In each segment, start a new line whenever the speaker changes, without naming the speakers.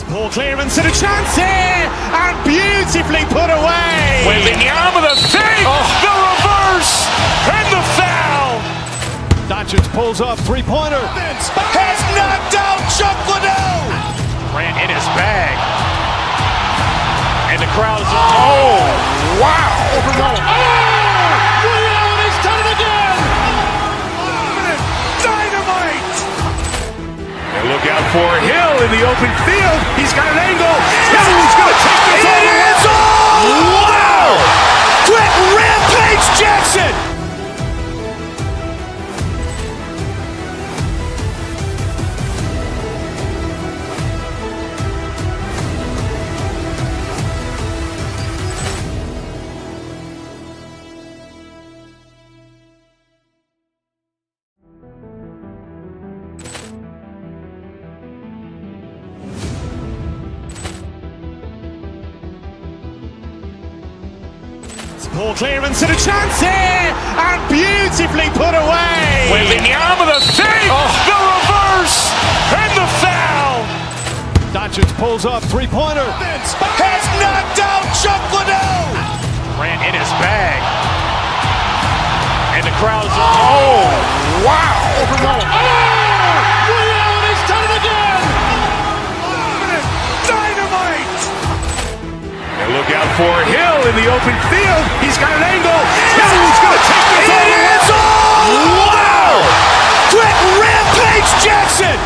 Poor clearance and a chance here, and beautifully put away.
Wembanyama with a fake, the reverse, and the foul.
Doncic pulls up, three-pointer.
Has knocked out Chuck Liddell. Ran in his bag. And the crowd is, oh, wow.
Liddell, and he's done it again.
Dynamite. And look out for Hill in the open field. He's got an angle. He's going to take this all the way. Wow. Quick Rampage Jackson.
Poor clearance and a chance here, and beautifully put away.
Wembanyama with a fake, the reverse, and the foul.
Doncic pulls up, three-pointer.
Has knocked out Chuck Liddell. Ran in his bag. And the crowd is, oh, wow.
Liddell, and he's done it again.
Dynamite. And look out for Hill in the open field. He's got an angle. He's going to take this all the way. Wow. Quick Rampage Jackson.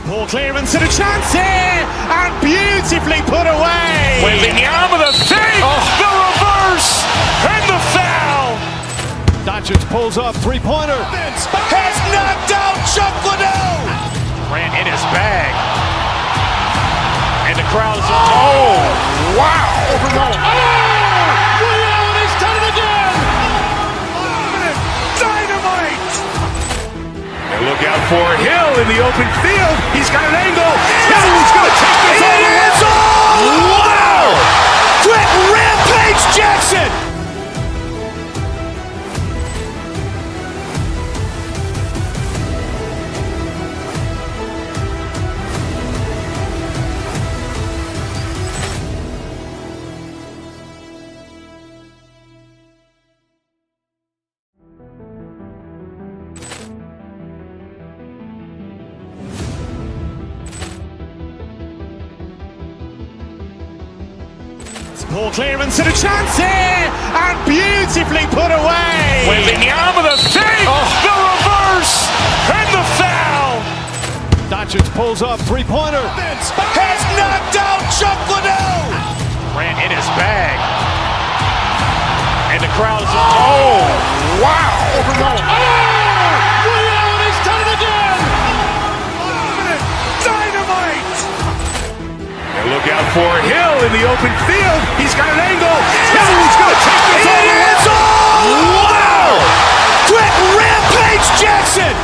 Poor clearance and a chance here, and beautifully put away.
Wembanyama with a fake, the reverse, and the foul.
Doncic pulls up, three-pointer.
Has knocked out Chuck Liddell. Ran in his bag. And the crowd is, oh, wow.
Liddell, and he's done it again.
Dynamite. And look out for Hill in the open field. He's got an angle. He's going to take this all the way. Wow. Quick Rampage Jackson.
Poor clearance and a chance here, and beautifully put away.
Wembanyama with a fake, the reverse, and the foul.
Doncic pulls up, three-pointer.
Has knocked out Chuck Liddell. Ran in his bag. And the crowd is, oh, wow.
Liddell, and he's done it again.
Dynamite. And look out for Hill in the open field. He's got an angle. He's going to take this all the way. Wow. Quick Rampage Jackson.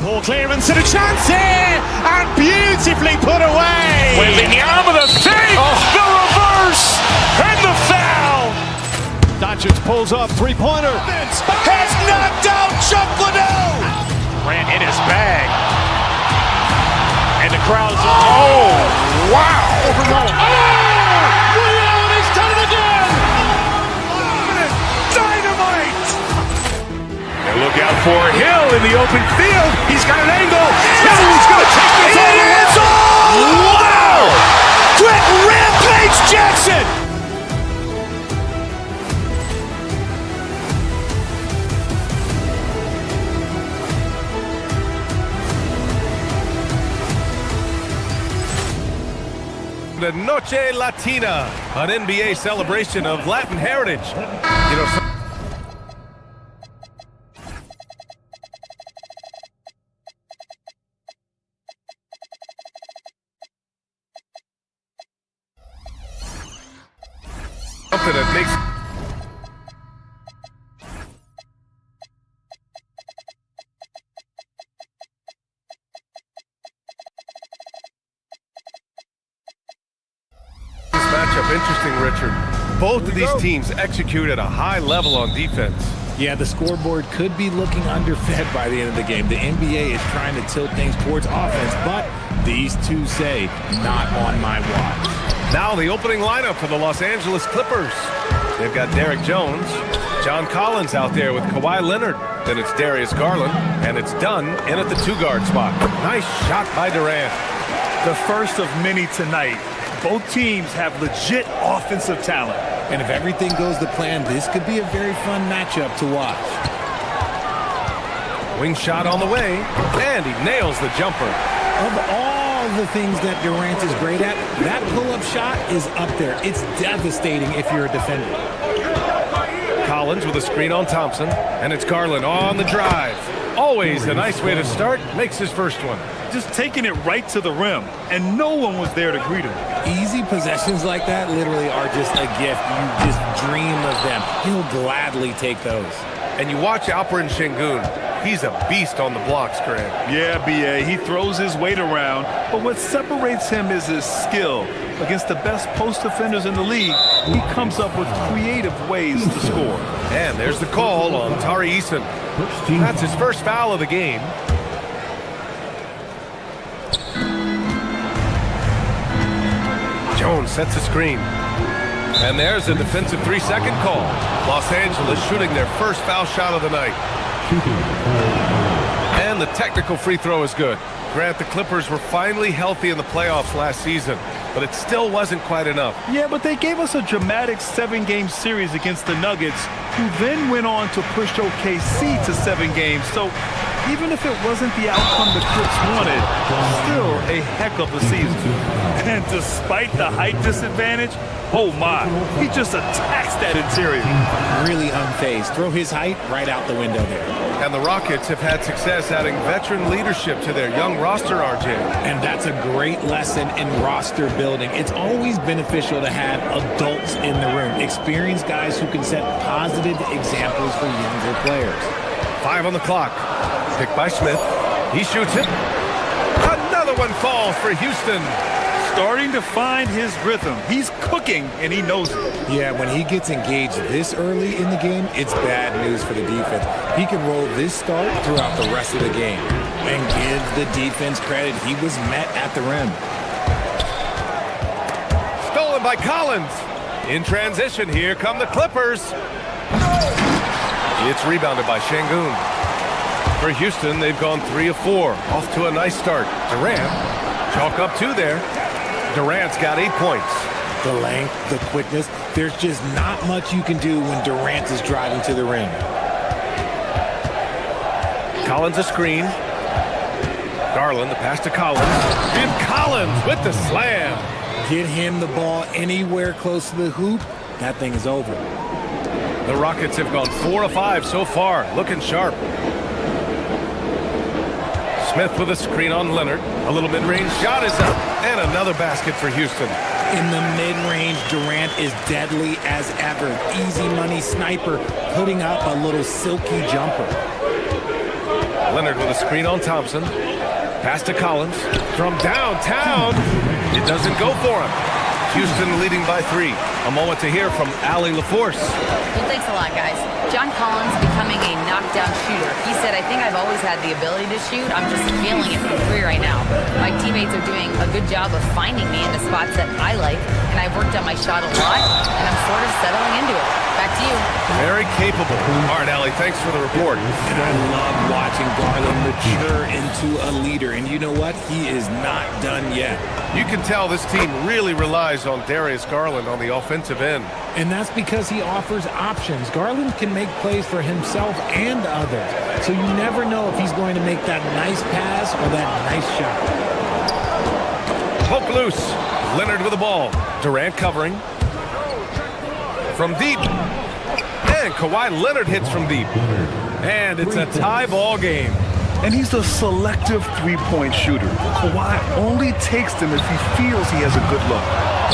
Poor clearance and a chance here, and beautifully put away.
Wembanyama with a fake, the reverse, and the foul.
Doncic pulls up, three-pointer.
Has knocked out Chuck Liddell. Ran in his bag. And the crowd is, oh, wow.
Liddell, and he's done it again.
Dynamite. And look out for Hill in the open field. He's got an angle. He's going to take this all the way. Wow. Quick Rampage Jackson. the Noche Latina, an NBA celebration of Latin heritage. You know, something that makes this matchup interesting, Richard. Both of these teams execute at a high level on defense.
Yeah, the scoreboard could be looking underfed by the end of the game. The NBA is trying to tilt things towards offense, but these two say, not on my watch.
Now the opening lineup for the Los Angeles Clippers. They've got Derek Jones, John Collins out there with Kawhi Leonard. Then it's Darius Garland, and it's Dunn in at the two-guard spot. Nice shot by Durant.
The first of many tonight. Both teams have legit offensive talent.
And if everything goes to plan, this could be a very fun matchup to watch.
Wing shot on the way, and he nails the jumper.
Of all the things that Durant is great at, that pull-up shot is up there. It's devastating if you're a defender.
Collins with a screen on Thompson, and it's Garland on the drive. Always a nice way to start, makes his first one.
Just taking it right to the rim, and no one was there to greet him.
Easy possessions like that literally are just a gift. You just dream of them. He'll gladly take those.
And you watch Alperen Şengün. He's a beast on the blocks, Grant.
Yeah, B.A., he throws his weight around, but what separates him is his skill. Against the best post defenders in the league, he comes up with creative ways to score.
And there's the call on Tari Eason. That's his first foul of the game. Jones sets a screen. And there's a defensive 3-second call. Los Angeles shooting their first foul shot of the night. And the technical free throw is good. Grant, the Clippers were finally healthy in the playoffs last season, but it still wasn't quite enough.
Yeah, but they gave us a dramatic 7-game series against the Nuggets, who then went on to push OKC to 7 games. So even if it wasn't the outcome the Clips wanted, still a heck of a season. And despite the height disadvantage, oh my, he just attacks that interior.
Really unfazed. Throw his height right out the window there.
And the Rockets have had success adding veteran leadership to their young roster, RJ.
And that's a great lesson in roster building. It's always beneficial to have adults in the room, experienced guys who can set positive examples for younger players.
5 on the clock. Picked by Smith. He shoots it. Another one falls for Houston.
Starting to find his rhythm. He's cooking, and he knows it.
Yeah, when he gets engaged this early in the game, it's bad news for the defense. He can roll this start throughout the rest of the game. And give the defense credit. He was met at the rim.
Stolen by Collins. In transition, here come the Clippers. It's rebounded by Şengün. For Houston, they've gone 3 of 4. Off to a nice start. Durant, chalk up 2 there. Durant's got 8 points.
The length, the quickness, there's just not much you can do when Durant is driving to the ring.
Collins a screen. Garland, the pass to Collins. And Collins with the slam.
Get him the ball anywhere close to the hoop, that thing is over.
The Rockets have gone 4 of 5 so far, looking sharp. Smith with a screen on Leonard. A little mid-range shot is up. And another basket for Houston.
In the mid-range, Durant is deadly as ever. Easy money sniper, putting up a little silky jumper.
Leonard with a screen on Thompson. Pass to Collins. From downtown. It doesn't go for him. Houston leading by 3. A moment to hear from Allie LaForce.
Well, thanks a lot, guys. John Collins becoming a knockdown shooter. He said, I think I've always had the ability to shoot. I'm just feeling it from 3 right now. My teammates are doing a good job of finding me in the spots that I like, and I've worked on my shot a lot, and I'm sort of settling into it. Back to you.
Very capable. All right, Allie, thanks for the report.
And I love watching Garland mature into a leader. And you know what? He is not done yet.
You can tell this team really relies on Darius Garland on the offensive end.
And that's because he offers options. Garland can make plays for himself and others. So you never know if he's going to make that nice pass or that nice shot.
Poke loose. Leonard with the ball. Durant covering. From deep. And Kawhi Leonard hits from deep. And it's a tie ball game.
And he's a selective three-point shooter. Kawhi only takes them if he feels he has a good look.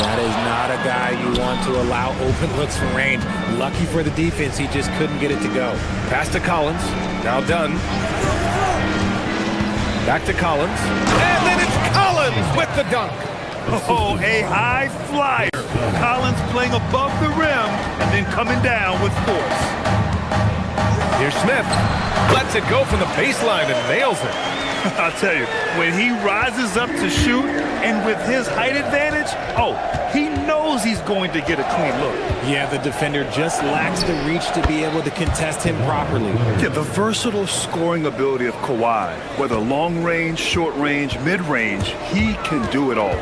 That is not a guy you want to allow open looks from range. Lucky for the defense, he just couldn't get it to go.
Pass to Collins. Now done. Back to Collins. And then it's Collins with the dunk.
Oh, a high flyer. Collins playing above the rim and then coming down with force.
Here's Smith. Lets it go from the baseline and nails it.
I'll tell you, when he rises up to shoot and with his height advantage, he knows he's going to get a clean look.
Yeah, the defender just lacks the reach to be able to contest him properly.
Yeah, the versatile scoring ability of Kawhi, whether long range, short range, mid range, he can do it all.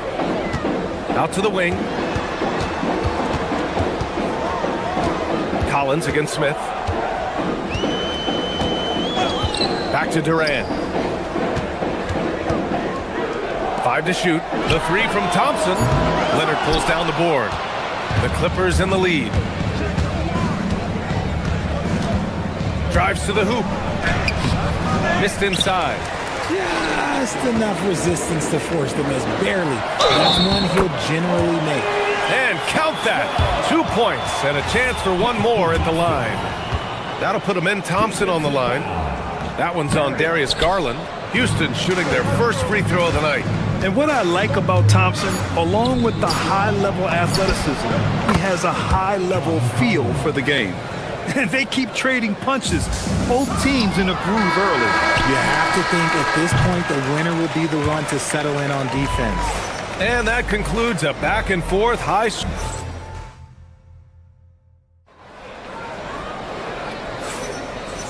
Out to the wing. Collins against Smith. Back to Durant. 5 to shoot. The 3 from Thompson. Leonard pulls down the board. The Clippers in the lead. Drives to the hoop. Missed inside.
Just enough resistance to force the miss. Barely. That's one he'll generally make.
And count that. 2 points and a chance for one more at the line. That'll put him in. Thompson on the line. That one's on Darius Garland. Houston shooting their first free throw of the night.
And what I like about Thompson, along with the high-level athleticism, he has a high-level feel for the game. And they keep trading punches, both teams in a groove early.
You have to think at this point the winner will be the one to settle in on defense.
And that concludes a back-and-forth high score.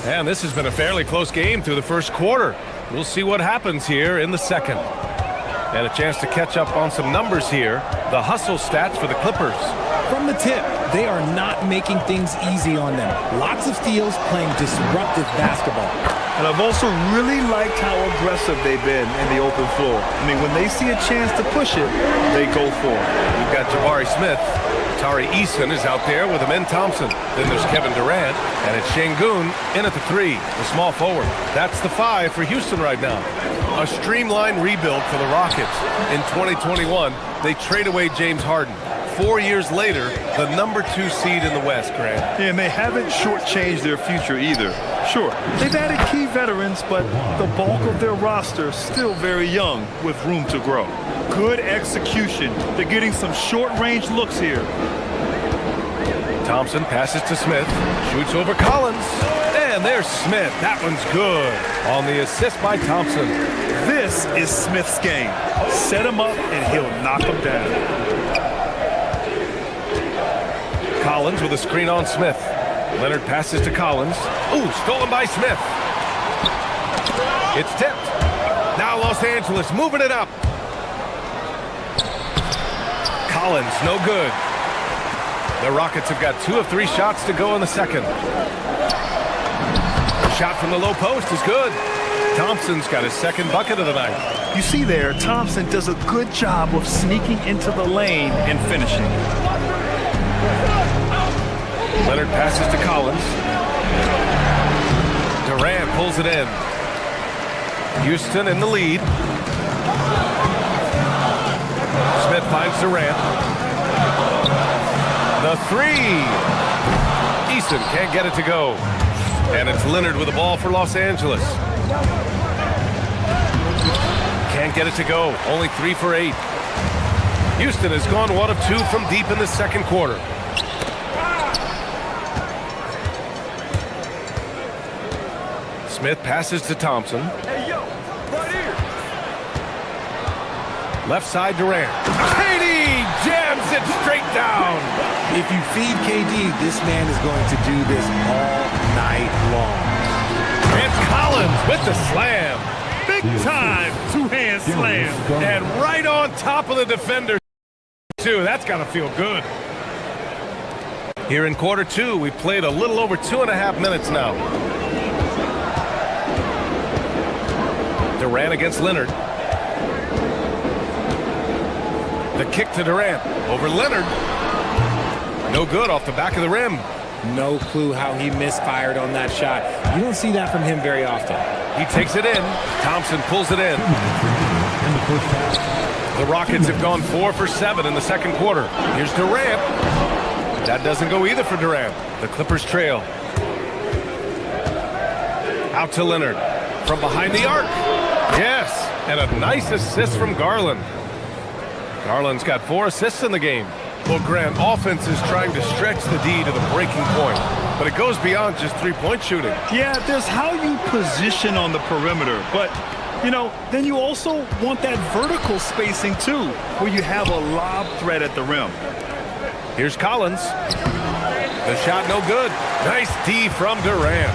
And this has been a fairly close game through the first quarter. We'll see what happens here in the second. And a chance to catch up on some numbers here. The hustle stats for the Clippers.
From the tip, they are not making things easy on them. Lots of steals, playing disruptive basketball.
And I've also really liked how aggressive they've been in the open floor. I mean, when they see a chance to push it, they go for it.
We've got Jabari Smith. Tari Eason is out there with Amen Thompson. Then there's Kevin Durant, and it's Şengün in at the 3, the small forward. That's the 5 for Houston right now. A streamlined rebuild for the Rockets. In 2021, they trade away James Harden. 4 years later, the number 2 seed in the West, Grant.
Yeah, and they haven't shortchanged their future either. Sure, they've added key veterans, but the bulk of their roster still very young with room to grow. Good execution. They're getting some short-range looks here.
Thompson passes to Smith. Shoots over Collins. And there's Smith. That one's good. On the assist by Thompson.
This is Smith's game. Set him up and he'll knock him down.
Collins with a screen on Smith. Leonard passes to Collins. Ooh, stolen by Smith. It's tipped. Now Los Angeles moving it up. Collins, no good. The Rockets have got 2 of 3 shots to go in the second. The shot from the low post is good. Thompson's got his second bucket of the night.
You see there, Thompson does a good job of sneaking into the lane and finishing.
Leonard passes to Collins. Durant pulls it in. Houston in the lead. Smith finds Durant. The 3. Eason can't get it to go. And it's Leonard with the ball for Los Angeles. Can't get it to go. Only 3 for 8. Houston has gone 1 of 2 from deep in the second quarter. Smith passes to Thompson.
Hey, yo, right here.
Left side Durant. KD jams it straight down.
If you feed KD, this man is going to do this all night long.
And Collins with the slam.
Big time two-hand slam.
And right on top of the defender, too. That's got to feel good. Here in quarter 2, we've played a little over 2.5 minutes now. Durant against Leonard. The kick to Durant. Over Leonard. No good off the back of the rim.
No clue how he misfired on that shot. You don't see that from him very often.
He takes it in. Thompson pulls it in. The Rockets have gone 4 for 7 in the second quarter. Here's Durant. That doesn't go either for Durant. The Clippers trail. Out to Leonard. From behind the arc. Yes, and a nice assist from Garland. Garland's got 4 assists in the game. Well, Grant, offense is trying to stretch the D to the breaking point, but it goes beyond just three-point shooting.
Yeah, there's how you position on the perimeter, but, you know, then you also want that vertical spacing, too, where you have a lob threat at the rim.
Here's Collins. The shot no good. Nice D from Durant.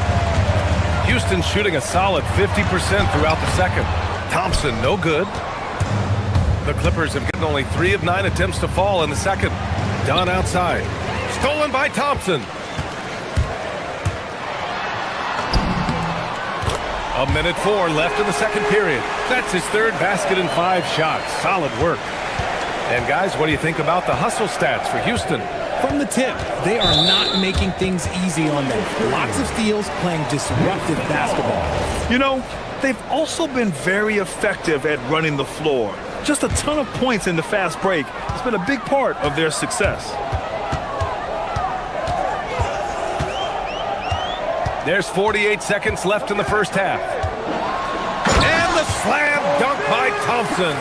Houston shooting a solid 50% throughout the second. Thompson, no good. The Clippers have gotten only 3 of 9 attempts to fall in the second. Dunn outside. Stolen by Thompson. A minute 4 left in the second period. That's his 3rd basket in 5 shots. Solid work. And guys, what do you think about the hustle stats for Houston?
From the tip, they are not making things easy on them. Lots of steals, playing disruptive basketball.
You know, they've also been very effective at running the floor. Just a ton of points in the fast break. It's been a big part of their success.
There's 48 seconds left in the first half. And the slam dunk by Thompson.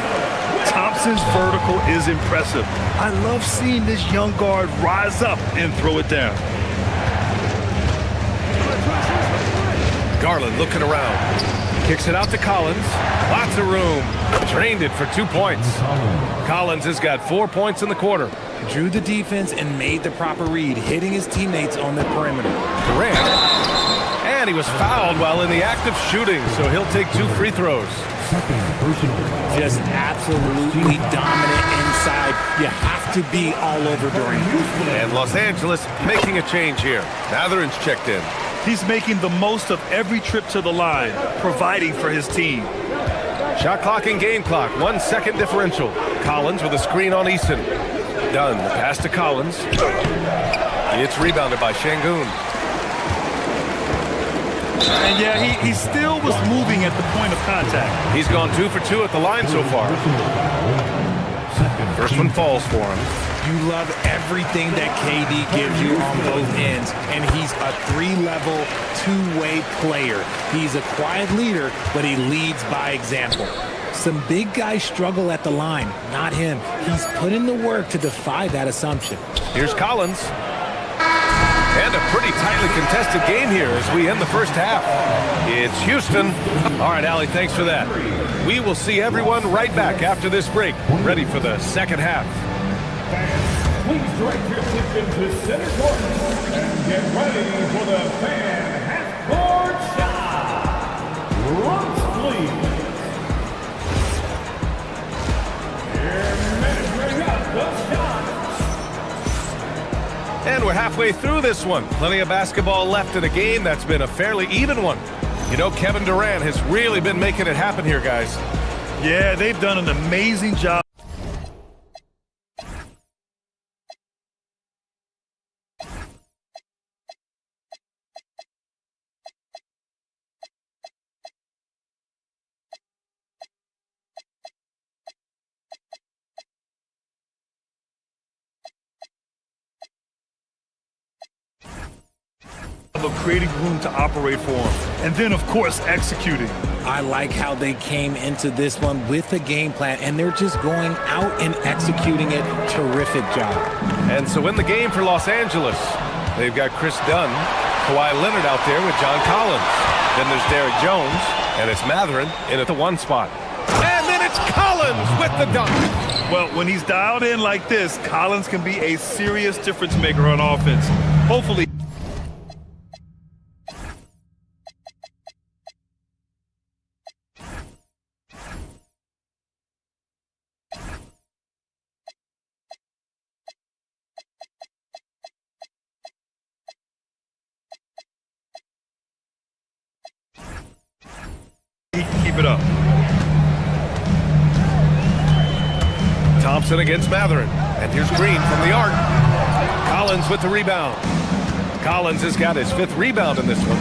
Thompson's vertical is impressive. I love seeing this young guard rise up and throw it down.
Garland looking around. Kicks it out to Collins. Lots of room. Drained it for 2 points. Collins has got 4 points in the quarter.
Drew the defense and made the proper read, hitting his teammates on the perimeter.
Durant. And he was fouled while in the act of shooting, so he'll take 2 free throws.
Just absolutely dominant inside. You have to be all over Durant.
And Los Angeles making a change here. Matherin's checked in.
He's making the most of every trip to the line, providing for his team.
Shot clock and game clock, 1 second differential. Collins with a screen on Eason. Dunn, the pass to Collins. It's rebounded by Şengün.
And yeah, he still was moving at the point of contact.
He's gone 2 for 2 at the line so far. First one falls for him.
You love everything that KD gives you on both ends, and he's a 3-level, 2-way player. He's a quiet leader, but he leads by example. Some big guys struggle at the line, not him. He's put in the work to defy that assumption.
Here's Collins. And a pretty tightly contested game here as we end the first half. It's Houston. All right, Allie, thanks for that. We will see everyone right back after this break, ready for the second half.
Please direct your attention to center court and get ready for the fan half-court shot. Runs, please. Here, measuring up the shot.
And we're halfway through this one. Plenty of basketball left in a game that's been a fairly even one. You know, Kevin Durant has really been making it happen here, guys.
Yeah, they've done an amazing job. Of creating room to operate for him, and then of course executing.
I like how they came into this one with a game plan, and they're just going out and executing it. Terrific job.
And so in the game for Los Angeles, they've got Chris Dunn, Kawhi Leonard out there with John Collins. Then there's Derek Jones, and it's Matherin in at the 1 spot. And then it's Collins with the dunk.
Well, when he's dialed in like this, Collins can be a serious difference maker on offense. Hopefully. He can keep it up.
Thompson against Matherin. And here's Green from the arc. Collins with the rebound. Collins has got his 5th rebound in this one.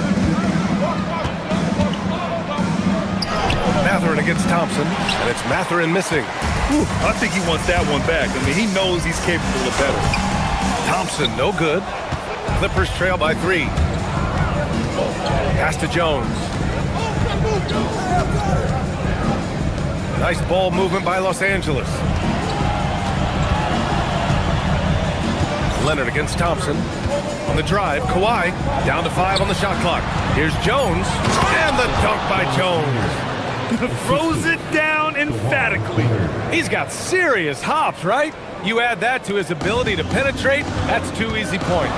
Matherin against Thompson, and it's Matherin missing.
Whew, I think he wants that one back. I mean, he knows he's capable of better.
Thompson, no good. Clippers trail by 3. Pass to Jones. Nice ball movement by Los Angeles. Leonard against Thompson. On the drive, Kawhi down to 5 on the shot clock. Here's Jones, and the dunk by Jones.
Throws it down emphatically.
He's got serious hops, right? You add that to his ability to penetrate, that's 2 easy points.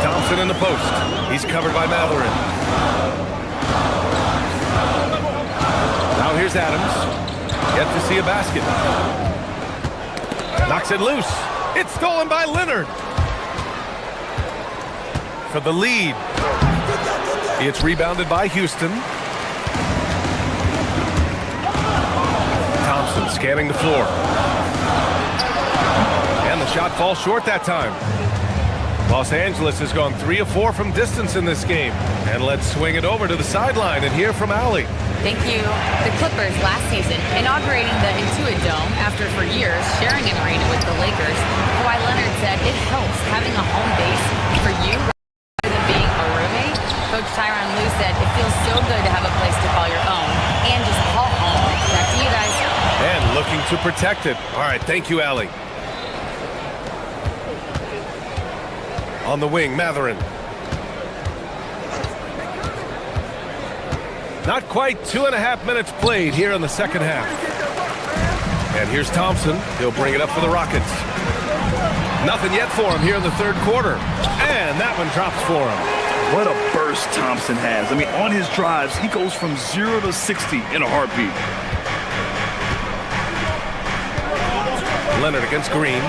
Thompson in the post. He's covered by Matherin. Now here's Adams. Yet to see a basket. Knocks it loose. It's stolen by Leonard. For the lead. It's rebounded by Houston. Thompson scanning the floor. And the shot falls short that time. Los Angeles has gone 3 of 4 from distance in this game. And let's swing it over to the sideline and hear from Allie.
Thank you. The Clippers last season inaugurating the Intuit Dome after for years sharing an arena with the Lakers. Kawhi Leonard said it helps having a home base for you rather than being a roommate. Coach Tyronn Lue said it feels so good to have a place to call your own and just call home. Back to you guys.
And looking to protect it. All right, thank you, Allie. On the wing, Matherin. Not quite 2.5 minutes played here in the second half. And here's Thompson. He'll bring it up for the Rockets. Nothing yet for him here in the third quarter. And that one drops for him.
What a burst Thompson has. I mean, on his drives, he goes from 0 to 60 in a heartbeat.
Leonard against Green.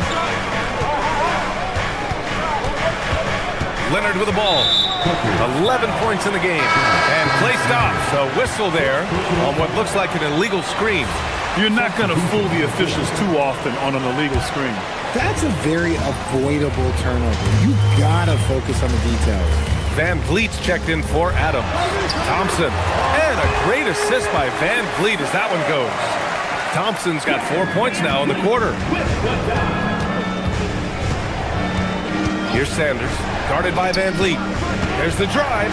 Leonard with the ball. 11 points in the game. And play stops. A whistle there on what looks like an illegal screen.
You're not going to fool the officials too often on an illegal screen.
That's a very avoidable turnover. You gotta focus on the details.
Van Vliet's checked in for Adams. Thompson. And a great assist by Van Vliet as that one goes. Thompson's got 4 points now in the quarter. Here's Sanders. Guarded by Van Vliet. There's the drive.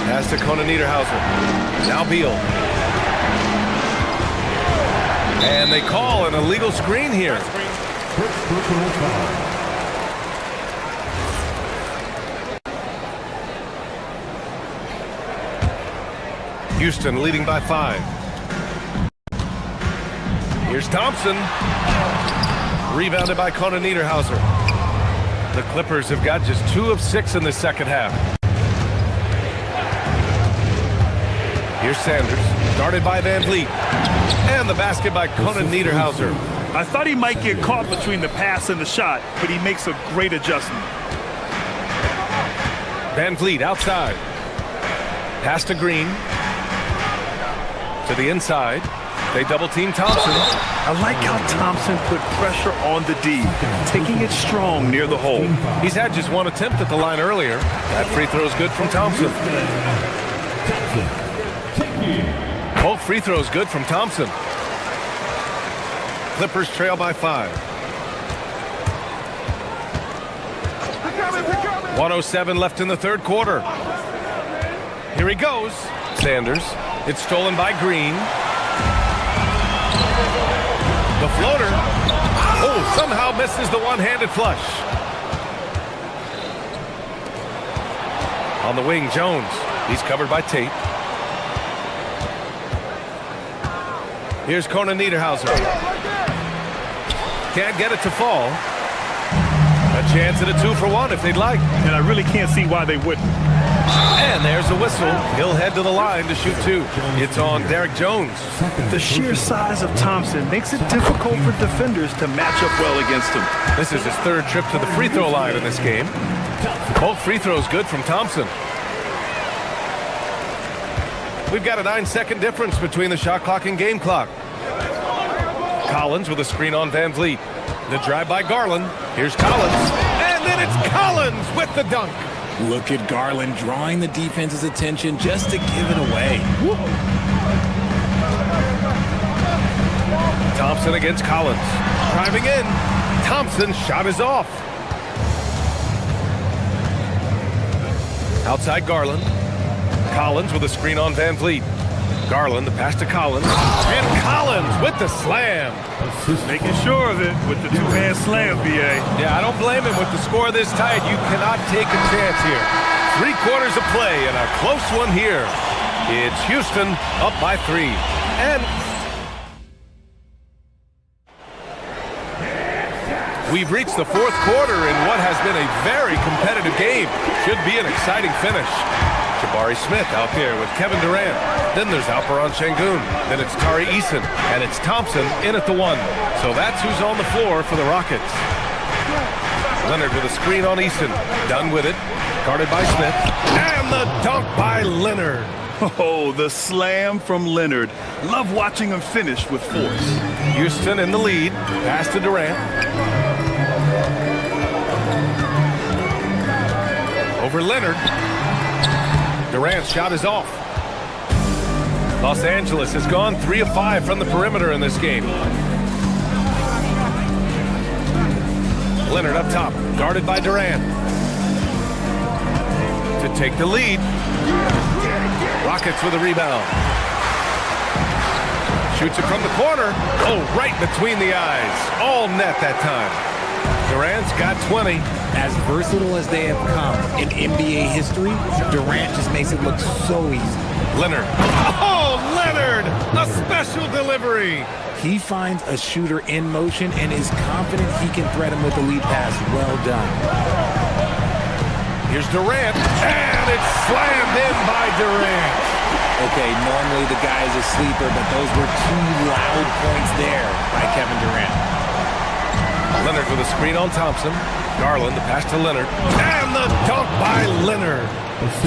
Pass to Conan Niederhauser. Now Beal. And they call an illegal screen here. Houston leading by 5. Here's Thompson. Rebounded by Conan Niederhauser. The Clippers have got just 2 of 6 in the second half. Here's Sanders, guarded by Van Vliet. And the basket by Conan Niederhauser.
I thought he might get caught between the pass and the shot, but he makes a great adjustment.
Van Vliet outside. Pass to Green. To the inside. They double-team Thompson.
I like how Thompson put pressure on the D, taking it strong near the hole.
He's had just 1 attempt at the line earlier. That free throw is good from Thompson. Both free throws good from Thompson. Clippers trail by 5. 1:07 left in the third quarter. Here he goes. Sanders. It's stolen by Green. The floater. Oh, somehow misses the one-handed flush. On the wing, Jones. He's covered by Tate. Here's Conan Niederhauser. Can't get it to fall. A chance at a 2-for-1 if they'd like.
And I really can't see why they wouldn't.
And there's the whistle. He'll head to the line to shoot 2. It's on Derek Jones.
The sheer size of Thompson makes it difficult for defenders to match up well against him.
This is his 3rd trip to the free throw line in this game. Both free throws good from Thompson. We've got a 9-second difference between the shot clock and game clock. Collins with a screen on Van Vliet. The drive by Garland. Here's Collins. And then it's Collins with the dunk.
Look at Garland drawing the defense's attention just to give it away.
Thompson against Collins. Driving in. Thompson's shot is off. Outside Garland. Collins with a screen on Van Vliet. Garland, the pass to Collins. And Collins with the slam.
Making sure of it with the two-hand slam, B.A.
Yeah, I don't blame him with the score this tight. You cannot take a chance here. 3 quarters of play and a close one here. It's Houston up by 3. And we've reached the 4th quarter in what has been a very competitive game. Should be an exciting finish. Jabari Smith out there with Kevin Durant. Then there's Alperon Şengün. Then it's Tari Eason. And it's Thompson in at the 1. So that's who's on the floor for the Rockets. Leonard with a screen on Eason. Done with it. Guarded by Smith. And the dunk by Leonard.
Oh, the slam from Leonard. Love watching him finish with force.
Houston in the lead. Pass to Durant. Over Leonard. Durant's shot is off. Los Angeles has gone 3 of 5 from the perimeter in this game. Leonard up top, guarded by Durant. To take the lead. Rockets with a rebound. Shoots it from the corner. Oh, right between the eyes. All net that time. Durant's got 20.
As versatile as they have come in NBA history, Durant just makes it look so easy.
Leonard. Oh, Leonard! A special delivery.
He finds a shooter in motion and is confident he can thread him with the lead pass. Well done.
Here's Durant, and it's slammed in by Durant.
Okay, normally the guy is a sleeper, but those were 2 loud points there by Kevin Durant.
Leonard with a screen on Thompson. Garland, the pass to Leonard. And the dunk by Leonard.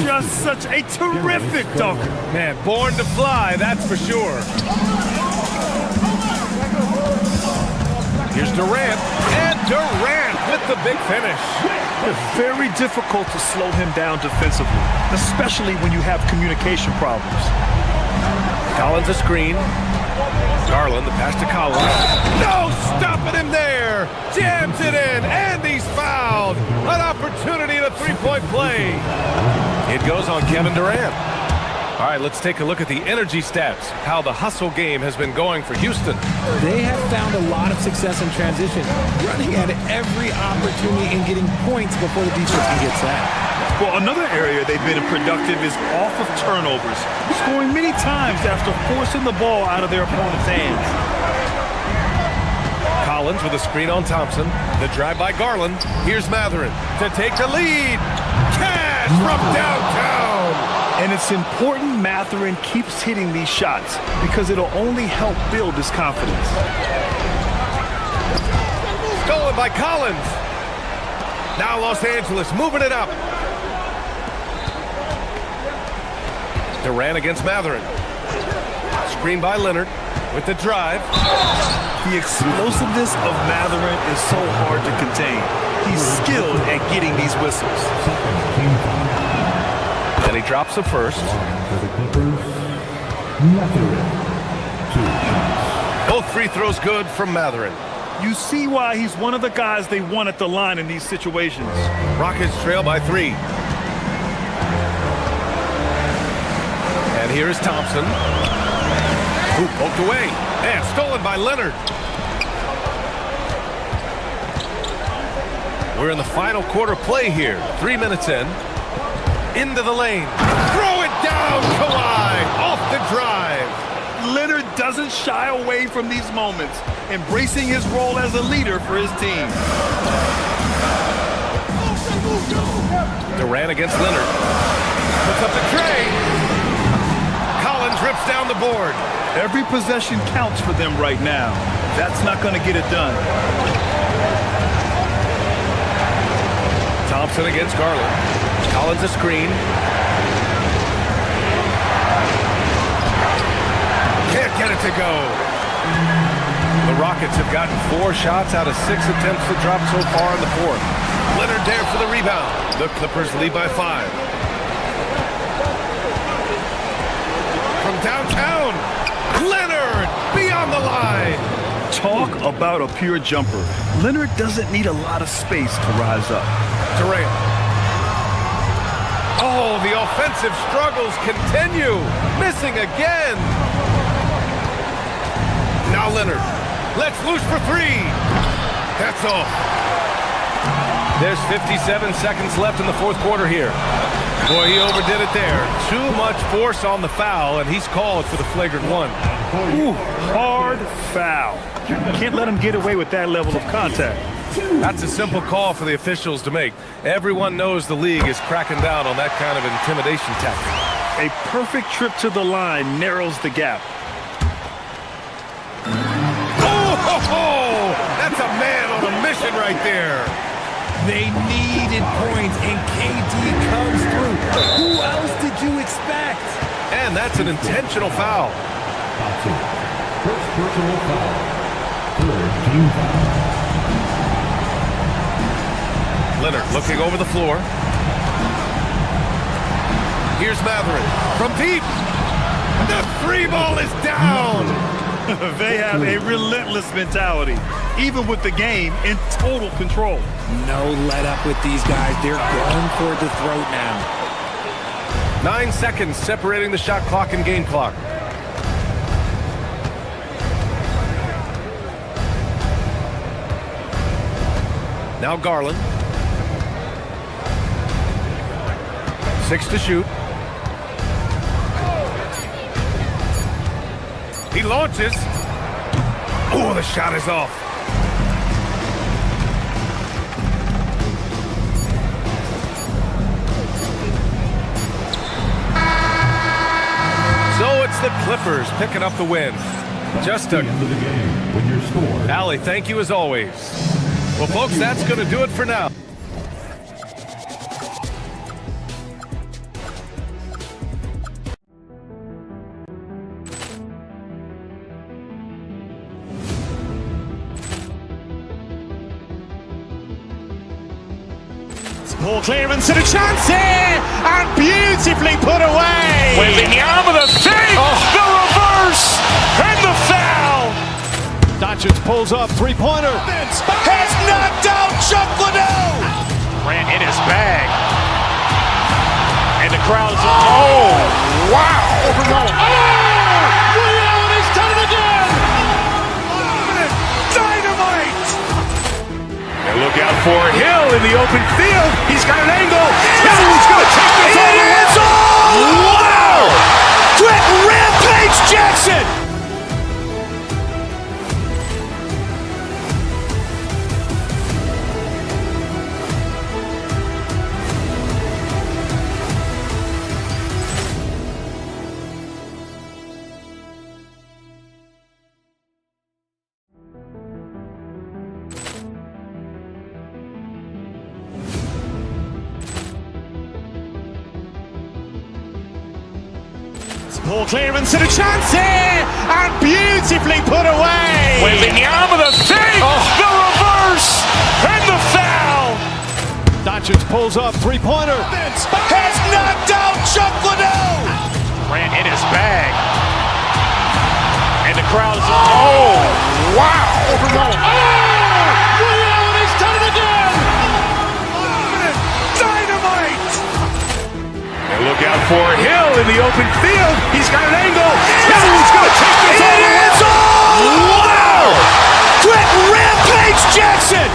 Just such a terrific dunker.
Man, born to fly, that's for sure. Here's Durant. And Durant with the big finish.
It's very difficult to slow him down defensively, especially when you have communication problems.
Collins a screen. Garland, the pass to Collins. No, stopping him there. Jams it in, and he's fouled. An opportunity at a 3-point play. It goes on Kevin Durant. All right, let's take a look at the energy stats, how the hustle game has been going for Houston.
They have found a lot of success in transition, running at every opportunity and getting points before the defense can get sacked.
Well, another area they've been productive is off of turnovers, scoring many times after forcing the ball out of their opponent's hands.
Collins with a screen on Thompson. The drive by Garland. Here's Mathurin to take the lead. Cash from downtown.
And it's important Mathurin keeps hitting these shots because it'll only help build his confidence.
Stolen by Collins. Now Los Angeles moving it up. Durant against Mathurin. Screen by Leonard with the drive.
The explosiveness of Mathurin is so hard to contain. He's skilled at getting these whistles.
And he drops the first. Both free throws good from Mathurin.
You see why he's one of the guys they want at the line in these situations.
Rockets trail by 3. And here is Thompson. Who poked away. And stolen by Leonard. We're in the final quarter play here. 3 minutes in. Into the lane. Throw it down, Kawhi. Off the drive.
Leonard doesn't shy away from these moments, embracing his role as a leader for his team.
Durant against Leonard. Puts up the tray. Collins rips down the board.
Every possession counts for them right now. That's not going to get it done.
Thompson against Garland. Collins a screen. to go. The Rockets have gotten 4 shots out of 6 attempts to drop so far in the fourth. Leonard there for the rebound. The Clippers lead by 5. From downtown, Leonard beyond the line.
Talk about a pure jumper. Leonard doesn't need a lot of space to rise up.
Durant. Oh, the offensive struggles continue. Missing again. Now Leonard. Let's loose for 3. That's off. There's 57 seconds left in the fourth quarter here. Boy, he overdid it there. Too much force on the foul, and he's called for the flagrant 1.
Ooh, hard foul. Can't let him get away with that level of contact.
That's a simple call for the officials to make. Everyone knows the league is cracking down on that kind of intimidation tactic.
A perfect trip to the line narrows the gap.
Oh, that's a man on a mission right there.
They needed points, and KD comes through. Who else did you expect?
And that's an intentional foul.
First personal foul. Third team foul.
Leonard looking over the floor. Here's Matherin from deep. The 3 ball is down.
They have a relentless mentality, even with the game in total control.
No let up with these guys. They're going for the throat now.
9 seconds separating the shot clock and game clock. Now Garland. 6 to shoot. He launches. Oh, the shot is off. So it's the Clippers picking up the win. Just a...
End of the game with your score.
Allie, thank you as always. Well, folks, that's going to do it for now.
Ball clearance and a chance here, and beautifully put away.
Wembanyama the save, the reverse, and the foul.
Doncic pulls up, three-pointer. Has knocked out Chuck Liddell.
Grant in his bag. And the crowd's... Oh, wow.
He's done it again. Dynamite.
And look out for Hill in the open field. He's got an angle. He's going to take this all the way.
It's all.
Wow.
Quick Rampage Jackson. Ball clearance and a chance here, and beautifully put away.
Wembanyama the save, the reverse, and the foul.
Doncic pulls up, three-pointer. Has knocked out Chuck Liddell.
Grant in his bag. And the crowd's... Oh, wow.
He's done it again. Dynamite.
And look out for Hill in the open field. He's got an angle. He's going to take this all the way.
It's all.
Wow.
Quick Rampage Jackson.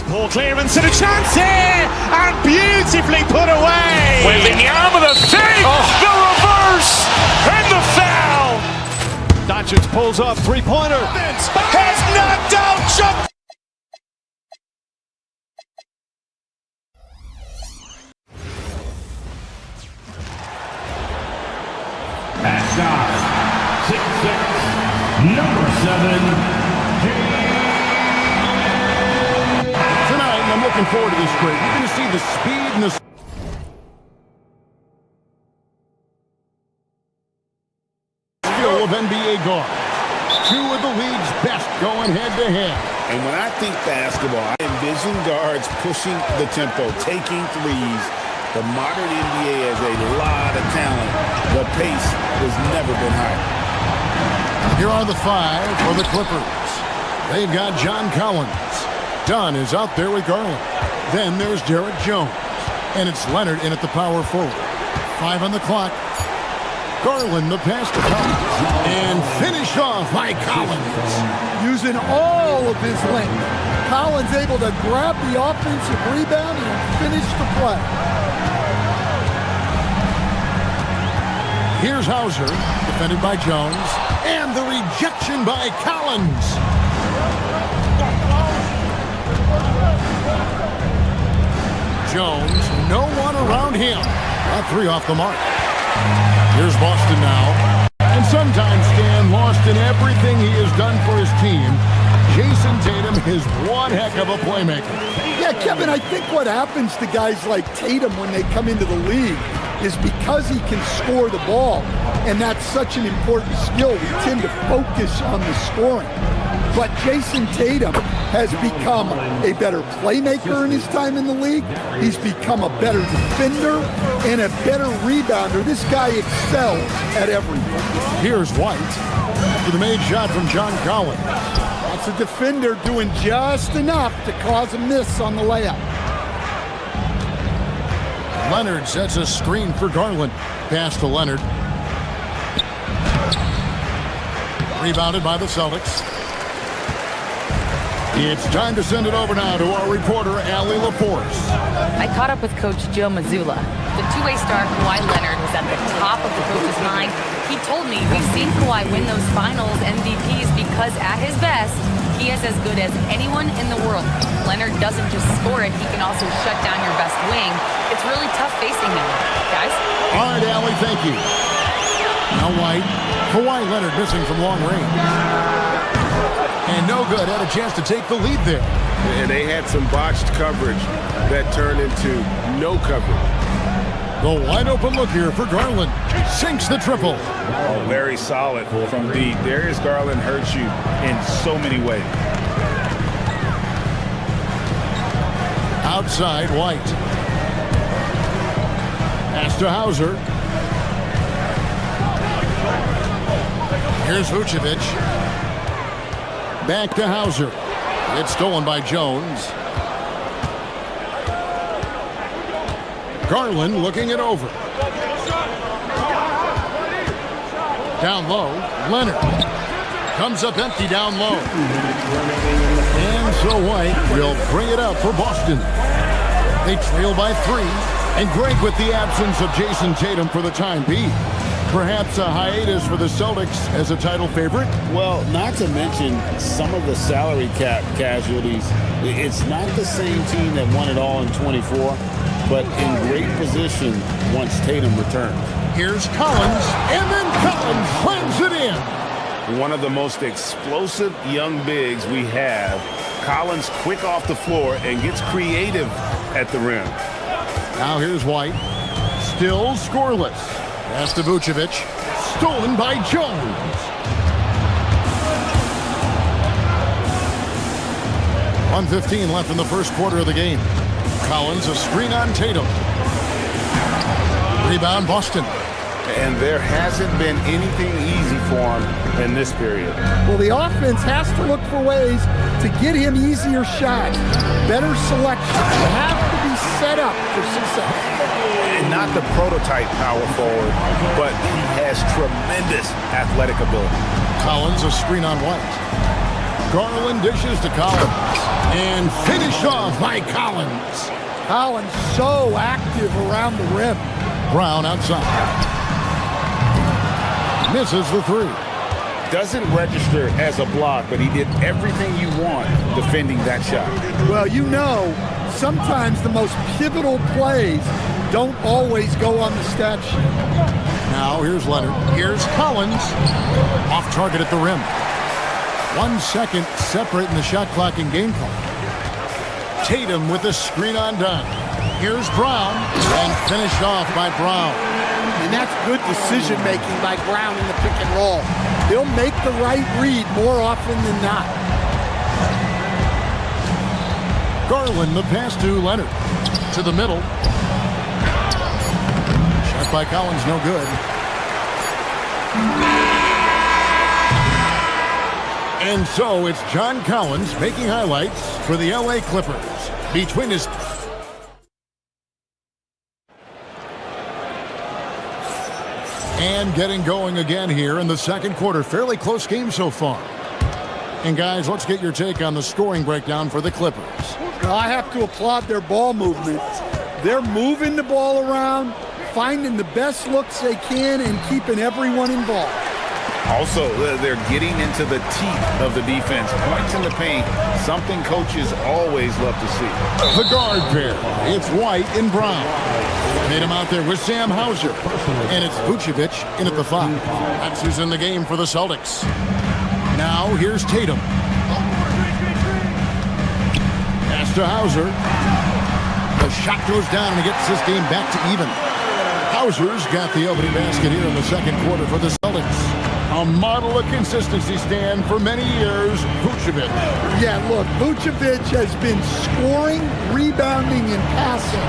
Ball clearance and a chance here, and beautifully put away.
Wembanyama the save, the reverse, and the foul.
Doncic pulls up, three-pointer.
Vince has knocked out Chuck.
At stars, 6'6", number 7,
Tonight, and I'm looking forward to this trade, you're going to see the speed and the skill of NBA guards. Two of the league's best going head-to-head.
And when I think basketball, I envision guards pushing the tempo, taking threes. The modern NBA has a lot of talent. The pace has never been higher.
Here are the five for the Clippers. They've got John Collins. Dunn is out there with Garland. Then there's Derek Jones. And it's Leonard in at the power forward. 5 on the clock. Garland, the pass to Collins. And finished off by Collins.
Using all of his length. Collins able to grab the offensive rebound and finish the play.
Here's Hauser, defended by Jones. And the rejection by Collins. Jones, no one around him. That 3 off the mark. Here's Boston now. And sometimes, Stan, lost in everything he has done for his team, Jason Tatum is one heck of a playmaker.
Yeah, Kevin, I think what happens to guys like Tatum when they come into the league is because he can score the ball, and that's such an important skill, we tend to focus on the scoring. But Jason Tatum has become a better playmaker in his time in the league. He's become a better defender and a better rebounder. This guy excels at everything.
Here's White after the made shot from John Collins.
That's a defender doing just enough to cause a miss on the layup.
Leonard sets a screen for Garland. Pass to Leonard. Rebounded by the Celtics. It's time to send it over now to our reporter, Allie LaForce.
I caught up with Coach Joe Mazzulla. The two-way star Kawhi Leonard was at the top of the coach's mind. He told me we've seen Kawhi win those finals MVPs because at his best, he is as good as anyone in the world. Leonard doesn't just score it, he can also shut down your best wing. It's really tough facing him, guys.
All right, Allie, thank you. Now White. Kawhi Leonard missing from long range. And no good, had a chance to take the lead there.
And they had some botched coverage that turned into no coverage.
The wide open look here for Garland. Sinks the triple.
Oh, very solid from D. Darius Garland hurts you in so many ways.
Outside, White. Pass to Hauser. Here's Vucevic. Back to Hauser. It's stolen by Jones. Garland looking it over. Down low, Leonard. Comes up empty down low. And so White will bring it up for Boston. They trail by 3. And Greg with the absence of Jason Tatum for the time being. Perhaps a hiatus for the Celtics as a title favorite?
Well, not to mention some of the salary cap casualties. It's not the same team that won it all in 24, but in great position once Tatum returns.
Here's Collins, and then Collins slams it in.
One of the most explosive young bigs we have. Collins quick off the floor and gets creative at the rim.
Now here's White. Still scoreless. Pass to Vucevic. Stolen by Jones. 1:15 left in the first quarter of the game. Collins, a screen on Tatum. Rebound, Boston.
And there hasn't been anything easy for him in this period.
Well, the offense has to look for ways to get him easier shots, better selection. You have to be set up for success.
And not the prototype power forward, but he has tremendous athletic ability.
Collins, a screen on White. Garland dishes to Collins. And finished off by Collins.
Collins so active around the rim.
Brown outside. Misses the 3.
doesn't register as a block, but he did everything you want defending that shot.
Well, you know, sometimes the most pivotal plays don't always go on the stat sheet.
Now here's Leonard. Here's Collins. Off target at the rim. 1 second separating the shot clock and game clock. Tatum with the screen on dime. Here's Brown, and finished off by Brown.
And that's good decision making by Brown in the pick and roll. He'll make the right read more often than not.
Garland, the pass to Leonard. To the middle. Shot by Collins, no good. And so it's John Collins making highlights for the LA Clippers. Between his... And getting going again here in the second quarter. Fairly close game so far. And guys, let's get your take on the scoring breakdown for the Clippers.
I have to applaud their ball movement. They're moving the ball around, finding the best looks they can, and keeping everyone involved.
Also, they're getting into the teeth of the defense. Points in the paint, something coaches always love to see.
The guard pair. It's White and Brown. Made him out there with Sam Hauser. And it's Vucevic in at the 5. That's who's in the game for the Celtics. Now, here's Tatum. Pass to Hauser. The shot goes down and he gets this game back to even. Hauser's got the opening basket here in the second quarter for the Celtics. A model of consistency, Stan, for many years, Vucevic.
Yeah, look, Vucevic has been scoring, rebounding, and passing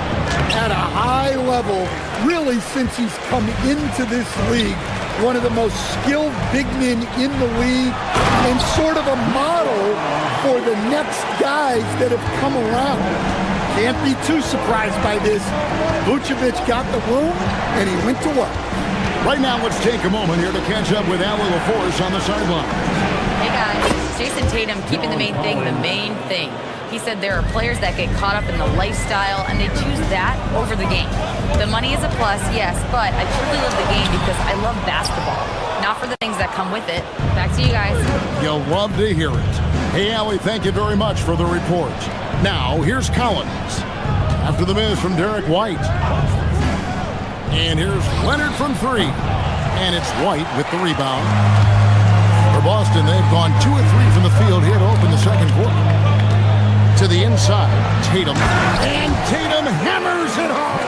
at a high level really since he's come into this league. One of the most skilled big men in the league and sort of a model for the next guys that have come around. Can't be too surprised by this. Vucevic got the room and he went to work.
Right now, let's take a moment here to catch up with Allie LaForce on the sideline.
Hey guys, Jason Tatum keeping the main thing. He said there are players that get caught up in the lifestyle and they choose that over the game. The money is a plus, yes, but I truly love the game because I love basketball, not for the things that come with it. Back to you guys.
You'll love to hear it. Hey, Allie, thank you very much for the report. Now, here's Collins. After the miss from Derek White. And here's Leonard from 3. And it's White with the rebound. For Boston, they've gone 2 of 3 from the field here to open the second quarter. To the inside, Tatum. And Tatum hammers it home.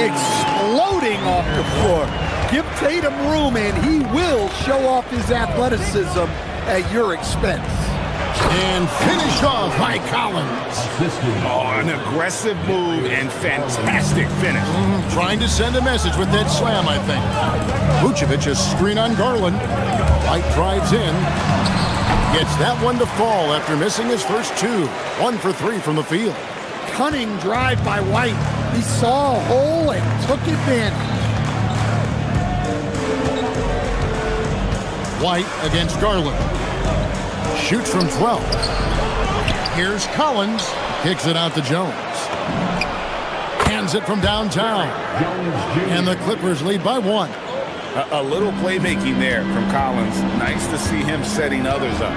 Exploding off the floor. Give Tatum room and he will show off his athleticism at your expense.
And finished off by Collins.
Oh, an aggressive move and fantastic finish.
Trying to send a message with that slam, I think. Vucevic a screen on Garland. White drives in. Gets that one to fall after missing his first 2. 1 for 3 from the field.
Cunning drive by White. He saw a hole and took advantage.
White against Garland. Shoots from 12. Here's Collins. Kicks it out to Jones. Hands it from downtown. And the Clippers lead by 1.
A little playmaking there from Collins. Nice to see him setting others up.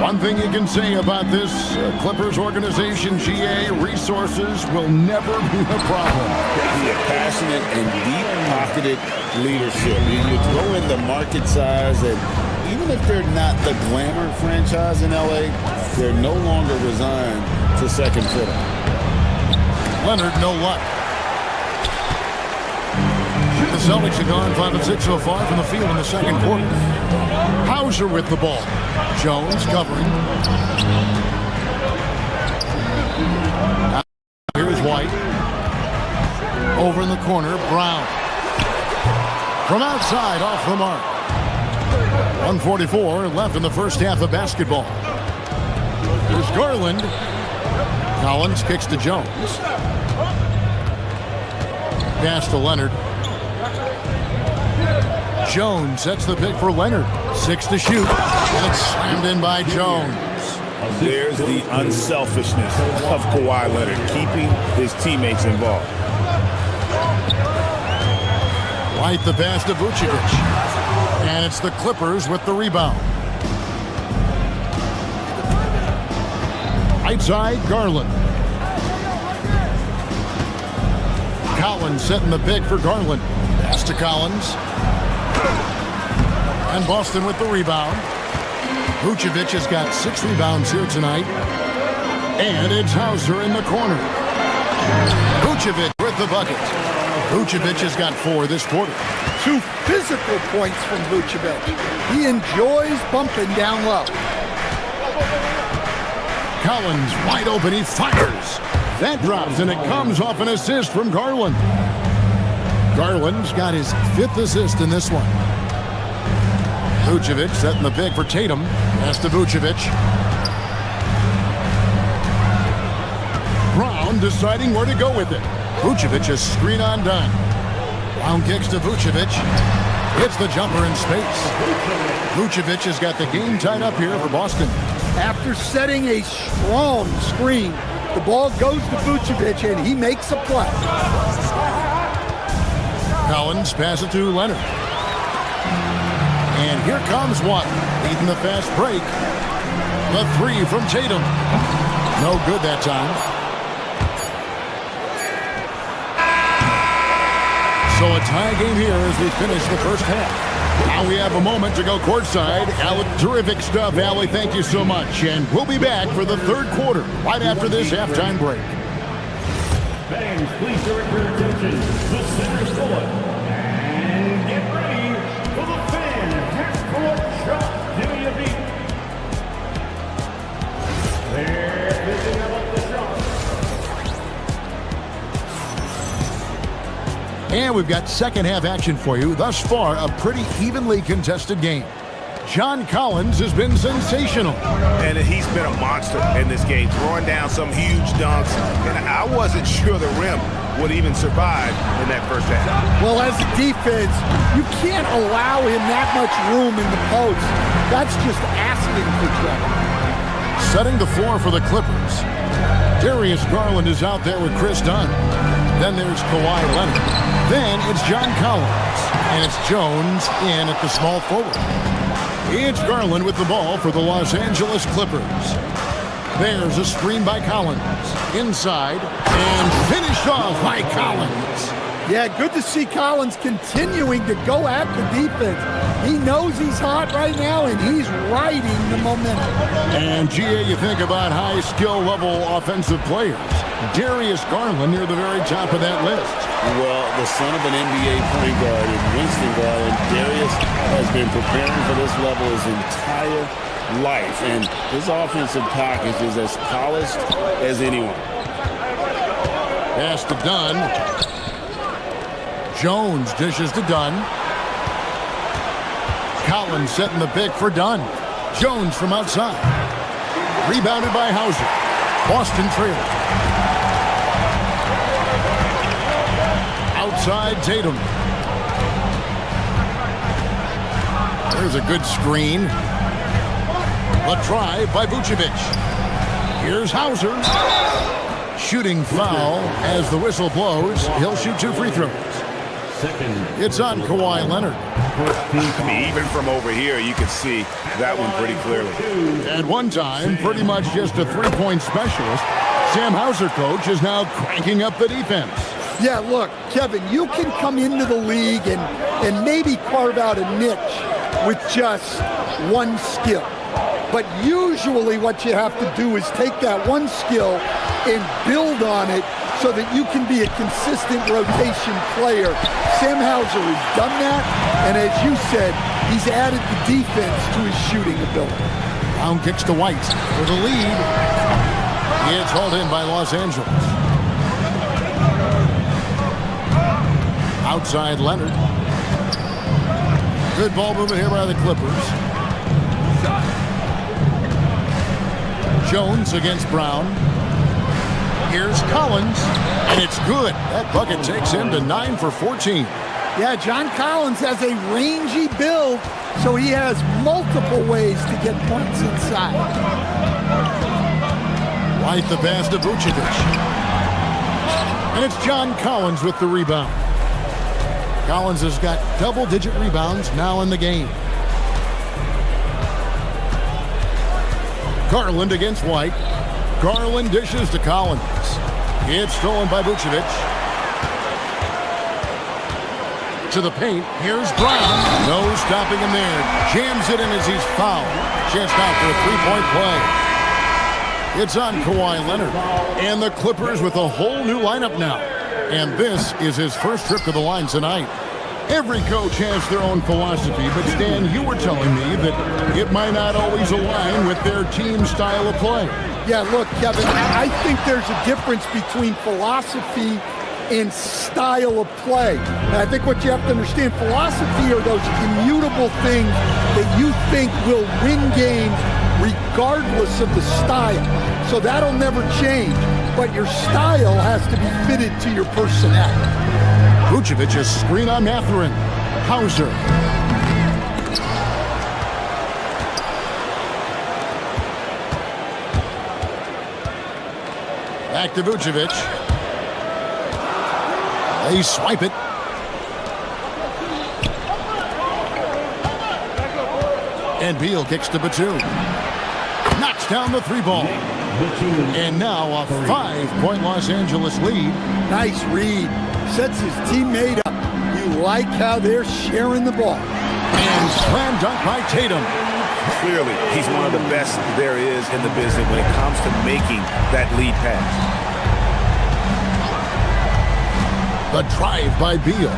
One thing you can say about this Clippers organization, GA, resources will never be a problem.
He has passionate and deep-pocketed leadership. You throw in the market size, and even if they're not the glamour franchise in LA, they're no longer resigned to second fiddle.
Leonard, no luck. The Celtics have gone 5 of 6 so far from the field in the second quarter. Hauser with the ball. Jones covering. Here's White. Over in the corner, Brown. From outside, off the mark. 1:44 left in the first half of basketball. Here's Garland. Collins kicks to Jones. Pass to Leonard. Jones sets the pick for Leonard. 6 to shoot. And it's slammed in by Jones.
There's the unselfishness of Kawhi Leonard, keeping his teammates involved.
White the pass to Vucevic. And it's the Clippers with the rebound. Right side, Garland. Collins setting the pick for Garland. Pass to Collins. And Boston with the rebound. Vucevic has got 6 rebounds here tonight. And it's Hauser in the corner. Vucevic with the bucket. Vucevic has got 4 this quarter.
2 physical points from Vucevic. He enjoys bumping down low.
Collins wide open, he fires. That drops, and it comes off an assist from Garland. Garland's got his 5th assist in this one. Vucevic setting the pick for Tatum. Pass to Vucevic. Brown deciding where to go with it. Vucevic is screen on done. Brown kicks to Vucevic. Hits the jumper in space. Vucevic has got the game tied up here for Boston.
After setting a strong screen, the ball goes to Vucevic, and he makes a play.
Collins passes it to Leonard. And here comes one, leading the fast break. The 3 from Tatum. No good that time. So a tie game here as we finish the first half. Now we have a moment to go courtside. Alec, terrific stuff, Allie. Thank you so much. And we'll be back for the third quarter right after this halftime break.
Fans, please direct your attention. The center's going. And get ready for the fan half-court shot. Give me a beat. They're picking up the shot.
And we've got second half action for you. Thus far, a pretty evenly contested game. John Collins has been sensational.
And he's been a monster in this game, throwing down some huge dunks. And I wasn't sure the rim would even survive in that first half.
Well, as a defense, you can't allow him that much room in the post. That's just asking for trouble.
Setting the floor for the Clippers. Darius Garland is out there with Chris Dunn. Then there's Kawhi Leonard. Then it's John Collins. And it's Jones in at the small forward. It's Garland with the ball for the Los Angeles Clippers. There's a screen by Collins. Inside. And finished off by Collins.
Yeah, good to see Collins continuing to go at the defense. He knows he's hot right now, and he's riding the momentum.
And, GA, you think about high skill level offensive players. Darius Garland near the very top of that list.
Well, the son of an NBA point guard in Winston Garland, Darius has been preparing for this level his entire life. And his offensive package is as polished as anyone.
Pass to Dunn. Jones dishes to Dunn. Collins setting the pick for Dunn. Jones from outside. Rebounded by Hauser. Boston trailing. Outside Tatum. There's a good screen. A drive by Vucevic. Here's Hauser. Shooting foul as the whistle blows. He'll shoot 2 free throws. It's on Kawhi Leonard.
I mean, even from over here, you can see that one pretty clearly.
At one time, pretty much just a three-point specialist, Sam Hauser, coach, is now cranking up the defense.
Yeah, look, Kevin, you can come into the league and maybe carve out a niche with just one skill. But usually what you have to do is take that one skill and build on it so that you can be a consistent rotation player. Sam Hauser has done that, and as you said, he's added the defense to his shooting ability.
Brown kicks to White for the lead. It's hauled in by Los Angeles. Outside Leonard. Good ball movement here by the Clippers. Jones against Brown. Here's Collins, and it's good. That bucket takes him to 9 for 14.
Yeah, John Collins has a rangy build, so he has multiple ways to get points inside.
White the pass to Vucevic. And it's John Collins with the rebound. Collins has got double-digit rebounds now in the game. Garland against White. Garland dishes to Collins. It's stolen by Vucevic. To the paint. Here's Brown. No stopping him there. Jams it in as he's fouled. Chance now for a three-point play. It's on Kawhi Leonard. And the Clippers with a whole new lineup now. And this is his first trip to the line tonight. Every coach has their own philosophy, but Stan, you were telling me that it might not always align with their team style of play.
Yeah, look, Kevin, I think there's a difference between philosophy and style of play. And I think what you have to understand, philosophy are those immutable things that you think will win games regardless of the style. So that'll never change, but your style has to be fitted to your personnel.
Vucevic is screen on Mathurin. Hauser. Back to Vucevic. They swipe it. And Beal kicks to Batum. Knocks down the three ball. And now a 5-point Los Angeles lead.
Nice read. Sets his teammate up. You like how they're sharing the ball.
And slam dunk by Tatum.
Clearly, he's one of the best there is in the business when it comes to making that lead pass.
The drive by Beal.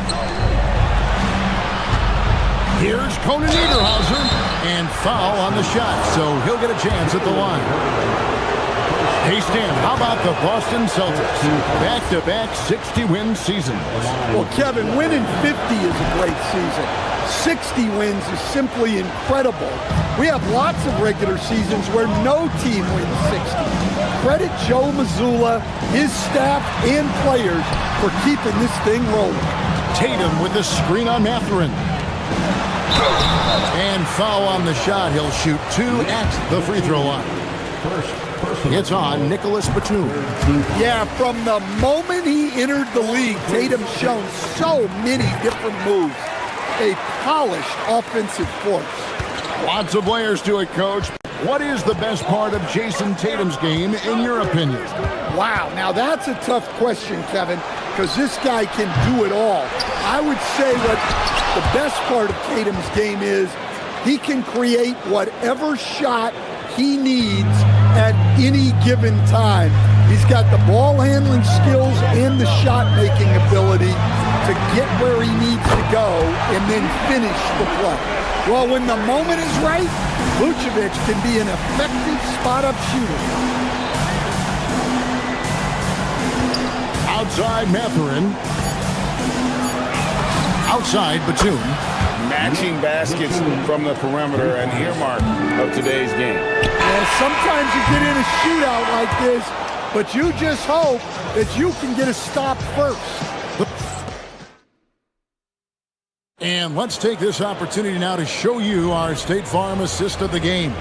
Here's Conan Niederhauser. And foul on the shot, so he'll get a chance at the line. Hey, Stan, how about the Boston Celtics? Back-to-back 60-win seasons.
Well, Kevin, winning 50 is a great season. 60 wins is simply incredible. We have lots of regular seasons where no team wins 60. Credit Joe Mazzulla, his staff, and players for keeping this thing rolling.
Tatum with the screen on Mathurin. And foul on the shot. He'll shoot 2 at the free throw line. It's on Nicholas Batum.
Yeah, from the moment he entered the league, Tatum's shown so many different moves. A polished offensive force.
Lots of layers to it, Coach. What is the best part of Jason Tatum's game, in your opinion?
Wow, now that's a tough question, Kevin, because this guy can do it all. I would say what the best part of Tatum's game is he can create whatever shot he needs at any given time. He's got the ball handling skills and the shot making ability to get where he needs to go and then finish the play. Well, when the moment is right, Vucevic can be an effective spot-up shooter.
Outside Mathurin. Outside Batum.
Matching baskets from the perimeter, an earmark of today's game.
And sometimes you get in a shootout like this, but you just hope that you can get a stop first.
And let's take this opportunity now to show you our State Farm assist of the game.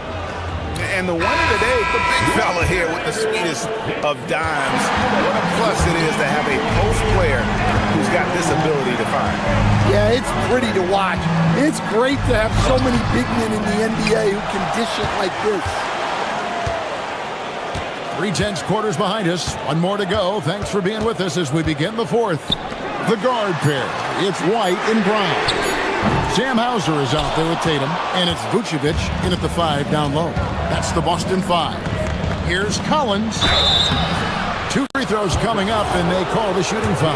And the winner today, the big fella here with the sweetest of dimes. What a plus it is to have a post player who's got this ability to fire.
Yeah, it's pretty to watch. It's great to have so many big men in the NBA who can dish it like this.
3/10 quarters behind us. One more to go. Thanks for being with us as we begin the fourth. The guard pair. It's White and Brown. Sam Hauser is out there with Tatum, and it's Vucevic in at the 5 down low. That's the Boston 5. Here's Collins. 2 free throws coming up, and they call the shooting foul.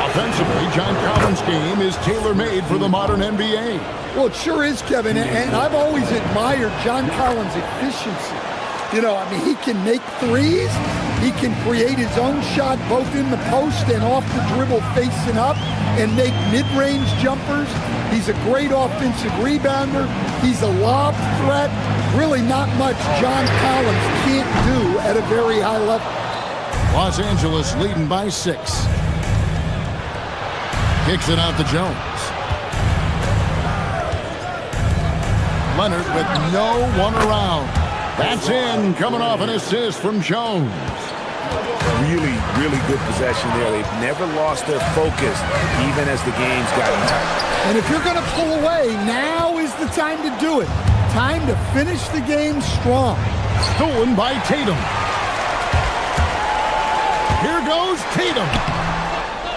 Offensively, John Collins' game is tailor-made for the modern NBA.
Well, it sure is, Kevin, and I've always admired John Collins' efficiency. You know, I mean, he can make threes. He can create his own shot both in the post and off the dribble facing up and make mid-range jumpers. He's a great offensive rebounder. He's a lob threat. Really not much John Collins can't do at a very high level.
Los Angeles leading by 6. Kicks it out to Jones. Leonard with no one around. That's in, coming off an assist from Jones.
Really, really good possession there. They've never lost their focus, even as the game's gotten tight.
And if you're going to pull away, now is the time to do it. Time to finish the game strong.
Stolen by Tatum. Here goes Tatum.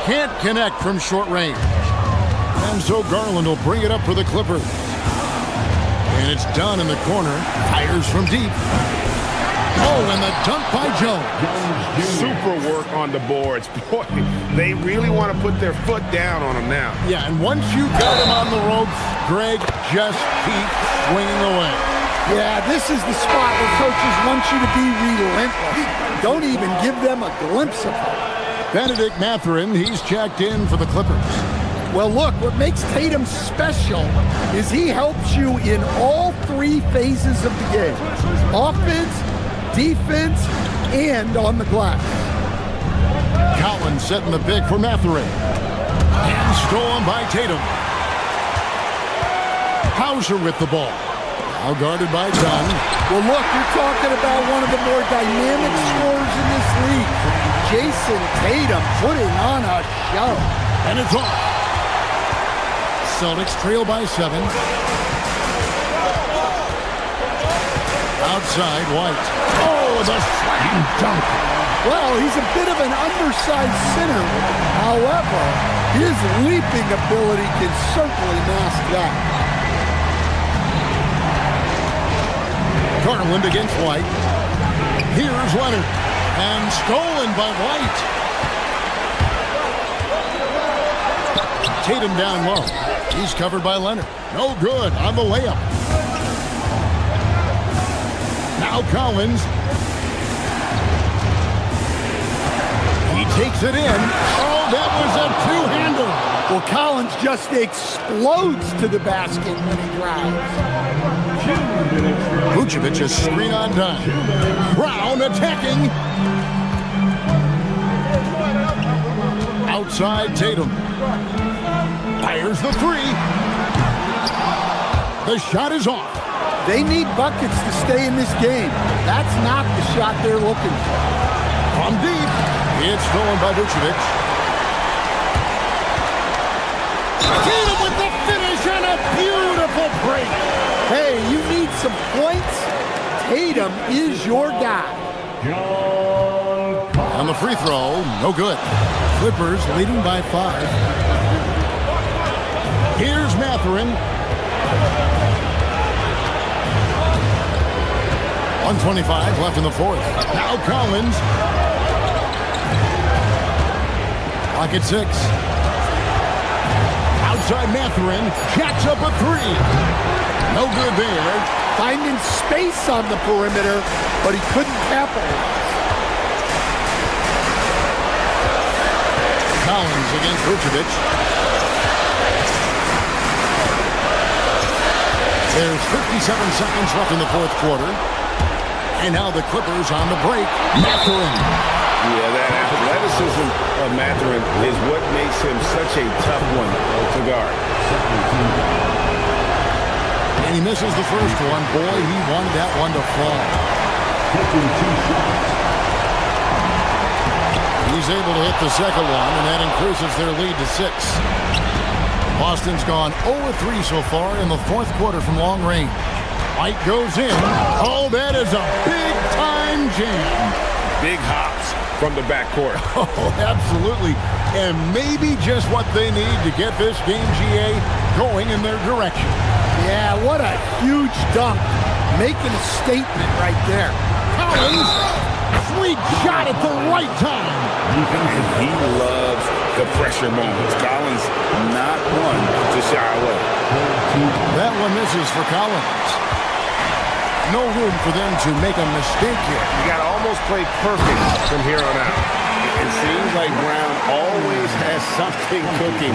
Can't connect from short range. And so Garland will bring it up for the Clippers. And it's done in the corner. Fires from deep. Oh, and the dunk by Jones.
Super work on the boards. Boy, they really want to put their foot down on him now.
Yeah, and once you got him on the ropes, Greg, just keep swinging away.
Yeah, this is the spot where coaches want you to be relentless. Don't even give them a glimpse of it.
Benedict Mathurin, he's checked in for the Clippers.
Well, look, what makes Tatum special is he helps you in all three phases of the game. Offense, defense, and on the glass.
Collins setting the pick for Mathurin. And stolen by Tatum. Hauser with the ball. Now guarded by Dunn.
Well, look, you're talking about one of the more dynamic scorers in this league. Jason Tatum putting on a show.
And it's off. Celtics trail by 7. Outside, White. Oh, the sliding dunk.
Well, he's a bit of an undersized center. However, his leaping ability can certainly mask that.
Garland against White. Here's Leonard. And stolen by White. Tatum down low. He's covered by Leonard. No good on the layup. Now Collins. He takes it in. Oh, that was a two-hander.
Well, Collins just explodes to the basket when he drives.
Vucevic is screen on dime. Brown attacking. Outside Tatum. Fires the three. The shot is off.
They need buckets to stay in this game. That's not the shot they're looking for.
From deep. It's stolen by Vucevic. Tatum with the finish and a beautiful break.
Hey, you need some points? Tatum is your guy.
On the free throw, no good. Clippers leading by 5. Here's Mathurin. 1:25 left in the fourth. Now Collins. Clock at 6. Outside Mathurin. Jacks up a 3. No good there.
Finding space on the perimeter, but he couldn't capitalize.
Collins against Vucevic. There's 57 seconds left in the fourth quarter. And now the Clippers on the break. Mathurin.
Yeah, that athleticism of Mathurin is what makes him such a tough one to guard.
And he misses the first one. Boy, he wanted that one to fall. He's able to hit the second one, and that increases their lead to 6. Boston's gone 0-3 so far in the fourth quarter from long range. White goes in. Oh, that is a big-time jam.
Big hops from the backcourt.
Oh, absolutely. And maybe just what they need to get this game, GA, going in their direction.
Yeah, what a huge dunk. Making a statement right there.
Collins, sweet shot at the right time.
He loves the pressure moments. Collins not one to shy away.
That one misses for Collins. No room for them to make a mistake here.
You got to almost play perfect from here on out. It seems like Brown always has something cooking,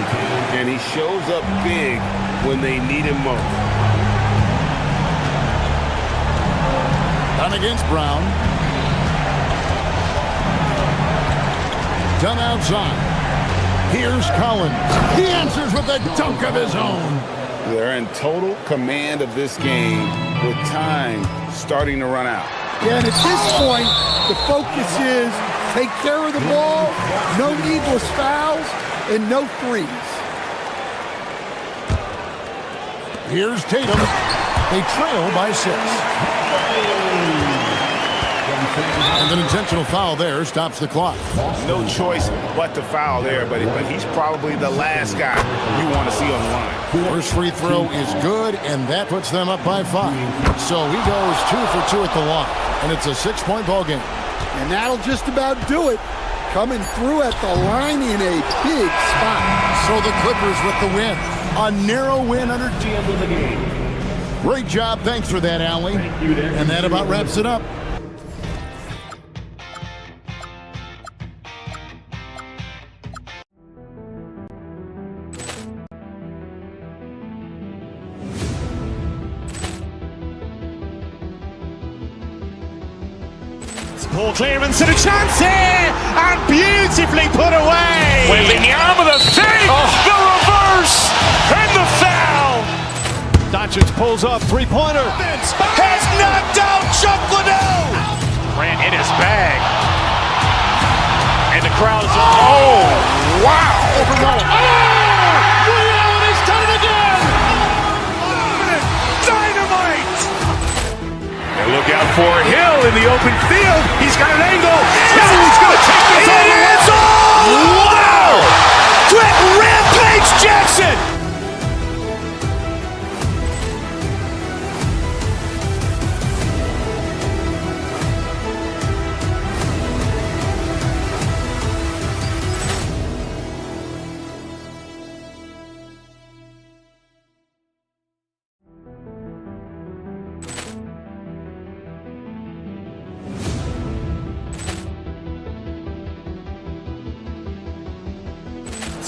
and he shows up big when they need him most.
Done against Brown. Done outside. Here's Collins. He answers with a dunk of his own.
They're in total command of this game with time starting to run out.
Yeah, and at this point, the focus is Take care of the ball, no needless fouls, and no threes.
Here's Tatum. They trail by 6. And an intentional foul there stops the clock.
No choice but to foul there, but he's probably the last guy you want to see on the line.
First free throw is good, and that puts them up by 5. So he goes 2 for 2 at the line, and it's a 6-point ball game.
And that'll just about do it. Coming through at the line in a big spot.
So the Clippers with the win. A narrow win under the end of the game. Great job. Thanks for that, Allie. And that about wraps it up.
Poor clearance and a chance here, and beautifully put away.
Wembanyama the save, the reverse, and the foul.
Doncic pulls up, three-pointer. Vince has knocked out Chuck Liddell.
Grant in his bag. And the crowd is, oh, wow.
Liddell, and he's done it again. Dynamite.
And look out for Hill in the open field. He's got an angle. He's going to take this all the way.
Wow! Quick Rampage Jackson.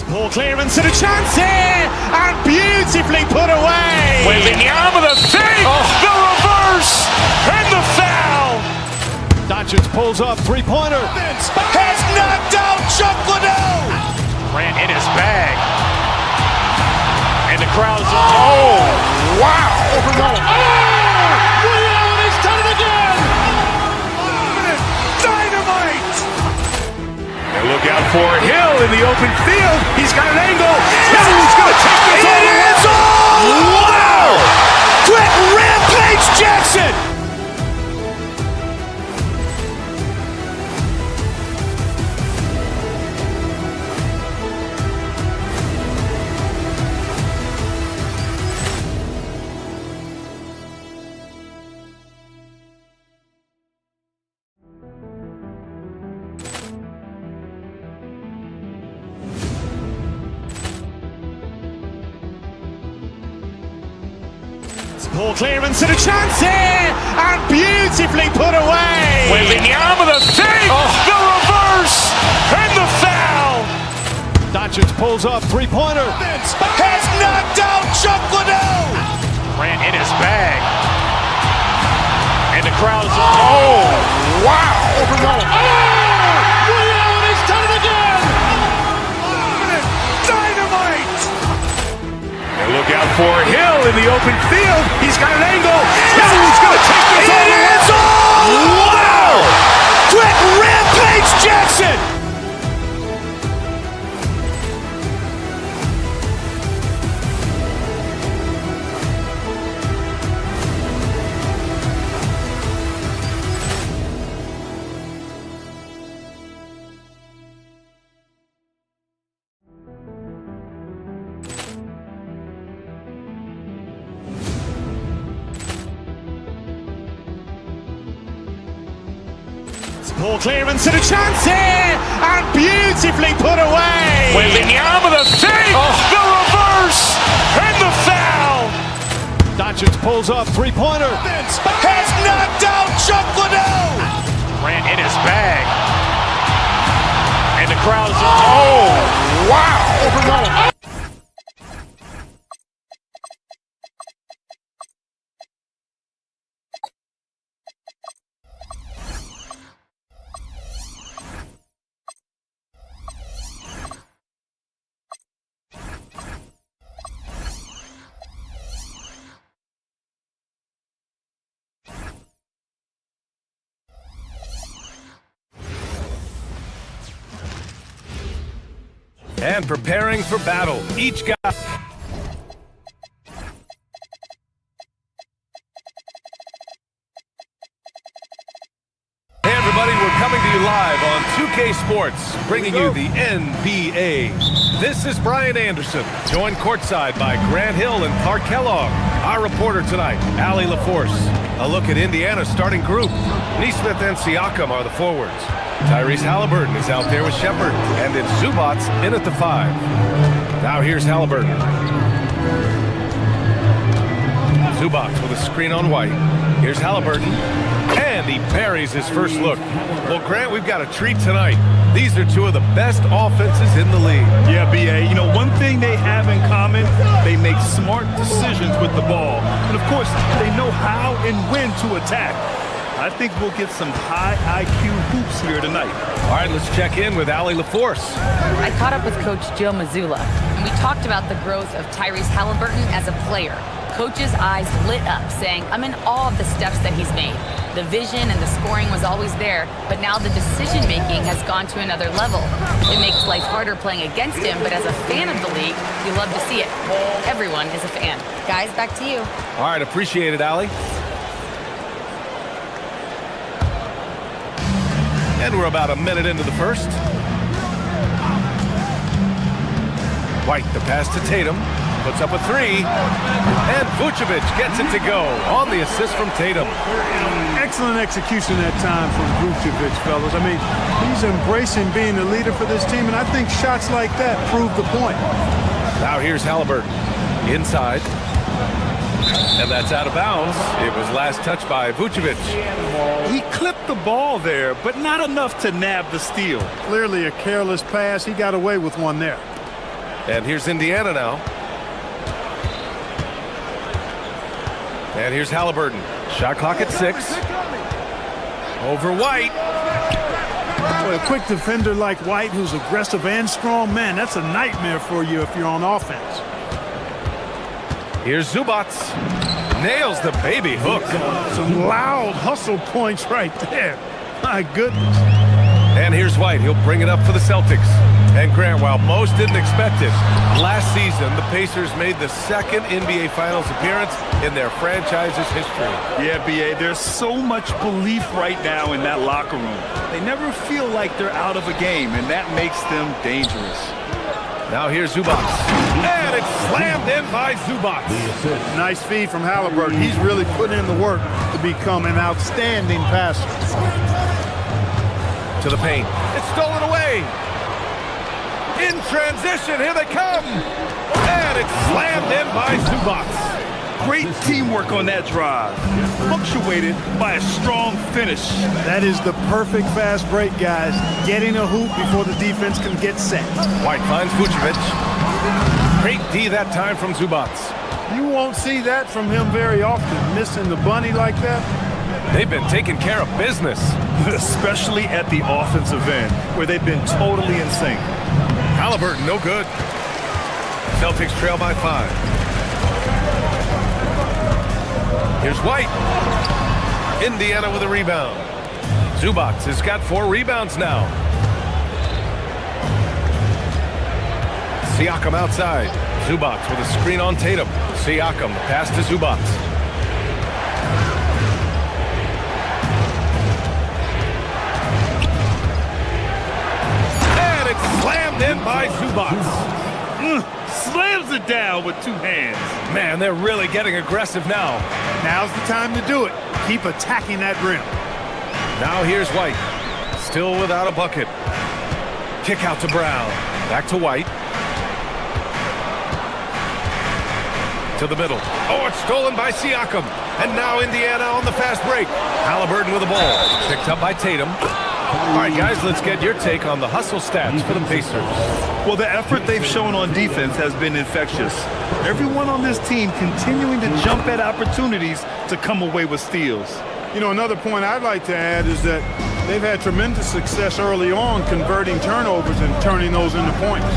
Poor clearance and a chance here, and beautifully put away.
Wembanyama the save, the reverse, and the foul.
Doncic pulls up, three-pointer. Vince has knocked out Chuck Liddell.
Grant in his bag. And the crowd is, oh, wow.
Liddell, and he's done it again. Dynamite.
And look out for Hill in the open field. He's got an angle. He's going to take this all the way.
Wow! Quick Rampage Jackson. Poor clearance and a chance here, and beautifully put away.
Wembanyama the save, the reverse, and the foul.
Doncic pulls up, three-pointer. Vince has knocked out Chuck Liddell.
Grant in his bag. And the crowd is, oh, wow.
Liddell, and he's done it again. Dynamite.
And look out for Hill in the open field. He's got an angle. He's going to take this all the way.
Wow! Quick Rampage Jackson. Poor clearance and a chance here, and beautifully put away.
Wembanyama the save, the reverse, and the foul.
Doncic pulls up, three-pointer. Vince has knocked out Chuck Liddell.
Grant in his bag. And the crowd is, oh, wow. and preparing for battle. Each guy... Hey everybody, we're coming to you live on 2K Sports, bringing you the NBA. This is Brian Anderson, joined courtside by Grant Hill and Clark Kellogg. Our reporter tonight, Allie LaForce. A look at Indiana's starting group. Nesmith and Siakam are the forwards. Tyrese Halliburton is out there with Shepard, and it's Zubats in at the 5. Now here's Halliburton. Zubats with a screen on White. Here's Halliburton, and he parries his first look. Well, Grant, we've got a treat tonight. These are two of the best offenses in the league.
Yeah, B.A., you know, one thing they have in common, they make smart decisions with the ball. And, of course, they know how and when to attack. I think we'll get some high IQ hoops here tonight.
All right, let's check in with Allie LaForce.
I caught up with Coach Joe Mazzulla, and we talked about the growth of Tyrese Halliburton as a player. Coach's eyes lit up, saying, I'm in awe of the steps that he's made. The vision and the scoring was always there, but now the decision-making has gone to another level. It makes life harder playing against him, but as a fan of the league, you love to see it. Everyone is a fan. Guys, back to you.
All right, appreciate it, Allie. And we're about a minute into the first. White, the pass to Tatum. Puts up a 3, and Vucevic gets it to go on the assist from Tatum.
Excellent execution that time from Vucevic, fellas. I mean, he's embracing being the leader for this team, and I think shots like that prove the point.
Now here's Halliburton inside, and that's out of bounds. It was last touched by Vucevic.
He clipped the ball there, but not enough to nab the steal.
Clearly a careless pass. He got away with one there.
And here's Indiana now. And here's Halliburton. Shot clock at 6. Over White.
Boy, a quick defender like White, who's aggressive and strong, man, that's a nightmare for you if you're on offense.
Here's Zubats. Nails the baby hook.
Some loud hustle points right there. My goodness.
And here's White. He'll bring it up for the Celtics. And Grant, while most didn't expect it, last season the Pacers made the second NBA Finals appearance in their franchise's history.
Yeah, B.A., there's so much belief right now in that locker room. They never feel like they're out of a game, and that makes them dangerous.
Now here's Zubats. And it's slammed in by Zubats.
Nice feed from Halliburton. He's really putting in the work to become an outstanding passer.
To the paint. It's stolen away. In transition, here they come. And it's slammed in by Zubats.
Great teamwork on that drive. Punctuated by a strong finish.
That is the perfect fast break, guys. Getting a hoop before the defense can get set.
White finds Vucevic. Great D that time from Zubats.
You won't see that from him very often, missing the bunny like that.
They've been taking care of business.
Especially at the offensive end, where they've been totally in sync.
Halliburton, no good. Celtics trail by 5. Here's White. Indiana with a rebound. Zubats has got 4 rebounds now. Siakam outside. Zubats with a screen on Tatum. Siakam, pass to Zubats. And it's slammed in by Zubats.
Slams it down with 2 hands.
Man, they're really getting aggressive now.
Now's the time to do it. Keep attacking that rim.
Now here's White. Still without a bucket. Kick out to Brown. Back to White. To the middle. Oh, it's stolen by Siakam. And now Indiana on the fast break. Halliburton with the ball. Picked up by Tatum. All right, guys, let's get your take on the hustle stats for the Pacers.
Well, the effort they've shown on defense has been infectious. Everyone on this team continuing to jump at opportunities to come away with steals.
You know, another point I'd like to add is that they've had tremendous success early on converting turnovers and turning those into points.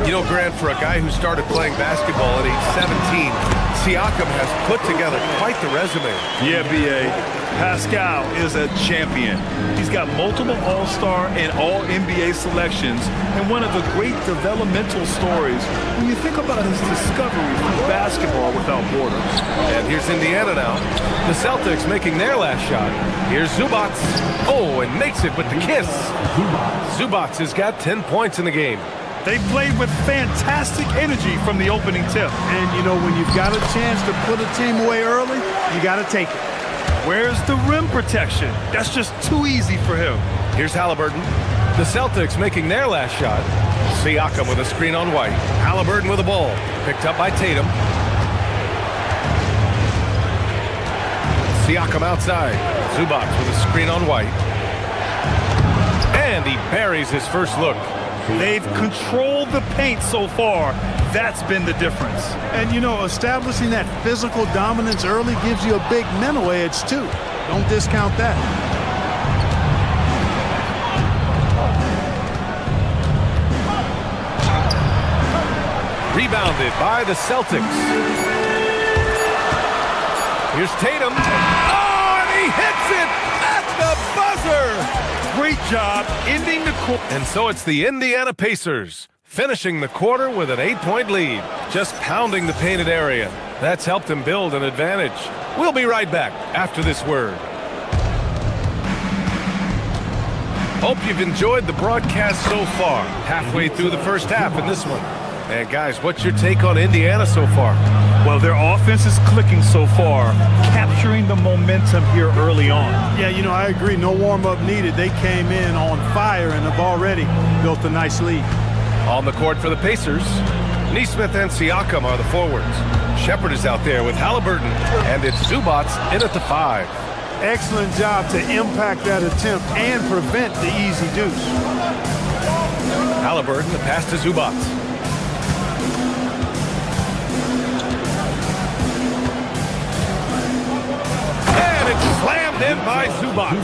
You know, Grant, for a guy who started playing basketball at age 17, Siakam has put together quite the resume.
Yeah, B.A. Pascal is a champion. He's got multiple All-Star and All-NBA selections, and one of the great developmental stories when you think about his discovery through basketball without borders.
And here's Indiana now. The Celtics making their last shot. Here's Zubac. Oh, and makes it with the kiss. Zubac has got 10 points in the game.
They played with fantastic energy from the opening tip.
And, you know, when you've got a chance to put a team away early, you got to take it.
Where's the rim protection? That's just too easy for him.
Here's Halliburton. The Celtics making their last shot. Siakam with a screen on White. Halliburton with a ball. Picked up by Tatum. Siakam outside. Zubac with a screen on White. And he buries his first look.
They've controlled the paint so far. That's been the difference.
And, you know, establishing that physical dominance early gives you a big mental edge, too. Don't discount that.
Rebounded by the Celtics. Here's Tatum. Oh, and he hits it at the buzzer.
Great job ending the quarter.
And so it's the Indiana Pacers finishing the quarter with an 8-point lead, just pounding the painted area. That's helped them build an advantage. We'll be right back after this word. Hope you've enjoyed the broadcast so far. Halfway through the first half in this one. And guys, what's your take on Indiana so far?
Well, their offense is clicking so far, capturing the momentum here early on.
Yeah, you know, I agree. No warm-up needed. They came in on fire and have already built a nice lead.
On the court for the Pacers, Nesmith and Siakam are the forwards. Shepard is out there with Halliburton, and it's Zubac in at the 5.
Excellent job to impact that attempt and prevent the easy deuce.
Halliburton, the pass to Zubac. And it's slammed in by Zubac.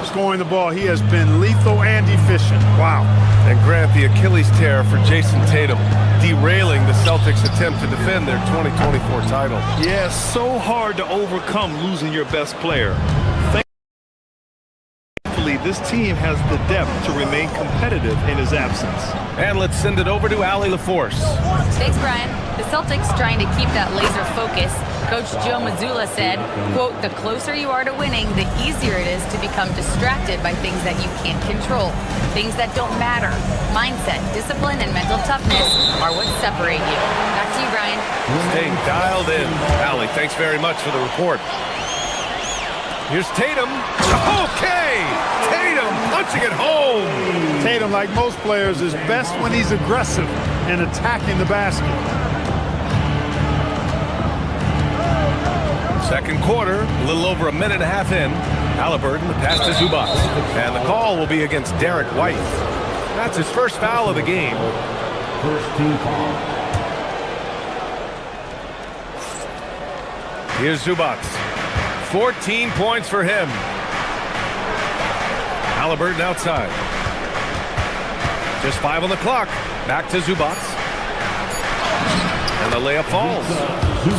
Scoring the ball, he has been lethal and efficient. Wow.
And Grant, the Achilles tear for Jason Tatum, derailing the Celtics' attempt to defend their 2024 title.
Yeah, so hard to overcome losing your best player. Thankfully, this team has the depth to remain competitive in his absence.
And let's send it over to Allie LaForce.
Thanks, Brian. The Celtics trying to keep that laser focus. Coach Joe Mazzulla said, quote, "The closer you are to winning, the easier it is to become distracted by things that you can't control, things that don't matter. Mindset, discipline, and mental toughness are what separate you." Back to you, Brian.
Staying dialed in. Allie, thanks very much for the report. Here's Tatum. Okay! Tatum punching it home.
Tatum, like most players, is best when he's aggressive and attacking the basket.
Second quarter, a little over a minute and a half in. Halliburton, the pass to Zubac. And the call will be against Derek White. That's his first foul of the game.
First team foul.
Here's Zubac. 14 points for him. Halliburton outside. Just 5 on the clock. Back to Zubac. And the layup falls.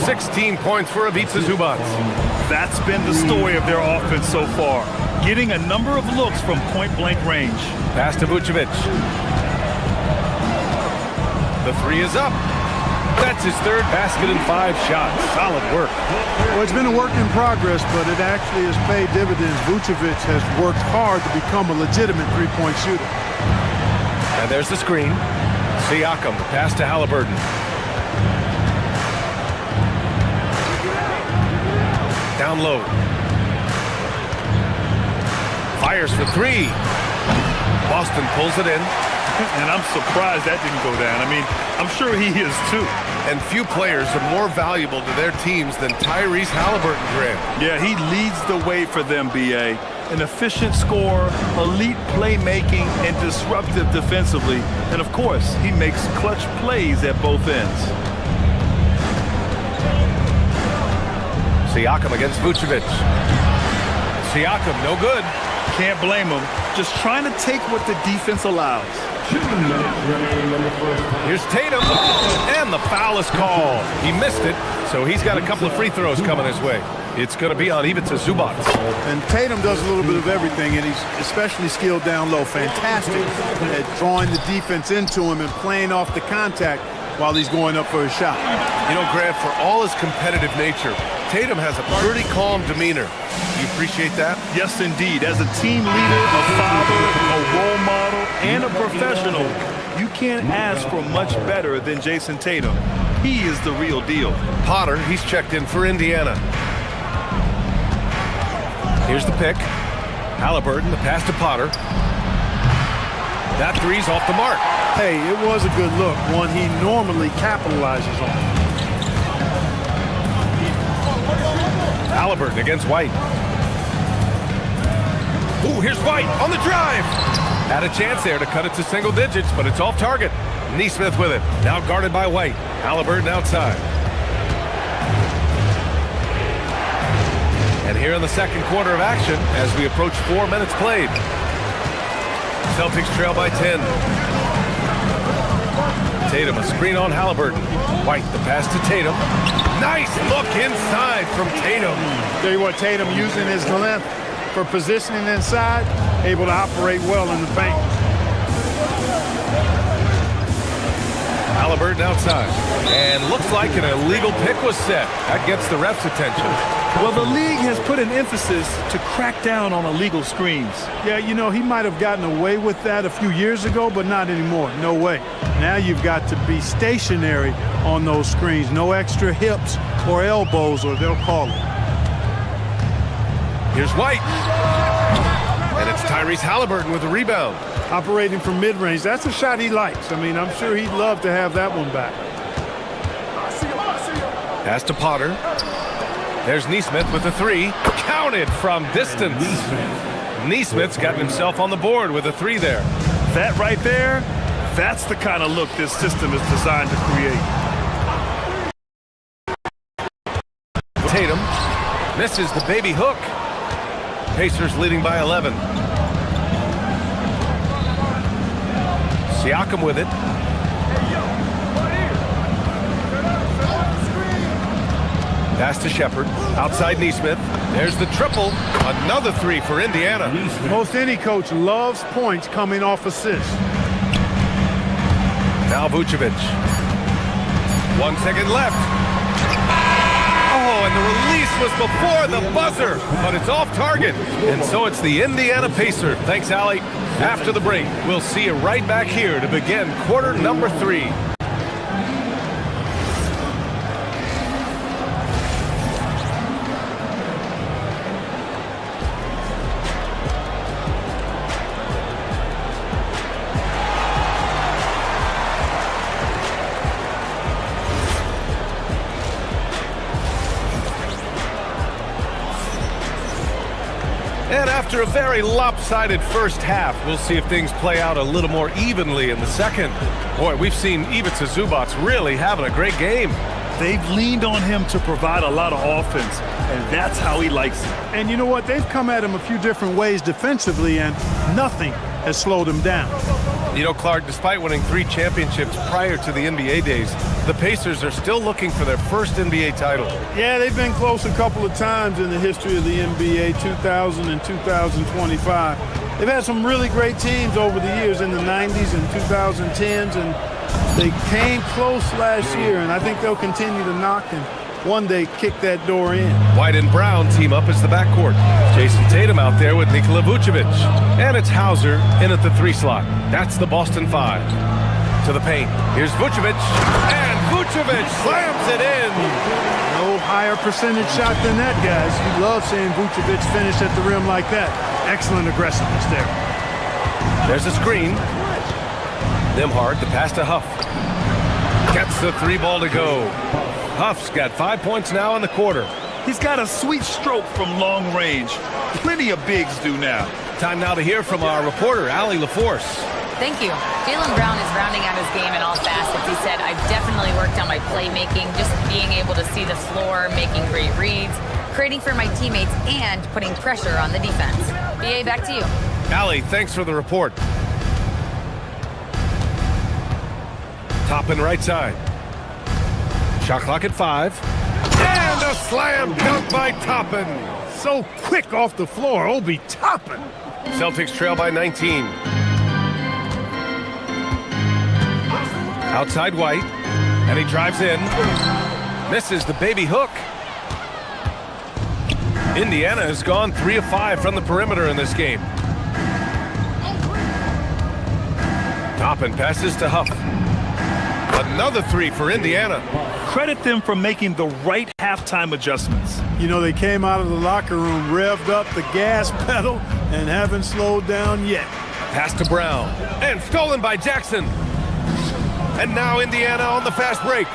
16 points for Ivica Zubac.
That's been the story of their offense so far, getting a number of looks from point-blank range.
Pass to Vucevic. The 3 is up. That's his third basket in 5 shots. Solid work.
Well, it's been a work in progress, but it actually has paid dividends. Vucevic has worked hard to become a legitimate three-point shooter.
And there's the screen. Siakam, the pass to Halliburton. Down low. Fires for 3. Boston pulls it in.
And I'm surprised that didn't go down. I mean, I'm sure he is too.
And few players are more valuable to their teams than Tyrese Halliburton, Grant.
Yeah, he leads the way for them, B.A. An efficient scorer, elite playmaking, and disruptive defensively. And, of course, he makes clutch plays at both ends.
Siakam against Vucevic. Siakam, no good.
Can't blame him. Just trying to take what the defense allows.
Here's Tatum, and the foul is called. He missed it, so he's got a couple of free throws coming his way. It's going to be on Ivica Zubac.
And Tatum does a little bit of everything, and he's especially skilled down low. Fantastic at drawing the defense into him and playing off the contact while he's going up for a shot.
You know, Grant, for all his competitive nature, Tatum has a pretty calm demeanor. You appreciate that?
Yes, indeed. As a team leader, a father, a role model, and a professional, you can't ask for much better than Jason Tatum. He is the real deal.
Potter, he's checked in for Indiana. Here's the pick. Halliburton, the pass to Potter. That three's off the mark.
Hey, it was a good look, one he normally capitalizes on.
Halliburton against White. Ooh, here's White on the drive. Had a chance there to cut it to single digits, but it's off target. Neesmith with it. Now guarded by White. Halliburton outside. And here in the second quarter of action, as we approach 4 minutes played. Celtics trail by 10. Tatum, a screen on Halliburton. White, the pass to Tatum. Nice look inside from Tatum.
Tell you what, Tatum using his length for positioning inside, able to operate well in the paint.
Halliburton outside. And looks like an illegal pick was set. That gets the ref's attention.
Well, the league has put an emphasis to crack down on illegal screens.
Yeah, you know, he might have gotten away with that a few years ago, but not anymore. No way. Now you've got to be stationary on those screens. No extra hips or elbows, or they'll call it.
Here's White. And it's Tyrese Halliburton with the rebound.
Operating from mid-range, that's a shot he likes. I mean, I'm sure he'd love to have that one back.
Pass to Potter. There's Neesmith with the three. Counted from distance. Neesmith's gotten himself on the board with a three there.
That right there, that's the kind of look this system is designed to create.
Tatum misses the baby hook. Pacers leading by 11. Siakam with it. Pass to Shepard. Outside Neesmith. There's the triple. Another three for Indiana.
Most any coach loves points coming off assists.
Now Vucevic. 1 second left. Oh, and the release was before the buzzer, but it's off target. And so it's the Indiana Pacers. Thanks, Allie. After the break, we'll see you right back here to begin quarter number 3. And after a very lopsided first half, we'll see if things play out a little more evenly in the second. Boy, we've seen Ivica Zubac really having a great game.
They've leaned on him to provide a lot of offense, and that's how he likes it.
And you know what? They've come at him a few different ways defensively, and nothing has slowed him down.
You know, Clark, despite winning 3 championships prior to the NBA days, the Pacers are still looking for their first NBA title.
Yeah, they've been close a couple of times in the history of the NBA, 2000 and 2025. They've had some really great teams over the years in the 90s and 2010s, and they came close last year, and I think they'll continue to knock and one day kick that door in.
White and Brown team up as the backcourt. Jason Tatum out there with Nikola Vucevic. And it's Hauser in at the 3 slot. That's the Boston 5. To the paint. Here's Vucevic. And Vucevic slams it in.
No higher percentage shot than that, guys. You love seeing Vucevic finish at the rim like that. Excellent aggressiveness there.
There's a screen. Nembhard, the pass to Huff. Gets the 3 ball to go. Huff's got 5 points now in the quarter.
He's got a sweet stroke from long range. Plenty of bigs do now.
Time now to hear from our reporter, Allie LaForce.
Thank you. Jaylen Brown is rounding out his game in all facets. He said, I've definitely worked on my playmaking, just being able to see the floor, making great reads, creating for my teammates, and putting pressure on the defense. BA, back to you.
Allie, thanks for the report. Top and right side. Shot clock at 5. And a slam dunk by Toppin.
So quick off the floor, Obi Toppin.
Celtics trail by 19. Outside White, and he drives in. Misses the baby hook. Indiana has gone 3 of 5 from the perimeter in this game. Toppin passes to Huff. Another 3 for Indiana.
Credit them for making the right halftime adjustments.
You know, they came out of the locker room, revved up the gas pedal, and haven't slowed down yet.
Pass to Brown, and stolen by Jackson. And now Indiana on the fast break.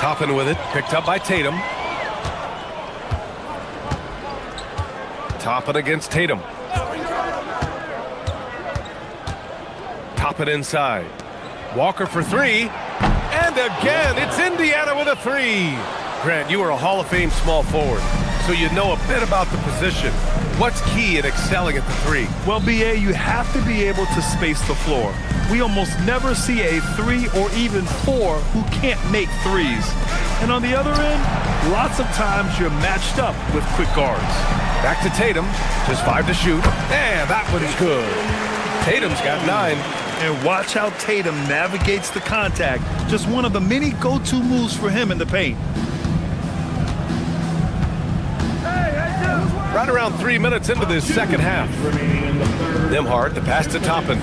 Toppin with it, picked up by Tatum. Toppin against Tatum. Toppin inside. Walker for 3. And again, it's Indiana with a 3. Grant, you are a Hall of Fame small forward, so you know a bit about the position. What's key in excelling at the 3?
Well, BA, you have to be able to space the floor. We almost never see a 3 or even 4 who can't make 3s. And on the other end, lots of times you're matched up with quick guards.
Back to Tatum, just 5 to shoot, and that one's good. Tatum's got 9.
And watch how Tatum navigates the contact. Just one of the many go-to moves for him in the paint.
Right around 3 minutes into this second half. Nembhard, the pass to Toppin.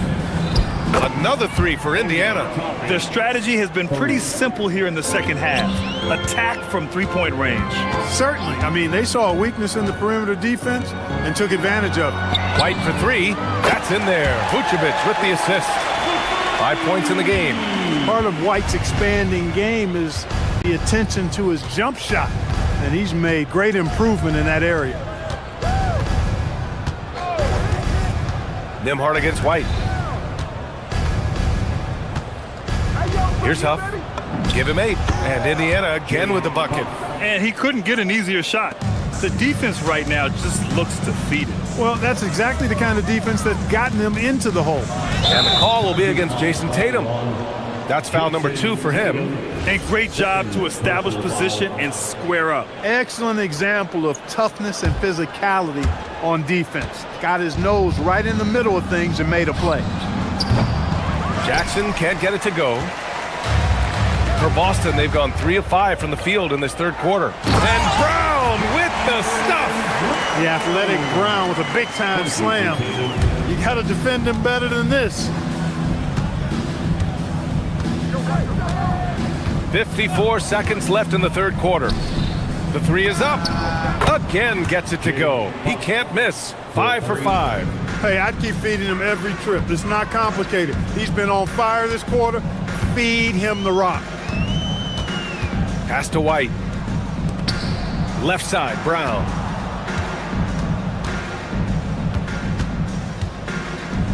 Another 3 for Indiana.
Their strategy has been pretty simple here in the second half. Attack from three-point range.
Certainly. I mean, they saw a weakness in the perimeter defense and took advantage of it.
White for 3. That's in there. Vucevic with the assist. 5 points in the game.
Part of White's expanding game is the attention to his jump shot, and he's made great improvement in that area.
Nembhard against White. Here's Huff. Give him 8. And Indiana again with the bucket.
And he couldn't get an easier shot. The defense right now just looks defeated.
Well, that's exactly the kind of defense that's gotten them into the hole.
And the call will be against Jason Tatum. That's foul number 2 for him.
And great job to establish position and square up.
Excellent example of toughness and physicality on defense. Got his nose right in the middle of things and made a play.
Jackson can't get it to go. For Boston, they've gone 3 of 5 from the field in this third quarter. And Brown with the stuff.
The athletic Brown with a big-time slam. You got to defend him better than this.
54 seconds left in the third quarter. The 3 is up. Again gets it to go. He can't miss. 5 for 5.
Hey, I'd keep feeding him every trip. It's not complicated. He's been on fire this quarter. Feed him the rock.
Pass to White. Left side, Brown.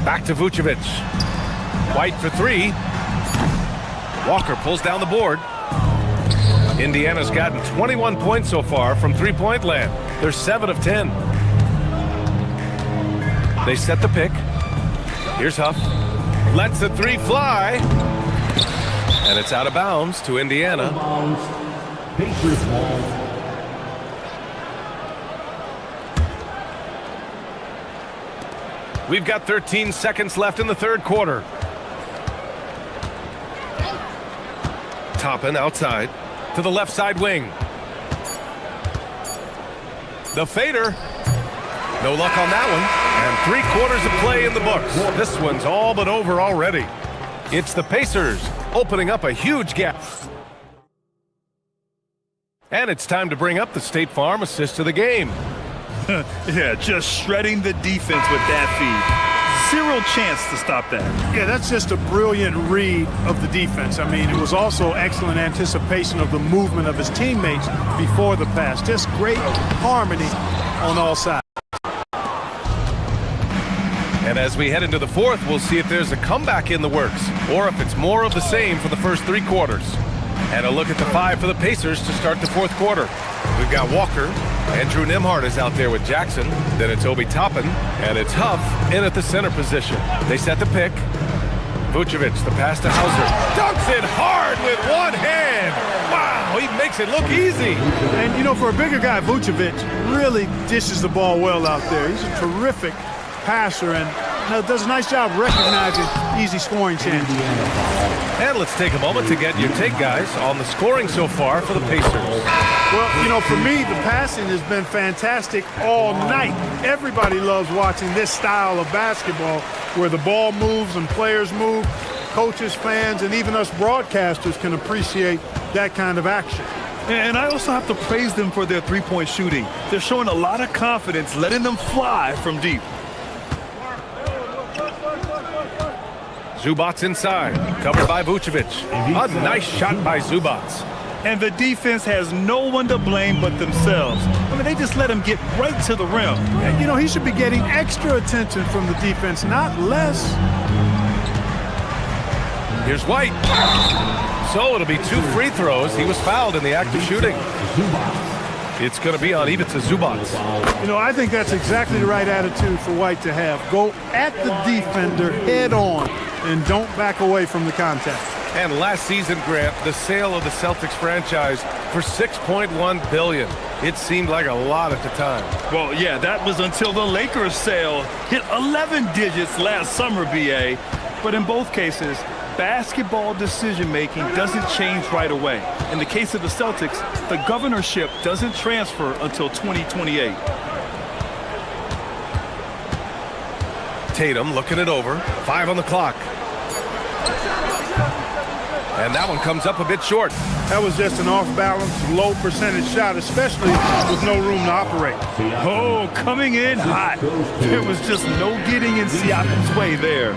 Back to Vucevic. White for 3. Walker pulls down the board. Indiana's gotten 21 points so far from three-point land. They're 7 of 10. They set the pick. Here's Huff. Lets the 3 fly. And it's out of bounds to Indiana. We've got 13 seconds left in the third quarter. Toppin outside to the left side wing. The fader. No luck on that one. And 3 quarters of play in the books. This one's all but over already. It's the Pacers opening up a huge gap. And it's time to bring up the State Farm assist of the game.
Yeah, just shredding the defense with that feed. 0 chance to stop that.
Yeah, that's just a brilliant read of the defense. I mean, it was also excellent anticipation of the movement of his teammates before the pass. Just great harmony on all sides.
And as we head into the fourth, we'll see if there's a comeback in the works or if it's more of the same for the first 3 quarters. And a look at the 5 for the Pacers to start the fourth quarter. We've got Walker. Andrew Nembhard is out there with Jackson. Then it's Obi Toppin. And it's Huff in at the center position. They set the pick.
Vucevic, the pass to Hauser. Dunks it hard with one hand. Wow, he makes it look easy.
And, you know, for a bigger guy, Vucevic really dishes the ball well out there. He's a terrific passer and does a nice job recognizing easy scoring chances.
And let's take a moment to get your take, guys, on the scoring so far for the Pacers.
Well, you know, for me, the passing has been fantastic all night. Everybody loves watching this style of basketball where the ball moves and players move. Coaches, fans, and even us broadcasters can appreciate that kind of action.
And I also have to praise them for their three-point shooting. They're showing a lot of confidence, letting them fly from deep.
Zubats inside, covered by Vucevic. A nice shot by Zubats.
And the defense has no one to blame but themselves. I mean, they just let him get right to the rim.
And, you know, he should be getting extra attention from the defense, not less.
Here's White. So it'll be 2 free throws. He was fouled in the act of shooting. It's going to be on Ivica Zubats.
You know, I think that's exactly the right attitude for White to have. Go at the defender head on and don't back away from the contact.
And last season, Grant, the sale of the Celtics franchise for $6.1 billion. It seemed like a lot at the time.
Well, yeah, that was until the Lakers sale hit 11 digits last summer, BA. But in both cases, basketball decision-making doesn't change right away. In the case of the Celtics, the governorship doesn't transfer until 2028.
Tatum looking it over. 5 on the clock. And that one comes up a bit short.
That was just an off-balance, low-percentage shot, especially with no room to operate.
Oh, coming in hot. There was just no getting in Siakam's way there.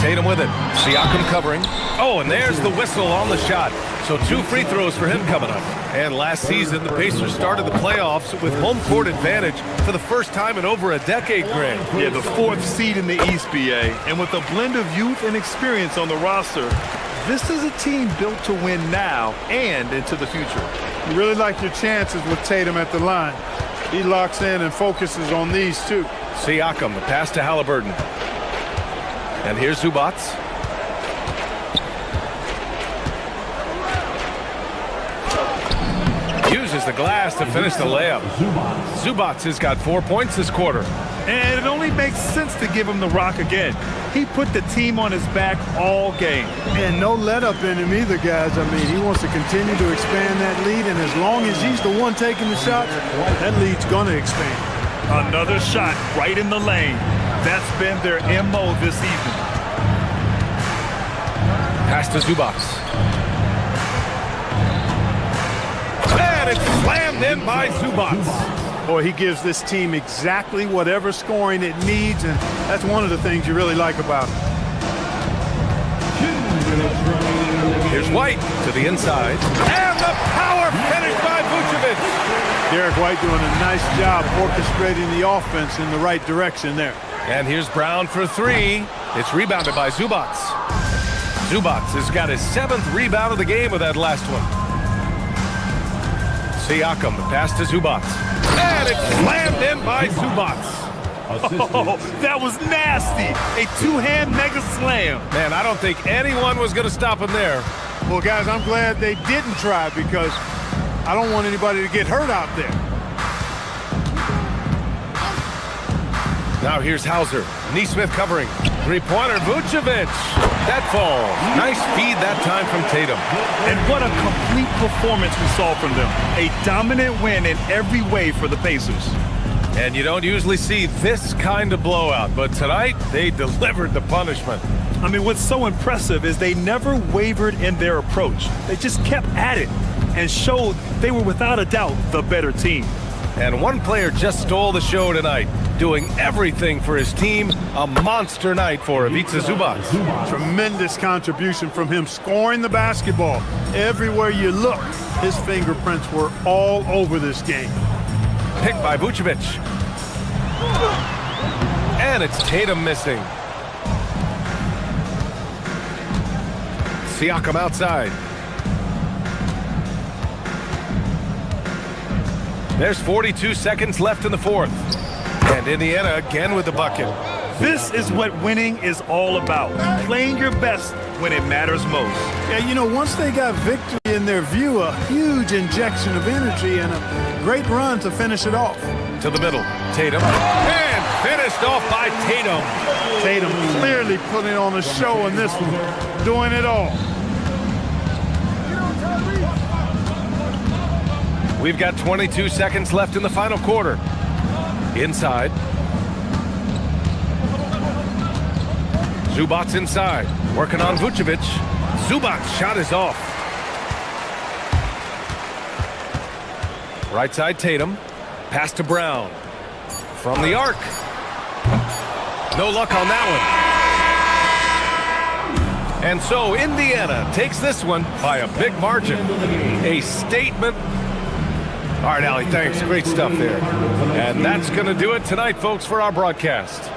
Tatum with it. Siakam covering. Oh, and there's the whistle on the shot. So 2 free throws for him coming up. And last season, the Pacers started the playoffs with home court advantage for the first time in over a decade, Grant.
Yeah, the 4th seed in the East, BA. And with a blend of youth and experience on the roster, this is a team built to win now and into the future.
You really like your chances with Tatum at the line. He locks in and focuses on these two.
Siakam, the pass to Halliburton. And here's Zubats. Uses the glass to finish the layup. Zubats has got 4 points this quarter.
And it only makes sense to give him the rock again. He put the team on his back all game.
And no let up in him either, guys. I mean, he wants to continue to expand that lead, and as long as he's the one taking the shots, that lead's going to expand.
Another shot right in the lane. That's been their MO this evening.
Pass to Zubats. And it's slammed in by Zubats.
Boy, he gives this team exactly whatever scoring it needs, and that's one of the things you really like about him.
Here's White to the inside. And the power finish by Vucevic.
Derek White doing a nice job orchestrating the offense in the right direction there.
And here's Brown for 3. It's rebounded by Zubats. Zubats has got his 7th rebound of the game with that last one. Siakam, the pass to Zubats. And it's slammed in by Zubats.
Oh, that was nasty. A 2-hand mega slam.
Man, I don't think anyone was going to stop him there.
Well, guys, I'm glad they didn't try because I don't want anybody to get hurt out there.
Now here's Hauser. Neesmith covering. 3-pointer, Vucevic. That falls. Nice feed that time from Tatum.
And what a complete performance we saw from them. A dominant win in every way for the Pacers.
And you don't usually see this kind of blowout, but tonight they delivered the punishment.
I mean, what's so impressive is they never wavered in their approach. They just kept at it and showed they were without a doubt the better team.
And one player just stole the show tonight, doing everything for his team. A monster night for Ivica Zubats.
Tremendous contribution from him, scoring the basketball. Everywhere you look, his fingerprints were all over this game.
Picked by Vucevic. And it's Tatum missing. Siakam outside. There's 42 seconds left in the 4th. And Indiana again with the bucket.
This is what winning is all about. Playing your best when it matters most.
Yeah, you know, once they got victory in their view, a huge injection of energy and a great run to finish it off.
To the middle, Tatum. And finished off by Tatum.
Tatum clearly putting on a show in this one, doing it all.
We've got 22 seconds left in the final quarter. Inside. Zubac's inside, working on Vucevic. Zubac's shot is off. Right side, Tatum. Pass to Brown. From the arc. No luck on that one. And so Indiana takes this one by a big margin. A statement. All right, Allie, thanks. Great stuff there. And that's going to do it tonight, folks, for our broadcast.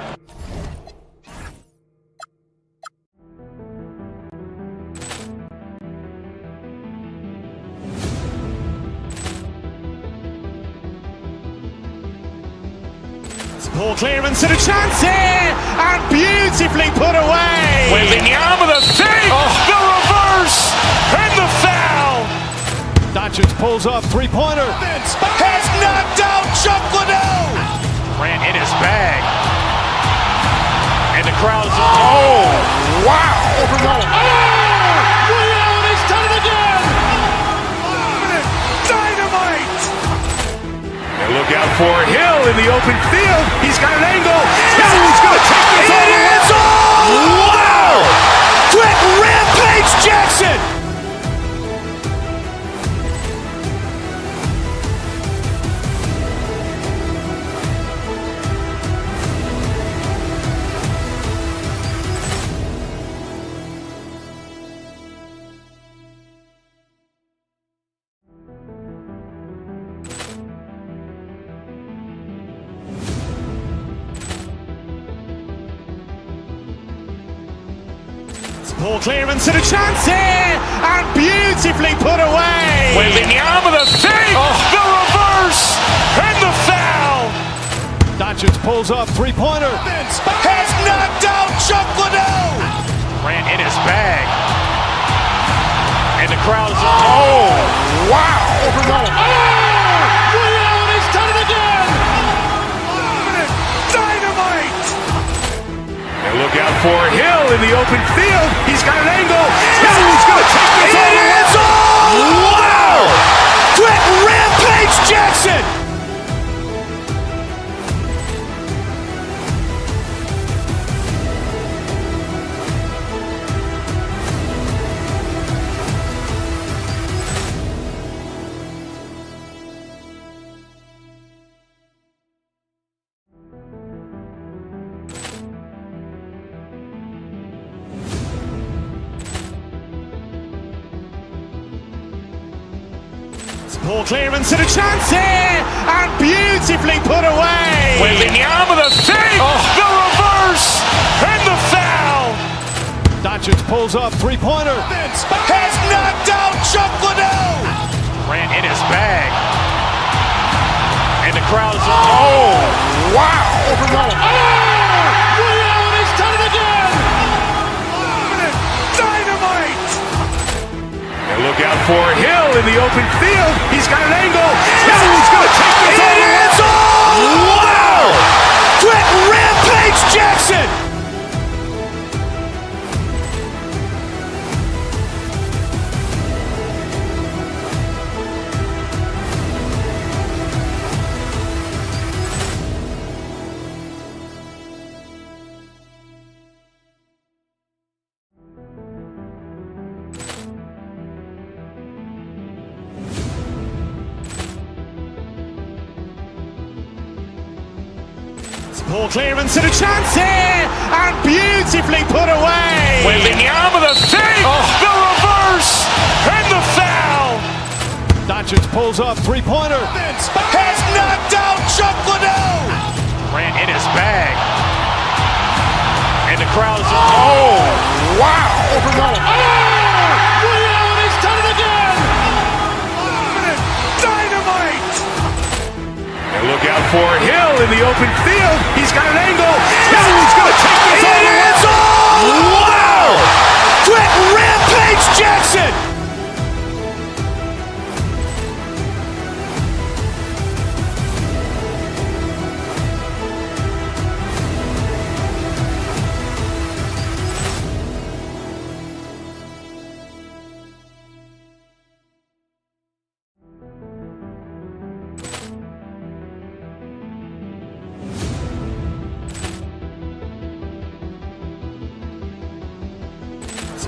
Poor clearance and a chance here, and beautifully put away. Willingham with a save, the reverse, and the foul.
Doncic pulls up, three-pointer.
Has knocked out Chuck Liddell. Ran in his bag. And the crowd's, oh, wow.
Liddell, and he's done it again.
Dynamite. And look out for Hill in the open field. He's got an angle. Now he's going to take this all the way. It is all! Wow! Quick rampage Jackson. Poor clearance and a chance here, and beautifully put away. Willingham with a save, the reverse, and the foul.
Doncic pulls up, three-pointer.
Has knocked out Chuck Liddell. Ran in his bag. And the crowd's, oh, wow.
Liddell, and he's done it again.
Dynamite. And look out for Hill in the open field. He's got an angle. Now he's going to take this all the way. Wow! Quick rampage Jackson. Poor clearance and a chance here, and beautifully put away. Willingham with a save, the reverse, and the foul.
Doncic pulls up, three-pointer.
Has knocked out Chuck Liddell. Ran in his bag. And the crowd's, oh, wow.
Liddell, and he's done it again.
Dynamite. And look out for Hill in the open field. He's got an angle. Now he's going to take this all the way. It is all! Wow! Quick rampage Jackson. Poor clearance and a chance here, and beautifully put away. Willingham with a save, the reverse, and the foul.
Doncic pulls up, three-pointer.
Has knocked out Chuck Liddell. Ran in his bag. And the crowd's, oh, wow.
Liddell, and he's done it again.
Dynamite. And look out for Hill in the open field. He's got an angle. Now he's going to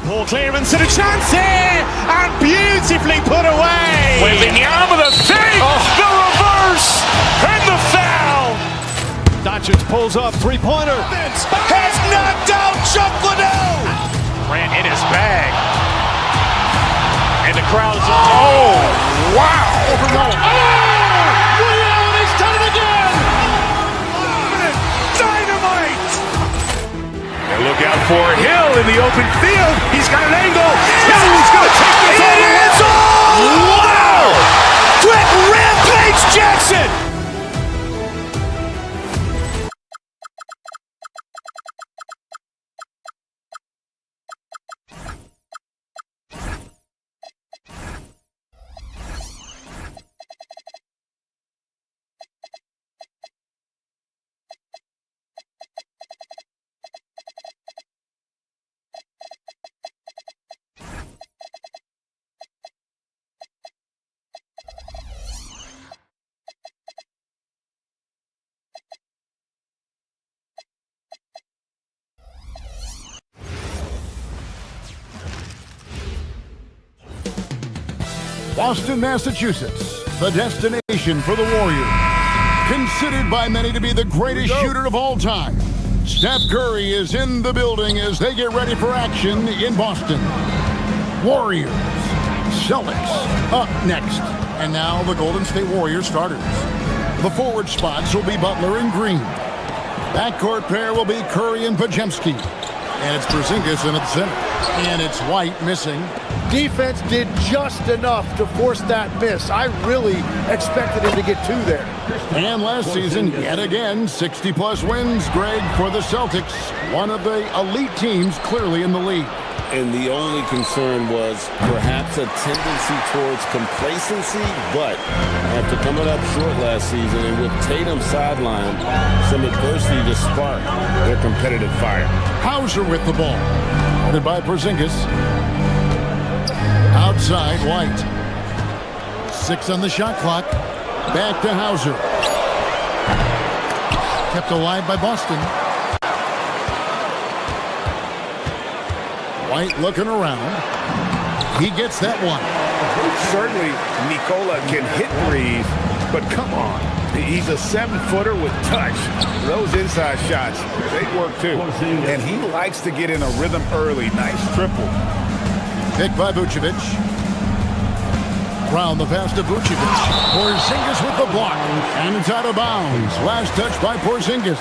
Poor clearance and a chance here, and beautifully put away.
Wembanyama the fake, the reverse, and the foul.
Doncic pulls up, three-pointer. Has knocked out Chuck Liddell.
Ran in his bag. And the crowd is... Oh, wow.
Ray Allen has done it again.
Dynamite. And look out for Hill in the open field. He's got an angle. Hill is going to take this all the way. Wow. Quick rampage Jackson.
Boston, Massachusetts, the destination for the Warriors. Considered by many to be the greatest shooter of all time, Steph Curry is in the building as they get ready for action in Boston. Warriors, Celtics up next. And now the Golden State Warriors starters. The forward spots will be Butler and Green. Backcourt pair will be Curry and Podziemski. And it's Porzingis in at center. And it's White missing.
Defense did just enough to force that miss. I really expected him to get two there.
And last season, yet again, 60-plus wins, Greg, for the Celtics. One of the elite teams clearly in the league.
And the only concern was perhaps a tendency towards complacency, but after coming up short last season and with Tatum sidelined, some adversity to spark their competitive fire.
Hauser with the ball. Guarded by Porzingis. Outside, White. 6 on the shot clock. Back to Hauser. Kept alive by Boston. White looking around. He gets that one.
Certainly, Nikola can hit threes, but come on. He's a 7-footer with touch. Those inside shots, they work too. And he likes to get in a rhythm early. Nice triple.
Picked by Vucevic. Round the pass to Vucevic. Porzingis with the block. And it's out of bounds. Last touch by Porzingis.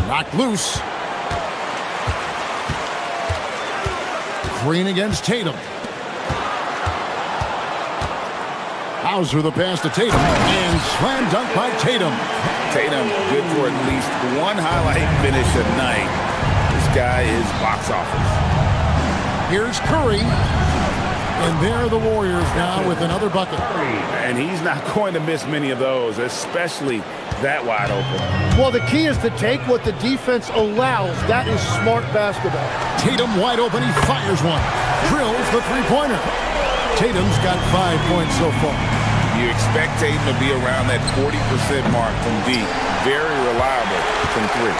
Knocked loose. Green against Tatum. Hauser the pass to Tatum. And slam dunk by Tatum.
Tatum good for at least one highlight finish a night. This guy is box office.
Here's Curry. And there are the Warriors now with another bucket.
And he's not going to miss many of those, especially that wide open.
Well, the key is to take what the defense allows. That is smart basketball.
Tatum wide open. He fires one. Drills the three-pointer. Tatum's got 5 points so far.
You expect Tatum to be around that 40% mark from deep. Very reliable from three.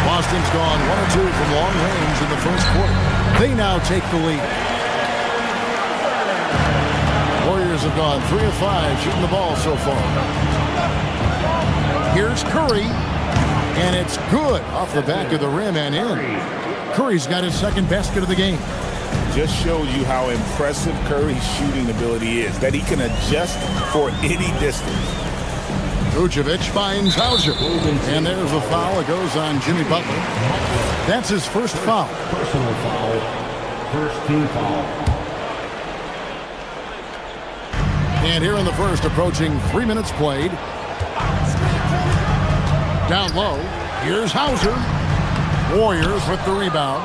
Boston's gone 1 or 2 from long range in the first quarter. They now take the lead. Warriors have gone 3 of 5 shooting the ball so far. Here's Curry, and it's good off the back of the rim and in. Curry's got his second basket of the game.
Just shows you how impressive Curry's shooting ability is, that he can adjust for any distance.
Vucevic finds Hauser, and there's a foul. It goes on Jimmy Butler. That's his first foul.
Personal foul. First team foul.
And here in the first, approaching 3 minutes played. Down low, here's Hauser. Warriors with the rebound.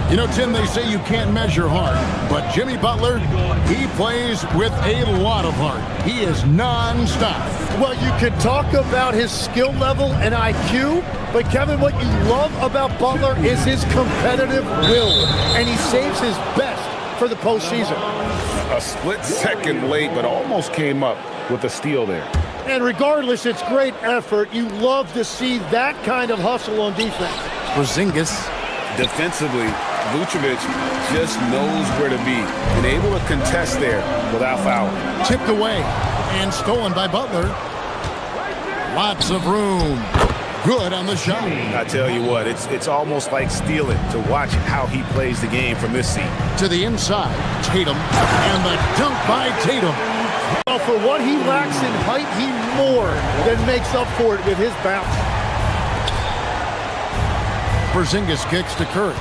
You know, Tim, they say you can't measure heart, but Jimmy Butler, he plays with a lot of heart. He is non-stop.
Well, you can talk about his skill level and IQ, but Kevin, what you love about Butler is his competitive will, and he saves his best for the postseason.
A split second late, but almost came up with a steal there.
And regardless, it's great effort. You love to see that kind of hustle on defense.
Porzingis.
Defensively, Vucevic just knows where to be and able to contest there without foul.
Tipped away and stolen by Butler. Lots of room. Good on the shot.
I tell you what, it's almost like stealing to watch how he plays the game from this seat.
To the inside, Tatum, and the dunk by Tatum.
Well, for what he lacks in height, he more than makes up for it with his bounce.
Porzingis kicks to Curry.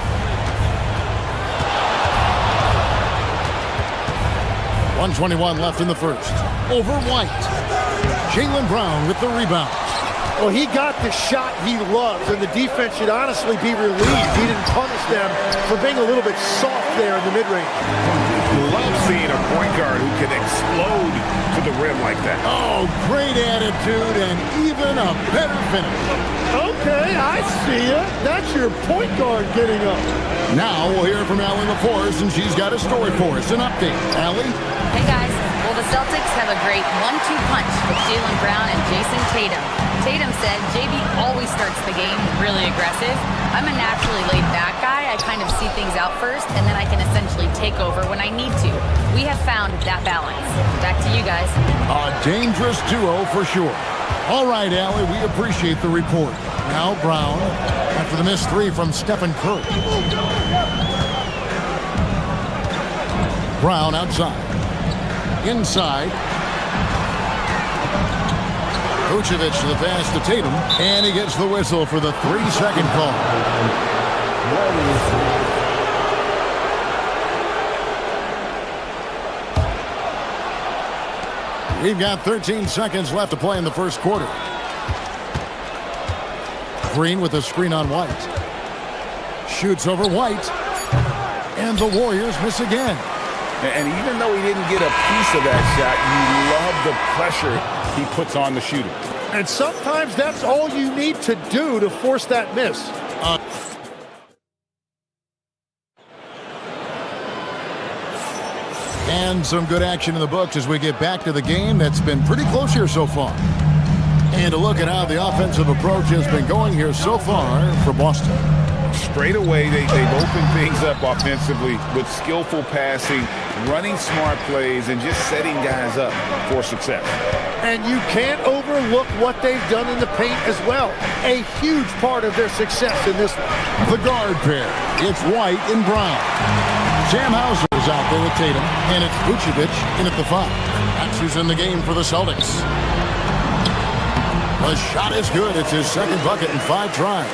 .121 left in the first. Over White. Jaylen Brown with the rebound.
Well, he got the shot he loves, and the defense should honestly be relieved. He didn't punish them for being a little bit soft there in the mid-range.
Love seeing a point guard who can explode to the rim like that.
Oh, great attitude and even a better finish.
Okay, I see ya. That's your point guard getting up.
Now we'll hear from Allie LaForce, and she's got a story for us. An update. Allie?
Hey guys, well the Celtics have a great 1-2 punch with Jaylen Brown and Jason Tatum. Tatum said JB always starts the game really aggressive. I'm a naturally laid back guy. I kind of see things out first and then I can essentially take over when I need to. We have found that balance. Back to you guys.
A dangerous duo for sure. All right, Allie, we appreciate the report. Now Brown after the missed three from Stephen Curry. Brown outside. Inside. Vucevic to the pass to Tatum, and he gets the whistle for the 3-second call. We've got 13 seconds left to play in the first quarter. Green with a screen on White. Shoots over White, and the Warriors miss again.
And even though he didn't get a piece of that shot, you love the pressure he puts on the shooter.
And sometimes that's all you need to do to force that miss.
And some good action in the books as we get back to the game that's been pretty close here so far. And a look at how the offensive approach has been going here so far for Boston.
Straight away, they've opened things up offensively with skillful passing, running smart plays, and just setting guys up for success.
And you can't overlook what they've done in the paint as well. A huge part of their success in this one.
The guard pair, it's White and Brown. Sam Hauser is out there with Tatum, and it's Vucevic in at the 5. That's who's in the game for the Celtics. The shot is good. It's his second bucket in 5 tries.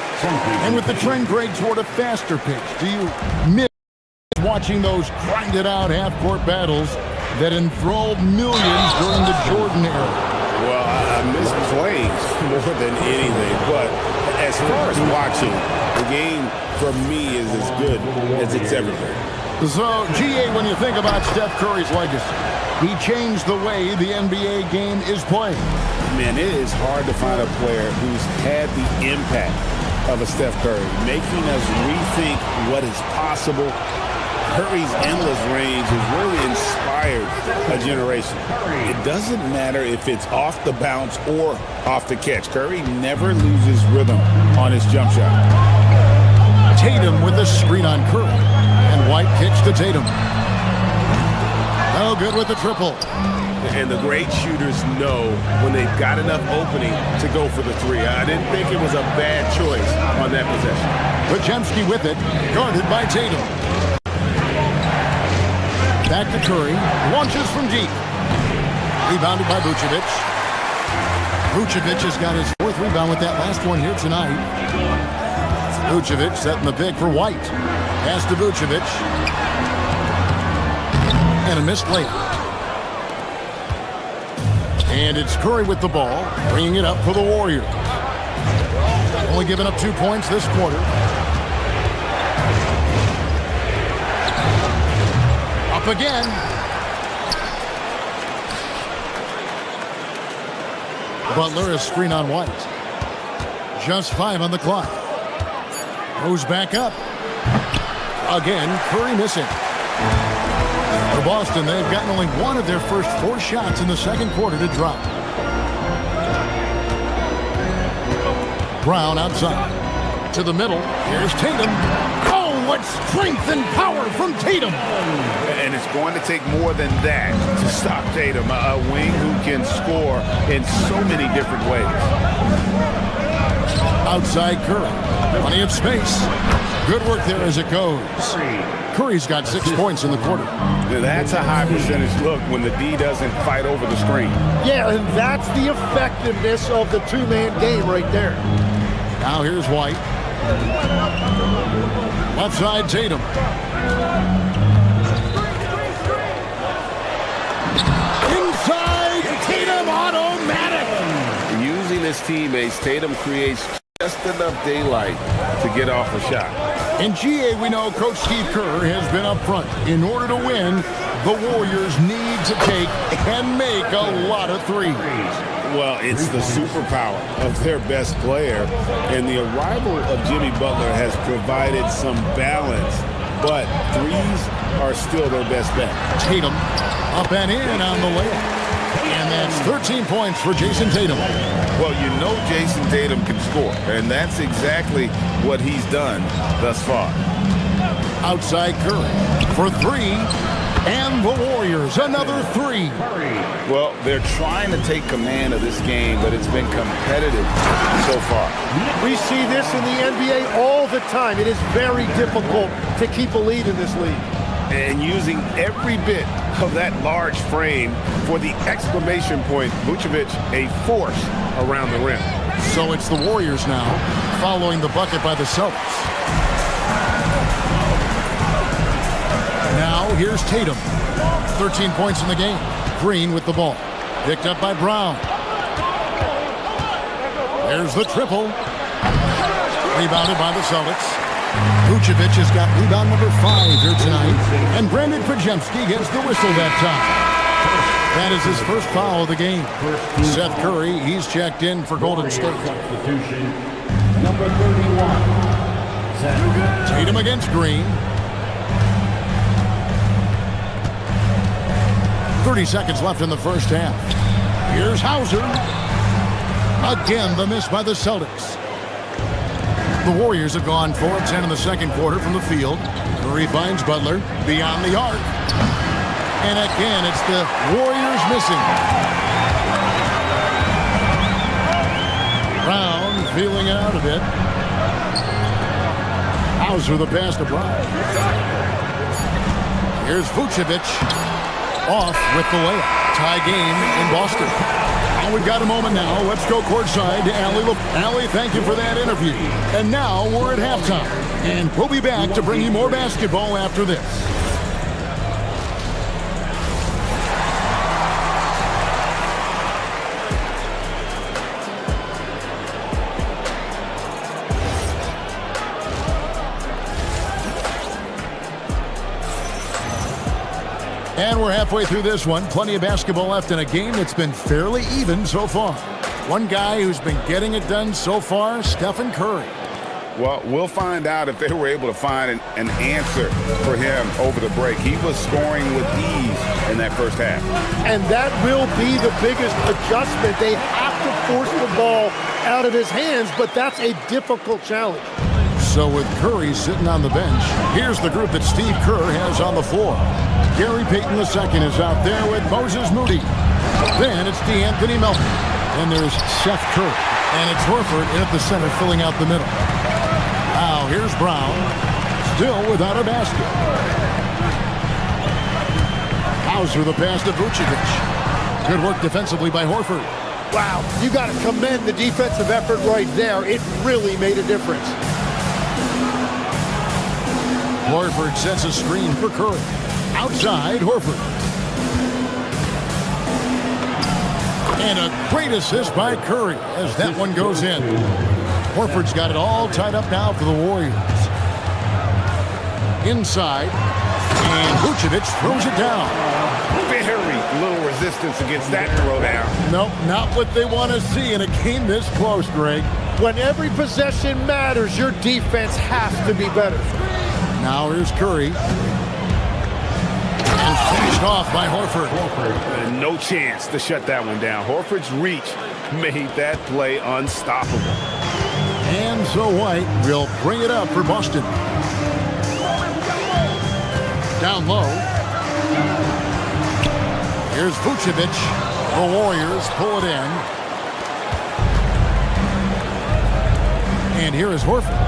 And with the trend grade toward a faster pace, do you miss watching those grinded-out half-court battles that enthralled millions during the Jordan era?
Well, I miss playing more than anything. But as far as watching, the game for me is as good as it's ever been.
So, GA, when you think about Steph Curry's legacy, he changed the way the NBA game is played.
Man, it is hard to find a player who's had the impact of a Steph Curry, making us rethink what is possible. Curry's endless range has really inspired a generation. It doesn't matter if it's off the bounce or off the catch. Curry never loses rhythm on his jump shot.
Tatum with the screen on Curry. And White kicks to Tatum. No good with the triple.
And the great shooters know when they've got enough opening to go for the 3. I didn't think it was a bad choice on that possession.
Podziemski with it, guarded by Tatum. Back to Curry, launches from deep. Rebounded by Vucevic. Vucevic has got his 4th rebound with that last one here tonight. Vucevic setting the pick for White. Pass to Vucevic. And a missed layup. And it's Curry with the ball, bringing it up for the Warriors. Only giving up 2 points this quarter. Up again. Butler is screen on White. Just 5 on the clock. Goes back up. Again, Curry missing. For Boston, they've gotten only one of their first 4 shots in the second quarter to drop. Brown outside. To the middle. Here's Tatum. Oh, what strength and power from Tatum.
And it's going to take more than that to stop Tatum, a wing who can score in so many different ways.
Outside Curry. Plenty of space. Good work there as it goes. Curry's got 6 points in the quarter.
That's a high percentage look when the D doesn't fight over the screen.
Yeah, and that's the effectiveness of the two-man game right there.
Now here's White. Left side, Tatum. Inside, Tatum automatic.
Using his teammates, Tatum creates just enough daylight to get off a shot.
In GA, we know Coach Steve Kerr has been up front. In order to win, the Warriors need to take and make a lot of threes.
Well, it's the superpower of their best player, and the arrival of Jimmy Butler has provided some balance, but threes are still their best bet.
Tatum up and in on the layup. And that's 13 points for Jason Tatum.
Well, you know Jason Tatum can score, and that's exactly what he's done thus far.
Outside Curry for three, and the Warriors another three.
Well, they're trying to take command of this game, but it's been competitive so far.
We see this in the NBA all the time. It is very difficult to keep a lead in this league.
And using every bit of that large frame for the exclamation point, Vucevic, a force around the rim.
So it's the Warriors now, following the bucket by the Celtics. Now here's Tatum. 13 points in the game. Green with the ball. Picked up by Brown. There's the triple. Rebounded by the Celtics. Vucevic has got rebound number 5 here tonight. And Brandon Pajemski gets the whistle that time. That is his first foul of the game. Seth Curry, he's checked in for Golden State.
Number 31.
Tatum against Green. 30 seconds left in the first half. Here's Hauser. Again, the miss by the Celtics. The Warriors have gone 4 of 10 in the second quarter from the field. Curry finds Butler beyond the arc. And again, it's the Warriors missing. Brown feeling it out a bit. Hauser the pass to Brown. Here's Vucevic. Off with the layup. Tie game in Boston. And we've got a moment now. Let's go courtside to Allie, thank you for that interview. And now we're at halftime. And we'll be back to bring you more basketball after this. And we're halfway through this one. Plenty of basketball left in a game that's been fairly even so far. One guy who's been getting it done so far, Stephen Curry.
Well, we'll find out if they were able to find an answer for him over the break. He was scoring with ease in that first half.
And that will be the biggest adjustment. They have to force the ball out of his hands, but that's a difficult challenge.
So with Curry sitting on the bench, here's the group that Steve Kerr has on the floor. Gary Payton II is out there with Moses Moody. Then it's DeAnthony Melton. Then there's Seth Curry. And it's Horford at the center filling out the middle. Now here's Brown. Still without a basket. Hauser the pass to Vucevic. Good work defensively by Horford.
Wow, you got to commend the defensive effort right there. It really made a difference.
Horford sets a screen for Curry. Outside, Horford. And a great assist by Curry as that one goes in. Horford's got it all tied up now for the Warriors. Inside, and Vucevic throws it down.
Very little resistance against that throw down.
Nope, not what they want to see in a game this close, Greg.
When every possession matters, your defense has to be better.
Now here's Curry. And finished off by Horford.
No chance to shut that one down. Horford's reach made that play unstoppable.
so White will bring it up for Boston. Down low. Here's Vucevic. The Warriors pull it in. And here is Horford.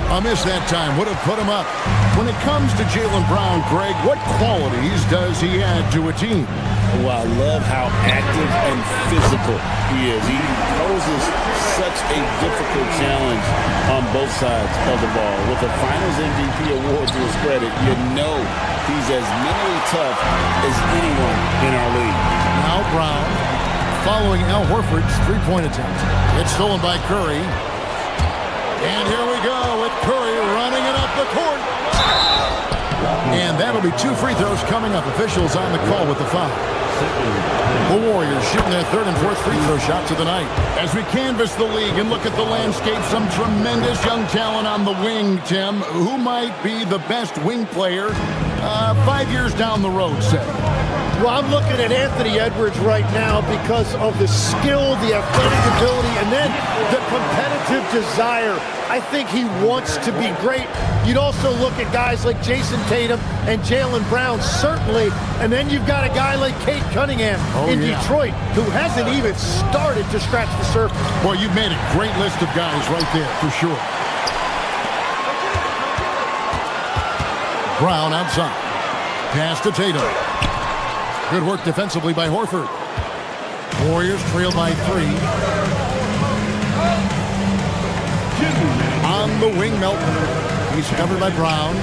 A miss that time would have put him up. When it comes to Jaylen Brown, Greg, what qualities does he add to a team?
Well, I love how active and physical he is. He poses such a difficult challenge on both sides of the ball. With the Finals MVP award to his credit, you know he's as mentally tough as anyone in our league.
Now Brown following Al Horford's three-point attempt. It's stolen by Curry. And here we go with Curry running it up the court. And that'll be 2 free throws coming up. Officials on the call with the foul. The Warriors shooting their 3rd and 4th free throw shots of the night. As we canvass the league and look at the landscape, some tremendous young talent on the wing, Tim. Who might be the best wing player 5 years down the road, say?
Well, I'm looking at Anthony Edwards right now because of the skill, the athletic ability, and then the competitive desire. I think he wants to be great. You'd also look at guys like Jason Tatum and Jaylen Brown, certainly. And then you've got a guy like Cade Cunningham in Detroit who hasn't even started to scratch the surface.
Boy, you've made a great list of guys right there, for sure. Brown outside. Pass to Tatum. Good work defensively by Horford. Warriors trail by 3. On the wing, Melton. He's covered by Brown.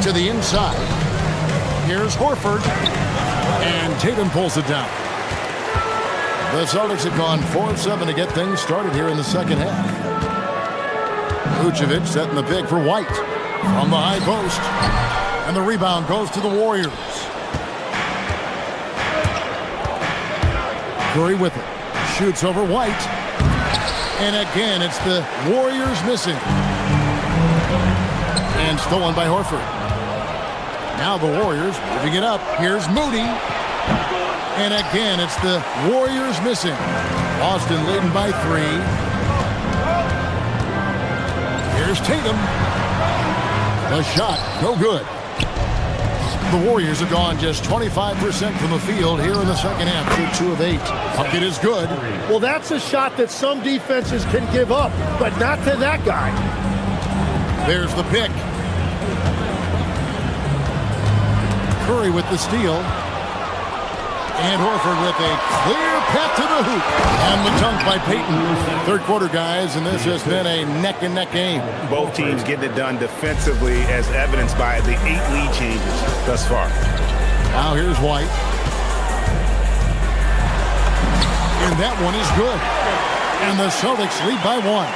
To the inside. Here's Horford. And Tatum pulls it down. The Celtics have gone 4 of 7 to get things started here in the second half. Vucevic setting the pick for White. From the high post. And the rebound goes to the Warriors. Curry with it. Shoots over White. And again, it's the Warriors missing. And stolen by Horford. Now the Warriors moving it up. Here's Moody. And again, it's the Warriors missing. Boston leading by 3. Here's Tatum. The shot, no good. The Warriors have gone just 25% from the field here in the second half through 2 of 8. Bucket is good.
Well, that's a shot that some defenses can give up, but not to that guy.
There's the pick. Curry with the steal. And Horford with a clear path to the hoop. And the dunk by Payton. Third quarter, guys, and this has been a neck-and-neck game.
Both teams getting it done defensively, as evidenced by the 8 lead changes thus far.
Now here's White. And that one is good. And the Celtics lead by 1.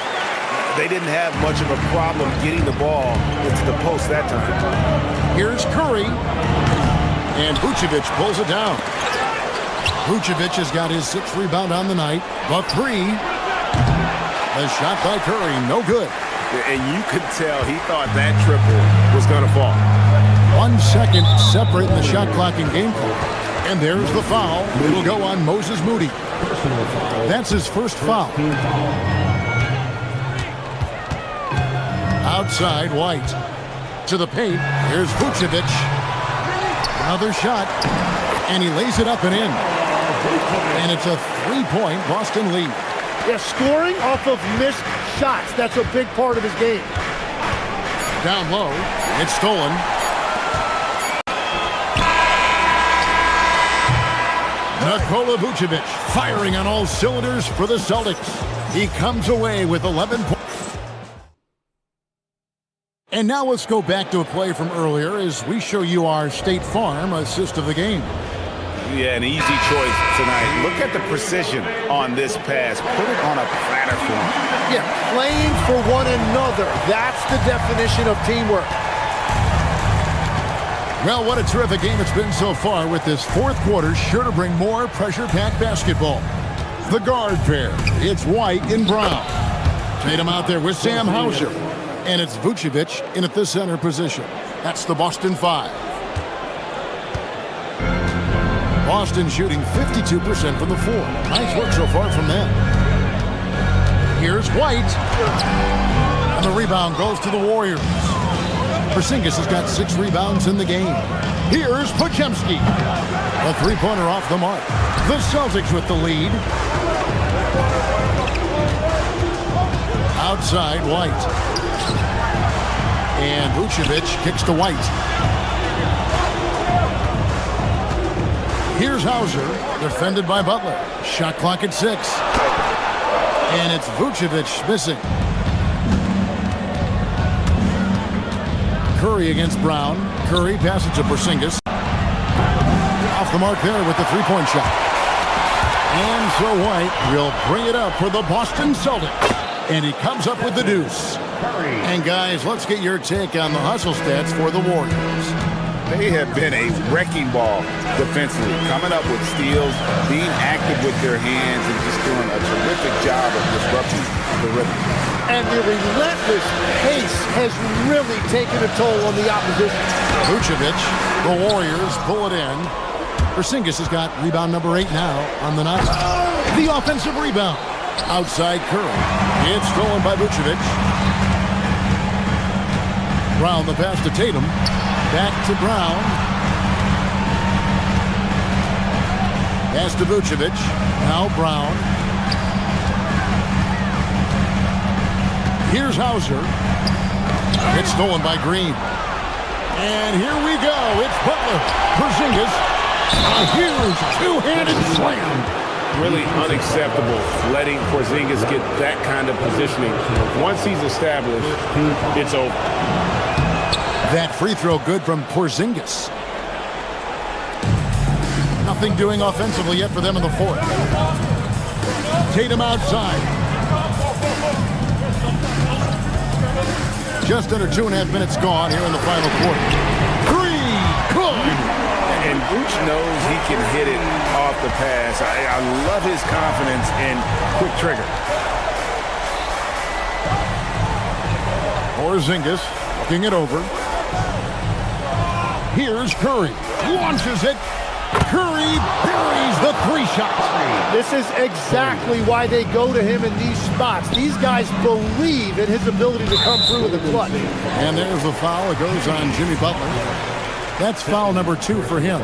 They didn't have much of a problem getting the ball into the post that time.
Here's Curry. And Vucevic pulls it down. Vucevic has got his 6th rebound on the night. The 3. The shot by Curry, no good.
And you could tell he thought that triple was going to fall.
1 second separating the shot clock and game clock. And there's the foul. It'll go on Moses Moody. That's his first foul. Outside, White. To the paint. Here's Vucevic. Another shot. And he lays it up and in. And it's a 3-point Boston lead.
Yeah, scoring off of missed shots. That's a big part of his game.
Down low. It's stolen. Nikola Vucevic firing on all cylinders for the Celtics. He comes away with 11 points. And now let's go back to a play from earlier as we show you our State Farm assist of the game.
Yeah, an easy choice tonight. Look at the precision on this pass. Put it on a platter for him.
Yeah, playing for one another. That's the definition of teamwork.
Well, what a terrific game it's been so far, with this 4th quarter sure to bring more pressure-packed basketball. The guard pair, it's White and Brown. Tatum out there with Sam Hauser. And it's Vucevic in at the center position. That's the Boston 5. Boston shooting 52% from the floor. Nice work so far from them. Here's White. And the rebound goes to the Warriors. Porzingis has got 6 rebounds in the game. Here's Podziemski. A three-pointer off the mark. The Celtics with the lead. Outside, White. And Vucevic kicks to White. Here's Hauser, defended by Butler. Shot clock at 6. And it's Vucevic missing. Curry against Brown. Curry passes to Porzingis. Off the mark there with the three-point shot. And so White will bring it up for the Boston Celtics. And he comes up with the deuce. And guys, let's get your take on the hustle stats for the Warriors.
They have been a wrecking ball defensively, coming up with steals, being active with their hands, and just doing a terrific job of disrupting the rhythm.
And the relentless pace has really taken a toll on the opposition.
Vucevic, the Warriors pull it in. Porzingis has got rebound number 8 now on the night. The offensive rebound. Outside Curry. It's stolen by Vucevic. Brown the pass to Tatum. Back to Brown. Pass to Vucevic. Now Brown. Here's Hauser. It's stolen by Green. And here we go. It's Butler. Porzingis. A huge two-handed slam.
Really unacceptable letting Porzingis get that kind of positioning. Once he's established, it's over.
That free throw good from Porzingis. Nothing doing offensively yet for them in the fourth. Tatum outside. Just under 2.5 minutes gone here in the final quarter. Three, good.
And Vooch knows he can hit it off the pass. I love his confidence and quick trigger.
Porzingis looking it over. Here's Curry. Launches it. Curry buries the 3 shots.
This is exactly why they go to him in these spots. These guys believe in his ability to come through with a clutch.
And there's the foul. It goes on Jimmy Butler. That's foul number 2 for him.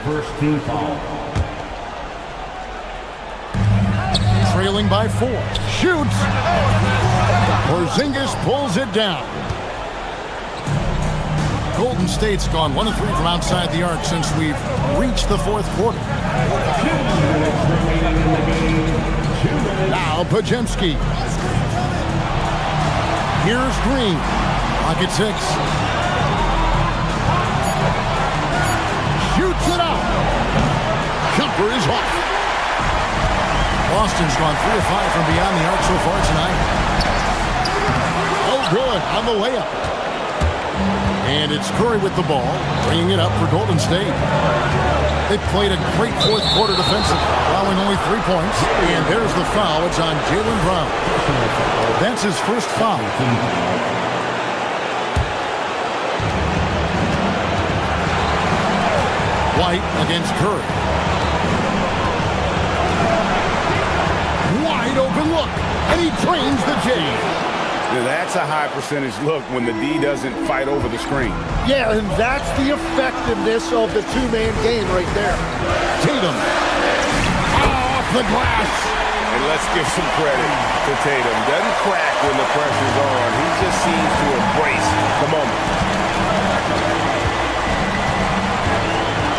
First team foul.
Trailing by 4. Shoots. Porzingis pulls it down. Golden State's gone 1 of 3 from outside the arc since we've reached the fourth quarter.
2 minutes remaining in the game. 2 minutes.
Now Podziemski. Here's Green. Clock at 6. Shoots it out. Jumper is off. Boston's gone 3 of 5 from beyond the arc so far tonight. Oh, good on the layup. And it's Curry with the ball, bringing it up for Golden State. They played a great fourth quarter defensive, allowing only 3 points. And there's the foul. It's on Jaylen Brown. That's his first foul. White against Curry. Wide open look, and he drains the J.
Now that's a high percentage look when the D doesn't fight over the screen.
Yeah, and that's the effectiveness of the 2-man game right there.
Tatum. Off the glass.
And let's give some credit to Tatum. Doesn't crack when the pressure's on. He just seems to embrace the moment.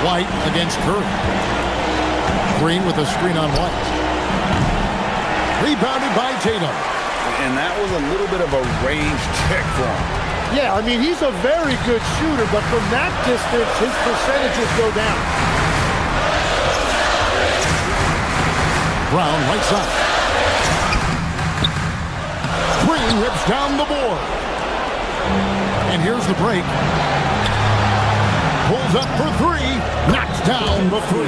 White against Curry. Green with a screen on White. Rebounded by Tatum.
And that was a little bit of a range check for him.
Yeah, I mean, he's a very good shooter, but from that distance, his percentages go down.
Brown right side. Green rips down the board. And here's the break. Pulls up for 3. Knocks down the 3.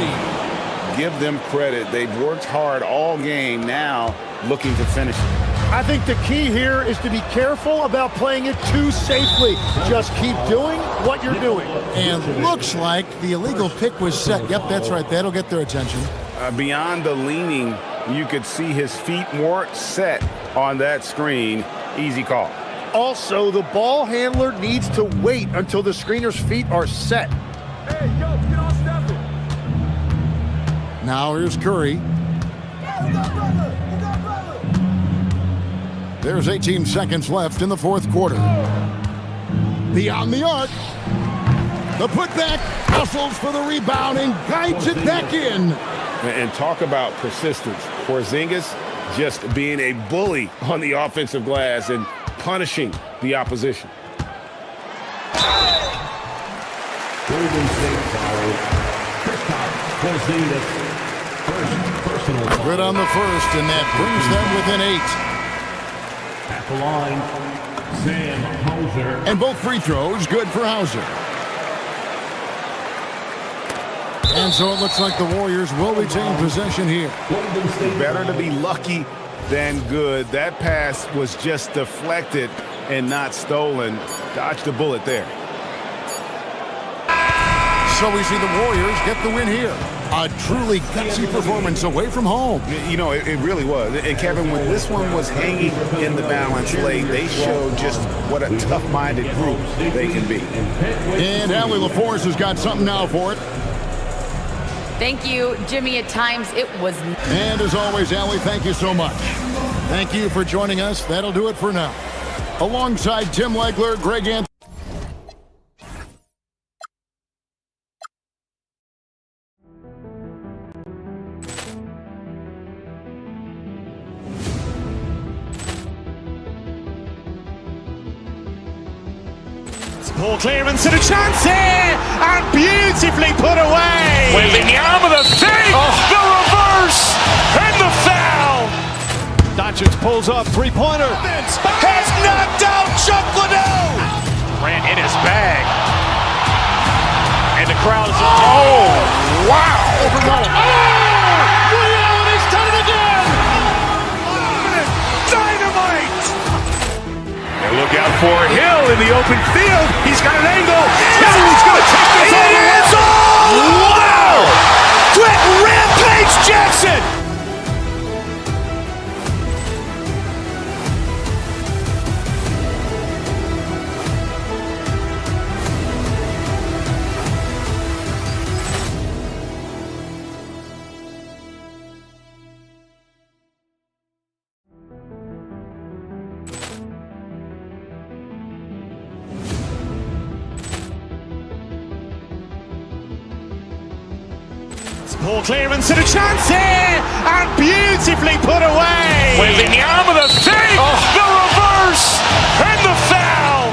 Give them credit. They've worked hard all game, now looking to finish it.
I think the key here is to be careful about playing it too safely. Just keep doing what you're doing.
And looks like the illegal pick was set. Yep, that's right. That'll get their attention.
Beyond the leaning, you could see his feet weren't set on that screen. Easy call.
Also, the ball handler needs to wait until the screener's feet are set.
Hey, yo, get on Stephen.
Now here's Curry. There's 18 seconds left in the fourth quarter. Beyond the arc. The putback, hustles for the rebound and guides it back in.
And talk about persistence. Porzingis just being a bully on the offensive glass and punishing the opposition.
Golden State foul. Kristaps Porzingis. First personal.
Good on the first, and that brings them within 8.
At the line, Sam Hauser.
And both free throws good for Hauser. And so it looks like the Warriors will retain possession here.
Better to be lucky than good. That pass was just deflected and not stolen. Dodged a bullet there.
So we see the Warriors get the win here. A truly gutsy performance away from home.
You know, it really was. And Kevin, when this one was hanging in the balance late, they showed just what a tough-minded group they can be.
And Allie LaForce has got something now for it.
Thank you, Jimmy. At times, it was...
And as always, Allie, thank you so much. Thank you for joining us. That'll do it for now. Alongside Tim Legler, Greg Anthony.
Ball clearance and a chance here, and beautifully put away. Wembanyama the fake, the reverse, and the foul. Doncic pulls up, three-pointer. Has knocked out Chuck Liddell. Ran in his bag. And the crowd is... Oh, wow. He's done it again. Dynamite.
And look out for Hill in the open field. He's got an angle. He's going to take this all the way.
Wow! Quick Rampage Jackson! Ball clearance and a chance here, and beautifully put away. Wembanyama the fake, the reverse, and the foul.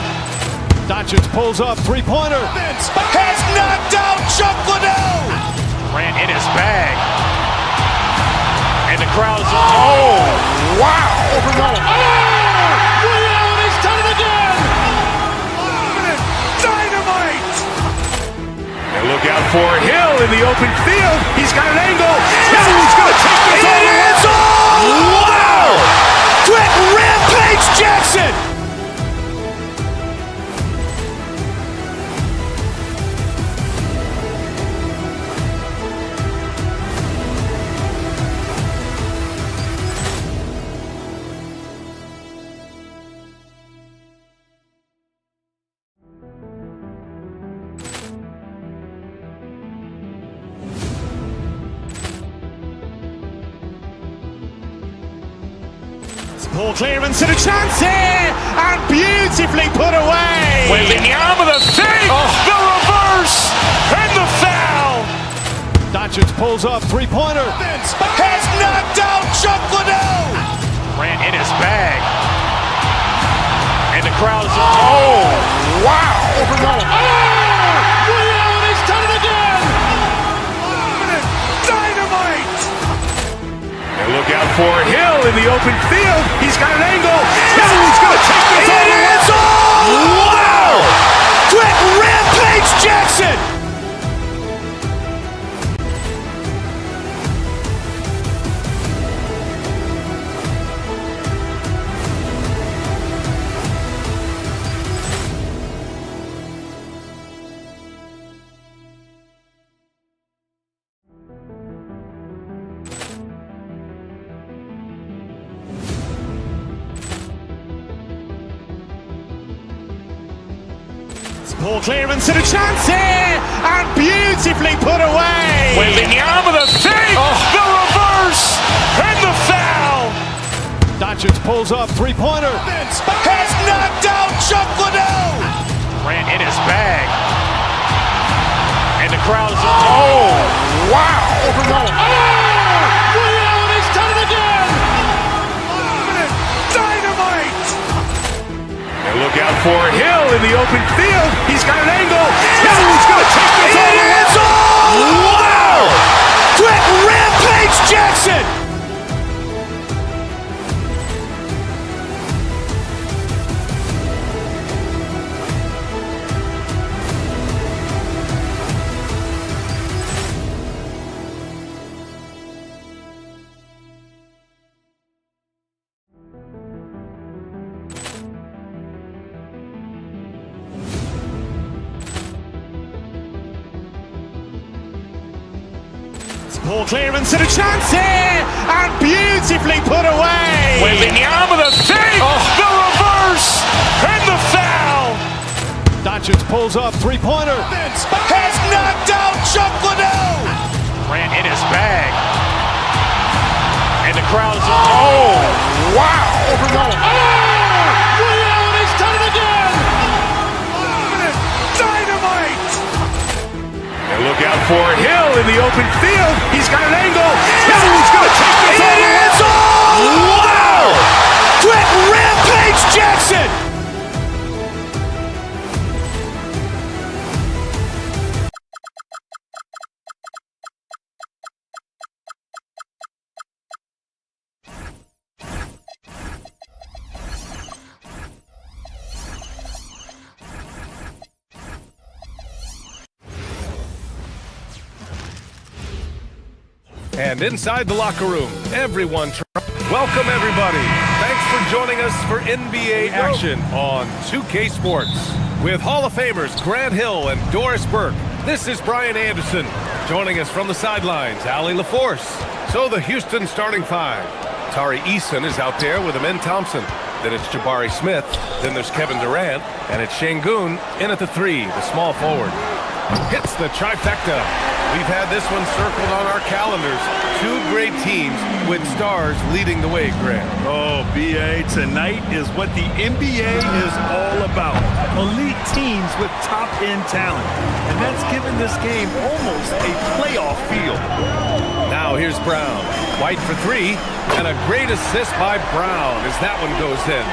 Doncic pulls up, three-pointer. Has knocked out Chuck Liddell. Ran in his bag. And the crowd is... Oh, wow. He's done it again. Dynamite.
And look out for Hill in the open field. He's got an angle. He's going to take this all the way.
Wow! Quick Rampage Jackson! Ball clearance and a chance here, and beautifully put away. Wembanyama the fake, the reverse, and the foul. Doncic pulls up, three-pointer. Has knocked out Chuck Liddell. Ran in his bag. And the crowd is... Oh, wow. He's done it again. Dynamite.
And look out for Hill in the open field. He's got an angle. He's going to take this all the way.
Wow! Quick Rampage Jackson! Poor clearance and a chance here, and beautifully put away. William with a save, the reverse, and the foul.
Doncic pulls up, three-pointer.
Has knocked out Chuck Liddell. Ran in his bag. And the crowd is, oh, wow. William, he's done it again. Dynamite. And look out for Hill in the open field. He's got an angle. Hill's going to take this all the way. Wow. Quick Rampage Jackson. Poor clearance and a chance here, and beautifully put away. William with a save, the reverse, and the foul.
Doncic pulls up, three-pointer.
Has knocked out Chuck Liddell. Ran in his bag. And the crowd is, oh, wow. William, he's done it again. Dynamite. And look out for Hill in the open field. He's got an angle. Hill's going to take this all the way. Wow! Quick Rampage Jackson.
And inside the locker room, everyone. Welcome, everybody. Thanks for joining us for NBA action on 2K Sports. With Hall of Famers Grant Hill and Doris Burke, this is Brian Anderson. Joining us from the sidelines, Allie LaForce. So the Houston starting five. Tari Eason is out there with Amen Thompson. Then it's Jabari Smith. Then there's Kevin Durant. And it's Şengün in at the three, the small forward. Hits the trifecta. We've had this one circled on our calendars. Two great teams with stars leading the way, Grant.
Oh, BA, tonight is what the NBA is all about. Elite teams with top-end talent. And that's given this game almost a playoff feel.
Now here's Brown. White for three, and a great assist by Brown as that one goes in.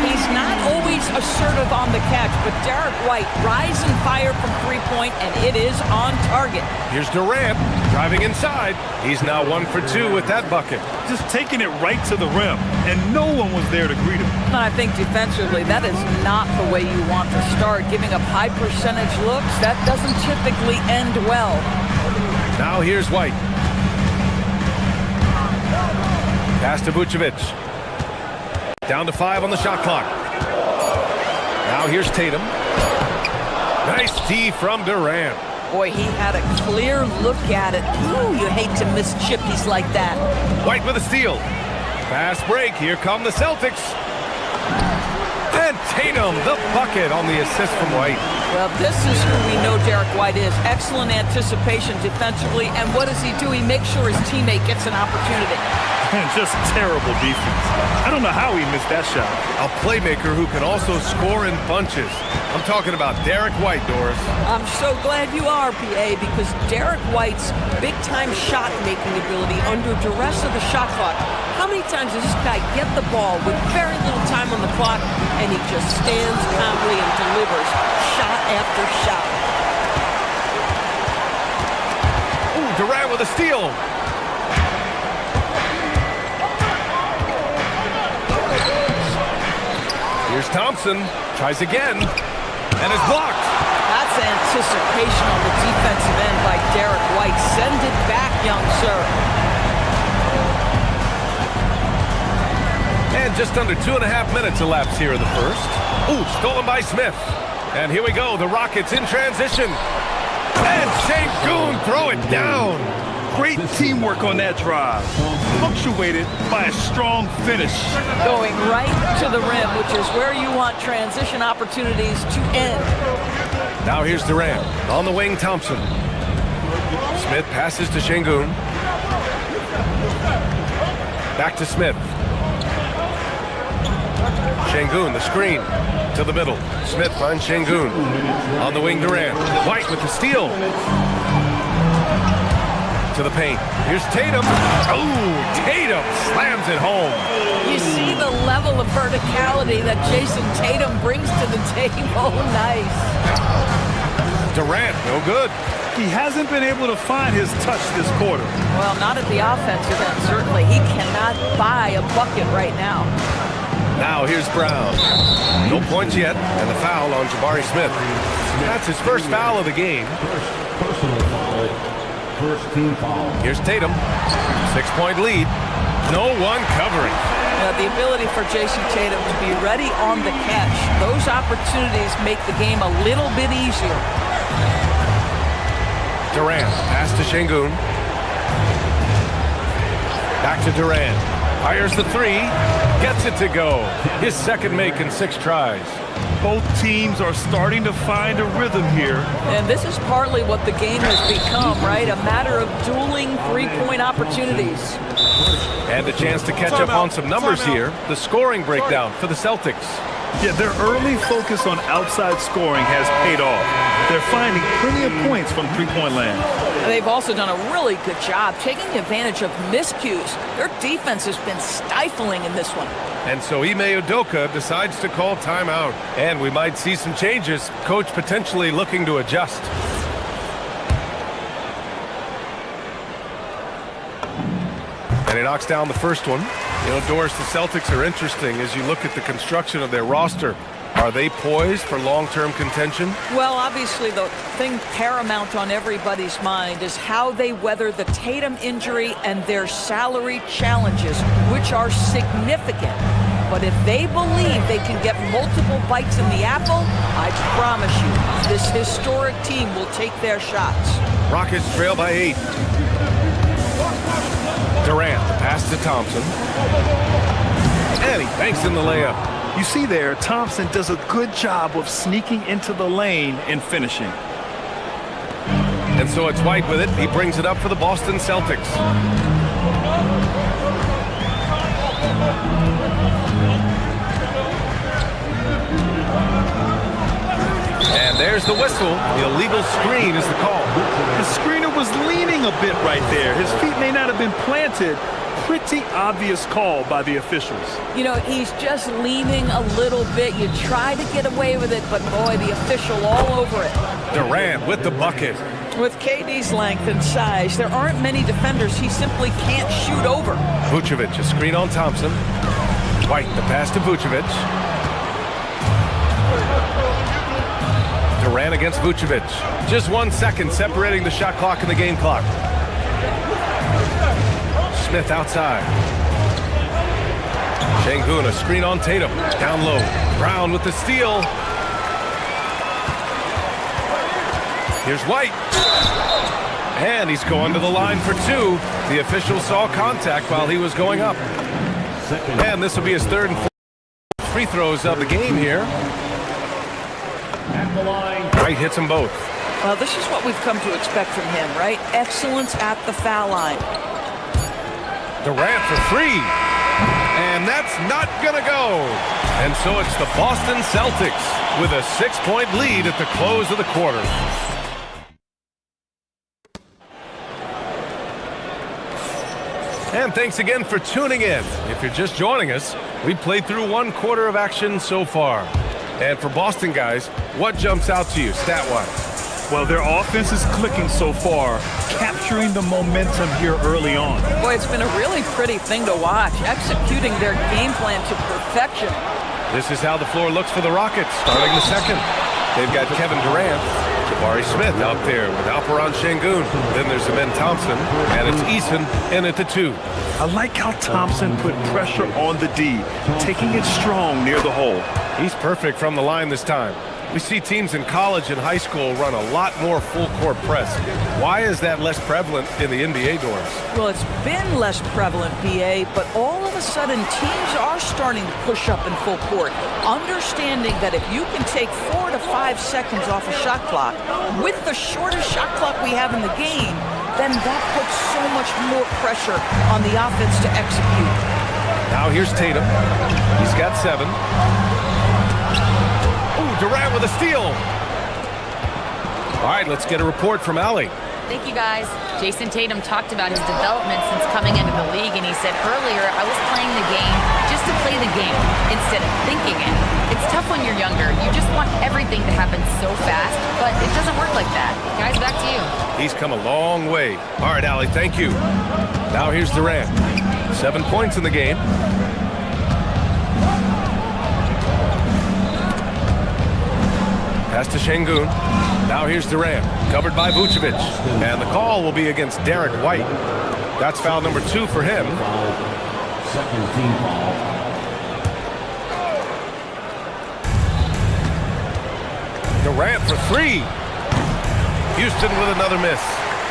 He's not always assertive on the catch, but Derek White rise and fire from three-point, and it is on target.
Here's Durant driving inside. He's now 1 for 2 with that bucket.
Just taking it right to the rim, and no one was there to greet him.
And I think defensively, that is not the way you want to start. Giving up high percentage looks, that doesn't typically end well.
Now here's White. Pass to Vucevic. Down to 5 on the shot clock. Now here's Tatum. Nice D from Durant.
Boy, he had a clear look at it. Ooh, you hate to miss chippies like that.
White with a steal. Fast break. Here come the Celtics. And Tatum, the bucket on the assist from White.
Well, this is who we know Derek White is. Excellent anticipation defensively. And what does he do? He makes sure his teammate gets an opportunity.
And just terrible defense. I don't know how he missed that shot.
A playmaker who can also score in bunches. I'm talking about Derek White, Doris.
I'm so glad you are, PA, because Derek White's big-time shot-making ability under duress of the shot clock. How many times does this guy get the ball with very little time on the clock, and he just stands calmly and delivers shot after shot?
Ooh, Durant with a steal. Here's Thompson, tries again, and is blocked.
That's anticipation on the defensive end by Derek White. Send it back, young sir.
And just under 2.5 minutes elapsed here in the first. Ooh, stolen by Smith. And here we go, the Rockets in transition. And Şengün throw it down.
Great teamwork on that drive, punctuated by a strong finish.
Going right to the rim, which is where you want transition opportunities to end.
Now here's Durant. On the wing, Thompson. Smith passes to Şengün. Back to Smith. Şengün, the screen. To the middle. Smith finds Şengün. On the wing, Durant. White with the steal. To the paint. Here's Tatum. Oh, Tatum slams it home.
You see the level of verticality that Jason Tatum brings to the table. Nice.
Durant, no good.
He hasn't been able to find his touch this quarter.
Well, not at the offensive end, certainly. He cannot buy a bucket right now.
Now here's Brown. No points yet, and the foul on Jabari Smith. That's his first foul of the game.
Personal foul. First team foul.
Here's Tatum. 6-point lead. No one covering.
The ability for Jason Tatum to be ready on the catch. Those opportunities make the game a little bit easier.
Durant, pass to Şengün. Back to Durant. Fires the three. Gets it to go. His second make in 6 tries.
Both teams are starting to find a rhythm here.
And this is partly what the game has become, right? A matter of dueling three-point opportunities.
And a chance to catch up on some numbers here. The scoring breakdown for the Celtics.
Yeah, their early focus on outside scoring has paid off. They're finding plenty of points from three-point land.
And they've also done a really good job taking advantage of miscues. Their defense has been stifling in this one.
And so Ime Udoka decides to call timeout. And we might see some changes. Coach potentially looking to adjust. And he knocks down the first one. You know, Doris, the Celtics are interesting as you look at the construction of their roster. Are they poised for long-term contention?
Well, obviously the thing paramount on everybody's mind is how they weather the Tatum injury and their salary challenges, which are significant. But if they believe they can get multiple bites in the apple, I promise you, this historic team will take their shots.
Rockets trail by 8. Durant, the pass to Thompson. And he banks in the layup.
You see there, Thompson does a good job of sneaking into the lane and finishing.
And so it's White with it. He brings it up for the Boston Celtics. And there's the whistle. The illegal screen is the call.
The screener was leaning a bit right there. His feet may not have been planted. Pretty obvious call by the officials.
You know, he's just leaning a little bit. You try to get away with it, but boy, the official all over it.
Durant with the bucket.
With KD's length and size, there aren't many defenders he simply can't shoot over.
Vucevic, a screen on Thompson. White, the pass to Vucevic. Durant against Vucevic. Just 1 second separating the shot clock and the game clock. Smith outside. Şengün, a screen on Tatum. Down low. Brown with the steal. Here's White. And he's going to the line for 2. The official saw contact while he was going up. And this will be his 3rd and 4th free throws of the game here. White hits them both.
Well, this is what we've come to expect from him, right? Excellence at the foul line.
Durant for 3. And that's not going to go. And so it's the Boston Celtics with a 6-point lead at the close of the quarter. And thanks again for tuning in. If you're just joining us, we played through 1 quarter of action so far. And for Boston guys, what jumps out to you stat-wise?
Well, their offense is clicking so far, capturing the momentum here early on.
Boy, it's been a really pretty thing to watch, executing their game plan to perfection.
This is how the floor looks for the Rockets, starting the second. They've got Kevin Durant, Jabari Smith out there with Alperen Şengün. Then there's Amen Thompson, and it's Eason in at the 2.
I like how Thompson put pressure on the D, taking it strong near the hole.
He's perfect from the line this time. We see teams in college and high school run a lot more full-court press. Why is that less prevalent in the NBA dorms?
Well, it's been less prevalent, BA, but all of a sudden teams are starting to push up in full court, understanding that if you can take 4 to 5 seconds off a shot clock with the shortest shot clock we have in the game, then that puts so much more pressure on the offense to execute.
Now here's Tatum. He's got 7. Ooh, Durant with a steal. All right, let's get a report from Allie.
Thank you, guys. Jason Tatum talked about his development since coming into the league, and he said earlier, I was playing the game just to play the game instead of thinking it. It's tough when you're younger. You just want everything to happen so fast, but it doesn't work like that. Guys, back to you.
He's come a long way. All right, Allie, thank you. Now here's Durant. 7 points in the game. Pass to Şengün. Now here's Durant, covered by Vucevic. And the call will be against Derek White. That's foul number 2 for him.
Second team foul.
Durant for 3. Houston with another miss.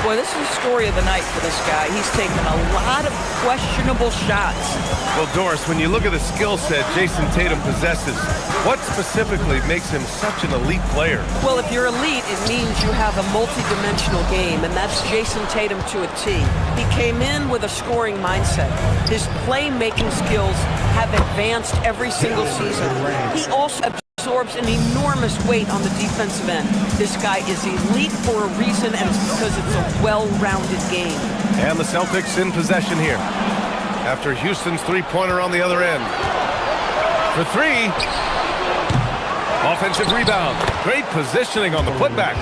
Boy, this is the story of the night for this guy. He's taken a lot of questionable shots.
Well, Doris, when you look at the skill set Jason Tatum possesses, what specifically makes him such an elite player?
Well, if you're elite, it means you have a multi-dimensional game, and that's Jason Tatum to a T. He came in with a scoring mindset. His playmaking skills have advanced every single season. He also absorbs an enormous weight on the defensive end. This guy is elite for a reason, and it's because it's a well-rounded game.
And the Celtics in possession here after Houston's three-pointer on the other end. For 3. Offensive rebound. Great positioning on the putback.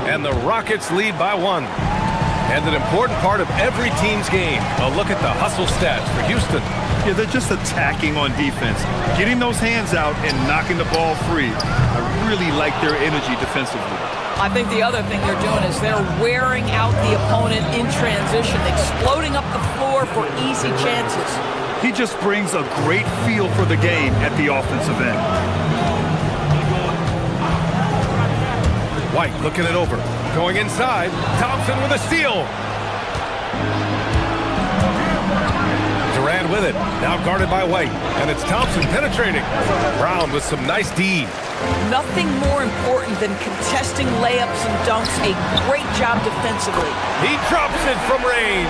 And the Rockets lead by 1. And an important part of every team's game. A look at the hustle stats for Houston.
Yeah, they're just attacking on defense, getting those hands out and knocking the ball free. I really like their energy defensively.
I think the other thing they're doing is they're wearing out the opponent in transition, exploding up the floor for easy chances.
He just brings a great feel for the game at the offensive end.
White looking it over. Going inside. Thompson with a steal. Durant with it. Now guarded by White. And it's Thompson penetrating. Brown with some nice D.
Nothing more important than contesting layups and dunks. A great job defensively.
He drops it from range.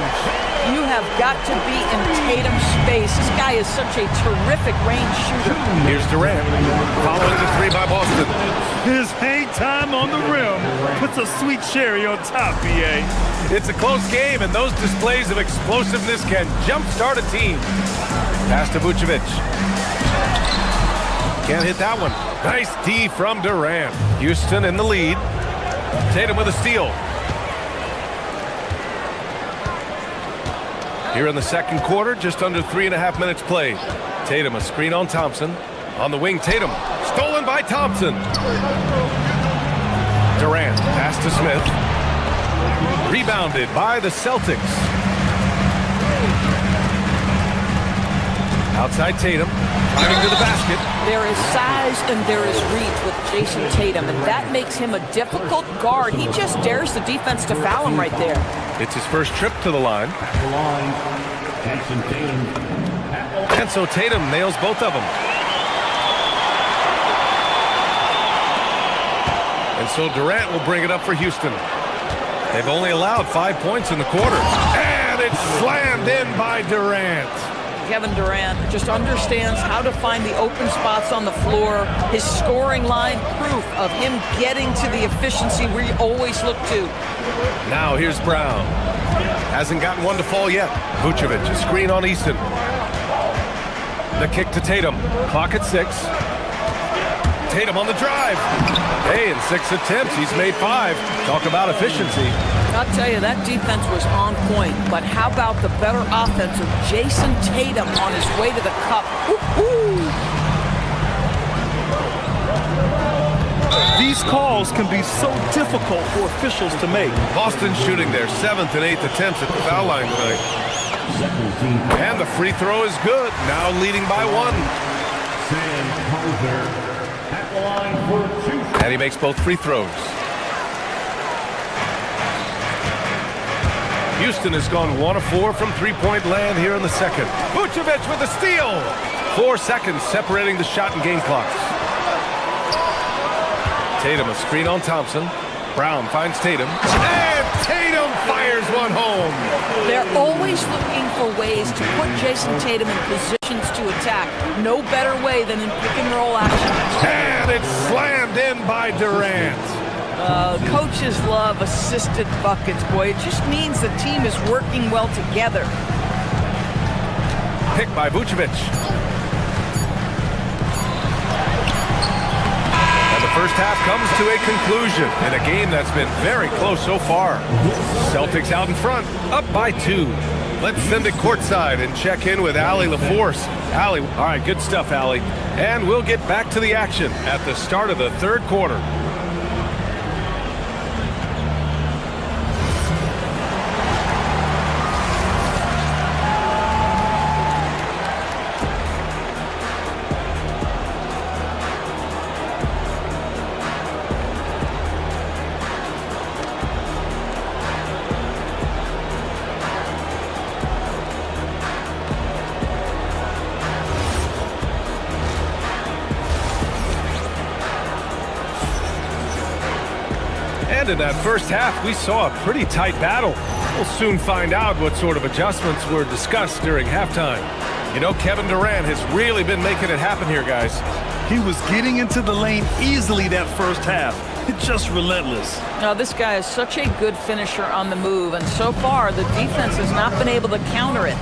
You have got to be in Tatum's space. This guy is such a terrific range shooter.
Here's Durant. Following the 3 by Boston.
His hang time on the rim puts a sweet cherry on top, BA.
It's a close game, and those displays of explosiveness can jumpstart a team. Pass to Vucevic. Can't hit that one. Nice D from Durant. Houston in the lead. Tatum with a steal. Here in the second quarter, just under 3.5 minutes played. Tatum a screen on Thompson. On the wing, Tatum. Stolen by Thompson. Durant, pass to Smith. Rebounded by the Celtics. Outside Tatum, driving to the basket.
There is size and there is reach with Jason Tatum, and that makes him a difficult guard. He just dares the defense to foul him right there.
It's his first trip to the line.
Jason Tatum.
And so Tatum nails both of them. And so Durant will bring it up for Houston. They've only allowed 5 points in the quarter. And it's slammed in by Durant.
Kevin Durant just understands how to find the open spots on the floor. His scoring line, proof of him getting to the efficiency we always look to.
Now here's Brown. Hasn't gotten one to fall yet. Vucevic, a screen on Easton. The kick to Tatum. Clock at 6. Tatum on the drive. Hey, in 6 attempts, he's made 5. Talk about efficiency.
I'll tell you, that defense was on point, but how about the better offense of Jason Tatum on his way to the cup? Woo-hoo!
These calls can be so difficult for officials to make.
Boston shooting their 7th and 8th attempts at the foul line tonight. And the free throw is good, now leading by 1.
Sam Hauser at the line for 2 shots.
And he makes both free throws. Houston has gone 1 of 4 from three-point land here in the second. Vucevic with a steal. 4 seconds separating the shot and game clocks. Tatum a screen on Thompson. Brown finds Tatum. And Tatum fires one home.
They're always looking for ways to put Jason Tatum in positions to attack. No better way than in pick-and-roll action.
And it's slammed in by Durant.
Coaches love assisted buckets, boy. It just means the team is working well together.
Pick by Vucevic. And the first half comes to a conclusion in a game that's been very close so far. Celtics out in front, up by 2. Let's send it courtside and check in with Allie LaForce. Allie, all right, good stuff, Allie. And we'll get back to the action at the start of the third quarter. In that first half, we saw a pretty tight battle. We'll soon find out what sort of adjustments were discussed during halftime. You know, Kevin Durant has really been making it happen here, guys.
He was getting into the lane easily that first half. It's just relentless.
Now, this guy is such a good finisher on the move, and so far, the defense has not been able to counter it.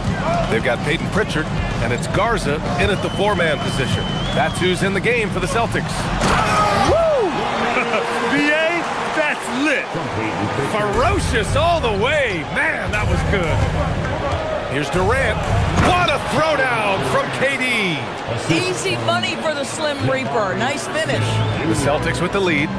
They've got Peyton Pritchard, and it's Garza in at the 4-man position. That's who's in the game for the Celtics.
Woo! BA, that's lit.
Ferocious all the way. Man, that was good. Here's Durant. What a throwdown from KD.
Easy money for the Slim Reaper. Nice finish.
The Celtics with the lead.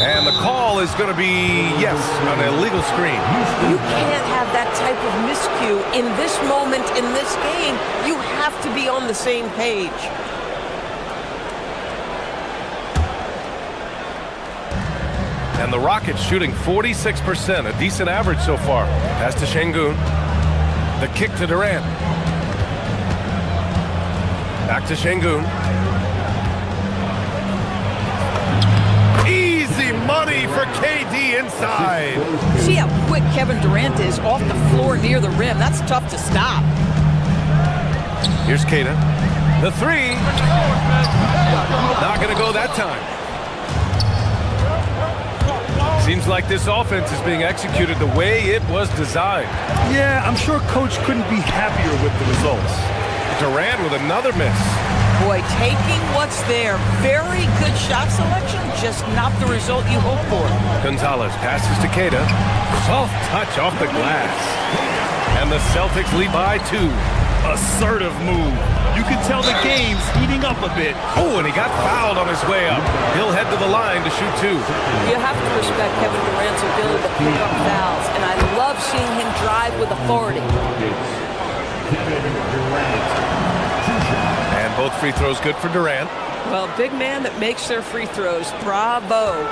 And the call is going to be, yes, an illegal screen.
You can't have that type of miscue in this moment in this game. You have to be on the same page.
And the Rockets shooting 46%, a decent average so far. Pass to Şengün. The kick to Durant. Back to Şengün. Easy money for KD inside.
See how quick Kevin Durant is off the floor near the rim. That's tough to stop.
Here's Keita. The three. Not going to go that time. Seems like this offense is being executed the way it was designed.
Yeah, I'm sure Coach couldn't be happier with the results.
Durant with another miss.
Boy, taking what's there. Very good shot selection, just not the result you hope for.
Gonzalez passes to Keita. Soft touch off the glass. And the Celtics lead by 2.
Assertive move. You can tell the game's heating up a bit.
Oh, and he got fouled on his way up. He'll head to the line to shoot 2.
You have to respect Kevin Durant's ability to pick up fouls, and I love seeing him drive with authority.
And both free throws good for Durant.
Well, big man that makes their free throws. Bravo.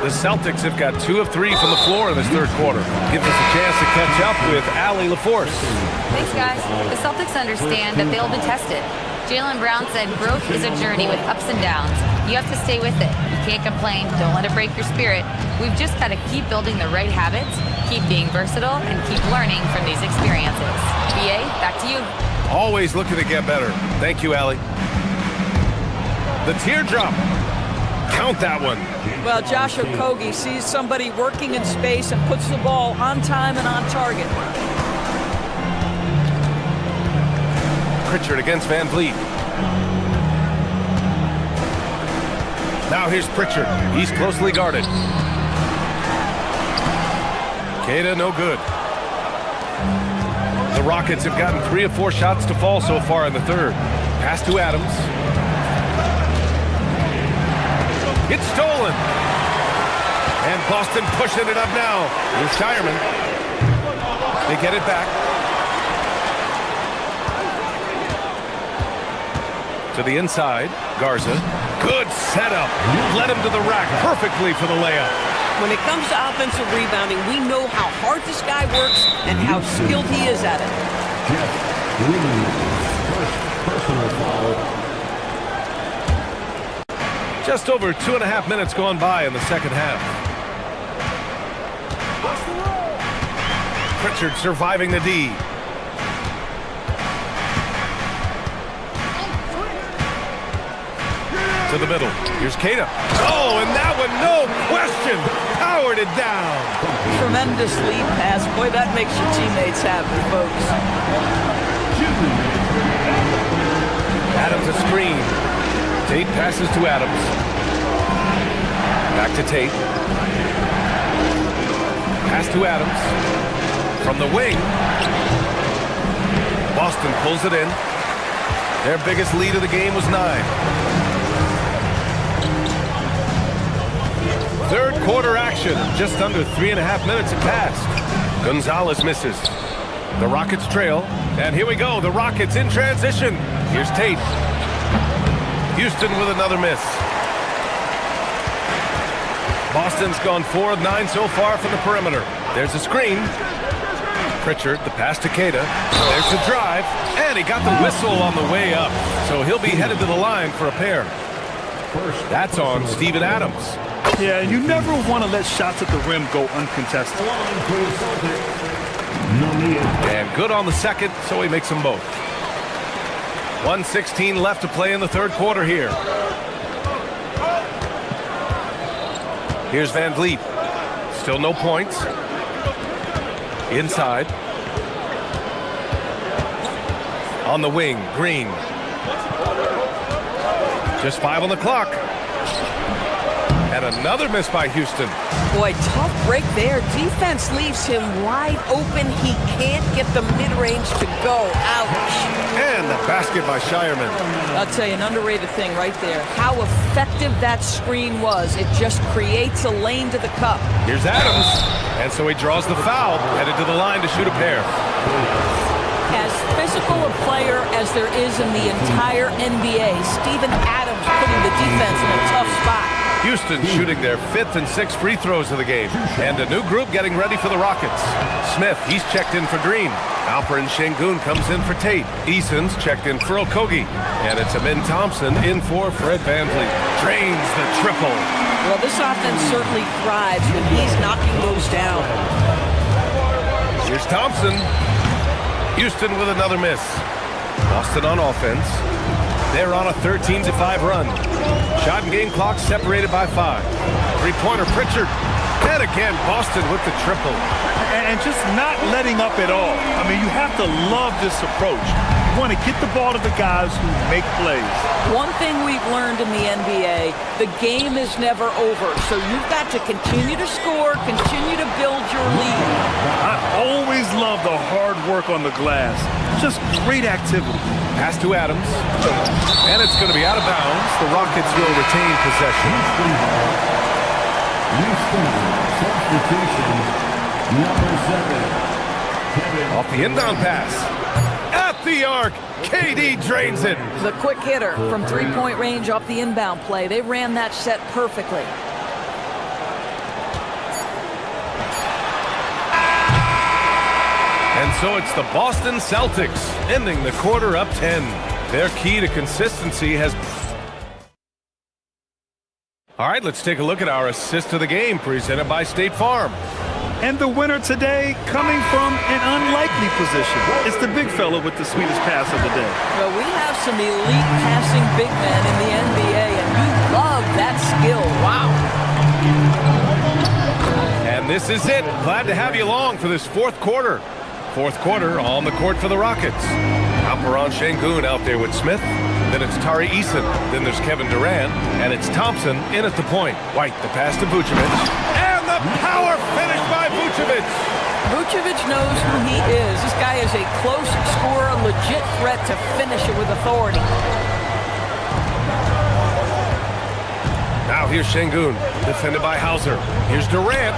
The Celtics have got 2 of 3 from the floor in this third quarter. Gives us a chance to catch up with Allie LaForce.
Thanks, guys. The Celtics understand that they'll be tested. Jaylen Brown said growth is a journey with ups and downs. You have to stay with it. You can't complain. Don't let it break your spirit. We've just got to keep building the right habits, keep being versatile, and keep learning from these experiences. BA, back to you.
Always looking to get better. Thank you, Allie. The teardrop. Count that one.
Well, Josh Okogie sees somebody working in space and puts the ball on time and on target.
Pritchard against Van Vliet. Now here's Pritchard. He's closely guarded. Keita, no good. The Rockets have gotten 3 of 4 shots to fall so far in the third. Pass to Adams. It's stolen. And Boston pushing it up now. Here's Shireman. They get it back. To the inside, Garza. Good setup. Led him to the rack perfectly for the layup.
When it comes to offensive rebounding, we know how hard this guy works and how skilled he is at it.
Personal foul.
Just over 2.5 minutes gone by in the second half. Pritchard surviving the D. To the middle. Here's Keita. Oh, and that one, no question, powered it down.
Tremendous lead pass. Boy, that makes your teammates happy, folks.
Adams a screen. Tate passes to Adams. Back to Tate. Pass to Adams. From the wing. Boston pulls it in. Their biggest lead of the game was 9. Third quarter action. Just under 3.5 minutes have passed. Gonzalez misses. The Rockets trail. And here we go. The Rockets in transition. Here's Tate. Houston with another miss. Boston's gone 4 of 9 so far from the perimeter. There's a screen. Pritchard, the pass to Keita. There's the drive. And he got the whistle on the way up. So he'll be headed to the line for a pair. That's on Steven Adams.
Yeah, you never want to let shots at the rim go uncontested.
And good on the second, so he makes them both. 1:16 left to play in the third quarter here. Here's Van Vliet. Still no points. Inside. On the wing, Green. Just 5 on the clock. And another miss by Houston.
Boy, tough break there. Defense leaves him wide open. He can't get the mid-range to go. Ouch.
And the basket by Shireman.
I'll tell you, an underrated thing right there. How effective that screen was. It just creates a lane to the cup.
Here's Adams. And so he draws the foul, headed to the line to shoot a pair.
As physical a player as there is in the entire NBA, Steven Adams putting the defense in a tough spot.
Houston shooting their 5th and 6th free throws of the game. And a new group getting ready for the Rockets. Smith, he's checked in for Green. Alperen Şengün comes in for Tate. Eason's checked in for Okogie. And it's Amin Thompson in for Fred VanVleet. Drains the triple.
Well, this offense certainly thrives when he's knocking those down.
Here's Thompson. Houston with another miss. Boston on offense. They're on a 13-5 run. Shot and game clock separated by 5. Three-pointer Pritchard. And again, Boston with the triple.
And just not letting up at all. I mean, you have to love this approach. You want to get the ball to the guys who make plays.
One thing we've learned in the NBA, the game is never over. So you've got to continue to score, continue to build your lead.
I always love the hard work on the glass. Just great activity.
Pass to Adams. And it's going to be out of bounds. The Rockets will retain possession.
Substitution number 7.
Off the inbound pass. At the arc. KD drains it.
The quick hitter from three-point range off the inbound play. They ran that set perfectly.
And so it's the Boston Celtics ending the quarter up 10. Their key to consistency has... All right, let's take a look at our assist of the game presented by State Farm.
And the winner today coming from an unlikely position. It's the big fella with the sweetest pass of the day.
Well, we have some elite passing big men in the NBA, and you love that skill. Wow.
And this is it. Glad to have you along for this fourth quarter. Fourth quarter on the court for the Rockets. Alperen Şengün out there with Smith. Then it's Tari Eason. Then there's Kevin Durant. And it's Thompson in at the point. White, the pass to Vucevic. And the power finish by Vucevic.
Vucevic knows who he is. This guy is a close scorer, a legit threat to finish it with authority.
Now here's Şengün, defended by Hauser. Here's Durant.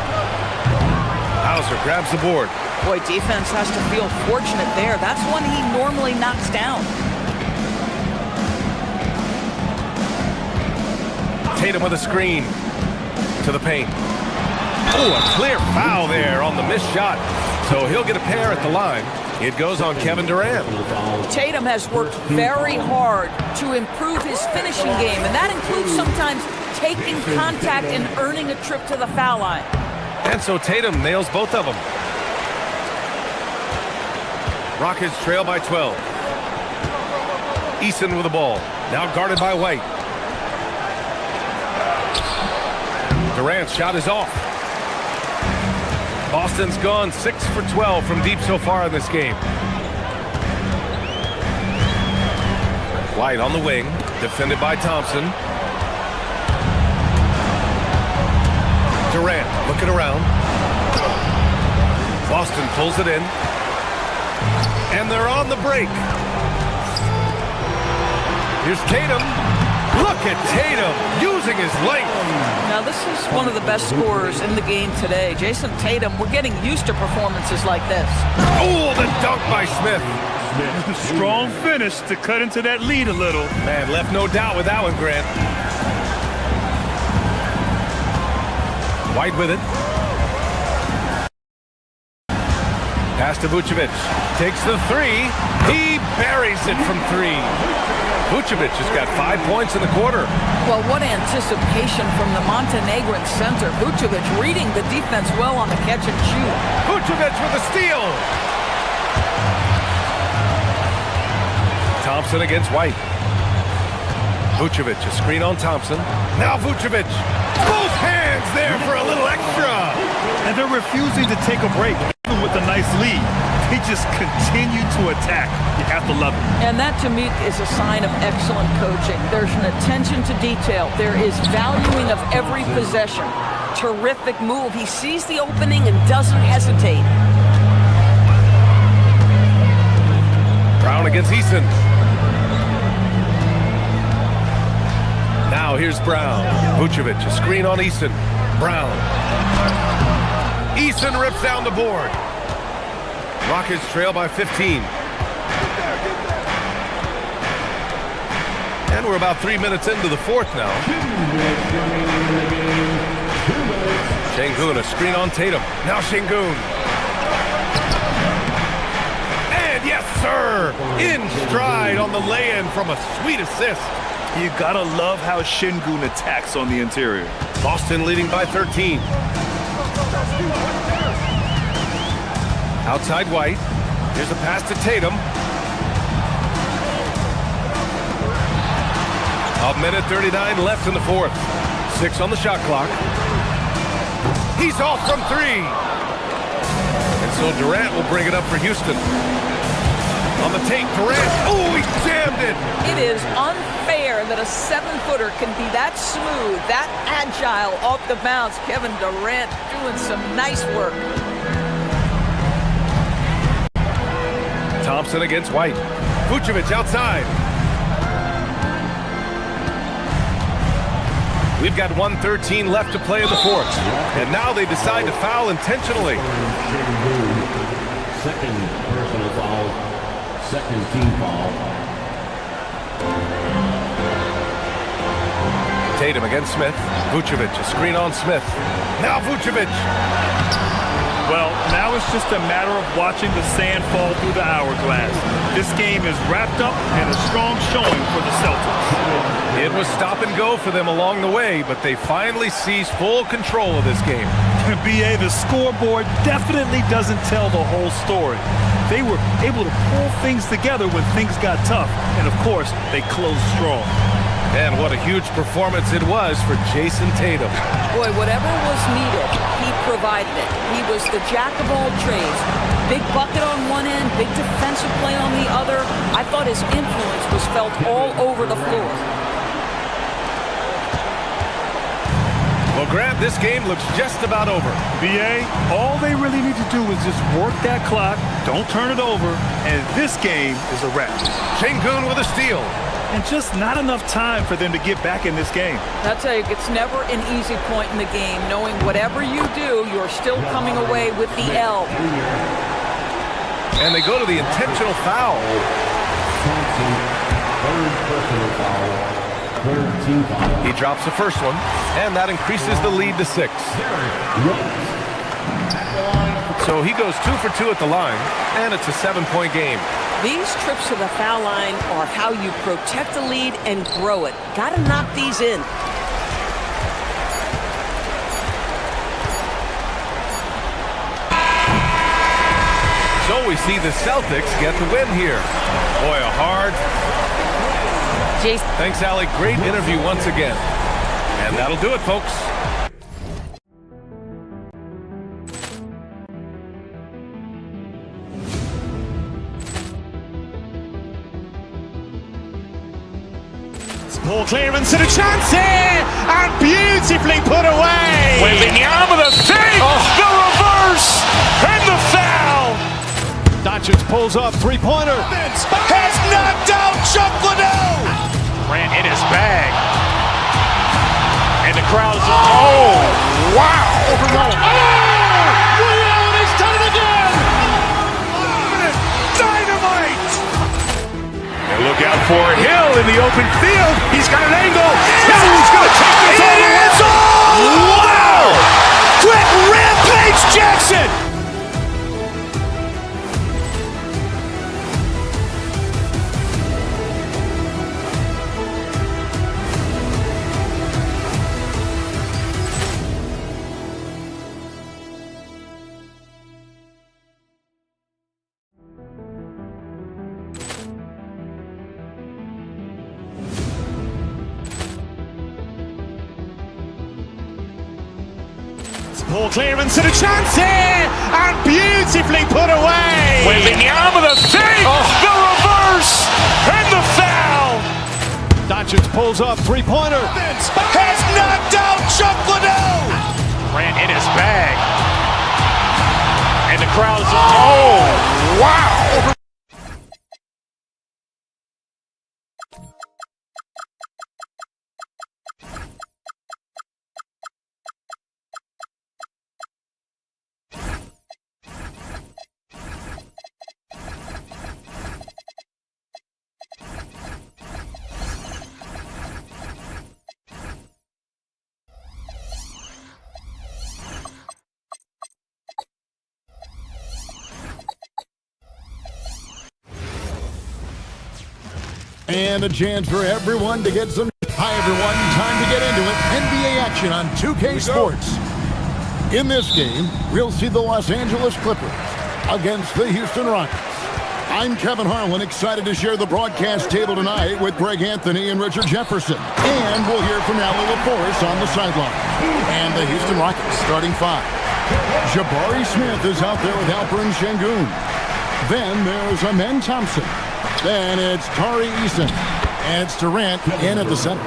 Hauser grabs the board.
Boy, defense has to feel fortunate there. That's one he normally knocks down.
Tatum with a screen to the paint. Oh, a clear foul there on the missed shot. So he'll get a pair at the line. It goes on Kevin Durant.
Tatum has worked very hard to improve his finishing game, and that includes sometimes taking contact and earning a trip to the foul line.
And so Tatum nails both of them. Rockets trail by 12. Eason with the ball. Now guarded by White. Durant's shot is off. Boston's gone 6 for 12 from deep so far in this game. White on the wing, defended by Thompson. Durant looking around. Boston pulls it in. And they're on the break. Here's Tatum. Look at Tatum using his length.
Now, this is one of the best scorers in the game today. Jason Tatum, we're getting used to performances like this.
Oh, the dunk by Smith.
Strong finish to cut into that lead a little.
Man, left no doubt with that one, Grant. White with it. Pass to Vucevic. Takes the three. He buries it from three. Vucevic has got 5 points in the quarter.
Well, what anticipation from the Montenegrin center. Vucevic reading the defense well on the catch and shoot.
Vucevic with a steal. Thompson against White. Vucevic, a screen on Thompson. Now Vucevic. Both hands there for a little extra.
And they're refusing to take a break, even with a nice lead. They just continue to attack. You have to love it.
And that, to me, is a sign of excellent coaching. There's an attention to detail. There is valuing of every possession. Terrific move. He sees the opening and doesn't hesitate.
Brown against Eason. Now here's Brown. Vucevic, a screen on Eason. Brown. Eason rips down the board. Rockets trail by 15. And we're about 3 minutes into the fourth now. Şengün, a screen on Tatum. Now Şengün. And yes, sir! In stride on the lay-in from a sweet assist.
You gotta love how Şengün attacks on the interior.
Boston leading by 13. Outside White. Here's a pass to Tatum. A minute 39 left in the fourth. 6 on the shot clock. He's off from 3. And so Durant will bring it up for Houston. On the take, Durant. Oh, he jammed it.
It is unfair that a 7-footer can be that smooth, that agile off the bounce. Kevin Durant doing some nice work.
Thompson against White. Vucevic outside. We've got 1:13 left to play in the fourth. And now they decide to foul intentionally.
Second personal foul. Second team foul.
Tatum against Smith. Vucevic, a screen on Smith. Now Vucevic.
Well, now it's just a matter of watching the sand fall through the hourglass. This game is wrapped up and a strong showing for the Celtics.
It was stop and go for them along the way, but they finally seized full control of this game.
BA, the scoreboard definitely doesn't tell the whole story. They were able to pull things together when things got tough, and of course, they closed strong.
And what a huge performance it was for Jason Tatum.
Boy, whatever was needed, he provided it. He was the jack of all trades. Big bucket on one end, big defensive play on the other. I thought his influence was felt all over the floor.
Well, Grant, this game looks just about over.
BA, all they really need to do is just work that clock, don't turn it over, and this game is a wrap.
Şengün with a steal.
And just not enough time for them to get back in this game.
I'll tell you, it's never an easy point in the game, knowing whatever you do, you're still coming away with the L.
And they go to the intentional foul.
Third personal foul.
He drops the first one, and that increases the lead to 6. So he goes 2 for 2 at the line, and it's a 7-point game.
These trips to the foul line are how you protect the lead and grow it. Got to knock these in.
So we see the Celtics get the win here. Boy, a hard.
Jason.
Thanks, Allie. Great interview once again. And that'll do it, folks.
Ball clearance and a chance here, and beautifully put away. Wembanyama with a save, the reverse, and the foul.
Doncic pulls up, three-pointer.
Has knocked out Chuck Liddell. Ran in his bag. And the crowd is, oh, wow. He's done it again. Dynamite. And look out for Hill in the open field. He's got an angle. He's going to take this all the way. Wow! Quick Rampage Jackson. Ball clearance and a chance here, and beautifully put away. Wembanyama with a save, the reverse, and the foul.
Doncic pulls up, three-pointer.
Has knocked out Chuck Liddell. Ran in his bag. And the crowd is, oh, wow.
And a chance for everyone to get some. Hi, everyone. Time to get into it. NBA action on 2K Sports. In this game, we'll see the Los Angeles Clippers against the Houston Rockets. I'm Kevin Harlan, excited to share the broadcast table tonight with Greg Anthony and Richard Jefferson. And we'll hear from Allie LaForce on the sideline. And the Houston Rockets starting 5. Jabari Smith is out there with Alperen Şengün. Then there's Amen Thompson. Then it's Tari Eason. And it's Durant in at the center.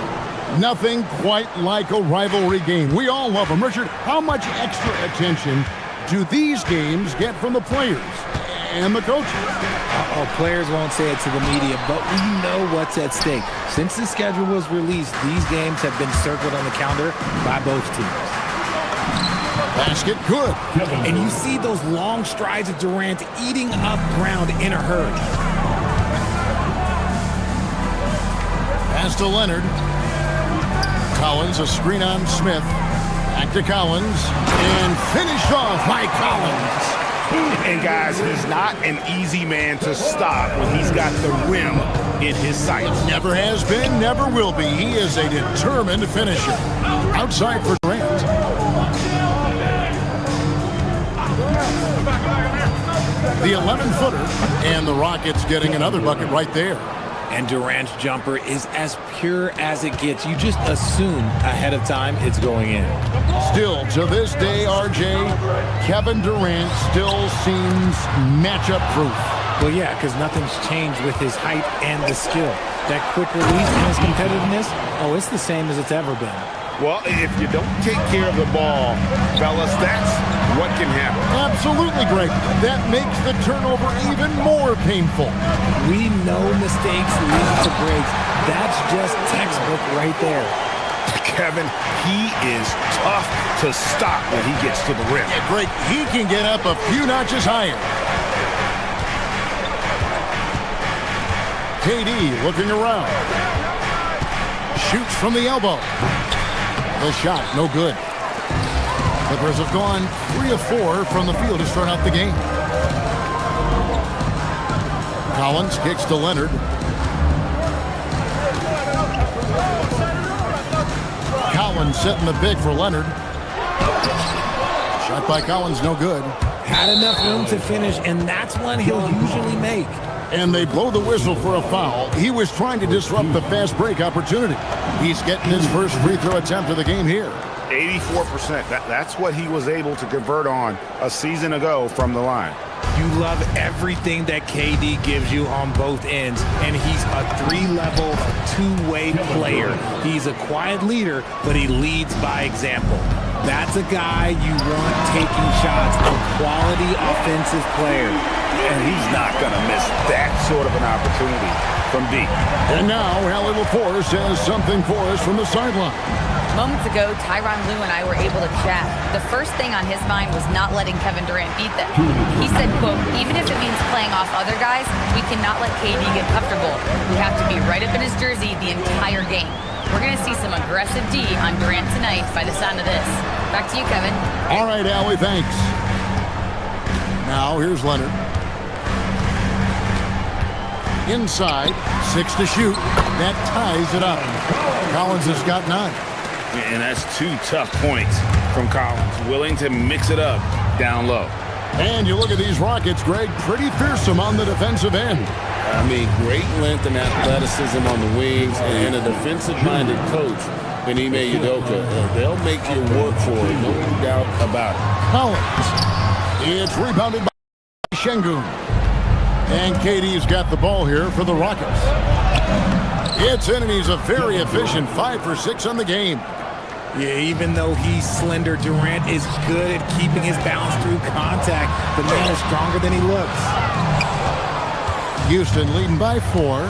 Nothing quite like a rivalry game. We all love them. Richard, how much extra attention do these games get from the players and the coaches?
Players won't say it to the media, but we know what's at stake. Since the schedule was released, these games have been circled on the calendar by both teams.
Basket good.
And you see those long strides of Durant eating up ground in a hurry.
Pass to Leonard. Collins, a screen on Smith. Back to Collins. And finished off by Collins.
And guys, he's not an easy man to stop when he's got the rim in his sights.
Never has been, never will be. He is a determined finisher. Outside for Durant. The 11-footer, and the Rockets getting another bucket right there.
And Durant's jumper is as pure as it gets. You just assume ahead of time it's going in.
Still, to this day, RJ, Kevin Durant still seems matchup proof.
Well, yeah, because nothing's changed with his height and the skill. That quick release and his competitiveness, it's the same as it's ever been.
Well, if you don't take care of the ball, fellas, that's what can happen.
Absolutely, Greg. That makes the turnover even more painful.
We know mistakes lead to breaks. That's just textbook right there.
Kevin, he is tough to stop when he gets to the rim.
Yeah, Greg, he can get up a few notches higher. KD looking around. shoots from the elbow. The shot, no good. Clippers have gone 3 of 4 from the field to start out the game. Collins kicks to Leonard. Collins setting the big for Leonard. Shot by Collins, no good.
Had enough room to finish, and that's one he'll usually make.
And they blow the whistle for a foul. He was trying to disrupt the fast break opportunity. He's getting his first free throw attempt of the game here.
84%. That's what he was able to convert on a season ago from the line.
You love everything that KD gives you on both ends, and he's a 3-level, 2-way player. He's a quiet leader, but he leads by example. That's a guy you want taking shots, a quality offensive player.
And he's not going to miss that sort of an opportunity from deep.
And now, Allie LaForce has something for us from the sideline.
Moments ago, Tyronn Lue and I were able to chat. The first thing on his mind was not letting Kevin Durant beat them. He said, quote, even if it means playing off other guys, we cannot let KD get comfortable. We have to be right up in his jersey the entire game. We're going to see some aggressive D on Durant tonight by the sound of this. Back to you, Kevin.
All right, Allie, thanks. Now, here's Leonard. Inside, 6 to shoot. That ties it up. Collins has got 9.
And that's 2 tough points from Collins, willing to mix it up down low.
And you look at these Rockets, Greg, pretty fearsome on the defensive end.
I mean, great length and athleticism on the wings, and a defensive-minded coach in Ime Udoka. They'll make you work for it, no doubt about it.
Collins. It's rebounded by Şengün. And KD's got the ball here for the Rockets. It's in, and he's a very efficient 5 for 6 on the game.
Yeah, even though he's slender, Durant is good at keeping his balance through contact. The man is stronger than he looks.
Houston leading by 4.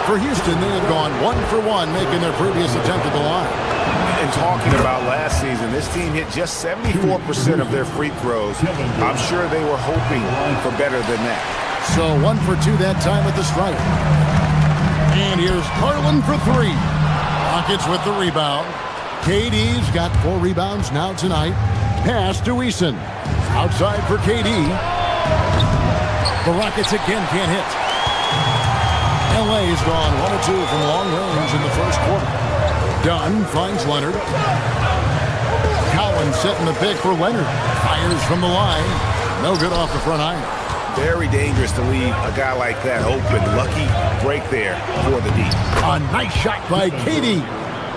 For Houston, they had gone 1 for 1, making their previous attempt at the line.
And talking about last season, this team hit just 74% of their free throws. I'm sure they were hoping for better than that.
So 1 for 2 that time at the stripe. And here's Garland for 3. Rockets with the rebound. KD's got 4 rebounds now tonight. Pass to Eason. Outside for KD. The Rockets again can't hit. LA's gone 1 of 2 from long range in the first quarter. Dunn finds Leonard. Collins setting the pick for Leonard. Fires from the line. No good off the front iron.
Very dangerous to leave a guy like that open. Lucky break there for the D.
A nice shot by KD.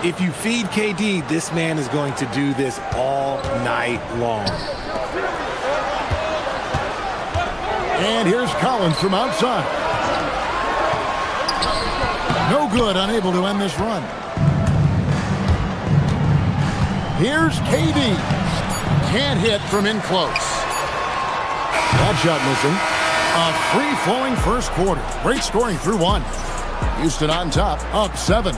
If you feed KD, this man is going to do this all night long.
And here's Collins from outside. No good, unable to end this run. Here's KD. Can't hit from in close. That shot missing. A free-flowing first quarter. Great scoring through 1. Houston on top, up 7.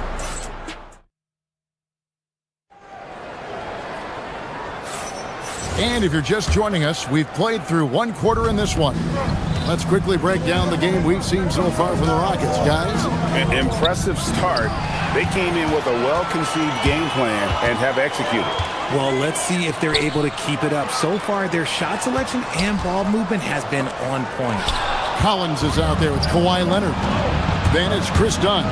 And if you're just joining us, we've played through 1 quarter in this one. Let's quickly break down the game we've seen so far from the Rockets, guys.
An impressive start. They came in with a well-conceived game plan and have executed.
Well, let's see if they're able to keep it up. So far, their shot selection and ball movement has been on point.
Collins is out there with Kawhi Leonard. Then it's Chris Dunn.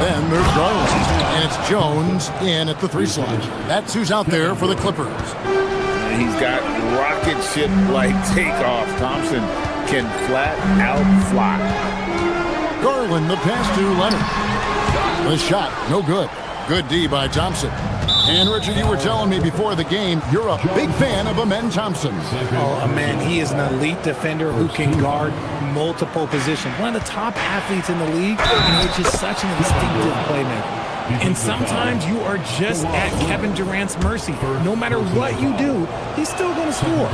Then there's Garland. And it's Jones in at the 3 slot. That's who's out there for the Clippers.
He's got rocket ship-like takeoff. Thompson can flat out fly.
Garland, the pass to Leonard. The shot, no good. Good D by Thompson. And Richard, you were telling me before the game, you're a big fan of Amen Thompson.
Oh, man, he is an elite defender who can guard multiple positions. One of the top athletes in the league, and he's just such an instinctive playmaker. And sometimes you are just at Kevin Durant's mercy. No matter what you do, he's still going to score.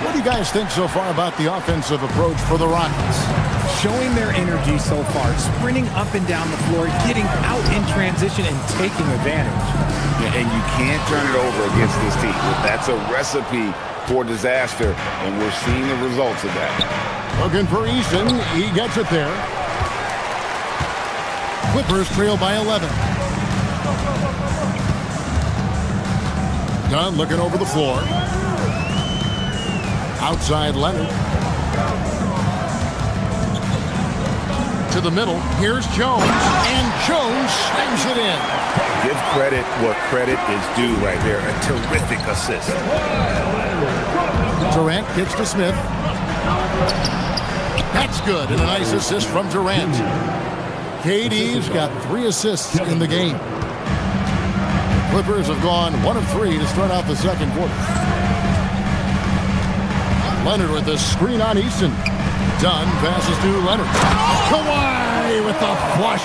What do you guys think so far about the offensive approach for the Rockets?
Showing their energy so far, sprinting up and down the floor, getting out in transition and taking advantage.
Yeah, and you can't turn it over against this team. That's a recipe for disaster, and we're seeing the results of that.
Looking for Eason. He gets it there. Clippers trail by 11. Dunn looking over the floor. Outside Leonard. To the middle. Here's Jones. And Jones slams it in.
Give credit what credit is due right there. A terrific assist.
Durant gets to Smith. That's good. And a nice assist from Durant. KD's got 3 assists in the game. Clippers have gone 1 of 3 to start out the second quarter. Leonard with the screen on Easton. Dunn passes to Leonard. Kawhi with the flush.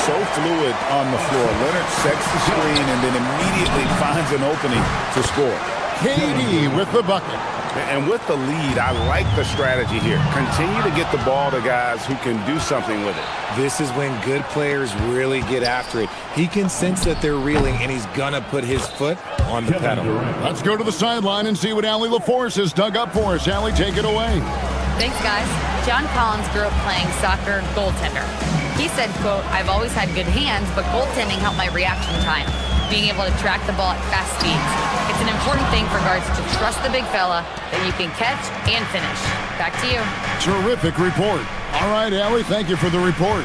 So fluid on the floor. Leonard sets the screen and then immediately finds an opening to score.
KD with the bucket.
And with the lead, I like the strategy here. Continue to get the ball to guys who can do something with it.
This is when good players really get after it. He can sense that they're reeling, and he's going to put his foot on the pedal.
Let's go to the sideline and see what Allie LaForce has dug up for us. Allie, take it away.
Thanks, guys. John Collins grew up playing soccer goaltender. He said, quote, "I've always had good hands, but goaltending helped my reaction time, being able to track the ball at fast speeds. It's an important thing for guards to trust the big fella that you can catch and finish." Back to you.
Terrific report. All right, Allie, thank you for the report.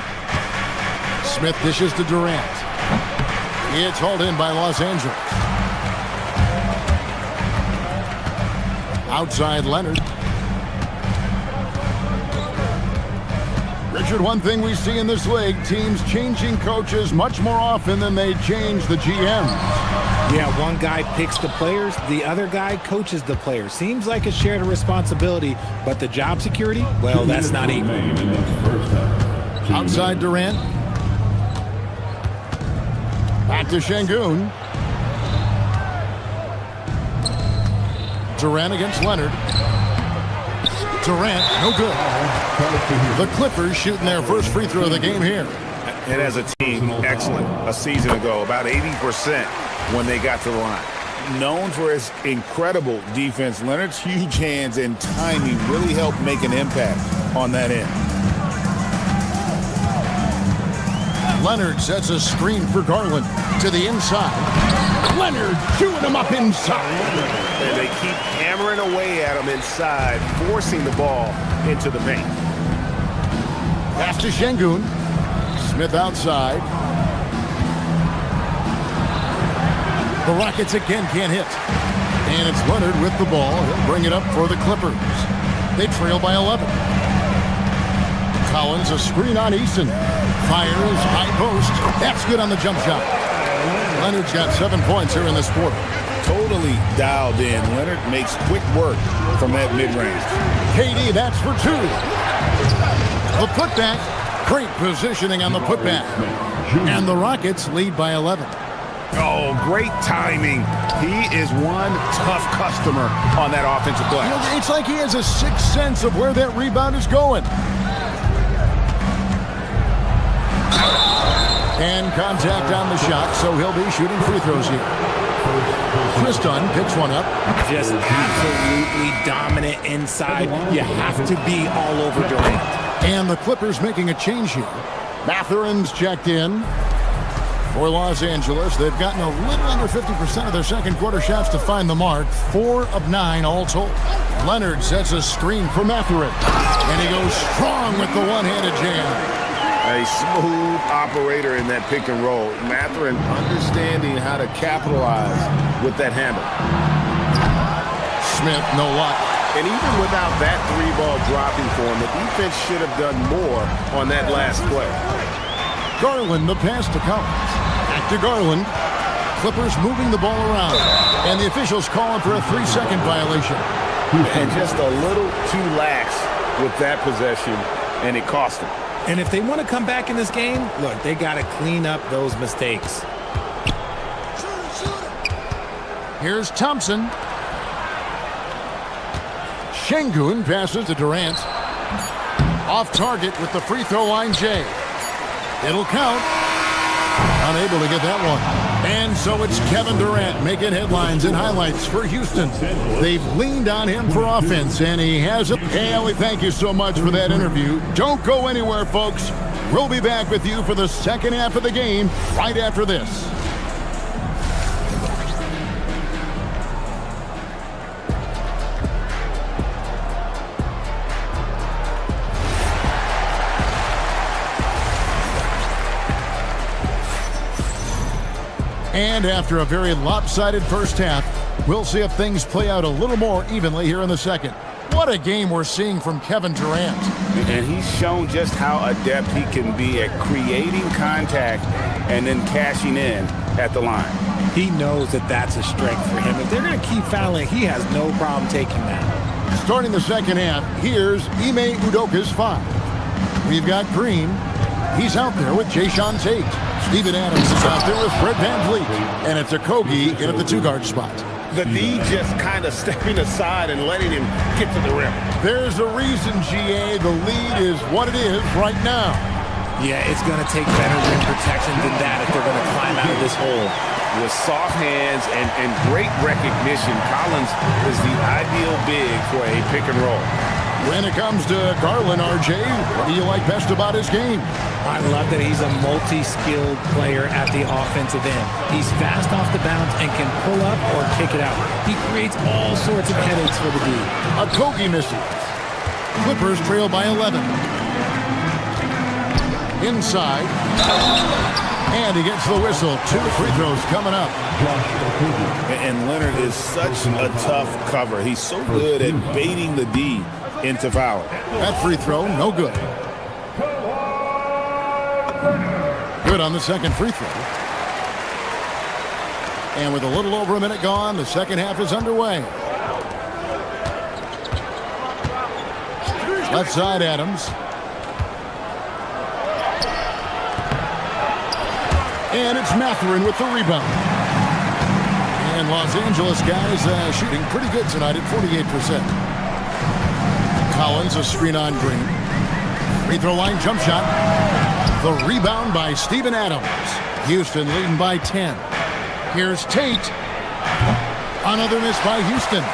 Smith dishes to Durant. It's hauled in by Los Angeles. Outside Leonard. Richard, one thing we see in this league, teams changing coaches much more often than they change the GM.
Yeah, one guy picks the players, the other guy coaches the players. Seems like a shared responsibility, but the job security, well, that's not even.
Outside Durant. Back to Şengün. Durant against Leonard. Durant, no good. The Clippers shooting their first free throw of the game here.
And as a team, excellent. A season ago, about 80% when they got to the line.
Known for his incredible defense, Leonard's huge hands and timing really helped make an impact on that end.
Leonard sets a screen for Garland to the inside. Leonard chewing him up inside.
And they keep hammering away at him inside, forcing the ball into the paint.
Pass to Şengün. Smith outside. The Rockets again can't hit. And it's Leonard with the ball. He'll bring it up for the Clippers. They trail by 11. Collins, a screen on Easton. Fires, high post. That's good on the jump shot. Leonard's got 7 points here in this quarter.
Totally dialed in. Leonard makes quick work from that mid-range.
KD, that's for 2. The putback. Great positioning on the putback. And the Rockets lead by 11.
Oh, great timing. He is one tough customer on that offensive play.
You know, it's like he has a sixth sense of where that rebound is going. And contact on the shot, so he'll be shooting free throws here. Chris Dunn picks one up.
Just absolutely dominant inside. You have to be all over Durant.
And the Clippers making a change here. Mathurin's checked in for Los Angeles. They've gotten a little under 50% of their second quarter shots to find the mark. 4 of 9 all told. Leonard sets a screen for Mathurin. And he goes strong with the one-handed jam.
A smooth operator in that pick and roll. Mathurin understanding how to capitalize with that handle.
Smith, no luck.
And even without that 3-ball dropping for him, the defense should have done more on that last play.
Garland, the pass to Collins. Back to Garland. Clippers moving the ball around. And the officials calling for a 3-second violation.
And just a little too lax with that possession, and it cost them.
And if they want to come back in this game, look, they got to clean up those mistakes.
Here's Thompson. Şengün passes to Durant. Off target with the free throw line, Jay. It'll count. Unable to get that one. And so it's Kevin Durant making headlines and highlights for Houston. They've leaned on him for offense, and he has it. Hey, Ellie, thank you so much for that interview. Don't go anywhere, folks. We'll be back with you for the second half of the game right after this. And after a very lopsided first half, we'll see if things play out a little more evenly here in the second. What a game we're seeing from Kevin Durant.
And he's shown just how adept he can be at creating contact and then cashing in at the line.
He knows that that's a strength for him. If they're going to keep fouling, he has no problem taking that.
Starting the second half, here's Ime Udoka's 5. We've got Green. He's out there with Jayshawn Tate. Steven Adams is out there with Fred VanVleet. And it's Okogie in at the 2-guard spot.
The D just kind of stepping aside and letting him get to the rim.
There's a reason, GA, the lead is what it is right now.
Yeah, it's going to take better rim protection than that if they're going to climb out of this hole.
With soft hands and great recognition, Collins is the ideal big for a pick and roll.
When it comes to Garland, RJ, what do you like best about his game?
I love that he's a multi-skilled player at the offensive end. He's fast off the bounce and can pull up or kick it out. He creates all sorts of headaches for the D.
Okogie misses. Clippers trail by 11. Inside. And he gets the whistle. 2 free throws coming up.
And Leonard is such a tough cover. He's so good at baiting the D into fouling.
That free throw, no good. Good on the second free throw. And with a little over a minute gone, the second half is underway. Left side, Adams. And it's Mathurin with the rebound. And Los Angeles guys shooting pretty good tonight at 48%. Collins, a screen on Green. Free throw line jump shot. The rebound by Steven Adams. Houston leading by 10. Here's Tate. Another miss by Houston.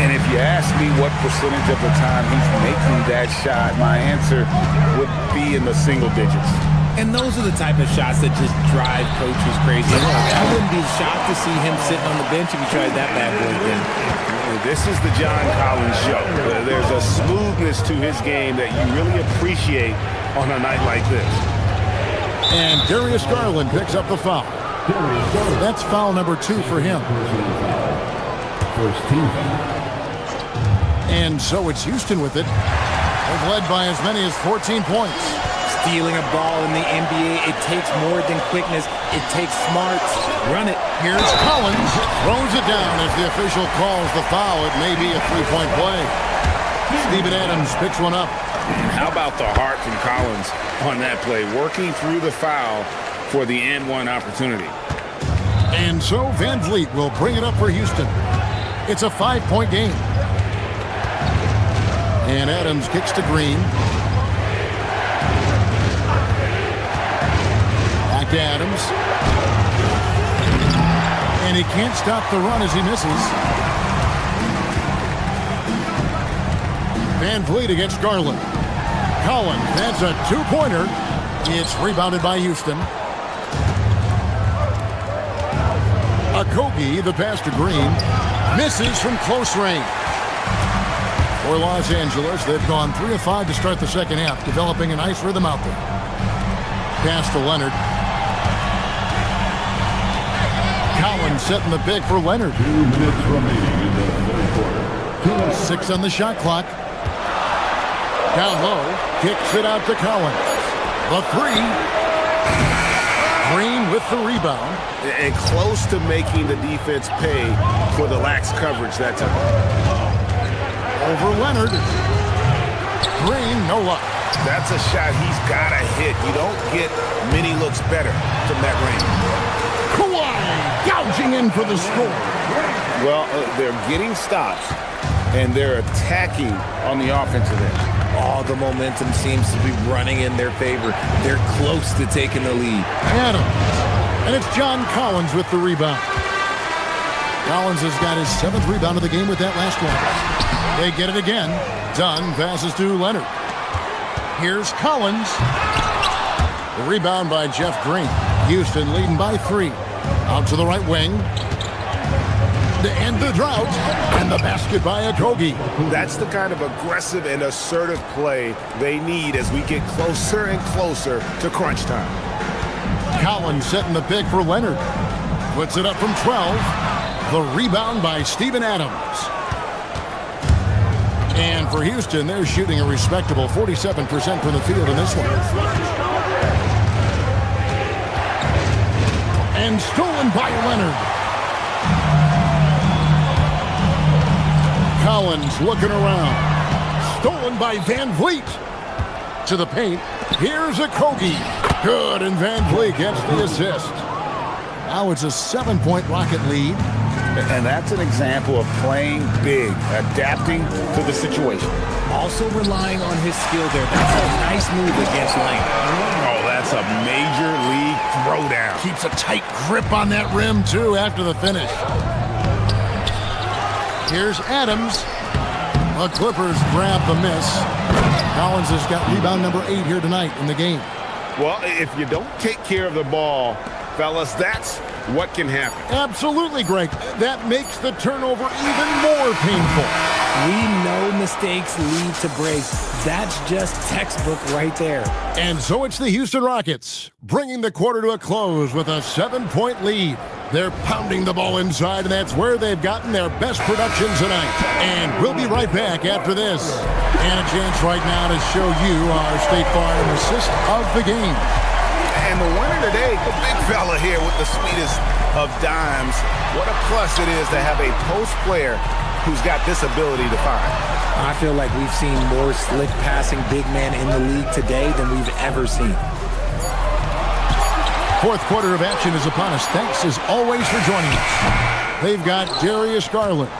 And if you ask me what percentage of the time he's making that shot, my answer would be in the single digits.
And those are the type of shots that just drive coaches crazy. I wouldn't be shocked to see him sitting on the bench if he tried that bad boy again.
This is the John Collins show. There's a smoothness to his game that you really appreciate on a night like this.
And Darius Garland picks up the foul. That's foul number 2 for him.
First team.
And so it's Houston with it. They've led by as many as 14 points.
Stealing a ball in the NBA, it takes more than quickness. It takes smarts. Run it.
Here's Collins. Throws it down as the official calls the foul. It may be a 3-point play. Steven Adams picks one up.
How about the heart from Collins on that play, working through the foul for the and-one opportunity.
And so VanVleet will bring it up for Houston. It's a 5-point game. And Adams kicks to Green. Back to Adams. And he can't stop the run as he misses. VanVleet against Garland. Collins, that's a 2-pointer. It's rebounded by Houston. Okogie, the pass to Green, misses from close range. For Los Angeles, they've gone 3 of 5 to start the second half, developing a nice rhythm out there. Pass to Leonard. Collins setting the big for Leonard.
2 minutes remaining in the third quarter.
6 on the shot clock. Down low, kicks it out to Collins. The 3. Green with the rebound.
And close to making the defense pay for the lax coverage that time.
Over Leonard. Green, no luck.
That's a shot he's got to hit. You don't get many looks better from that range.
Kawhi gouging in for the score.
Well, they're getting stops, and they're attacking on the offensive end.
All the momentum seems to be running in their favor. They're close to taking the lead.
Adams. And it's John Collins with the rebound. Collins has got his 7th rebound of the game with that last one. They get it again. Dunn passes to Leonard. Here's Collins. Rebound by Jeff Green. Houston leading by 3. Out to the right wing. To end the drought. And the basket by Okogie.
That's the kind of aggressive and assertive play they need as we get closer and closer to crunch time.
Collins setting the pick for Leonard. Puts it up from 12. The rebound by Steven Adams. And for Houston, they're shooting a respectable 47% from the field in this one. And stolen by Leonard. Collins looking around. Stolen by Van Vliet. To the paint. Here's Okogie. Good, and Van Vliet gets the assist. Now it's a 7-point Rocket lead.
And that's an example of playing big, adapting to the situation.
Also relying on his skill there. That's a nice move against Lane.
Oh, that's a major league throwdown.
Keeps a tight grip on that rim, too, after the finish. Here's Adams. The Clippers grab the miss. Collins has got rebound number 8 here tonight in the game.
Well, if you don't take care of the ball, fellas, that's what can happen.
Absolutely, Greg. That makes the turnover even more painful.
We know mistakes lead to breaks. That's just textbook right there.
And so it's the Houston Rockets, bringing the quarter to a close with a 7-point lead. They're pounding the ball inside, and that's where they've gotten their best production tonight. And we'll be right back after this. And a chance right now to show you our State Farm assist of the game.
And the winner today, the big fella here with the sweetest of dimes. What a plus it is to have a post player who's got this ability to find.
I feel like we've seen more slick passing big men in the league today than we've ever seen.
Fourth quarter of action is upon us. Thanks as always for joining us. They've got Darius Garland.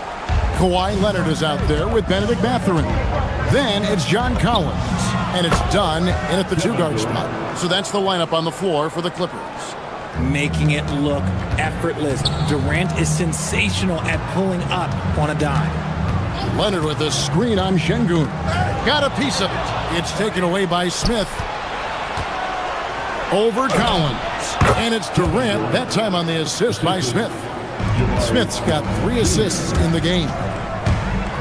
Kawhi Leonard is out there with Benedict Mathurin. Then it's John Collins. And it's done in at the 2-guard spot. So that's the lineup on the floor for the Clippers.
Making it look effortless. Durant is sensational at pulling up on a dime.
Leonard with a screen on Şengün. Got a piece of it. It's taken away by Smith. Over Collins. And it's Durant, that time on the assist by Smith. Smith's got 3 assists in the game.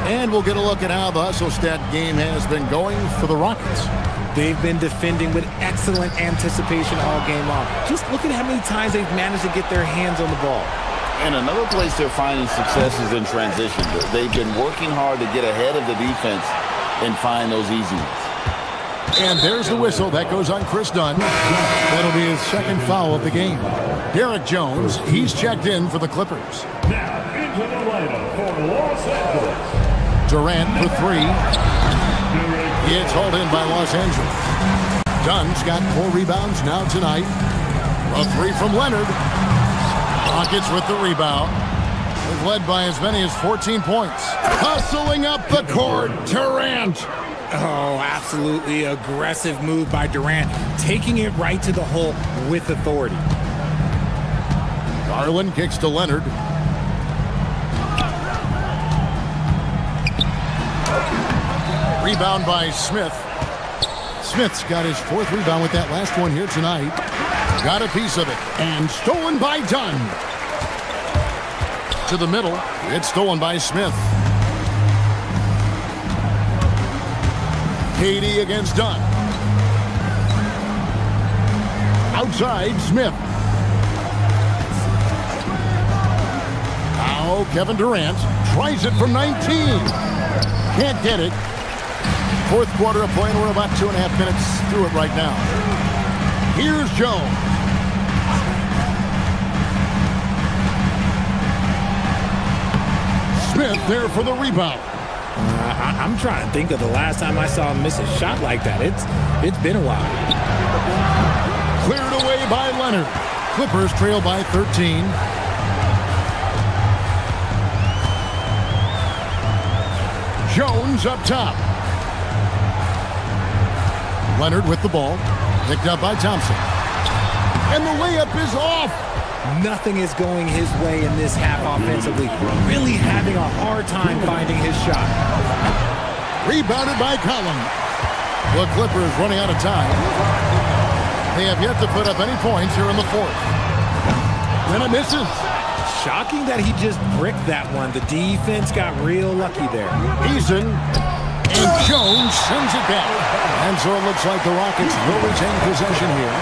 And we'll get a look at how the Hustle Stat game has been going for the Rockets.
They've been defending with excellent anticipation all game long. Just look at how many times they've managed to get their hands on the ball.
And another place they're finding success is in transition. They've been working hard to get ahead of the defense and find those easy ones.
And there's the whistle. That goes on Chris Dunn. That'll be his second foul of the game. Derek Jones, he's checked in for the Clippers.
Now into the lineup for Los Angeles.
Durant for 3. It's hauled in by Los Angeles. Dunn's got 4 rebounds now tonight. A 3 from Leonard. Rockets with the rebound. They've led by as many as 14 points. Hustling up the court, Durant.
Oh, absolutely aggressive move by Durant, taking it right to the hole with authority.
Garland kicks to Leonard. Rebound by Smith. Smith's got his 4th rebound with that last one here tonight. Got a piece of it. And stolen by Dunn. To the middle. It's stolen by Smith. KD against Dunn. Outside, Smith. Now Kevin Durant tries it from 19. Can't get it. 4th quarter of play, and we're about 2.5 minutes through it right now. Here's Jones. Smith there for the rebound.
I'm trying to think of the last time I saw him miss a shot like that. It's been a while.
Cleared away by Leonard. Clippers trail by 13. Jones up top. Leonard with the ball. Picked up by Thompson. And the layup is off.
Nothing is going his way in this half offensively. Really having a hard time finding his shot.
Rebounded by Collins. The Clippers running out of time. They have yet to put up any points here in the fourth. And it misses.
Shocking that he just bricked that one. The defense got real lucky there.
Eason and Jones sends it back. And so it looks like the Rockets will retain possession here.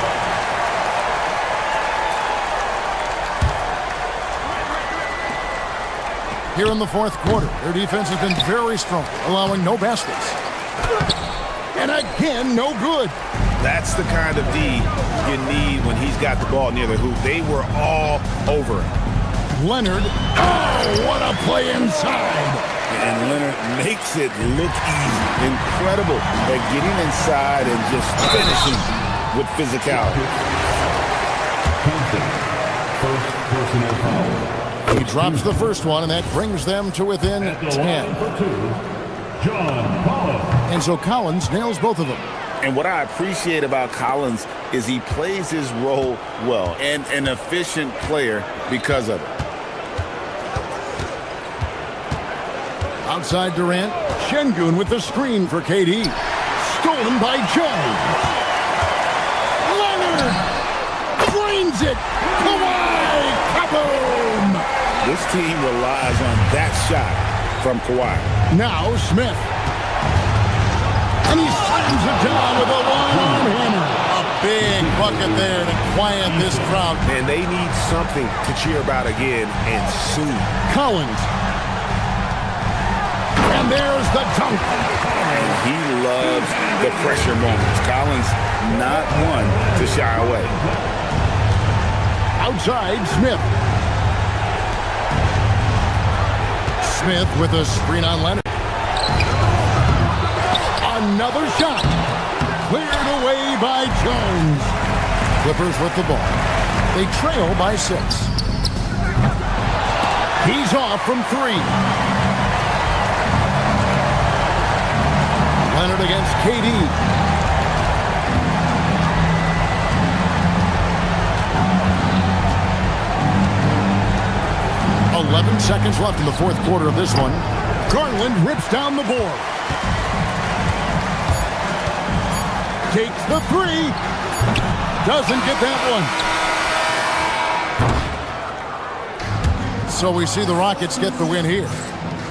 Here in the fourth quarter, their defense has been very strong, allowing no baskets. And again, no good.
That's the kind of D you need when he's got the ball near the hoop. They were all over him.
Leonard, oh, what a play inside.
And Leonard makes it look easy. Incredible at getting inside and just finishing with physicality.
First personal foul.
He drops the first one, and that brings them to within 10.
John Collins.
And so Collins nails both of them.
And what I appreciate about Collins is he plays his role well and an efficient player because of it.
Outside Durant, Şengün with the screen for KD. Stolen by Jones. Leonard drains it. Kawhi, kaboom!
This team relies on that shot from Kawhi.
Now Smith. And he slams it down with a one-arm hammer. A big bucket there to quiet this crowd.
And they need something to cheer about again, and soon.
Collins. And there's the dunk.
And he loves the pressure moments. Collins not one to shy away.
Outside, Smith. Smith with a screen on Leonard. Another shot. Cleared away by Jones. Clippers with the ball. They trail by 6. He's off from 3. Leonard against KD. .11 seconds left in the fourth quarter of this one. Garland rips down the board. Takes the 3. Doesn't get that one. So we see the Rockets get the win here.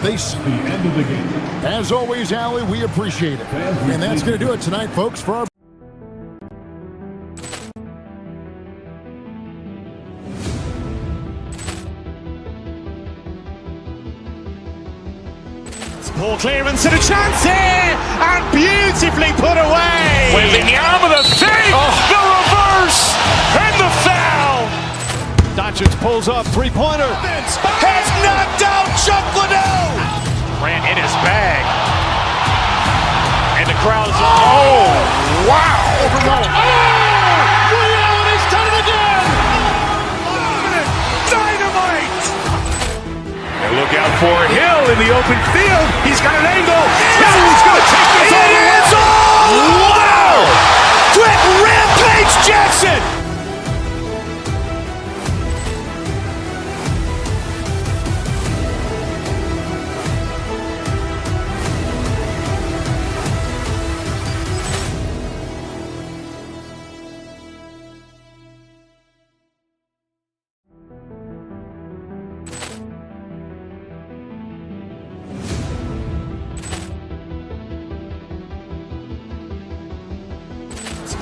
They see
the end of the game.
As always, Allie, we appreciate it. And that's going to do it tonight, folks, for our
Ball clearance and a chance here, and beautifully put away. Wembanyama the fake, the reverse, and the foul.
Doncic pulls up, three-pointer.
Has knocked out Chuck Liddell. Ran in his bag. And the crowd is, oh, wow. Reality's done it again. Dynamite. And look out for Hill in the open field. He's got an angle. Now he's going to take this all the way. Wow. Quick rampage Jackson.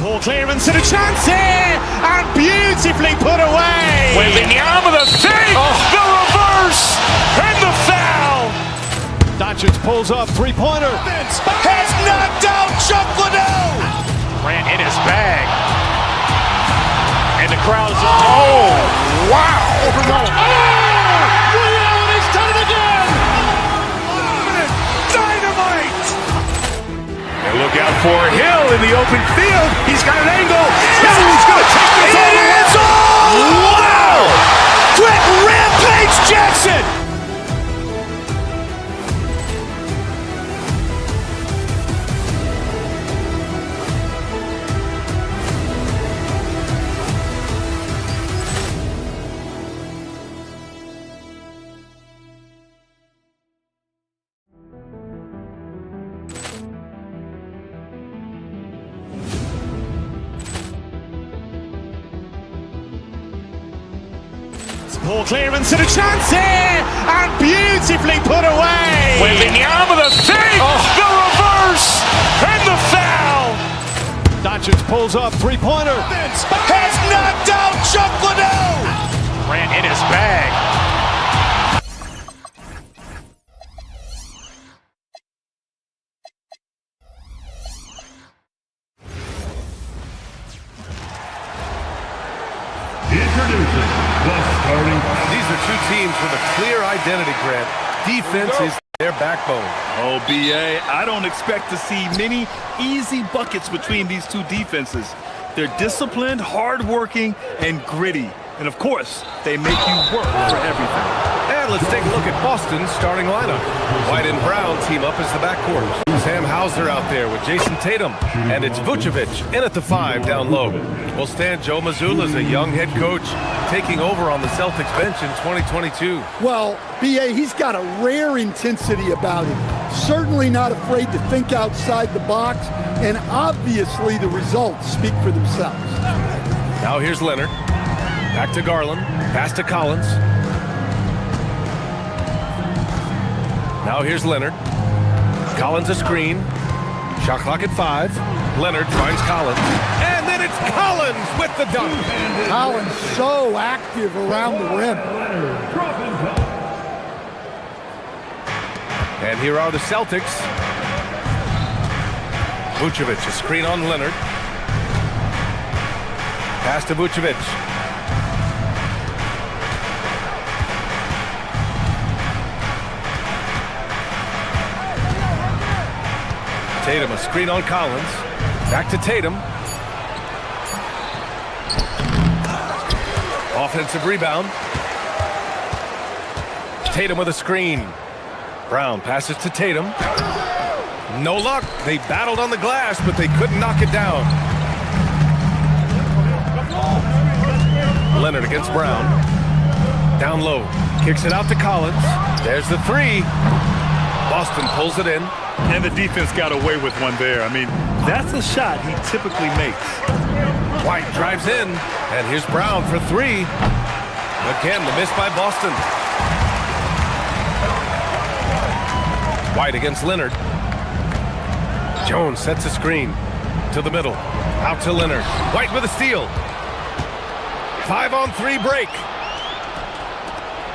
Ball clearance and a chance here, and beautifully put away. Wembanyama the fake, the reverse, and the foul.
Doncic pulls up, three-pointer.
Has knocked out Chuck Liddell. Ran in his bag. And the crowd is, oh, wow. Reality's done it again. Dynamite. And look out for Hill in the open field. He's got an angle. Now he's going to take this all the way. Wow. Quick rampage Jackson. Poor clearance and a chance here, and beautifully put away. Wembanyama the fake, the reverse, and the foul.
Doncic pulls up, three-pointer.
Has knocked out Chuck Liddell. Ran in his bag.
Introducing the starting.
These are two teams with a clear identity, Grant. Defense is their backbone.
Oh, BA, I don't expect to see many easy buckets between these two defenses. They're disciplined, hardworking, and gritty. And of course, they make you work for everything.
And let's take a look at Boston's starting lineup. White and Brown team up as the backcourt. Sam Hauser out there with Jason Tatum. And it's Vucevic in at the 5 down low. Well, Stan, Joe Mazzulla is a young head coach taking over on the Celtics bench in 2022.
Well, BA, he's got a rare intensity about him. Certainly not afraid to think outside the box. And obviously the results speak for themselves.
Now here's Leonard. Back to Garland. Pass to Collins. Now here's Leonard. Collins a screen. Shot clock at 5. Leonard finds Collins. And then it's Collins with the dunk.
Collins so active around the rim.
And here are the Celtics. Vucevic, a screen on Leonard. Pass to Vucevic. Tatum, a screen on Collins. Back to Tatum. Offensive rebound. Tatum with a screen. Brown passes to Tatum. No luck. They battled on the glass, but they couldn't knock it down. Leonard against Brown. Down low. Kicks it out to Collins. There's the 3. Boston pulls it in.
And the defense got away with one there. I mean, that's a shot he typically makes.
White drives in, and here's Brown for 3. Again, the miss by Boston. White against Leonard. Jones sets a screen to the middle. Out to Leonard. White with a steal. 5-on-3 break.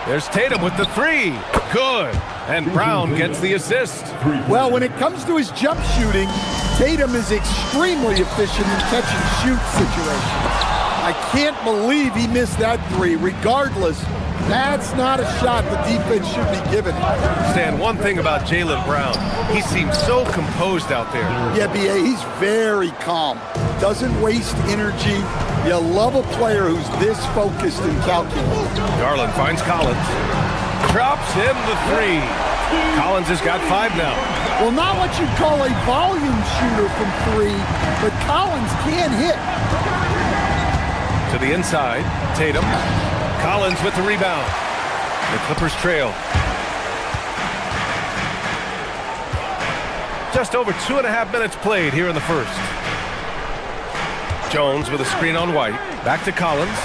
There's Tatum with the 3. Good. And Brown gets the assist.
Well, when it comes to his jump shooting, Tatum is extremely efficient in catch-and-shoot situations. I can't believe he missed that 3. Regardless, that's not a shot the defense should be giving him.
Stan, one thing about Jaylen Brown, he seems so composed out there.
Yeah, BA, he's very calm. Doesn't waste energy. You love a player who's this focused and calculated.
Garland finds Collins. Drops him the 3. Collins has got 5 now.
Well, not what you'd call a volume shooter from 3, but Collins can hit.
To the inside, Tatum. Collins with the rebound. The Clippers trail. Just over 2.5 minutes played here in the first. Jones with a screen on White. Back to Collins.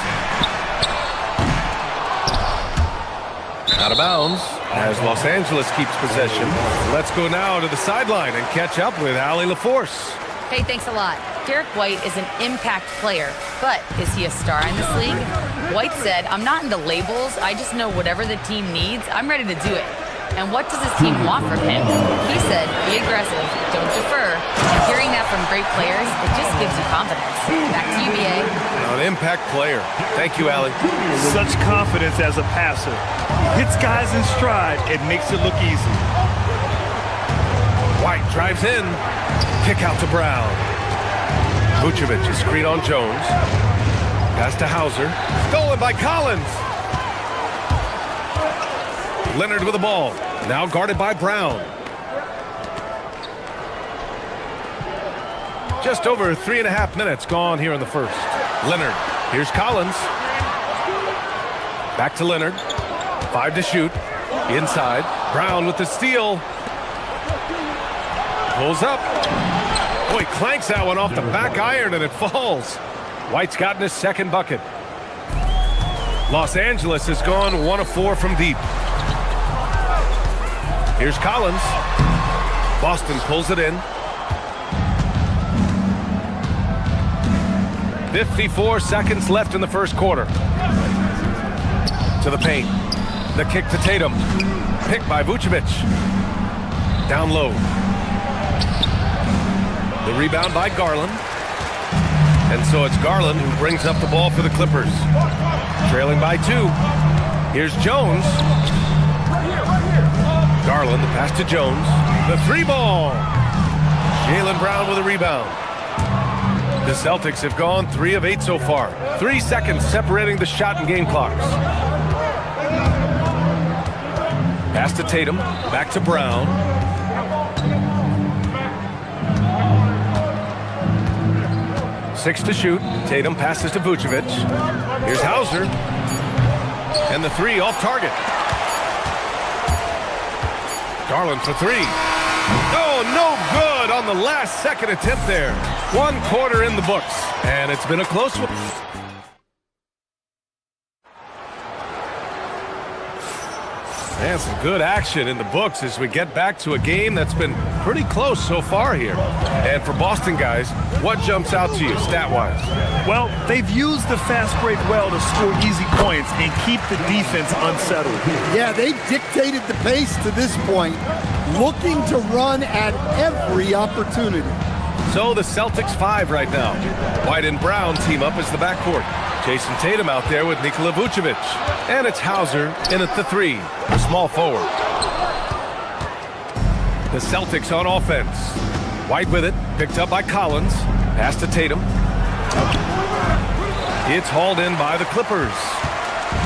Out of bounds as Los Angeles keeps possession. Let's go now to the sideline and catch up with Allie LaForce.
Hey, thanks a lot. Derek White is an impact player, but is he a star in this league? White said, "I'm not into labels. I just know whatever the team needs, I'm ready to do it. And what does his team want from him?" He said, "Be aggressive, don't defer." And hearing that from great players, it just gives you confidence. Back to you, BA.
An impact player. Thank you, Allie.
Such confidence as a passer. He hits guys in stride. It makes it look easy.
White drives in. Kick out to Brown. Vucevic, a screen on Jones. Pass to Hauser. Stolen by Collins. Leonard with the ball. Now guarded by Brown. Just over 3.5 minutes gone here in the first. Leonard. Here's Collins. Back to Leonard. 5 to shoot. Inside. Brown with the steal. Pulls up. Boy, clanks that one off the back iron and it falls. White's gotten his second bucket. Los Angeles has gone 1 of 4 from deep. Here's Collins. Boston pulls it in. 54 seconds left in the first quarter. To the paint. The kick to Tatum. Picked by Vucevic. Down low. The rebound by Garland. And so it's Garland who brings up the ball for the Clippers. Trailing by 2. Here's Jones. Garland, the pass to Jones. The 3-ball. Jaylen Brown with a rebound. The Celtics have gone 3 of 8 so far. 3 seconds separating the shot and game clocks. Pass to Tatum. Back to Brown. Six to shoot. Tatum passes to Vucevic. Here's Hauser. And the 3 off target. Garland for 3. Oh, no good on the last second attempt there. 1 quarter in the books. And it's been a close one. And some good action in the books as we get back to a game that's been pretty close so far here. And for Boston guys, what jumps out to you stat-wise?
Well, they've used the fast break well to score easy points and keep the defense unsettled.
Yeah, they've dictated the pace to this point, looking to run at every opportunity.
So the Celtics 5 right now. White and Brown team up as the backcourt. Jason Tatum out there with Nikola Vucevic. And it's Hauser in at the 3, the small forward. The Celtics on offense. White with it, picked up by Collins. Pass to Tatum. It's hauled in by the Clippers.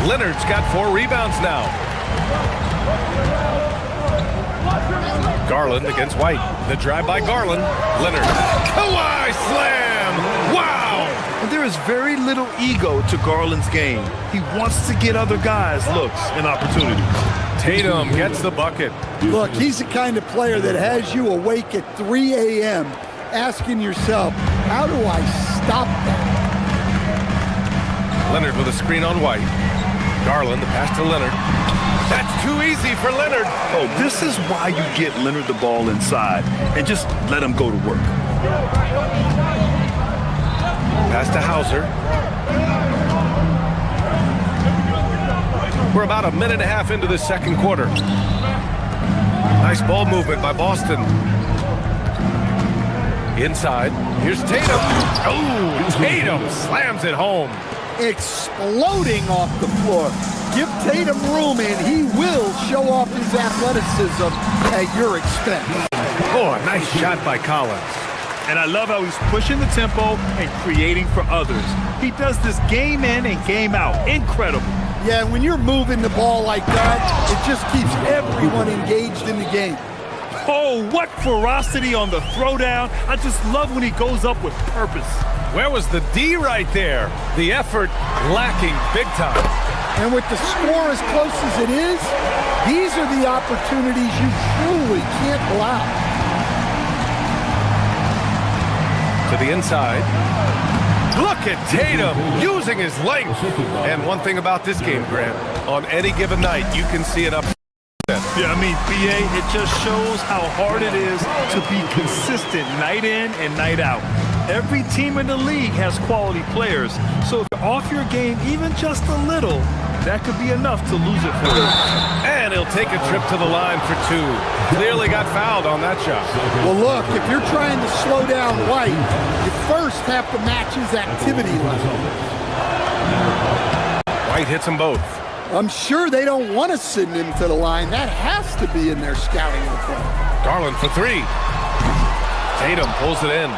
Leonard's got 4 rebounds now. Garland against White. The drive by Garland. Leonard. Kawhi slam! Wow!
And there is very little ego to Garland's game. He wants to get other guys looks and opportunities.
Tatum gets the bucket.
Look, he's the kind of player that has you awake at 3 a.m. asking yourself, how do I stop that?
Leonard with a screen on White. Garland, the pass to Leonard. That's too easy for Leonard.
Oh, this is why you get Leonard the ball inside and just let him go to work.
Pass to Hauser. We're about a minute and a half into the second quarter. Nice ball movement by Boston. Inside. Here's Tatum. Oh, Tatum slams it home.
Exploding off the floor. Give Tatum room and he will show off his athleticism at your expense.
Oh, a nice shot by Collins.
And I love how he's pushing the tempo and creating for others. He does this game in and game out. Incredible.
Yeah, when you're moving the ball like that, it just keeps everyone engaged in the game.
Oh, what ferocity on the throwdown. I just love when he goes up with purpose.
Where was the D right there? The effort lacking big time.
And with the score as close as it is, these are the opportunities you truly can't allow.
To the inside. Look at Tatum using his length. And one thing about this game, Grant, on any given night, you can see it up.
Yeah, I mean, BA, it just shows how hard it is to be consistent night in and night out. Every team in the league has quality players, so if you're off your game even just a little, that could be enough to lose it for you.
And he'll take a trip to the line for 2. Clearly got fouled on that shot.
Well, look, if you're trying to slow down White, you first have to match his activity level.
White hits them both.
I'm sure they don't want to send him to the line. That has to be in their scouting report.
Garland for 3. Tatum pulls it in.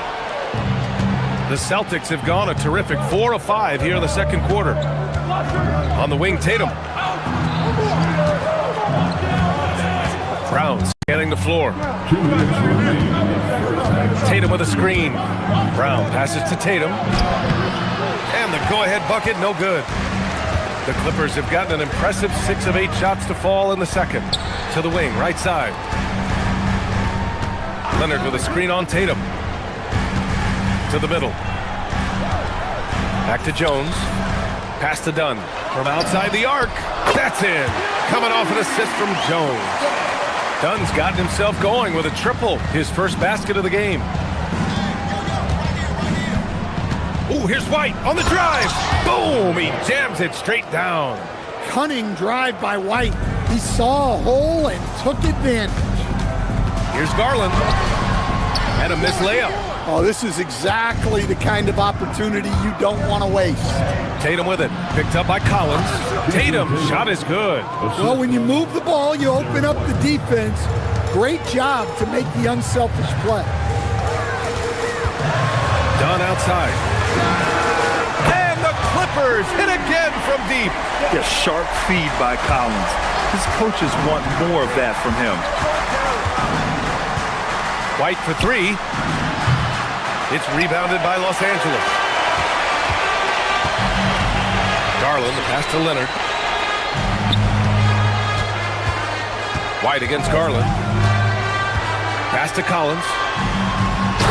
The Celtics have gone a terrific 4 of 5 here in the second quarter. On the wing, Tatum. Brown scanning the floor. Tatum with a screen. Brown passes to Tatum. And the go-ahead bucket, no good. The Clippers have gotten an impressive 6 of 8 shots to fall in the second. To the wing, right side. Leonard with a screen on Tatum. To the middle. Back to Jones. Pass to Dunn. From outside the arc, that's in. Coming off an assist from Jones. Dunn's gotten himself going with a triple, his first basket of the game. Ooh, here's White on the drive. Boom, he jams it straight down.
Cunning drive by White. He saw a hole and took advantage.
Here's Garland. And a missed layup.
Oh, this is exactly the kind of opportunity you don't want to waste.
Tatum with it. Picked up by Collins. Tatum, shot is good.
Well, when you move the ball, you open up the defense. Great job to make the unselfish play.
Dunn outside. And the Clippers hit again from deep.
A sharp feed by Collins. His coaches want more of that from him.
White for three. It's rebounded by Los Angeles. Garland, the pass to Leonard. White against Garland. Pass to Collins.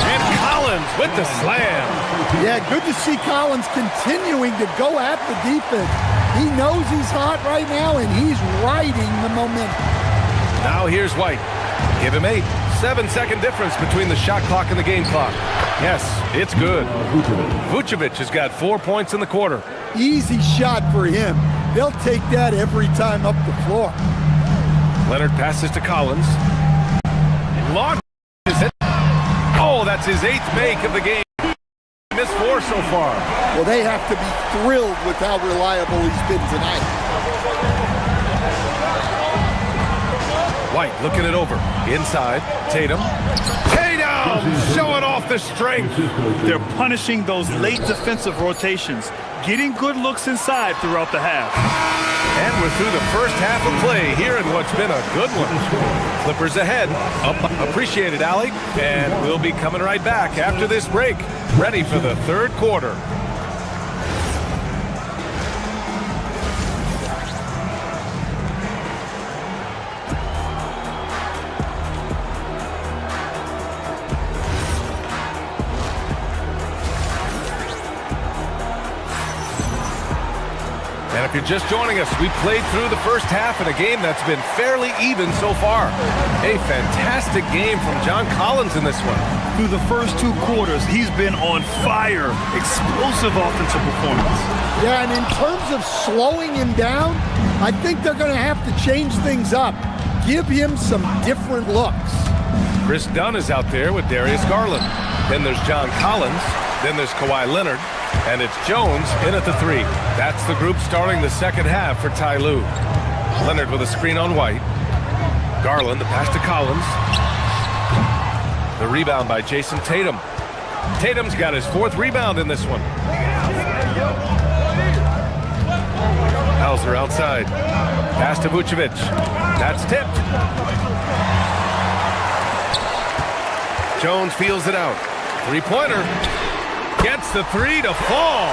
And Collins with the slam.
Yeah, good to see Collins continuing to go at the defense. He knows he's hot right now, and he's riding the momentum.
Now here's White. Give him 8. 7-second difference between the shot clock and the game clock. Yes, it's good. Vucevic has got 4 points in the quarter.
Easy shot for him. They'll take that every time up the floor.
Leonard passes to Collins. Long is it? Oh, that's his 8th make of the game. Missed 4 so far.
Well, they have to be thrilled with how reliable he's been tonight.
White looking it over. Inside. Tatum. Tatum! Showing off the strength.
They're punishing those late defensive rotations, getting good looks inside throughout the half.
And we're through the first half of play here in what's been a good one. Clippers ahead. Appreciate it, Allie. And we'll be coming right back after this break. Ready for the third quarter. And if you're just joining us, we played through the first half in a game that's been fairly even so far. A fantastic game from John Collins in this one.
Through the first 2 quarters, he's been on fire. Explosive offensive performance.
Yeah, and in terms of slowing him down, I think they're going to have to change things up. Give him some different looks.
Chris Dunn is out there with Darius Garland. Then there's John Collins. Then there's Kawhi Leonard. And it's Jones in at the 3. That's the group starting the second half for Ty Lue. Leonard with a screen on White. Garland, the pass to Collins. The rebound by Jason Tatum. Tatum's got his 4th rebound in this one. Hauser outside. Pass to Vucevic. That's tipped. Jones feels it out. 3-pointer. Gets the 3 to fall.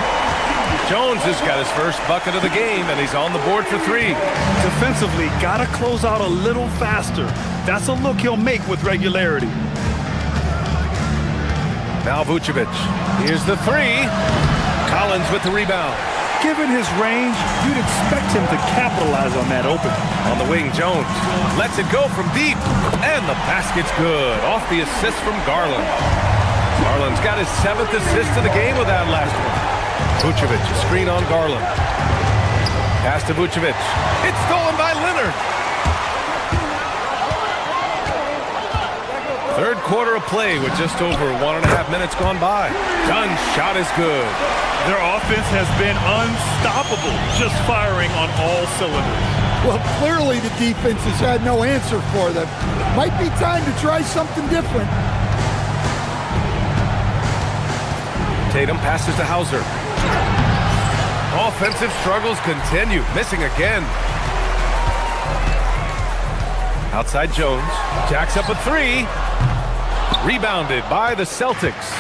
Jones has got his first bucket of the game, and he's on the board for 3.
Defensively, got to close out a little faster. That's a look he'll make with regularity.
Now Vucevic. Here's the 3. Collins with the rebound.
Given his range, you'd expect him to capitalize on that open.
On the wing, Jones lets it go from deep, and the basket's good. Off the assist from Garland. Garland's got his 7th assist of the game with that last one. Vucevic, a screen on Garland. Pass to Vucevic. It's stolen by Leonard. Third quarter of play with just over 1.5 minutes gone by. Dunn's shot is good.
Their offense has been unstoppable, just firing on all cylinders.
Well, clearly the defense has had no answer for them. Might be time to try something different.
Tatum passes to Hauser. Offensive struggles continue. Missing again. Outside Jones. Jacks up a 3. Rebounded by the Celtics.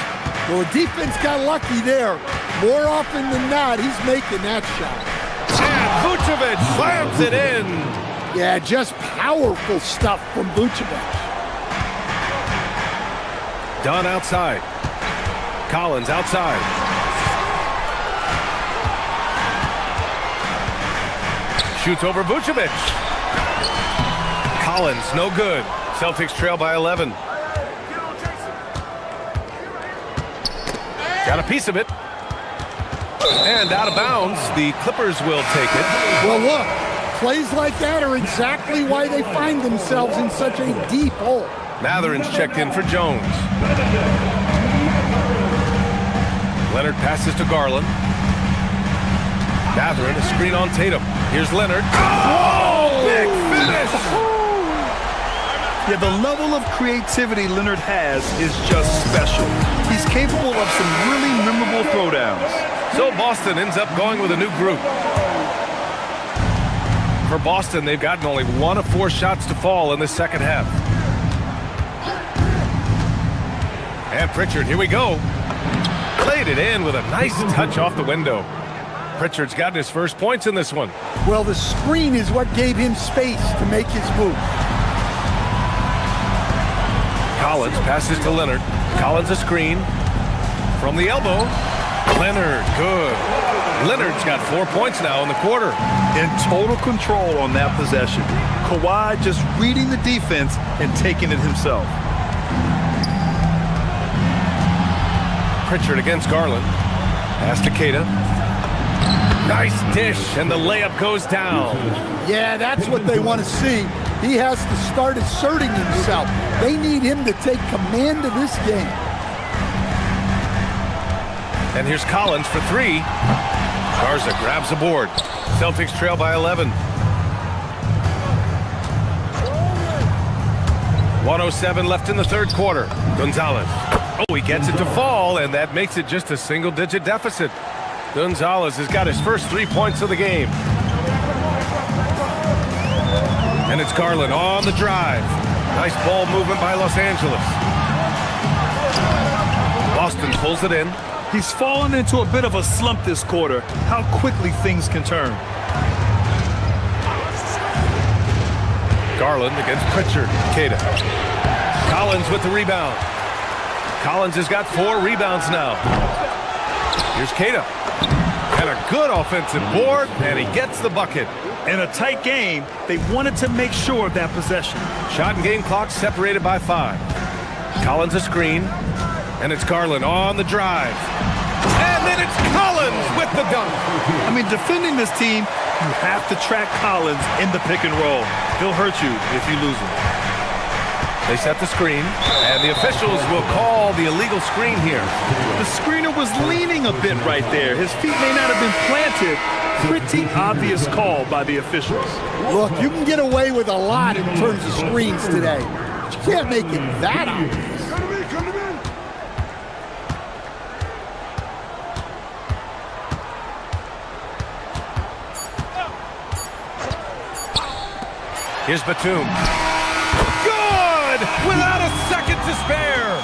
Well, the defense got lucky there. More often than not, he's making that shot.
And Vucevic slams it in.
Yeah, just powerful stuff from Vucevic.
Dunn outside. Collins outside. shoots over Vucevic. Collins, no good. Celtics trail by 11. Got a piece of it. And out of bounds, the Clippers will take it.
Well, look, plays like that are exactly why they find themselves in such a deep hole.
Matherin's checked in for Jones. Leonard passes to Garland. Matherin, a screen on Tatum. Here's Leonard. Oh, big finish!
Yeah, the level of creativity Leonard has is just special. He's capable of some really memorable throwdowns.
So Boston ends up going with a new group. For Boston, they've gotten only 1 of 4 shots to fall in the second half. And Pritchard, here we go. Played it in with a nice touch off the window. Pritchard's gotten his first points in this one.
Well, the screen is what gave him space to make his move.
Collins passes to Leonard. Collins a screen. From the elbow. Leonard, good. Leonard's got 4 points now in the quarter.
In total control on that possession. Kawhi just reading the defense and taking it himself.
Pritchard against Garland. Pass to Keita. Nice dish, and the layup goes down.
Yeah, that's what they want to see. He has to start asserting himself. They need him to take command of this game.
And here's Collins for 3. Garza grabs the board. Celtics trail by 11. 1:07 left in the third quarter. Gonzalez. Oh, he gets it to fall, and that makes it just a single-digit deficit. Gonzalez has got his first 3 points of the game. And it's Garland on the drive. Nice ball movement by Los Angeles. Boston pulls it in.
He's fallen into a bit of a slump this quarter. How quickly things can turn.
Garland against Pritchard. Keita. Collins with the rebound. Collins has got 4 rebounds now. Here's Keita. And a good offensive board, and he gets the bucket.
In a tight game, they wanted to make sure of that possession.
Shot and game clock separated by 5. Collins a screen, and it's Garland on the drive. And then it's Collins with the dunk.
I mean, defending this team, you have to track Collins in the pick and roll. He'll hurt you if you lose him.
They set the screen, and the officials will call the illegal screen here.
The screener was leaning a bit right there. His feet may not have been planted. Pretty obvious call by the officials.
Look, you can get away with a lot in terms of screens today. But you can't make it that obvious.
Here's Batum. Good! Without a second to spare.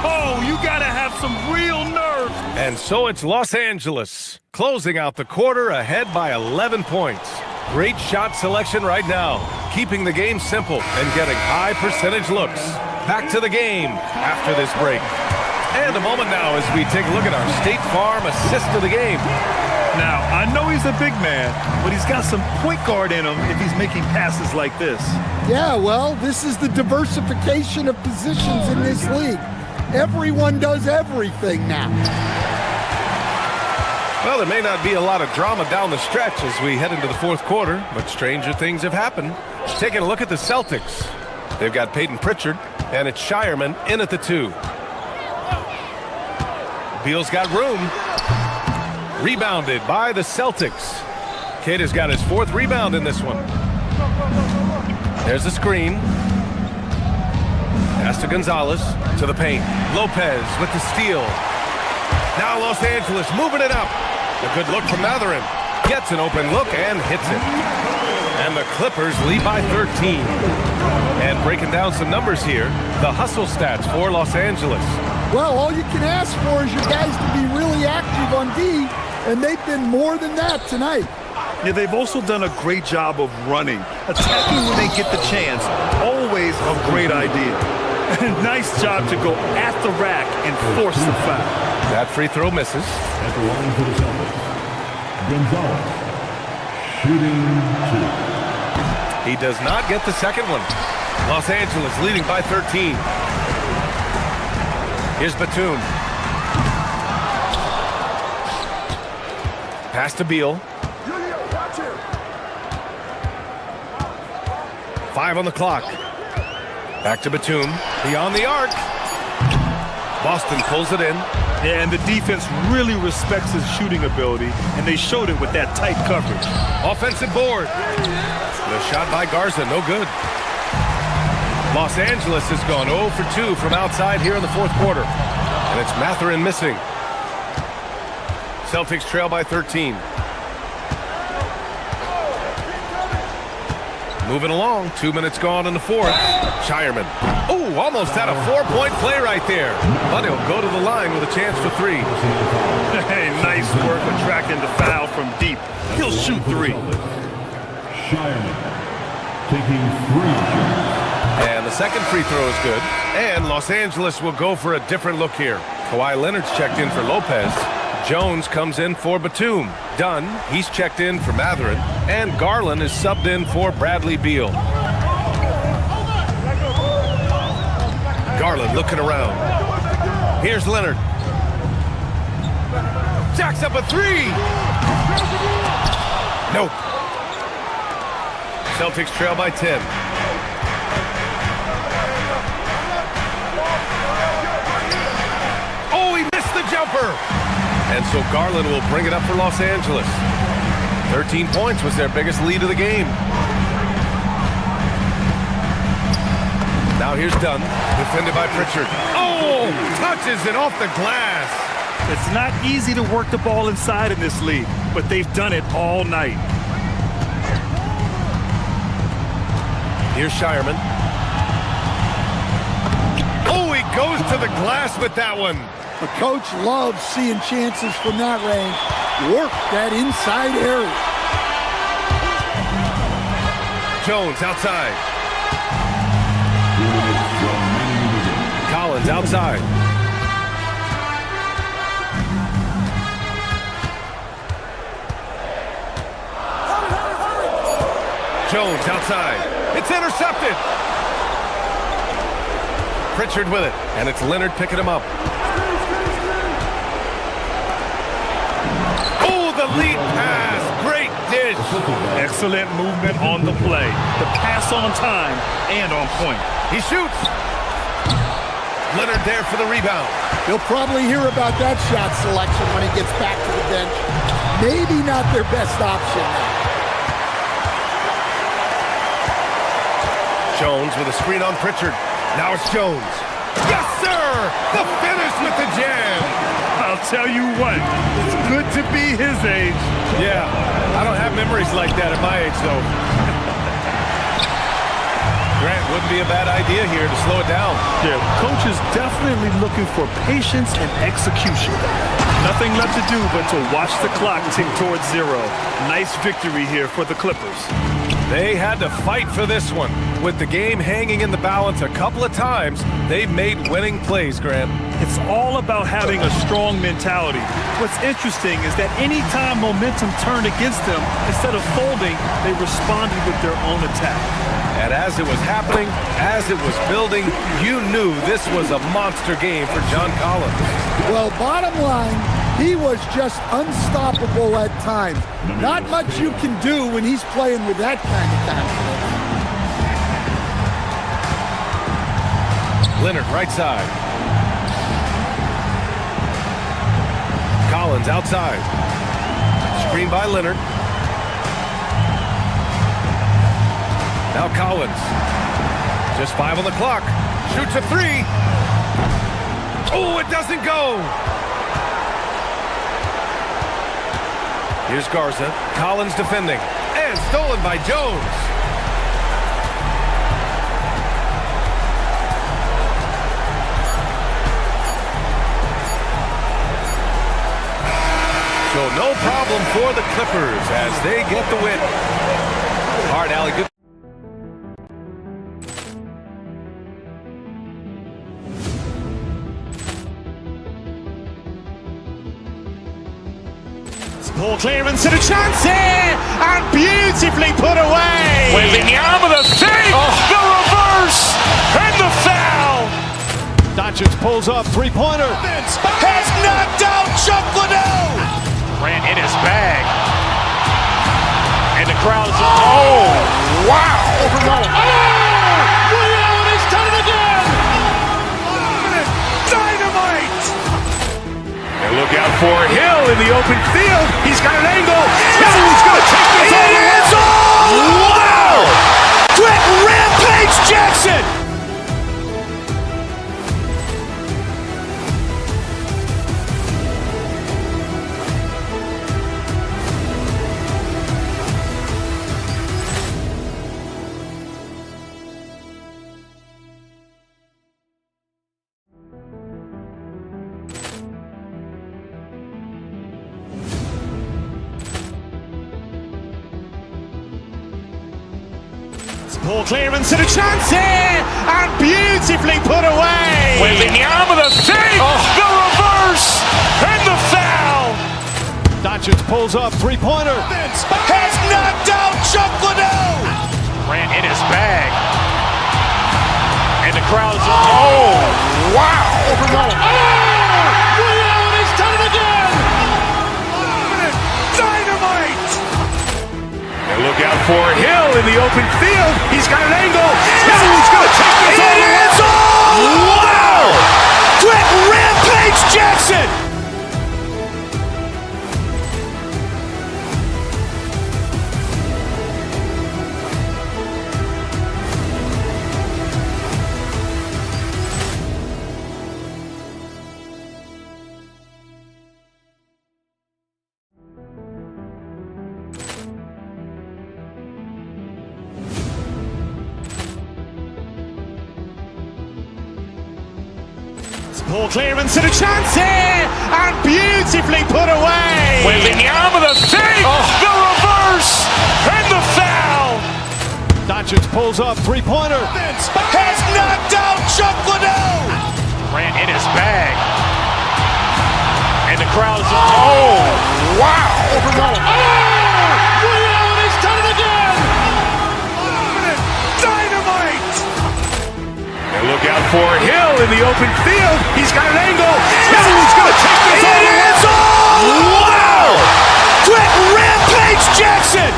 Oh, you gotta have some real nerve.
And so it's Los Angeles, closing out the quarter ahead by 11 points. Great shot selection right now, keeping the game simple and getting high percentage looks. Back to the game after this break. And a moment now as we take a look at our State Farm assist of the game.
Now, I know he's a big man, but he's got some point guard in him if he's making passes like this.
Yeah, well, this is the diversification of positions in this league. Everyone does everything now.
Well, there may not be a lot of drama down the stretch as we head into the fourth quarter, but stranger things have happened. Taking a look at the Celtics. They've got Peyton Pritchard, and it's Shireman in at the 2. Beal's got room. Rebounded by the Celtics. Kidd has got his 4th rebound in this one. There's the screen. Pass to Gonzalez, to the paint. Lopez with the steal. Now Los Angeles moving it up. A good look from Matherin. Gets an open look and hits it. And the Clippers lead by 13. And breaking down some numbers here, the hustle stats for Los Angeles.
Well, all you can ask for is your guys to be really active on D, and they've been more than that tonight.
Yeah, they've also done a great job of running. Attacking when they get the chance. Always a great idea. Nice job to go at the rack and force the foul.
That free throw misses.
At the line for the Celtics, Gonzalez. Shooting 2.
He does not get the second one. Los Angeles leading by 13. Here's Batum. Pass to Beal. 5 on the clock. Back to Batum. Beyond the arc. Boston pulls it in.
Yeah, and the defense really respects his shooting ability, and they showed it with that tight coverage.
Offensive board. The shot by Garza, no good. Los Angeles has gone 0 for 2 from outside here in the fourth quarter. And it's Mathurin missing. Celtics trail by 13. Moving along, 2 minutes gone in the fourth. Shireman. Oh, almost had a 4-point play right there. But he'll go to the line with a chance for 3.
Hey, nice work attracting the foul from deep. He'll shoot 3.
Shireman taking 3.
And the second free throw is good. And Los Angeles will go for a different look here. Kawhi Leonard's checked in for Lopez. Jones comes in for Batum. Dunn, he's checked in for Mathurin. And Garland is subbed in for Bradley Beal. Garland looking around. Here's Leonard. Jacks up a 3. Nope. Celtics trail by 10. Oh, he missed the jumper. And so Garland will bring it up for Los Angeles. 13 points was their biggest lead of the game. Now here's Dunn, defended by Pritchard. Oh, touches it off the glass.
It's not easy to work the ball inside in this league, but they've done it all night.
Here's Shireman. Oh, he goes to the glass with that one.
The coach loves seeing chances from that range. Work that inside area.
Jones outside. Collins outside. Jones outside. It's intercepted. Pritchard with it, and it's Leonard picking him up. The lead pass, great dish.
Excellent movement on the play. The pass on time and on point.
He shoots. Leonard there for the rebound.
He'll probably hear about that shot selection when he gets back to the bench. Maybe not their best option.
Jones with a screen on Pritchard. Now it's Jones. Yes, sir! The finish with the jam.
I'll tell you what, it's good to be his age.
Yeah, I don't have memories like that at my age, though. Grant, wouldn't be a bad idea here to slow it down.
Yeah, coach is definitely looking for patience and execution. Nothing left to do but to watch the clock tick towards 0. Nice victory here for the Clippers.
They had to fight for this one. With the game hanging in the balance a couple of times, they made winning plays, Grant.
It's all about having a strong mentality. What's interesting is that anytime momentum turned against them, instead of folding, they responded with their own attack.
And as it was happening, as it was building, you knew this was a monster game for John Collins.
Well, bottom line, he was just unstoppable at times. Not much you can do when he's playing with that kind of confidence.
Leonard right side. Collins outside. Screen by Leonard. Now Collins. Just 5 on the clock. Shoots a 3. Oh, it doesn't go. Here's Garza. Collins defending. And stolen by Jones. So no problem for the Clippers as they get the win. All right, Allie, good.
Ball clearance and a chance here, and beautifully put away. Wembanyama the save, the reverse, and the foul.
Doncic pulls up, three-pointer.
Has knocked out Chuck Liddell. Grant in his bag. And the crowd is, oh, wow. Ray Allen has done it again. Dynamite.
And look out for Hill in the open field. He's got an angle. Hill's going to take this all the way.
Wow. Quick Rampage Jackson. Ball clearance and a chance here, and beautifully put away. Wembanyama the save, the reverse, and the foul.
Doncic pulls up, three-pointer.
Has knocked out Chuck Liddell. Grant in his bag. And the crowd is, oh, wow. Ray Allen has done it again. Dynamite.
And look out for Hill in the open field. He's got an angle. Hill's going to take this all the way.
Wow. Quick Rampage Jackson. Ball clearance and a chance here, and beautifully put away. Wembanyama the save, the reverse, and the foul.
Doncic pulls up, three-pointer.
Has knocked out Chuck Liddell. Grant in his bag. And the crowd is, oh, wow. Ray Allen has done it again. Dynamite.
And look out for Hill in the open field. He's got an angle. Hill's going to take this all the way.
Wow. Quick Rampage Jackson.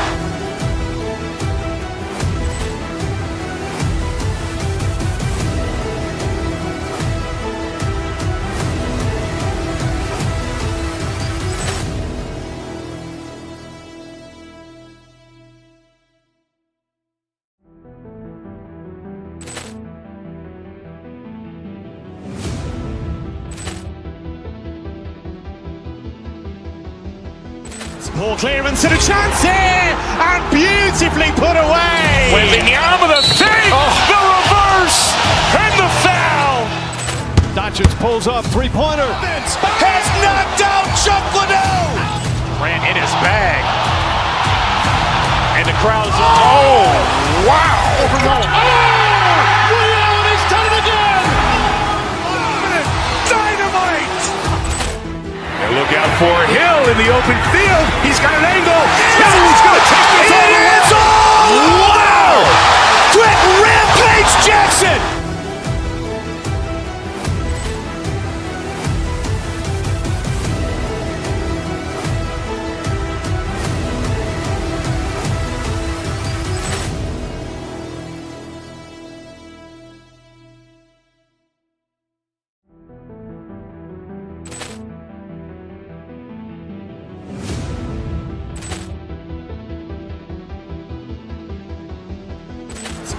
Ball clearance and a chance here, and beautifully put away. Wembanyama the save, the reverse, and the foul.
Doncic pulls up, three-pointer.
Has knocked out Chuck Liddell. Grant in his bag. And the crowd is, oh, wow. Ray Allen has done it again. Dynamite.
And look out for Hill in the open field. He's got an angle. Hill's going to take this all the way.
Wow. Quick Rampage Jackson.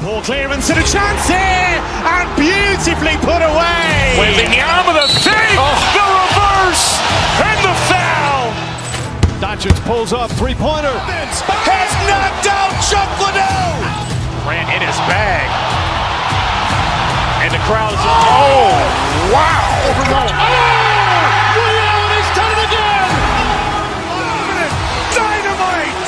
Ball clearance and a chance here, and beautifully put away. Wembanyama the save, the reverse, and the foul.
Doncic pulls up, three-pointer.
Has knocked out Chuck Liddell. Grant in his bag. And the crowd is, oh, wow. Ray Allen has done it again. Dynamite.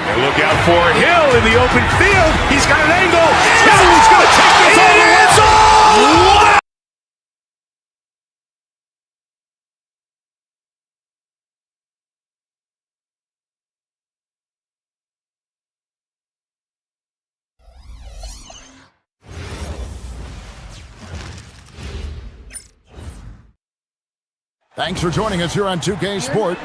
And look out for Hill in the open field. He's got an angle. Hill's going to take this all the way.
Thanks for joining us here on 2K Sport.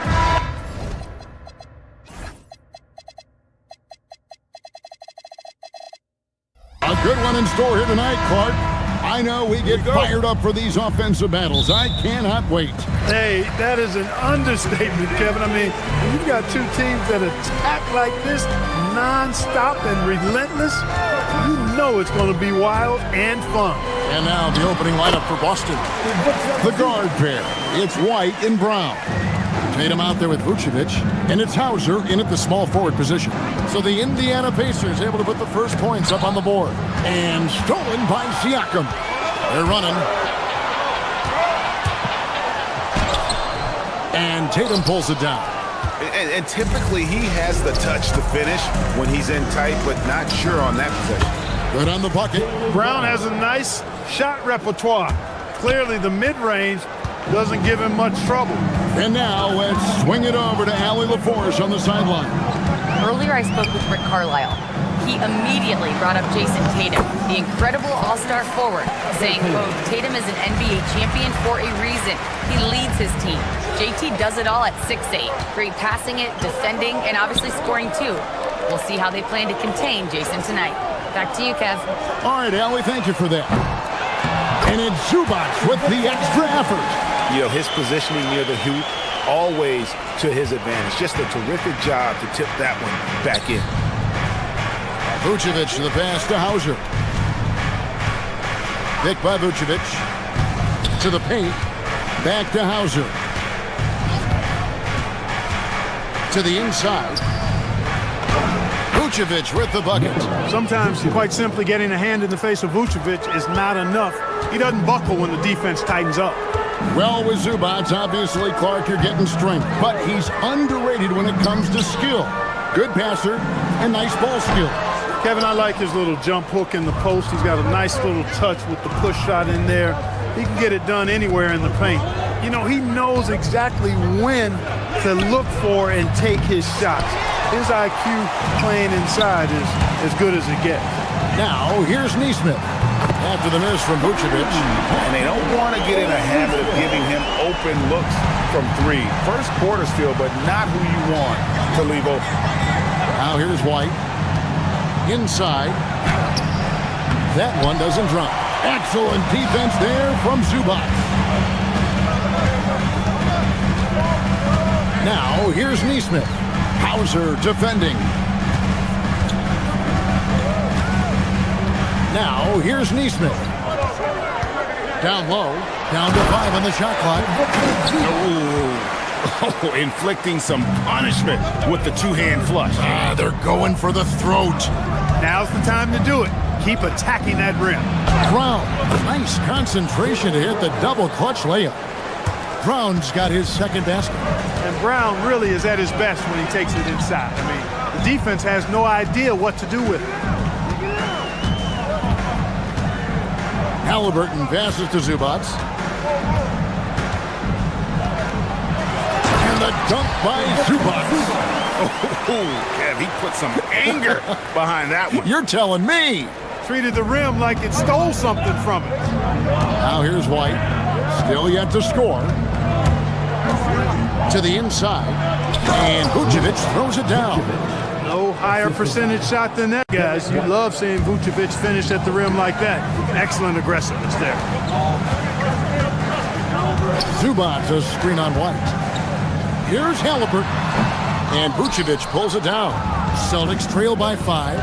A good one in store here tonight, Clark. I know we get fired up for these offensive battles. I cannot wait.
Hey, that is an understatement, Kevin. I mean, when you've got two teams that attack like this, non-stop and relentless, you know it's going to be wild and fun.
And now the opening lineup for Boston. The guard pair. It's White and Brown. Tatum out there with Vucevic, and it's Hauser in at the small forward position. So the Indiana Pacers able to put the first points up on the board. And stolen by Siakam. They're running. And Tatum pulls it down.
And typically he has the touch to finish when he's in tight, but not sure on that possession.
Good on the bucket.
Brown has a nice shot repertoire. Clearly the mid-range doesn't give him much trouble.
And now let's swing it over to Allie LaForge on the sideline.
Earlier I spoke with Rick Carlisle. He immediately brought up Jason Tatum, the incredible all-star forward, saying, quote, Tatum is an NBA champion for a reason. He leads his team. JT does it all at 6'8". Great passing it, defending, and obviously scoring too. We'll see how they plan to contain Jason tonight. Back to you, Kev.
All right, Allie, thank you for that. And it's Zubac with the extra effort.
You know, his positioning near the hoop, always to his advantage. Just a terrific job to tip that one back in.
Vucevic to the pass to Hauser. Pick by Vucevic. To the paint. Back to Hauser. To the inside. Vucevic with the bucket.
Sometimes, quite simply, getting a hand in the face of Vucevic is not enough. He doesn't buckle when the defense tightens up.
Well, with Zubac, obviously, Clark, you're getting strength. But he's underrated when it comes to skill. Good passer and nice ball skill.
Kevin, I like his little jump hook in the post. He's got a nice little touch with the push shot in there. He can get it done anywhere in the paint. You know, he knows exactly when to look for and take his shots. His IQ playing inside is as good as it gets.
Now, here's Nesmith. After the miss from Vucevic.
And they don't want to get in a habit of giving him open looks from three. First quarter still, but not who you want to leave open.
Now here's White. Inside. That one doesn't drop. Excellent defense there from Zubac. Now here's Nesmith. Hauser defending. Now, here's Nesmith. Down low, down to 5 on the shot clock.
Oh, inflicting some punishment with the two-hand flush.
They're going for the throat.
Now's the time to do it. Keep attacking that rim.
Brown, nice concentration to hit the double clutch layup. Brown's got his second basket.
And Brown really is at his best when he takes it inside. I mean, the defense has no idea what to do with it.
Halliburton passes to Zubac. And the dunk by Zubac.
Oh, Kev, he put some anger behind that one.
You're telling me.
Treated the rim like it stole something from it.
Now here's White. Still yet to score. To the inside. And Vucevic throws it down.
No higher percentage shot than that, guys. You love seeing Vucevic finish at the rim like that. Excellent aggressiveness there.
Zubac a screen on White. Here's Halliburton. And Vucevic pulls it down. Celtics trail by 5.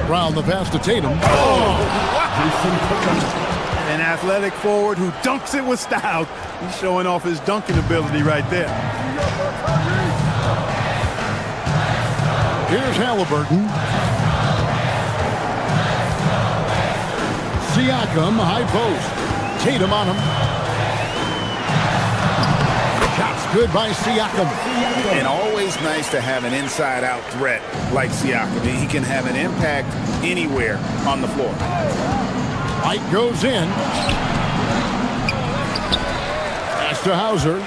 Brown the pass to Tatum.
An athletic forward who dunks it with style. He's showing off his dunking ability right there.
Here's Halliburton. Siakam, high post. Tatum on him. Shots good by Siakam.
And always nice to have an inside-out threat like Siakam. He can have an impact anywhere on the floor.
White goes in. Pass to Hauser.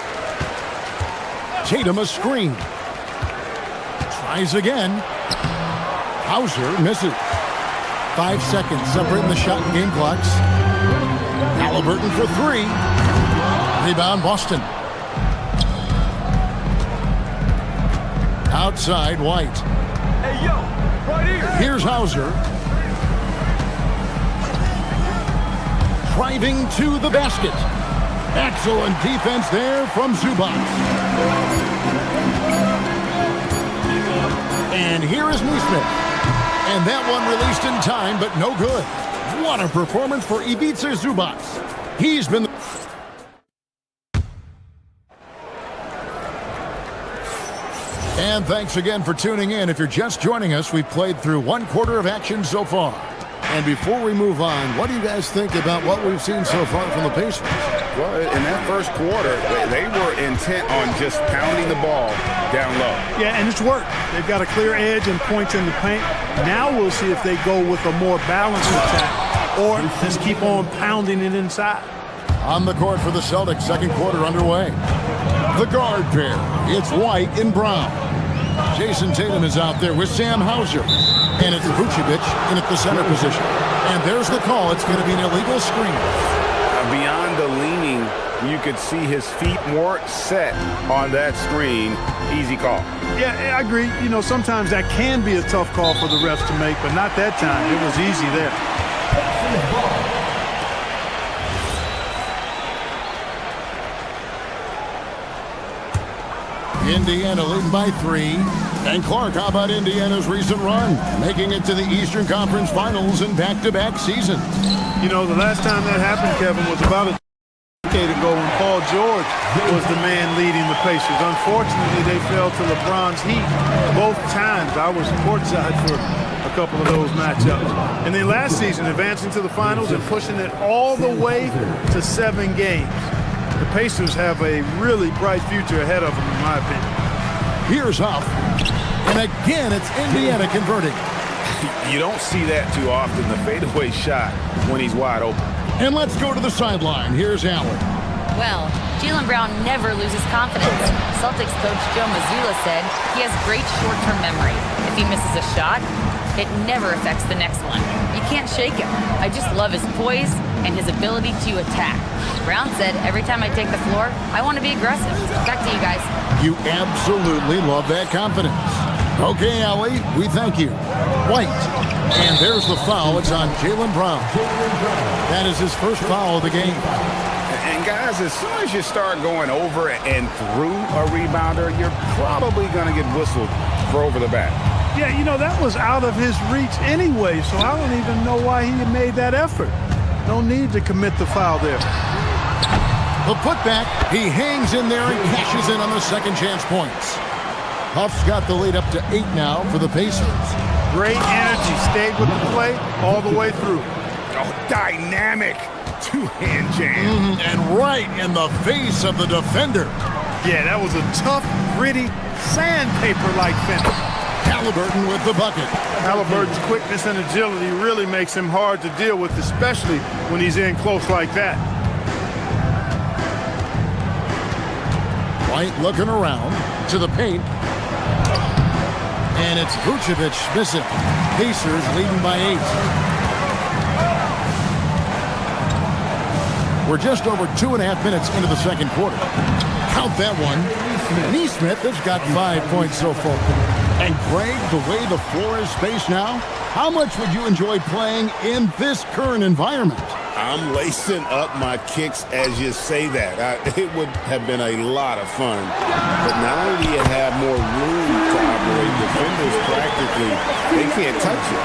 Tatum a screen. Tries again. Hauser misses. 5 seconds separating the shot and game clocks. Halliburton for three. Rebound, Boston. Outside, White.
Hey, yo, right here.
Here's Hauser. Driving to the basket. Excellent defense there from Zubac. And here is Neesmith. And that one released in time, but no good. What a performance for Ivica Zubac. He's been... And thanks again for tuning in. If you're just joining us, we've played through one quarter of action so far. And before we move on, what do you guys think about what we've seen so far from the Pacers?
Well, in that first quarter, they were intent on just pounding the ball down low.
Yeah, and it's worked. They've got a clear edge and points in the paint. Now we'll see if they go with a more balanced attack or just keep on pounding it inside.
On the court for the Celtics, second quarter underway. The guard pair, it's White and Brown. Jason Tatum is out there with Sam Hauser. And it's Vucevic in at the center position. And there's the call. It's going to be an illegal screen.
Beyond the leaning, you could see his feet more set on that screen. Easy call.
Yeah, I agree. You know, sometimes that can be a tough call for the refs to make, but not that time. It was easy there.
Indiana leading by 3. And Clark, how about Indiana's recent run? Making it to the Eastern Conference Finals in back-to-back seasons.
You know, the last time that happened, Kevin, was about a decade ago when Paul George was the man leading the Pacers. Unfortunately, they fell to LeBron's heat both times. I was courtside for a couple of those matchups. And then last season, advancing to the finals and pushing it all the way to 7 games. The Pacers have a really bright future ahead of them, in my opinion.
Here's Huff. And again, it's Indiana converting.
You don't see that too often, the fadeaway shot when he's wide open.
And let's go to the sideline. Here's Allen.
Well, Jaylen Brown never loses confidence. Celtics coach Joe Mazzulla said he has great short-term memory. If he misses a shot, it never affects the next one. You can't shake him. I just love his poise and his ability to attack. Brown said, every time I take the floor, I want to be aggressive. Back to you guys.
You absolutely love that confidence. Okay, Allie, we thank you. White. And there's the foul. It's on Jaylen Brown. That is his first foul of the game.
And guys, as soon as you start going over and through a rebounder, you're probably going to get whistled for over the back.
Yeah, you know, that was out of his reach anyway, so I don't even know why he made that effort. No need to commit the foul there.
The putback, he hangs in there and cashes in on the second chance points. Huff's got the lead up to 8 now for the Pacers.
Great energy, stayed with the play all the way through.
Oh, dynamic two-hand jam.
And right in the face of the defender.
Yeah, that was a tough, gritty, sandpaper-like finish.
Halliburton with the bucket.
Halliburton's quickness and agility really makes him hard to deal with, especially when he's in close like that.
White looking around to the paint. And it's Vucevic missing. Pacers leading by 8. We're just over 2.5 minutes into the second quarter. Count that one. Neesmith has got 5 points so far. And Greg, the way the floor is spaced now, how much would you enjoy playing in this current environment?
I'm lacing up my kicks as you say that. It would have been a lot of fun. But not only do you have more room to operate, defenders practically, they can't touch you.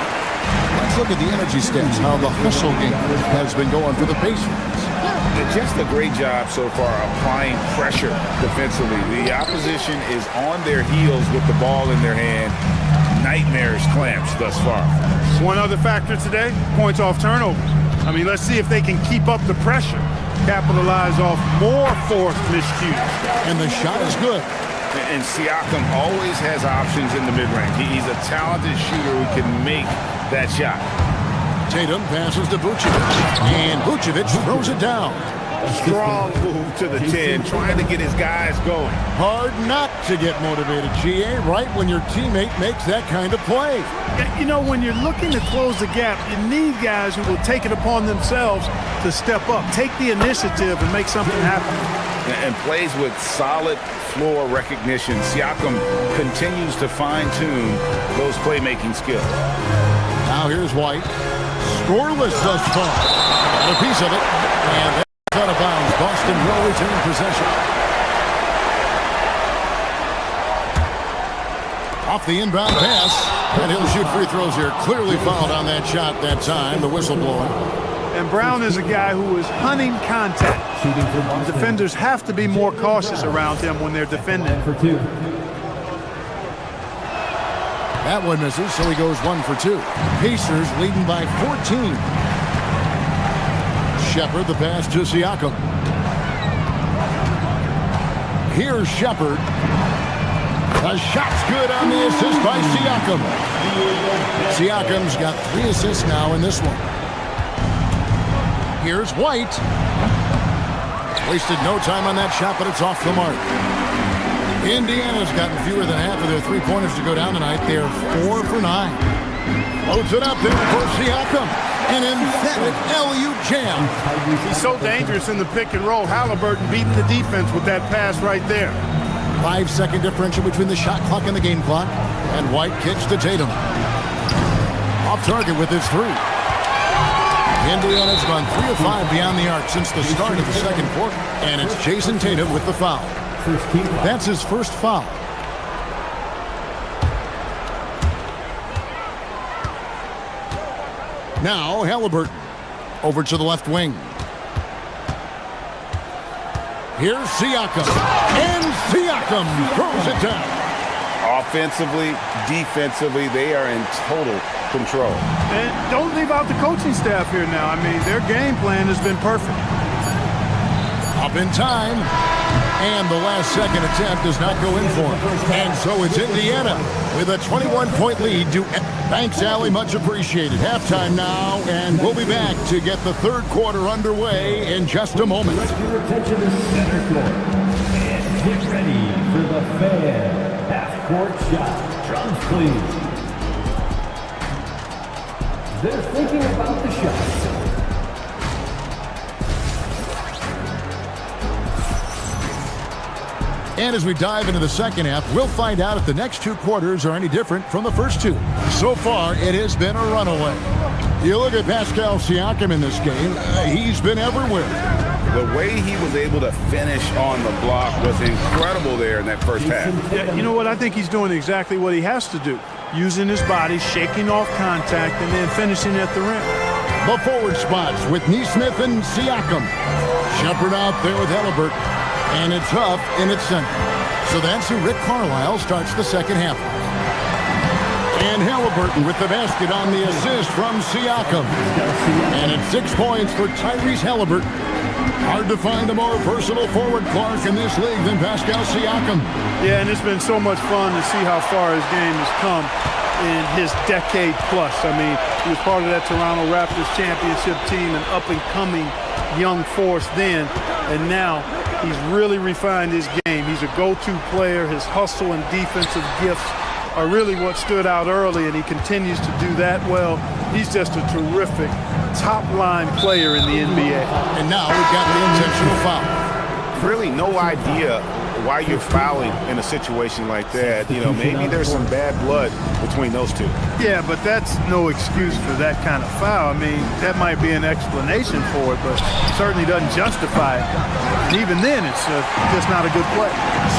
Let's look at the energy stats, how the hustle game has been going for the Pacers.
Just a great job so far applying pressure defensively. The opposition is on their heels with the ball in their hand. Nightmares clamps thus far.
One other factor today, points off turnovers. I mean, let's see if they can keep up the pressure, capitalize off more forced miscues.
And the shot is good.
And Siakam always has options in the mid-range. He's a talented shooter who can make that shot.
Tatum passes to Vucevic, and Vucevic throws it down.
Strong move to the 10, trying to get his guys going.
Hard not to get motivated, GA, right when your teammate makes that kind of play.
You know, when you're looking to close the gap, you need guys who will take it upon themselves to step up, take the initiative, and make something happen.
And plays with solid floor recognition. Siakam continues to fine-tune those playmaking skills.
Now here's White. Scoreless thus far. Got a piece of it. And that's out of bounds. Boston will retain possession. Off the inbound pass. And he'll shoot free throws here. Clearly fouled on that shot that time. The whistle blowing.
And Brown is a guy who is hunting contact. Defenders have to be more cautious around him when they're defending.
That one misses, so he goes 1 for 2. Pacers leading by 14. Shepard, the pass to Siakam. Here's Shepard. The shot's good on the assist by Siakam. Siakam's got 3 assists now in this one. Here's White. Wasted no time on that shot, but it's off the mark. Indiana's gotten fewer than half of their three-pointers to go down tonight. They're 4 for 9. Loads it up there for Siakam. An emphatic LU jam.
He's so dangerous in the pick and roll. Halliburton beating the defense with that pass right there.
5-second differential between the shot clock and the game clock. And White kicks to Tatum. Off target with his 3. Indiana's gone 3 of 5 beyond the arc since the start of the second quarter. And it's Jason Tatum with the foul. That's his first foul. Now Halliburton over to the left wing. Here's Siakam. And Siakam throws it down.
Offensively, defensively, they are in total control.
And don't leave out the coaching staff here now. I mean, their game plan has been perfect.
Up in time. And the last second attempt does not go in for him. And so it's Indiana with a 21-point lead to Banks Alley. Much appreciated. Halftime now, and we'll be back to get the third quarter underway in just a moment.
Direct your attention to center court. And get ready for the fan half-court shot. Drums, please. They're thinking about the shot.
And as we dive into the second half, we'll find out if the next 2 quarters are any different from the first 2. So far, it has been a runaway. You look at Pascal Siakam in this game, he's been everywhere.
The way he was able to finish on the block was incredible there in that first half.
Yeah, you know what? I think he's doing exactly what he has to do. Using his body, shaking off contact, and then finishing at the rim.
The forward spots with Nesmith and Siakam. Shepard out there with Halliburton. And it's Huff in its center. So that's who Rick Carlisle starts the second half. And Halliburton with the basket on the assist from Siakam. And it's 6 points for Tyrese Halliburton. Hard to find a more versatile forward, Clark, in this league than Pascal Siakam.
Yeah, and it's been so much fun to see how far his game has come in his decade plus. I mean, he was part of that Toronto Raptors championship team, an up-and-coming young force then, and now he's really refined his game. He's a go-to player. His hustle and defensive gifts are really what stood out early, and he continues to do that well. He's just a terrific top-line player in the NBA.
And now we've got the intentional foul.
Really no idea why you're fouling in a situation like that. You know, maybe there's some bad blood between those two.
Yeah, but that's no excuse for that kind of foul. I mean, that might be an explanation for it, but certainly doesn't justify it. And even then, it's just not a good play.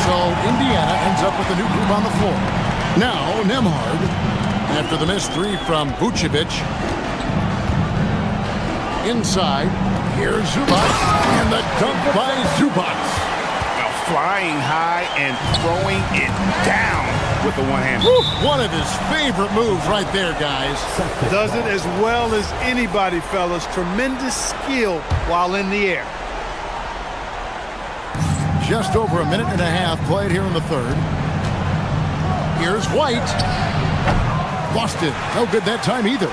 So Indiana ends up with a new group on the floor. Now Nembhard, after the missed 3 from Vucevic. Inside, here's Zubac, and the dunk by Zubac.
Flying high and throwing it down with the one hand.
One of his favorite moves right there, guys.
Does it as well as anybody, fellas. Tremendous skill while in the air.
Just over a minute and a half played here in the third. Here's White. Boston, no good that time either.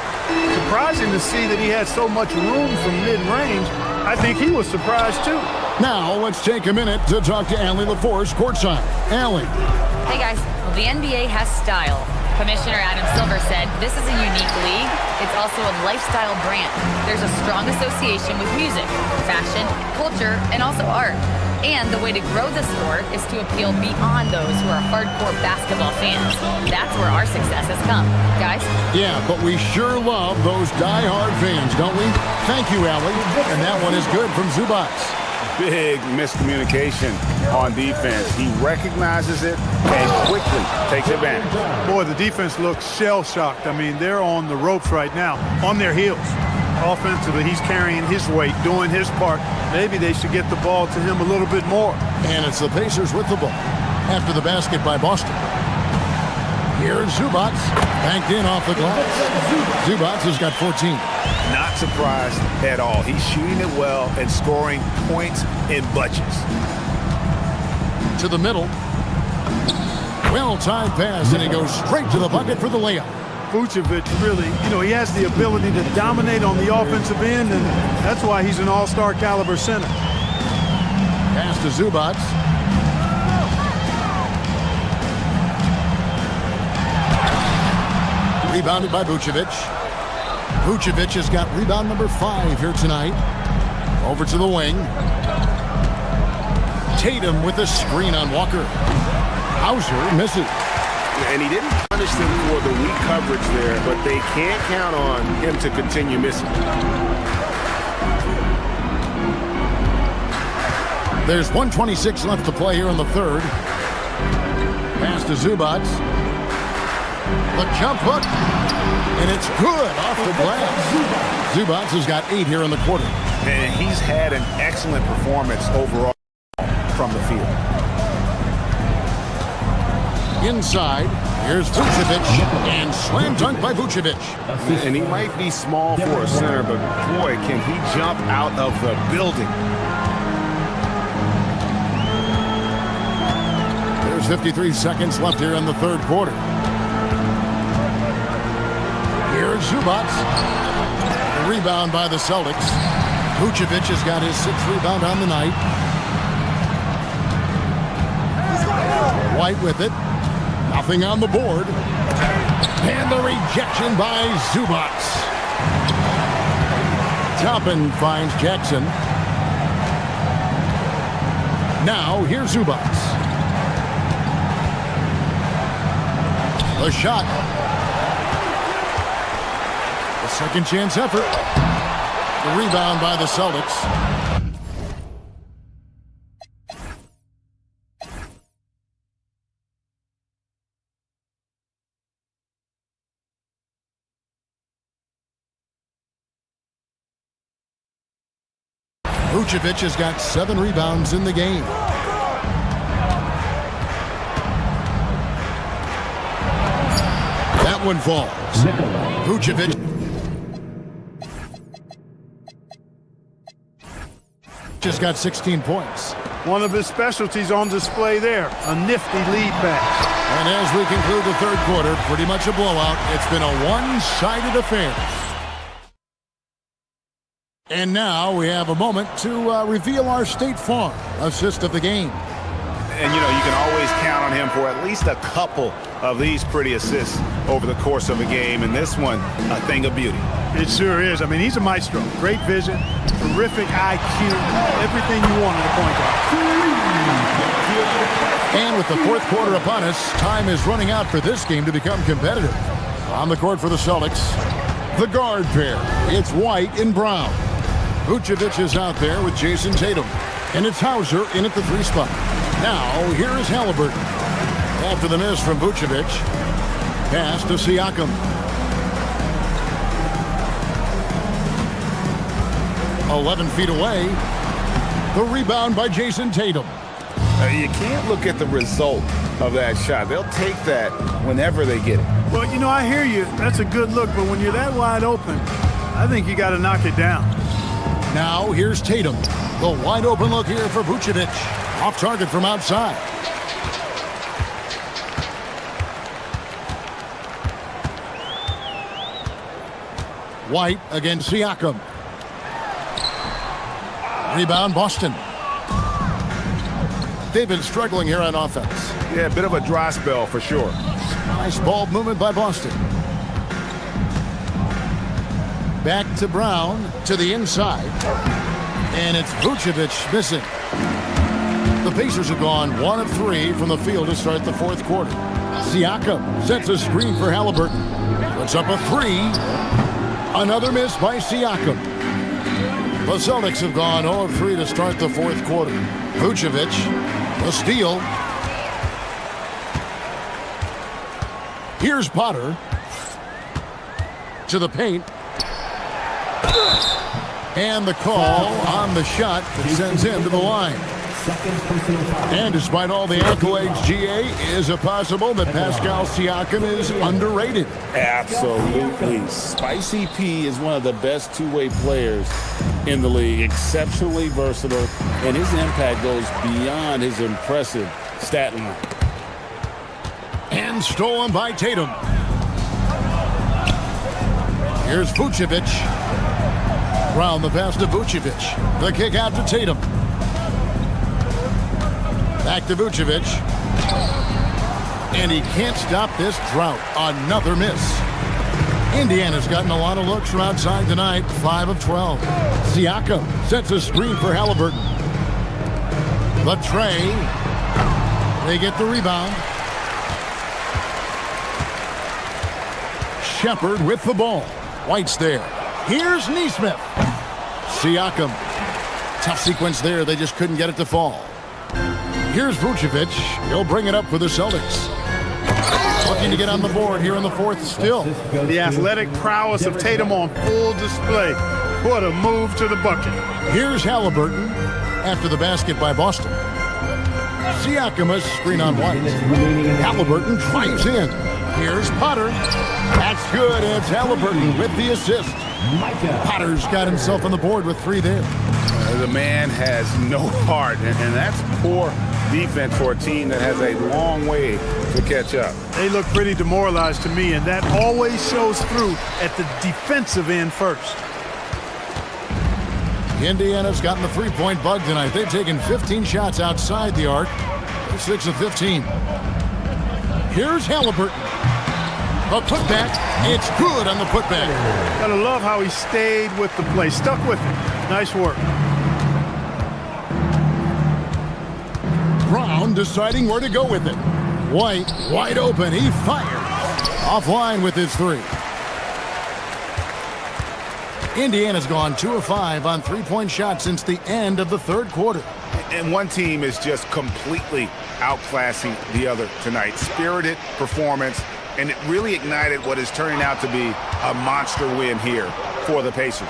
Surprising to see that he had so much room from mid-range. I think he was surprised too.
Now let's take a minute to talk to Allie LaForce courtside. Allie.
Hey guys, well, the NBA has style. Commissioner Adam Silver said, this is a unique league. It's also a lifestyle brand. There's a strong association with music, fashion, culture, and also art. And the way to grow the sport is to appeal beyond those who are hardcore basketball fans. That's where our success has come. Guys?
Yeah, but we sure love those die-hard fans, don't we? Thank you, Allie. And that one is good from Zubac.
Big miscommunication on defense. He recognizes it and quickly takes advantage.
Boy, the defense looks shell-shocked. I mean, they're on the ropes right now, on their heels. Offensively, he's carrying his weight, doing his part. Maybe they should get the ball to him a little bit more.
And it's the Pacers with the ball after the basket by Boston. Here's Zubac, banked in off the glass. Zubac has got 14.
Not surprised at all. He's shooting it well and scoring points in bunches.
To the middle. Well-timed pass, and he goes straight to the bucket for the layup.
Vucevic really, he has the ability to dominate on the offensive end, and that's why he's an all-star caliber center.
Pass to Zubac. Rebounded by Vucevic. Vucevic has got rebound number 5 here tonight. Over to the wing. Tatum with a screen on Walker. Hauser misses.
And he didn't punish them for the weak coverage there, but they can't count on him to continue missing.
There's 1:26 left to play here in the third. Pass to Zubac. The jump hook. And it's good off the glass. Zubac has got 8 here in the quarter.
And he's had an excellent performance overall from the field.
Inside, here's Vucevic, and slam dunk by Vucevic.
And he might be small for a center, but boy, can he jump out of the building.
There's 53 seconds left here in the third quarter. Here's Zubac. Rebound by the Celtics. Vucevic has got his 6th rebound on the night. White with it. Nothing on the board. And the rejection by Zubac. Toppin finds Jackson. Now, here's Zubac. The shot. The second chance effort. The rebound by the Celtics. Vucevic has got 7 rebounds in the game. That one falls. Vucevic. Just got 16 points.
One of his specialties on display there. A nifty lead pass.
And as we conclude the third quarter, pretty much a blowout. It's been a one-sided affair. And now we have a moment to reveal our State Farm assist of the game.
And, you can always count on him for at least a couple of these pretty assists over the course of a game. And this one, a thing of beauty.
It sure is. I mean, he's a maestro. Great vision, terrific IQ, everything you want in a point guard.
And with the fourth quarter upon us, time is running out for this game to become competitive. On the court for the Celtics, the guard pair. It's White and Brown. Vucevic is out there with Jason Tatum. And it's Hauser in at the 3 spot. Now, here is Halliburton. After the miss from Vucevic, pass to Siakam. "11 feet away. The rebound by Jason Tatum.
You can't look at the result of that shot. They'll take that whenever they get it.
Well, I hear you. That's a good look, but when you're that wide open, I think you got to knock it down.
Now, here's Tatum. The wide open look here for Vucevic. Off target from outside. White against Siakam. Rebound, Boston. They've been struggling here on offense.
Yeah, a bit of a dry spell for sure.
Nice ball movement by Boston. Back to Brown, to the inside. And it's Vucevic missing. The Pacers have gone 1 of 3 from the field to start the fourth quarter. Siakam sets a screen for Halliburton. Puts up a 3. Another miss by Siakam. The Celtics have gone 0 of 3 to start the fourth quarter. Vucevic, the steal. Here's Potter. To the paint. And the call on the shot that sends him to the line. And despite all the accolades, GA, is it possible that Pascal Siakam is underrated?
Absolutely. Spicy P is one of the best two-way players in the league. Exceptionally versatile, and his impact goes beyond his impressive stat line.
And stolen by Tatum. Here's Vucevic. Round the pass to Vucevic. The kick out to Tatum. Back to Vucevic. And he can't stop this drought. Another miss. Indiana's gotten a lot of looks from outside tonight. 5 of 12. Siakam sets a screen for Halliburton. The tray. They get the rebound. Shepard with the ball. White's there. Here's Nesmith. Siakam. Tough sequence there. They just couldn't get it to fall. Here's Vucevic. He'll bring it up for the Celtics. Looking to get on the board here in the fourth still.
The athletic prowess of Tatum on full display. What a move to the bucket.
Here's Halliburton after the basket by Boston. Siakam a screen on White. Halliburton drives in. Here's Potter. That's good. It's Halliburton with the assist. Potter's got himself on the board with 3 there.
The man has no heart, and that's poor defense for a team that has a long way to catch up.
They look pretty demoralized to me, and that always shows through at the defensive end first.
Indiana's gotten the three-point bug tonight. They've taken 15 shots outside the arc. 6 of 15. Here's Halliburton. A putback. It's good on the putback.
Gotta love how he stayed with the play. Stuck with it. Nice work.
Brown deciding where to go with it. White wide open. He fired. Offline with his 3. Indiana's gone 2 of 5 on three-point shots since the end of the third quarter.
And one team is just completely outclassing the other tonight. Spirited performance, and it really ignited what is turning out to be a monster win here for the Pacers.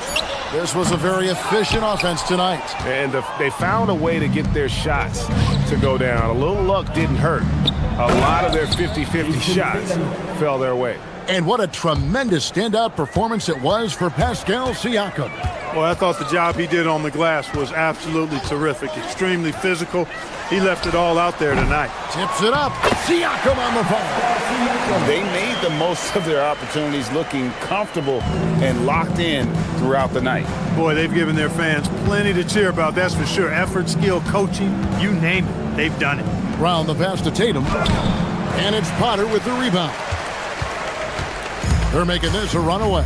This was a very efficient offense tonight.
And they found a way to get their shots to go down. A little luck didn't hurt. A lot of their 50-50 shots fell their way.
And what a tremendous standout performance it was for Pascal Siakam.
Well, I thought the job he did on the glass was absolutely terrific. Extremely physical. He left it all out there tonight.
Tips it up. Siakam on the ball.
They made the most of their opportunities, looking comfortable and locked in throughout the night.
Boy, they've given their fans plenty to cheer about, that's for sure. Effort, skill, coaching, you name it, they've done it.
Round the pass to Tatum. And it's Potter with the rebound. They're making this a runaway.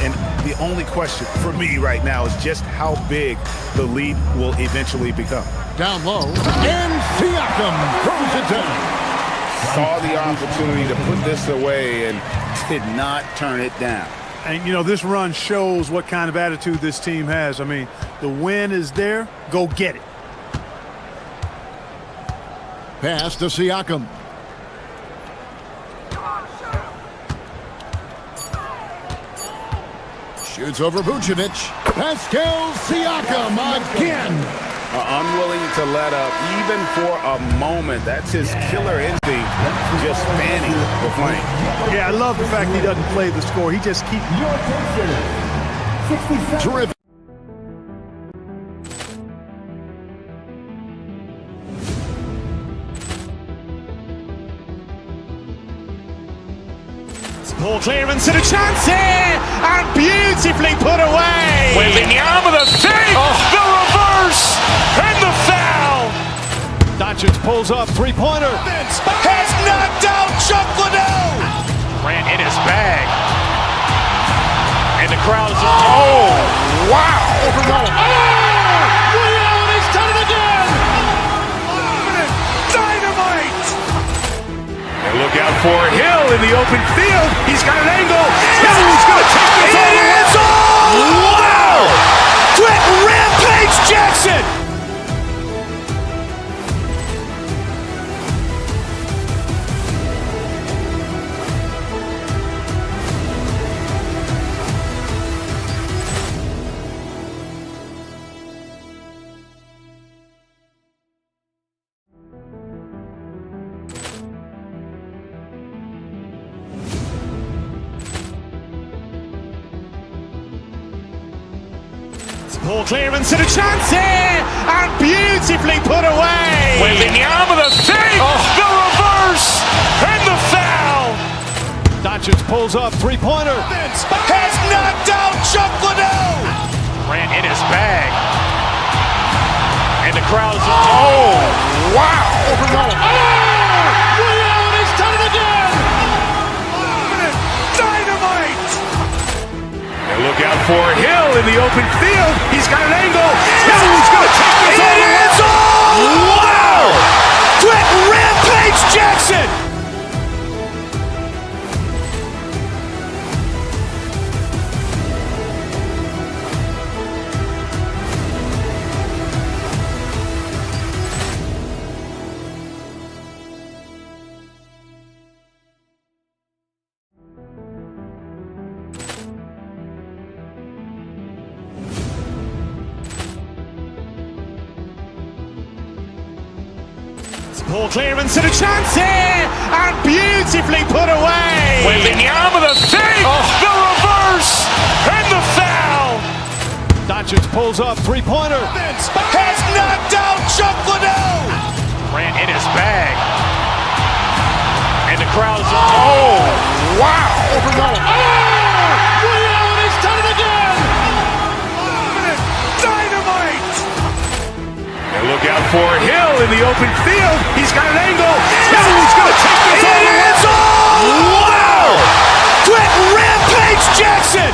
And the only question for me right now is just how big the lead will eventually become.
Down low, and Siakam throws it down.
Saw the opportunity to put this away and did not turn it down.
And, you know, this run shows what kind of attitude this team has. I mean, the win is there. Go get it.
Pass to Siakam. Shoots over Vucevic. Pascal Siakam again.
Unwilling to let up even for a moment. That's his killer instinct, just fanning the flame.
Yeah, I love the fact he doesn't play the score. He just keeps...
Terrific.
Ball clearance and a chance here, and beautifully put away. Wembanyama with a save, the reverse, and the foul.
Doncic pulls up, three-pointer.
Has knocked out Chuck Liddell. Grant in his bag. And the crowd is, wow.
He's done it again.
Dynamite.
And look out for Hill in the open field. He's got an angle. Hill's going to take this all the way.
Wow. Quick Rampage Jackson. Ball clearance and a chance here, and beautifully put away. Wembanyama with a save, the reverse, and the foul.
Doncic pulls up, three-pointer.
Has knocked out Chuck Liddell. Grant in his bag. And the crowd is, wow.
He's done it again.
Dynamite.
And look out for Hill in the open field. He's got an angle. Hill's going to take this all the way.
Wow. Quick Rampage Jackson. Ball clearance and a chance here, and beautifully put away. Wembanyama with a save, the reverse, and the foul.
Doncic pulls up, three-pointer.
Has knocked out Chuck Liddell. Grant in his bag. And the crowd is, wow.
He's done it again.
Dynamite.
And look out for Hill in the open field. He's got an angle. Hill's going to take this all the way.
Wow. Quick Rampage Jackson.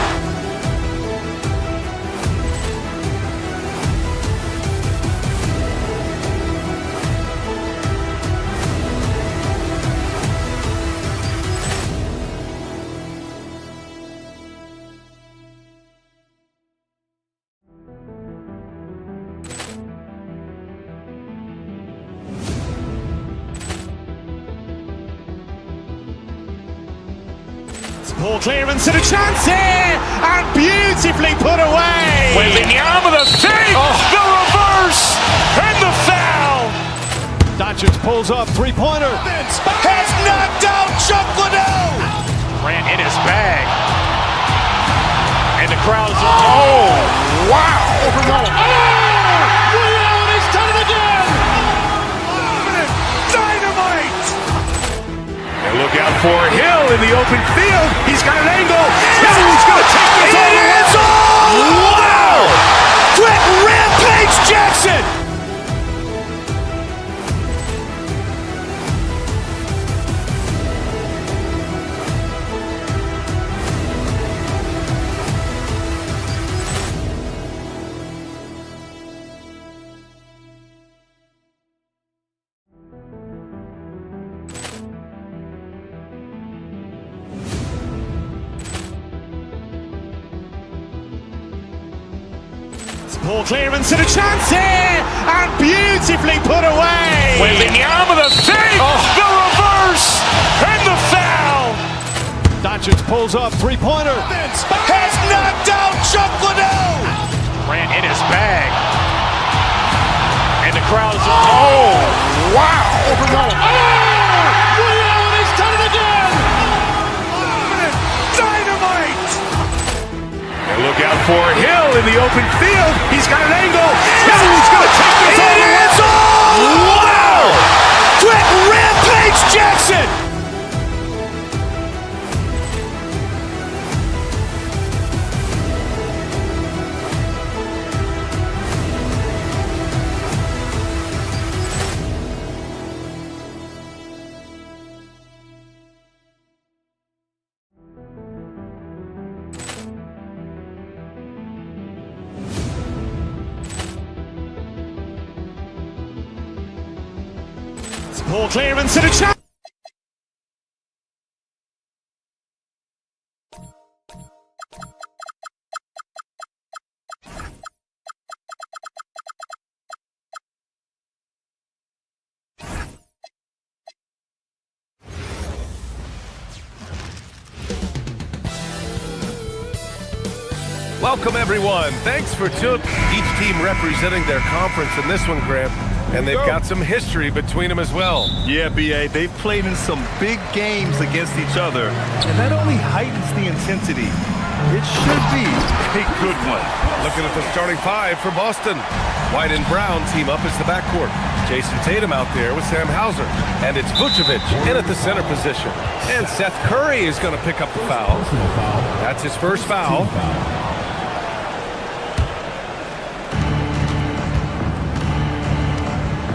Ball clearance and a chance here, and beautifully put away. Wembanyama with a save, the reverse, and the foul.
Doncic pulls up, three-pointer.
Has knocked out Chuck Liddell. Grant in his bag. And the crowd is, wow.
He's done it again.
Dynamite.
And look out for Hill in the open field. He's got an angle. Hill's going to take this all the way.
Wow. Quick Rampage Jackson. Ball clearance and a chance here, and beautifully put away. Wembanyama with a save, the reverse, and the foul.
Doncic pulls up, three-pointer.
Has knocked out Chuck Liddell. Grant in his bag. And the crowd is, wow.
He's done it again.
Dynamite.
And look out for Hill in the open field. He's got an angle. Hill's going to take this all the way.
Wow. Quick Rampage Jackson. Poor clearance and a chance.
Welcome, everyone. Thanks for tuning. Each team representing their conference in this one, Graham. And they've got some history between them as well.
Yeah, B.A., they've played in some big games against each other, and that only heightens the intensity. It should be a good one.
Looking at the starting five for Boston. White and Brown team up as the backcourt. Jason Tatum out there with Sam Hauser. And it's Vucevic in at the center position. And Seth Curry is going to pick up the foul. That's his first foul.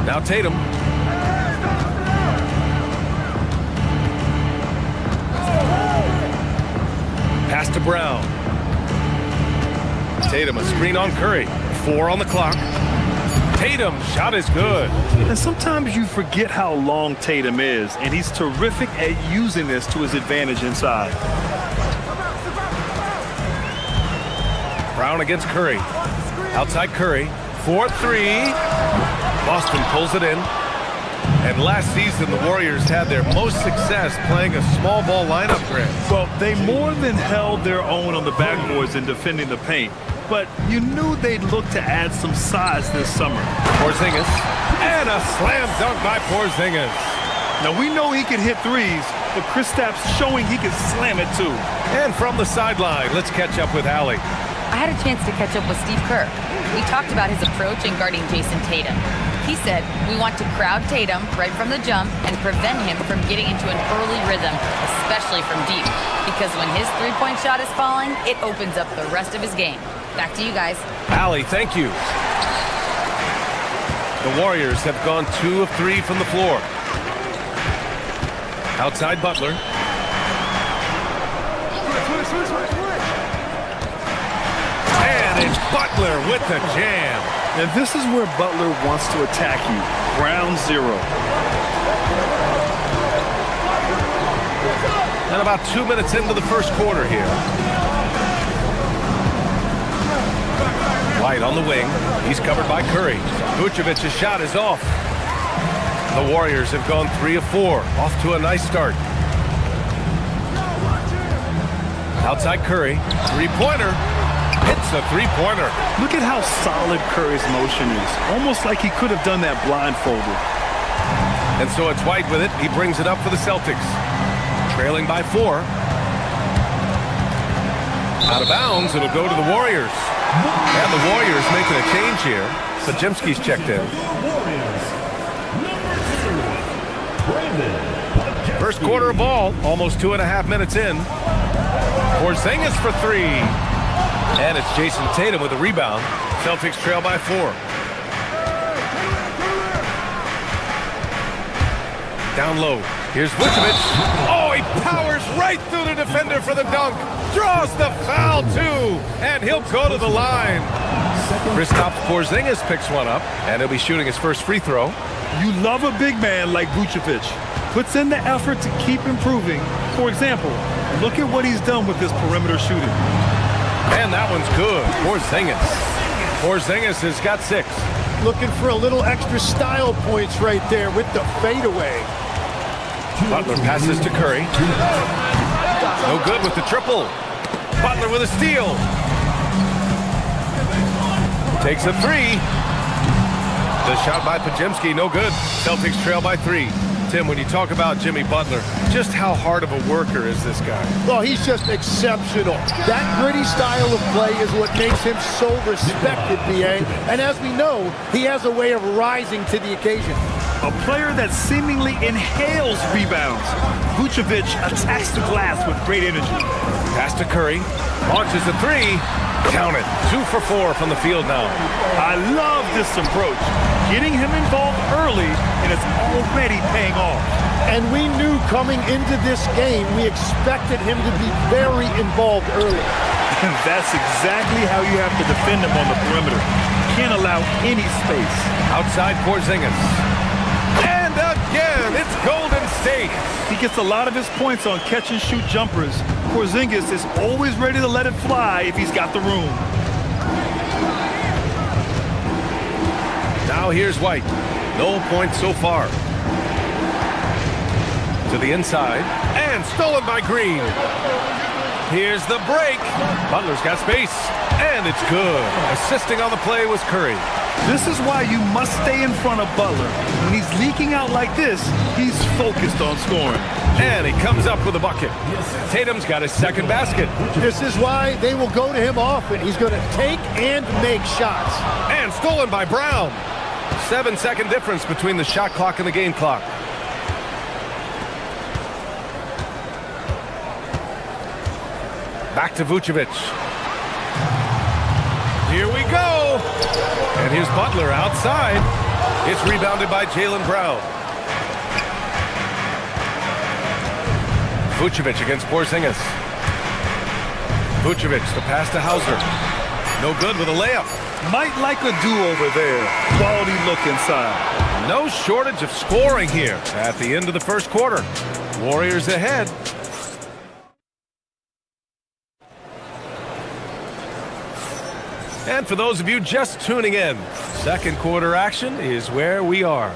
Now Tatum. Pass to Brown. Tatum, a screen on Curry. 4 on the clock. Tatum, shot is good.
And sometimes you forget how long Tatum is, and he's terrific at using this to his advantage inside.
Brown against Curry. Outside Curry. 4-3. Boston pulls it in. And last season, the Warriors had their most success playing a small ball lineup, Grant.
Well, they more than held their own on the backboards in defending the paint. But you knew they'd look to add some size this summer.
Porzingis. And a slam dunk by Porzingis.
Now, we know he can hit threes, but Kristaps showing he can slam it too.
And from the sideline, let's catch up with Allie.
I had a chance to catch up with Steve Kerr. We talked about his approach in guarding Jason Tatum. He said, we want to crowd Tatum right from the jump and prevent him from getting into an early rhythm, especially from deep. Because when his three-point shot is falling, it opens up the rest of his game. Back to you guys.
Allie, thank you. The Warriors have gone 2 of 3 from the floor. Outside Butler. And it's Butler with the jam.
And this is where Butler wants to attack you. Ground zero.
And about 2 minutes into the first quarter here. White on the wing. He's covered by Curry. Vucevic's shot is off. The Warriors have gone 3 of 4. Off to a nice start. Outside Curry. Three-pointer. Hits a three-pointer.
Look at how solid Curry's motion is. Almost like he could have done that blindfolded.
And so it's White with it. He brings it up for the Celtics. Trailing by 4. Out of bounds, it'll go to the Warriors. And the Warriors making a change here. Podziemski's checked in. First quarter of ball, almost 2.5 minutes in. Porzingis for 3. And it's Jason Tatum with a rebound. Celtics trail by 4. Down low. Here's Vucevic. Oh, he powers right through the defender for the dunk. Draws the foul, too. And he'll go to the line. Kristaps Porzingis picks one up, and he'll be shooting his first free throw.
You love a big man like Vucevic. Puts in the effort to keep improving. For example, look at what he's done with this perimeter shooting.
And that one's good. Porzingis has got 6.
Looking for a little extra style points right there with the fadeaway.
Butler passes to Curry. No good with the triple. Butler with a steal. Takes a 3. The shot by Podziemski, no good. Celtics trail by 3. Tim, when you talk about Jimmy Butler, just how hard of a worker is this guy?
Well, he's just exceptional. That gritty style of play is what makes him so respected, B.A. And as we know, he has a way of rising to the occasion.
A player that seemingly inhales rebounds. Vucevic attacks the glass with great energy.
Pass to Curry. Launches a 3. Count it. 2 for 4 from the field now.
I love this approach. Getting him involved early, and it's already paying off.
And we knew coming into this game, we expected him to be very involved early.
And that's exactly how you have to defend him on the perimeter. Can't allow any space.
Outside Porzingis. And again, State.
He gets a lot of his points on catch-and-shoot jumpers. Porzingis is always ready to let it fly if he's got the room.
Now here's White. No points so far. To the inside, and stolen by Green. Here's the break. Butler's got space, and it's good. Assisting on the play was Curry.
This is why you must stay in front of Butler. When he's leaking out like this, he's focused on scoring.
And he comes up with a bucket. Tatum's got his second basket.
This is why they will go to him often. He's going to take and make shots.
And stolen by Brown. 7-second difference between the shot clock and the game clock. Back to Vucevic. Here we go. And here's Butler outside. It's rebounded by Jaylen Brown. Vucevic against Porzingis. Vucevic, the pass to Hauser. No good with a layup.
Might like a do-over there. Quality look inside.
No shortage of scoring here at the end of the first quarter. Warriors ahead. And for those of you just tuning in, second quarter action is where we are.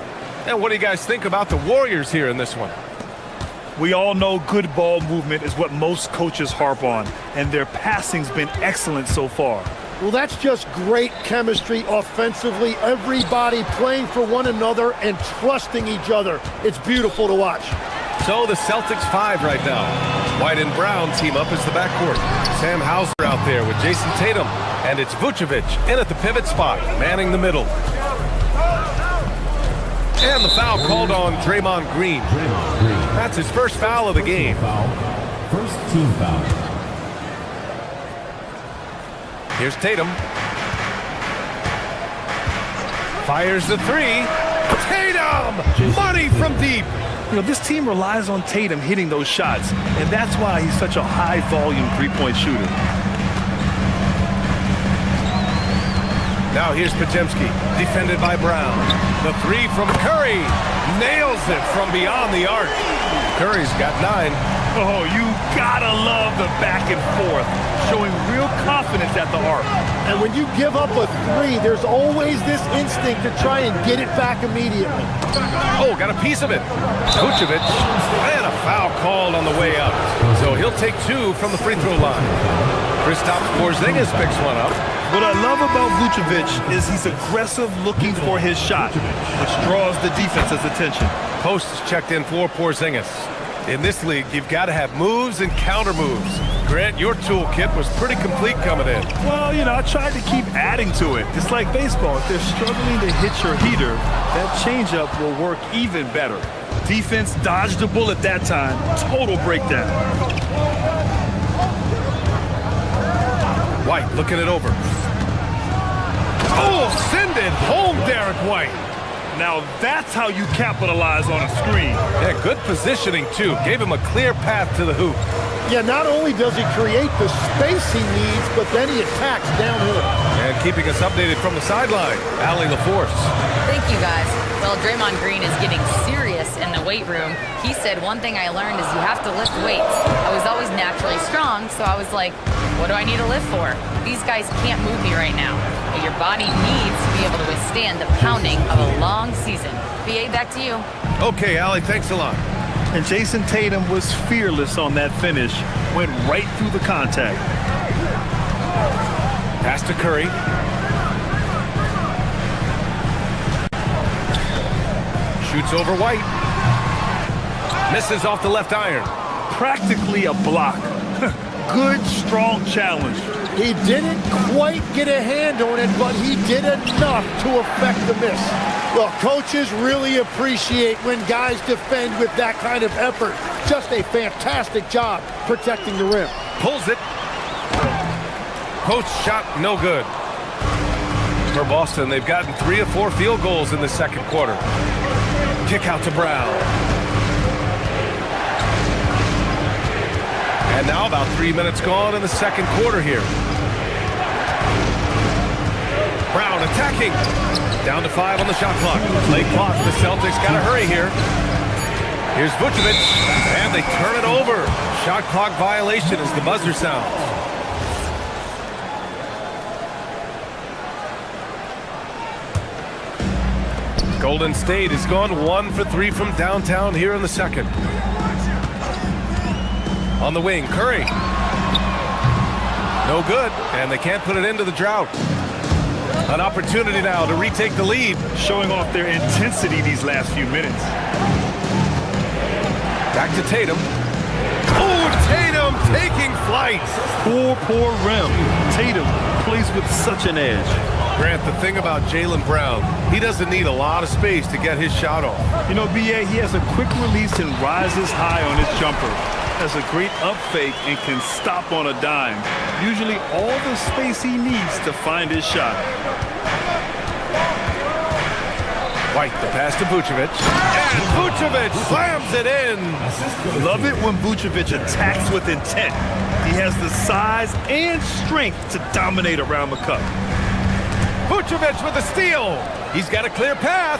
And what do you guys think about the Warriors here in this one?
We all know good ball movement is what most coaches harp on, and their passing's been excellent so far.
Well, that's just great chemistry offensively. Everybody playing for one another and trusting each other. It's beautiful to watch.
So the Celtics 5 right now. White and Brown team up as the backcourt. Sam Hauser out there with Jason Tatum. And it's Vucevic in at the pivot spot, manning the middle. And the foul called on Draymond Green. That's his first foul of the game.
First team foul.
Here's Tatum. Fires the three. Tatum! Money from deep.
You know, this team relies on Tatum hitting those shots, and that's why he's such a high-volume three-point shooter.
Now here's Podziemski, defended by Brown. The three from Curry. Nails it from beyond the arc. Curry's got 9.
Oh, you gotta love the back and forth, showing real confidence at the arc.
And when you give up a 3, there's always this instinct to try and get it back immediately.
Oh, got a piece of it. Vucevic, and a foul called on the way up. So he'll take 2 from the free throw line. Kristaps Porzingis picks one up.
What I love about Vucevic is he's aggressive looking for his shot, which draws the defense's attention.
Post is checked in for Porzingis. In this league, you've got to have moves and counter moves. Grant, your toolkit was pretty complete coming in.
Well, you know, I tried to keep adding to it. It's like baseball. If they're struggling to hit your heater, that changeup will work even better. Defense dodged a bullet that time. Total breakdown.
White looking it over. Oh, send it home, Derek White.
Now that's how you capitalize on a screen.
Yeah, good positioning, too. Gave him a clear path to the hoop.
Yeah, not only does he create the space he needs, but then he attacks downhill.
And keeping us updated from the sideline, Allie LaForce.
Thank you, guys. Well, Draymond Green is getting serious in the weight room. He said one thing I learned is you have to lift weights. I was always naturally strong, so I was like, what do I need to lift for? These guys can't move me right now. But your body needs to be able to withstand the pounding of a long season. BA, back to you.
Okay, Allie, thanks a lot.
And Jason Tatum was fearless on that finish. Went right through the contact.
Pass to Curry. Shoots over White. Misses off the left iron.
Practically a block. Good, strong challenge.
He didn't quite get a hand on it, but he did enough to affect the miss. Well, coaches really appreciate when guys defend with that kind of effort. Just a fantastic job protecting the rim.
Pulls it. Post shot, no good. For Boston, they've gotten 3 of 4 field goals in the second quarter. Kick out to Brown. And now about 3 minutes gone in the second quarter here. Brown attacking. Down to 5 on the shot clock. Late clock. The Celtics got to hurry here. Here's Vucevic, and they turn it over. Shot clock violation as the buzzer sounds. Golden State has gone 1 for 3 from downtown here in the second. On the wing, Curry. No good, and they can't put it into the drought. An opportunity now to retake the lead.
Showing off their intensity these last few minutes.
Back to Tatum. Oh, Tatum taking flight.
Poor rim. Tatum plays with such an edge.
Grant, the thing about Jaylen Brown, he doesn't need a lot of space to get his shot off.
You know, B.A., he has a quick release and rises high on his jumper. Has a great up fake and can stop on a dime. Usually all the space he needs to find his shot.
White, the pass to Vucevic. And Vucevic slams it in.
Love it when Vucevic attacks with intent. He has the size and strength to dominate around the cup.
Vucevic with a steal. He's got a clear path.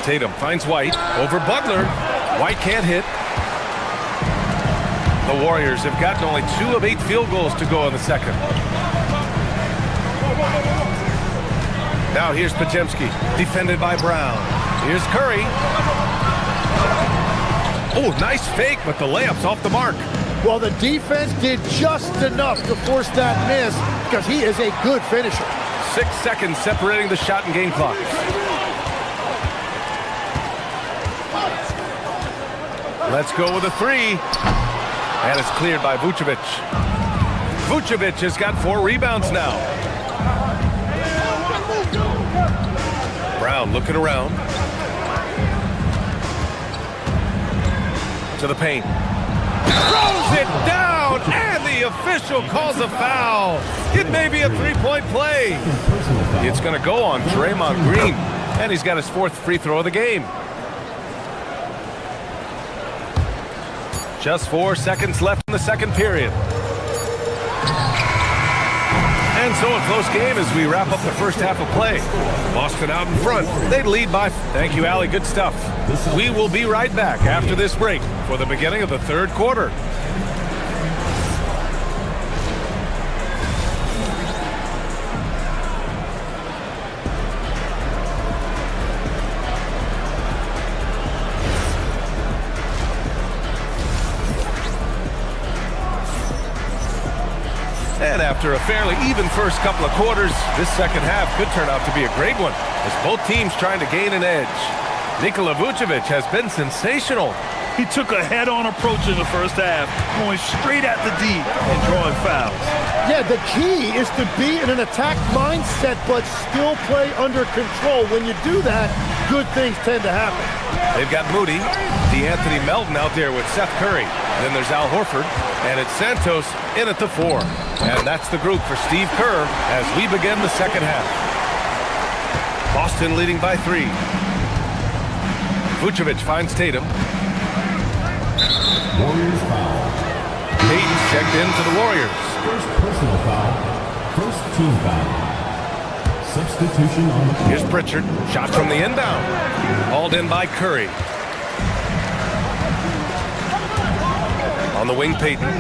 Tatum finds White over Butler. White can't hit. The Warriors have gotten only 2 of 8 field goals to go in the second. Now here's Podziemski, defended by Brown. Here's Curry. Oh, nice fake, but the layup's off the mark.
Well, the defense did just enough to force that miss because he is a good finisher.
6 seconds separating the shot and game clock. Let's go with a 3. And it's cleared by Vucevic. Vucevic has got 4 rebounds now. Brown looking around. To the paint. Throws it down, and the official calls a foul. It may be a 3-point play. It's going to go on Draymond Green, and he's got his 4th free throw of the game. Just 4 seconds left in the second period. And so a close game as we wrap up the first half of play. Boston out in front. They lead by... Thank you, Allie. Good stuff. We will be right back after this break for the beginning of the third quarter. And after a fairly even first couple of quarters, this second half could turn out to be a great one as both teams trying to gain an edge. Nikola Vucevic has been sensational.
He took a head-on approach in the first half, going straight at the D and drawing fouls.
Yeah, the key is to be in an attack mindset but still play under control. When you do that, good things tend to happen.
They've got Moody, DeAnthony Melton out there with Seth Curry. Then there's Al Horford, and it's Santos in at the 4. And that's the group for Steve Kerr as we begin the second half. Boston leading by 3. Vucevic finds Tatum.
Warriors foul.
Payton's checked in for the Warriors.
First personal foul. First team foul. Substitution on the...
Here's Pritchard. Shot from the inbound. Hauled in by Curry. On the wing, Payton.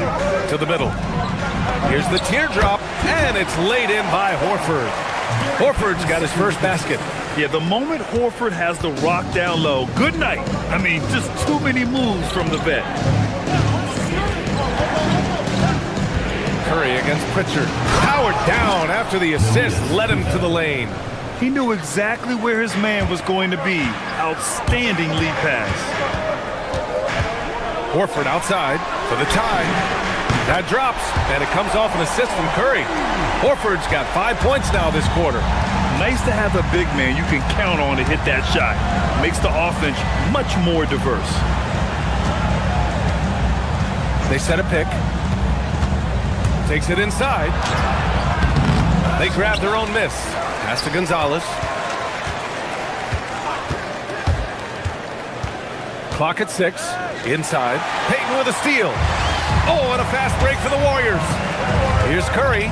To the middle. Here's the teardrop, and it's laid in by Horford. Horford's got his first basket.
Yeah, the moment Horford has the rock down low, good night. I mean, just too many moves from the vet.
Curry against Pritchard. Powered down after the assist led him to the lane.
He knew exactly where his man was going to be. Outstanding lead pass.
Horford outside for the tie. That drops, and it comes off an assist from Curry. Horford's got 5 points now this quarter.
Nice to have a big man you can count on to hit that shot. Makes the offense much more diverse.
They set a pick. Takes it inside. They grab their own miss. Pass to Gonzalez. Clock at 6. Inside. Payton with a steal. Oh, and a fast break for the Warriors. Here's Curry.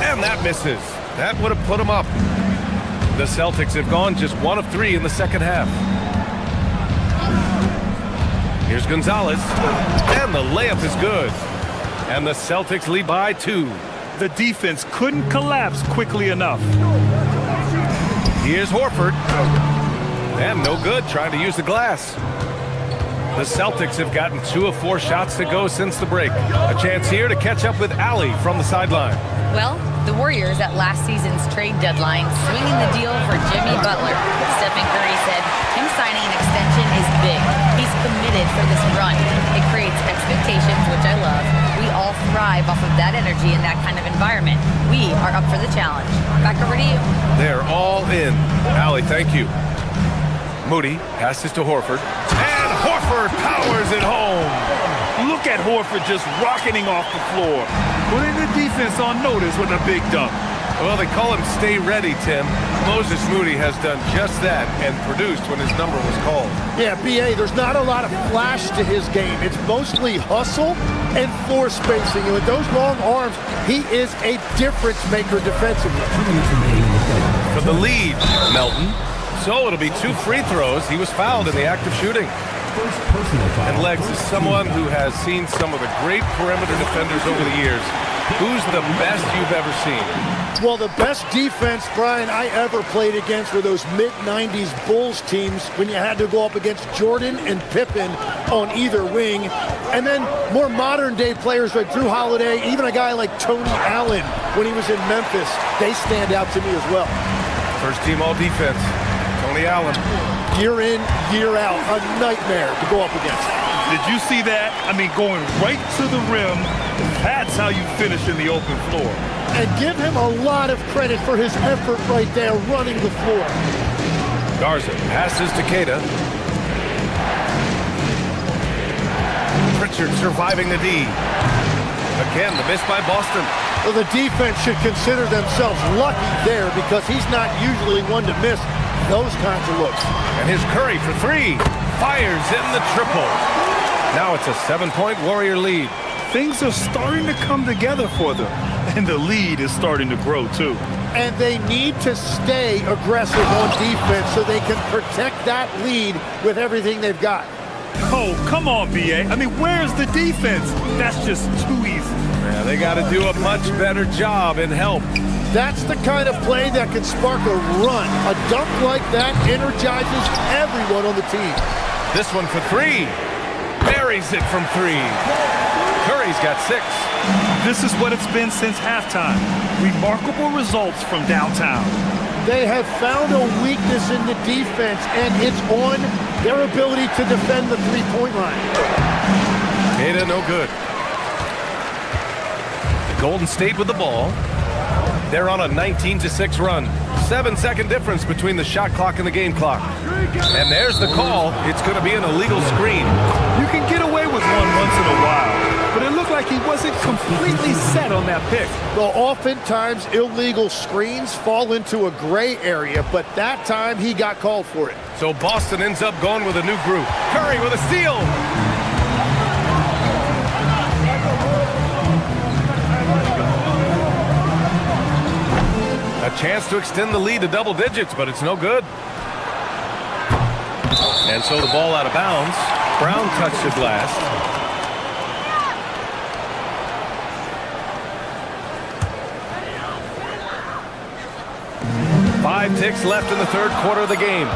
And that misses. That would have put him up. The Celtics have gone just 1 of 3 in the second half. Here's Gonzalez, and the layup is good. And the Celtics lead by 2.
The defense couldn't collapse quickly enough.
Here's Horford. And no good, trying to use the glass. The Celtics have gotten 2 of 4 shots to go since the break. A chance here to catch up with Allie from the sideline.
Well, the Warriors at last season's trade deadline swinging the deal for Jimmy Butler. Stephen Curry said him signing an extension is big. He's committed for this run. It creates expectations, which I love. We all thrive off of that energy in that kind of environment. We are up for the challenge. Back over to you.
They're all in. Allie, thank you. Moody passes to Horford. And Horford powers it home.
Look at Horford just rocketing off the floor, putting the defense on notice with a big dunk.
Well, they call him Stay Ready, Tim. Moses Moody has done just that and produced when his number was called.
Yeah, B.A., there's not a lot of flash to his game. It's mostly hustle and floor spacing. And with those long arms, he is a difference maker defensively.
For the lead, Melton. So it'll be 2 free throws. He was fouled in the act of shooting. And Legs is someone who has seen some of the great perimeter defenders over the years. Who's the best you've ever seen?
Well, the best defense, Brian, I ever played against were those mid-90s Bulls teams when you had to go up against Jordan and Pippen on either wing. And then more modern-day players like Drew Holiday, even a guy like Tony Allen when he was in Memphis, they stand out to me as well.
First team all defense, Tony Allen.
Year in, year out, a nightmare to go up against.
Did you see that? I mean, going right to the rim, that's how you finish in the open floor.
And give him a lot of credit for his effort right there, running the floor.
Garza passes to Queta. Pritchard surviving the D. Again, the miss by Boston.
Well, the defense should consider themselves lucky there because he's not usually one to miss those kinds of looks.
And here's Curry for 3. Fires in the triple. Now it's a 7-point Warrior lead.
Things are starting to come together for them, and the lead is starting to grow too.
And they need to stay aggressive on defense so they can protect that lead with everything they've got.
Oh, come on, B.A. I mean, where's the defense? That's just too easy.
Yeah, they got to do a much better job in help.
That's the kind of play that can spark a run. A dunk like that energizes everyone on the team.
This one for 3. Buries it from 3. Curry's got 6.
This is what it's been since halftime. Remarkable results from downtown.
They have found a weakness in the defense, and it's on their ability to defend the three-point line.
Queta no good. Golden State with the ball. They're on a 19-6 run. 7-second difference between the shot clock and the game clock. And there's the call. It's going to be an illegal screen.
You can get away with one once in a while, but it looked like he wasn't completely set on that pick.
Well, oftentimes illegal screens fall into a gray area, but that time he got called for it.
So Boston ends up going with a new group. Curry with a steal. A chance to extend the lead to double digits, but it's no good. And so the ball out of bounds. Brown touched the glass. Five ticks left in the third quarter of the game.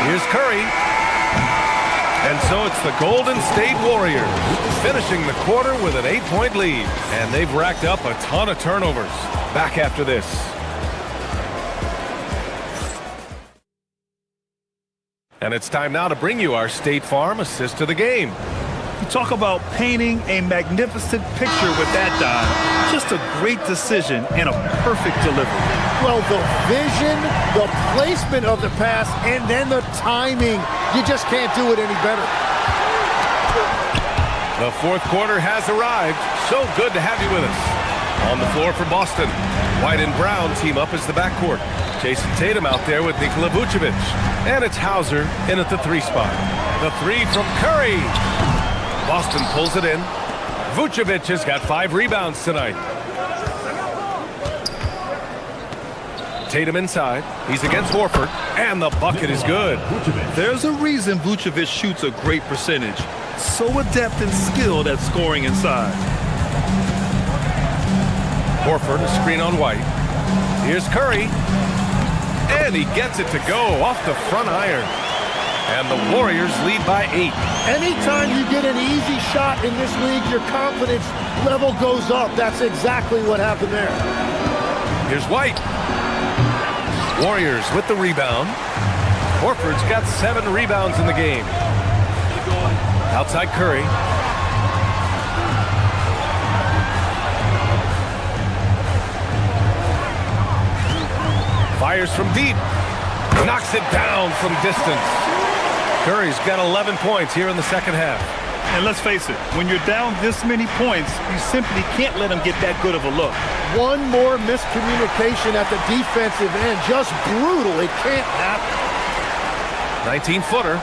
Here's Curry. And so it's the Golden State Warriors finishing the quarter with an 8-point lead. And they've racked up a ton of turnovers. Back after this. And it's time now to bring you our State Farm assist to the game.
You talk about painting a magnificent picture with that dive. Just a great decision and a perfect delivery.
Well, the vision, the placement of the pass, and then the timing. You just can't do it any better.
The fourth quarter has arrived. So good to have you with us. On the floor for Boston, White and Brown team up as the backcourt. Jason Tatum out there with Nikola Vucevic. And it's Hauser in at the 3 spot. The 3 from Curry. Boston pulls it in. Vucevic has got 5 rebounds tonight. Tatum inside. He's against Horford, and the bucket is good.
There's a reason Vucevic shoots a great percentage. So adept and skilled at scoring inside.
Horford, a screen on White. Here's Curry. And he gets it to go off the front iron. And the Warriors lead by 8.
Anytime you get an easy shot in this league, your confidence level goes up. That's exactly what happened there.
Here's White. Warriors with the rebound. Horford's got 7 rebounds in the game. Outside Curry. Fires from deep. Knocks it down from distance. Curry's got 11 points here in the second half.
And let's face it, when you're down this many points, you simply can't let him get that good of a look.
One more miscommunication at the defensive end. Just brutal. It can't happen.
19-footer.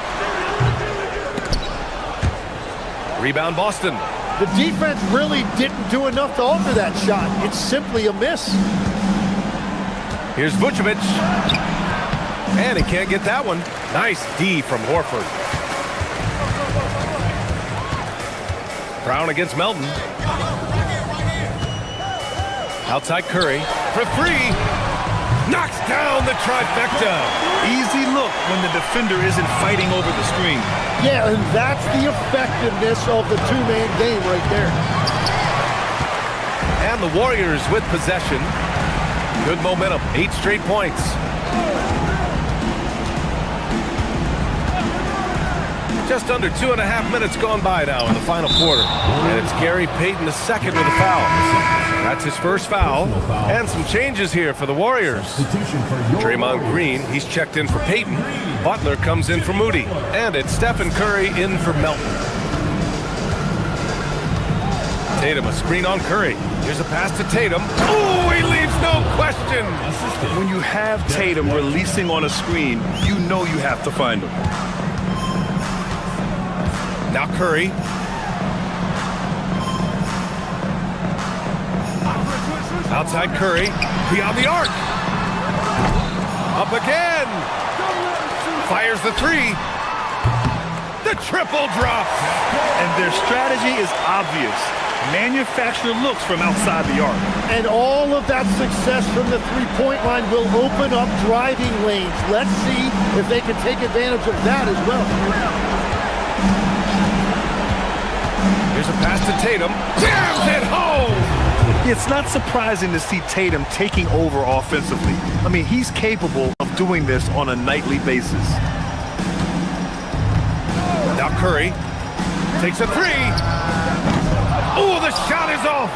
Rebound Boston.
The defense really didn't do enough to alter that shot. It's simply a miss.
Here's Vucevic. And he can't get that one. Nice D from Horford. Brown against Melton. Outside Curry for 3. Knocks down the trifecta.
Easy look when the defender isn't fighting over the screen.
Yeah, and that's the effectiveness of the two-man game right there.
And the Warriors with possession. Good momentum, 8 straight points. Just under 2.5 minutes gone by now in the final quarter. And it's Gary Payton II with a foul. That's his first foul. And some changes here for the Warriors. Draymond Green, he's checked in for Payton. Butler comes in for Moody. And it's Stephen Curry in for Melton. Tatum, a screen on Curry. Here's a pass to Tatum. Oh, he leaves no question.
When you have Tatum releasing on a screen, you know you have to find him.
Now Curry. Outside Curry. Beyond the arc. Up again. Fires the 3. The triple drop.
And their strategy is obvious. Manufacture looks from outside the arc.
And all of that success from the three-point line will open up driving lanes. Let's see if they can take advantage of that as well.
Here's a pass to Tatum. Jams it home!
It's not surprising to see Tatum taking over offensively. I mean, he's capable of doing this on a nightly basis.
Now Curry takes a 3. Oh, the shot is off!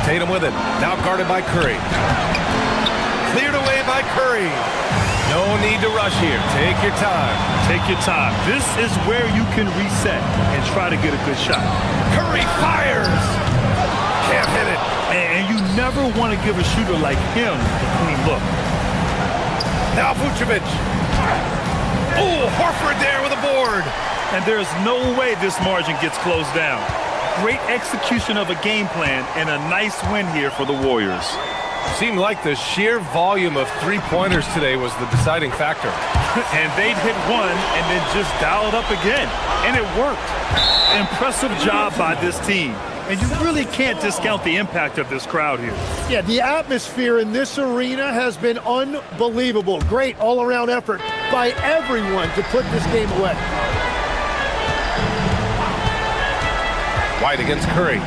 Tatum with it. Now guarded by Curry. Cleared away by Curry. No need to rush here. Take your time.
Take your time. This is where you can reset and try to get a good shot.
Curry fires! Can't hit it.
And you never want to give a shooter like him a clean look.
Now Vucevic. Oh, Horford there with a board.
And there's no way this margin gets closed down. Great execution of a game plan and a nice win here for the Warriors.
Seemed like the sheer volume of three-pointers today was the deciding factor.
And they'd hit one and then just dial it up again. And it worked. Impressive job by this team. And you really can't discount the impact of this crowd here.
Yeah, the atmosphere in this arena has been unbelievable. Great all-around effort by everyone to put this game away.
White against Curry.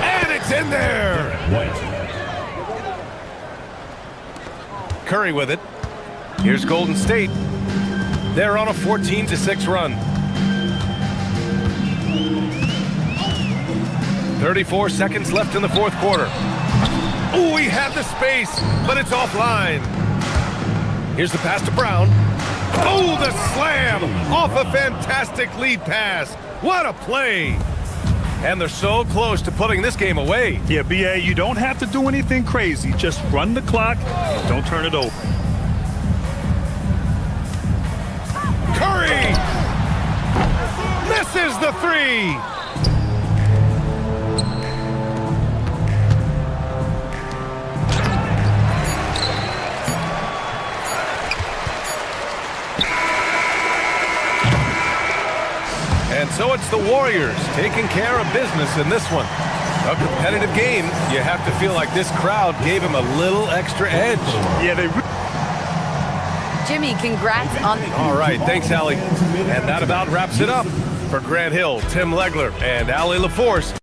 And it's in there! Curry with it. Here's Golden State. They're on a 14-6 run. 34 seconds left in the fourth quarter. Oh, he had the space, but it's offline. Here's the pass to Brown. Oh, the slam off a fantastic lead pass. What a play. And they're so close to putting this game away.
Yeah, B.A., you don't have to do anything crazy. Just run the clock. Don't turn it over.
Curry misses the 3. And so it's the Warriors taking care of business in this one. A competitive game. You have to feel like this crowd gave him a little extra edge.
Yeah, they...
Jimmy, congrats on...
All right, thanks, Allie. And that about wraps it up. For Grant Hill, Tim Legler, and Allie LaForce.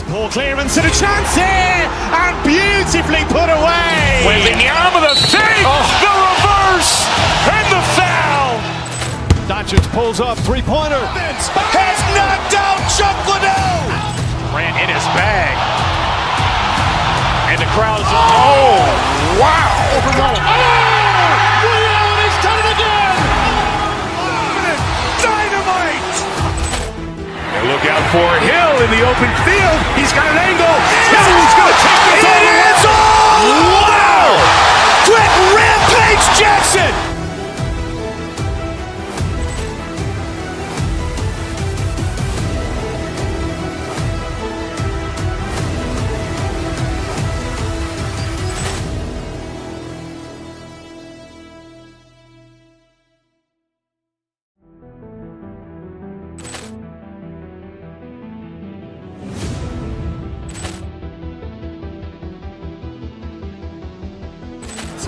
Ball clearance and a chance here, and beautifully put away. Wembanyama the fake, the reverse, and the foul.
Doncic pulls up, three-pointer.
Has knocked out Chuck Liddell. Ran in his bag. And the crowd is, oh, wow. Liddell, and he's done it again. Dynamite. And look out for Hill in the open field. He's got an angle. He's going to take this all the way. Wow! Quick Rampage Jackson.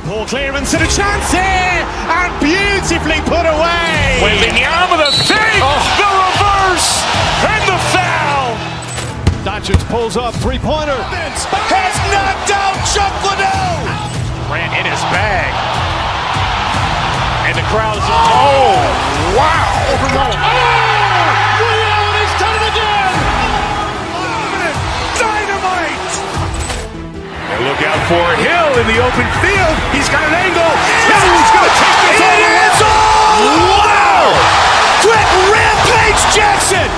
Ball clearance and a chance here, and beautifully put away. Wembanyama the fake, the reverse, and the foul.
Doncic pulls up, three-pointer.
Has knocked out Chuck Liddell. Ran in his bag. And the crowd is, oh, wow. Liddell, and he's done it again. Dynamite. And look out for Hill in the open field. He's got an angle. He's going to take this all the way. Wow! Quick Rampage Jackson.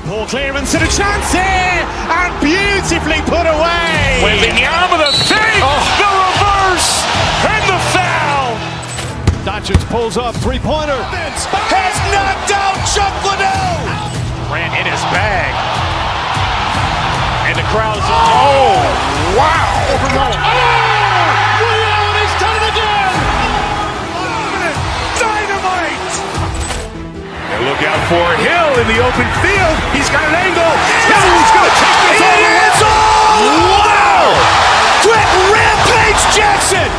Ball clearance and a chance here, and beautifully put away. Wembanyama the fake, the reverse, and the foul.
Doncic pulls up, three-pointer.
Has knocked out Chuck Liddell. Ran in his bag. And the crowd is, oh, wow. Liddell, and he's done it again. Dynamite. And look out for Hill in the open field. He's got an angle. He's going to take this all the way. Wow! Quick Rampage Jackson.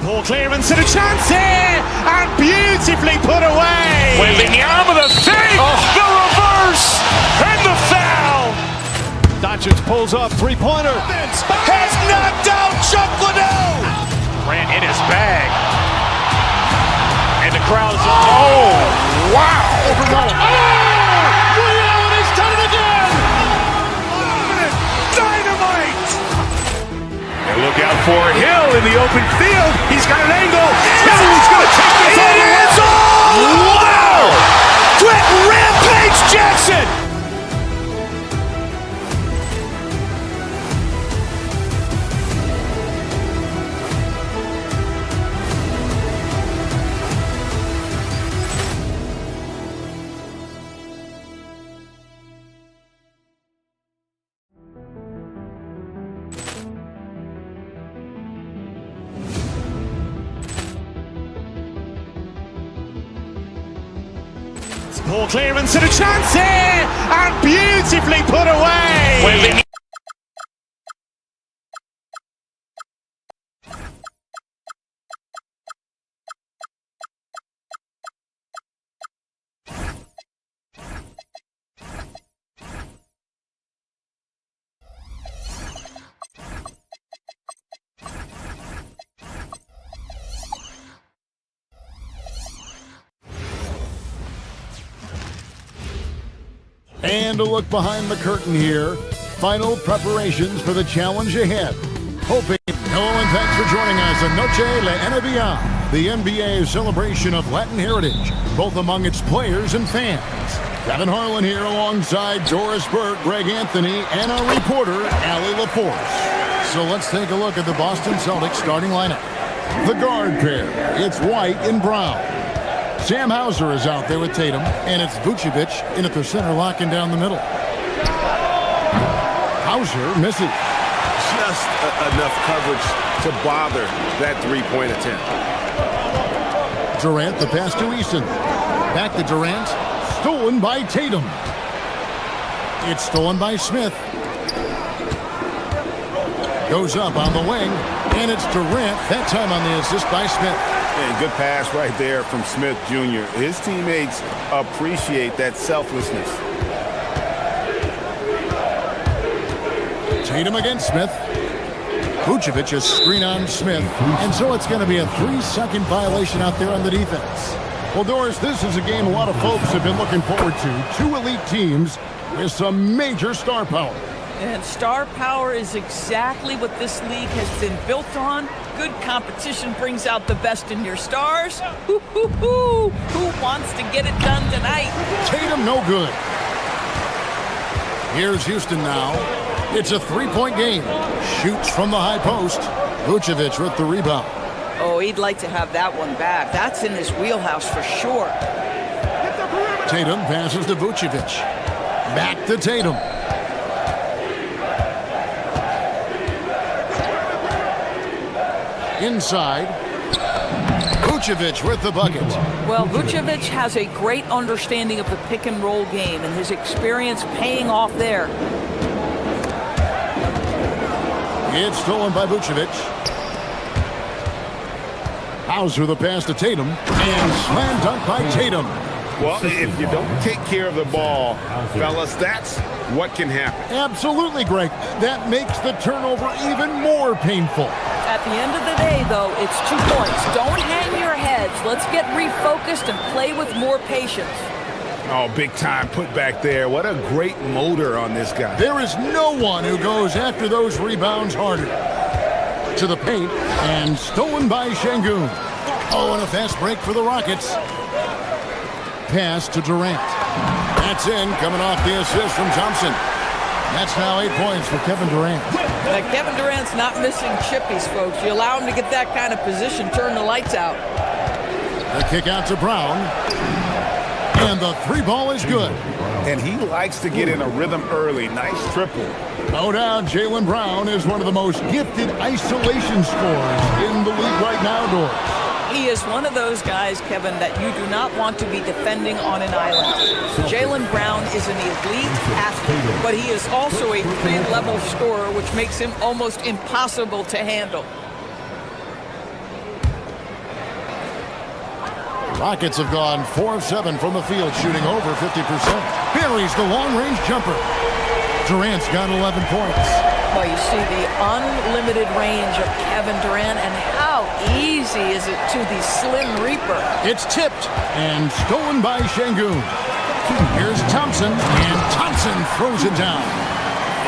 Ball clearance and a chance here, and beautifully put away. Wembanyama the fake, the reverse, and the foul.
Doncic pulls up, three-pointer.
Has knocked out Chuck Liddell. Ran in his bag. And the crowd is, oh, wow. Liddell, and he's done it again. Dynamite. And look out for Hill in the open field. He's got an angle. He's going to take this all the way. Wow! Quick Rampage Jackson. Ball clearance and a chance here, and beautifully put away.
And a look behind the curtain here. Final preparations for the challenge ahead. Hoping. Hello and thanks for joining us on Noche La NBA, the NBA's celebration of Latin heritage, both among its players and fans. Kevin Harlan here alongside Doris Burke, Greg Anthony, and our reporter, Allie LaForce. So let's take a look at the Boston Celtics starting lineup. The guard pair, it's White and Brown. Sam Hauser is out there with Tatum, and it's Vucevic in at the center locking down the middle. Hauser misses.
Just enough coverage to bother that three-point attempt.
Durant, the pass to Easton. Back to Durant. Stolen by Tatum. It's stolen by Smith. Goes up on the wing, and it's Durant, that time on the assist by Smith.
And good pass right there from Smith Jr. His teammates appreciate that selflessness.
Tatum against Smith. Vucevic a screen on Smith, and so it's going to be a 3-second violation out there on the defense. Well, Doris, this is a game a lot of folks have been looking forward to. Two elite teams with some major star power.
And star power is exactly what this league has been built on. Good competition brings out the best in your stars. Who wants to get it done tonight?
Tatum no good. Here's Houston now. It's a 3-point game. Shoots from the high post. Vucevic with the rebound.
Oh, he'd like to have that one back. That's in his wheelhouse for sure.
Tatum passes to Vucevic. Back to Tatum. Inside. Vucevic with the bucket.
Well, Vucevic has a great understanding of the pick-and-roll game, and his experience paying off there.
It's stolen by Vucevic. Hauser the pass to Tatum. And slam dunk by Tatum.
Well, if you don't take care of the ball, fellas, that's what can happen.
Absolutely, Greg. That makes the turnover even more painful.
At the end of the day, though, it's 2 points. Don't hang your heads. Let's get refocused and play with more patience.
Oh, big time put back there. What a great motor on this guy.
There is no one who goes after those rebounds harder. To the paint, and stolen by Şengün. Oh, and a fast break for the Rockets. Pass to Durant. That's in, coming off the assist from Thompson. That's now 8 points for Kevin Durant.
Kevin Durant's not missing chippies, folks. You allow him to get that kind of position, turn the lights out.
The kick out to Brown. And the three ball is good.
And he likes to get in a rhythm early. Nice triple.
No doubt, Jaylen Brown is one of the most gifted isolation scorers in the league right now, Doris.
He is one of those guys, Kevin, that you do not want to be defending on an island. Jaylen Brown is an elite athlete, but he is also a three-level scorer, which makes him almost impossible to handle.
Rockets have gone 4 of 7 from the field, shooting over 50%. Buries the long-range jumper. Durant's got 11 points.
Well, you see the unlimited range of Kevin Durant, and how easy is it to the Slim Reaper?
It's tipped and stolen by Şengün. Here's Thompson, and Thompson throws it down.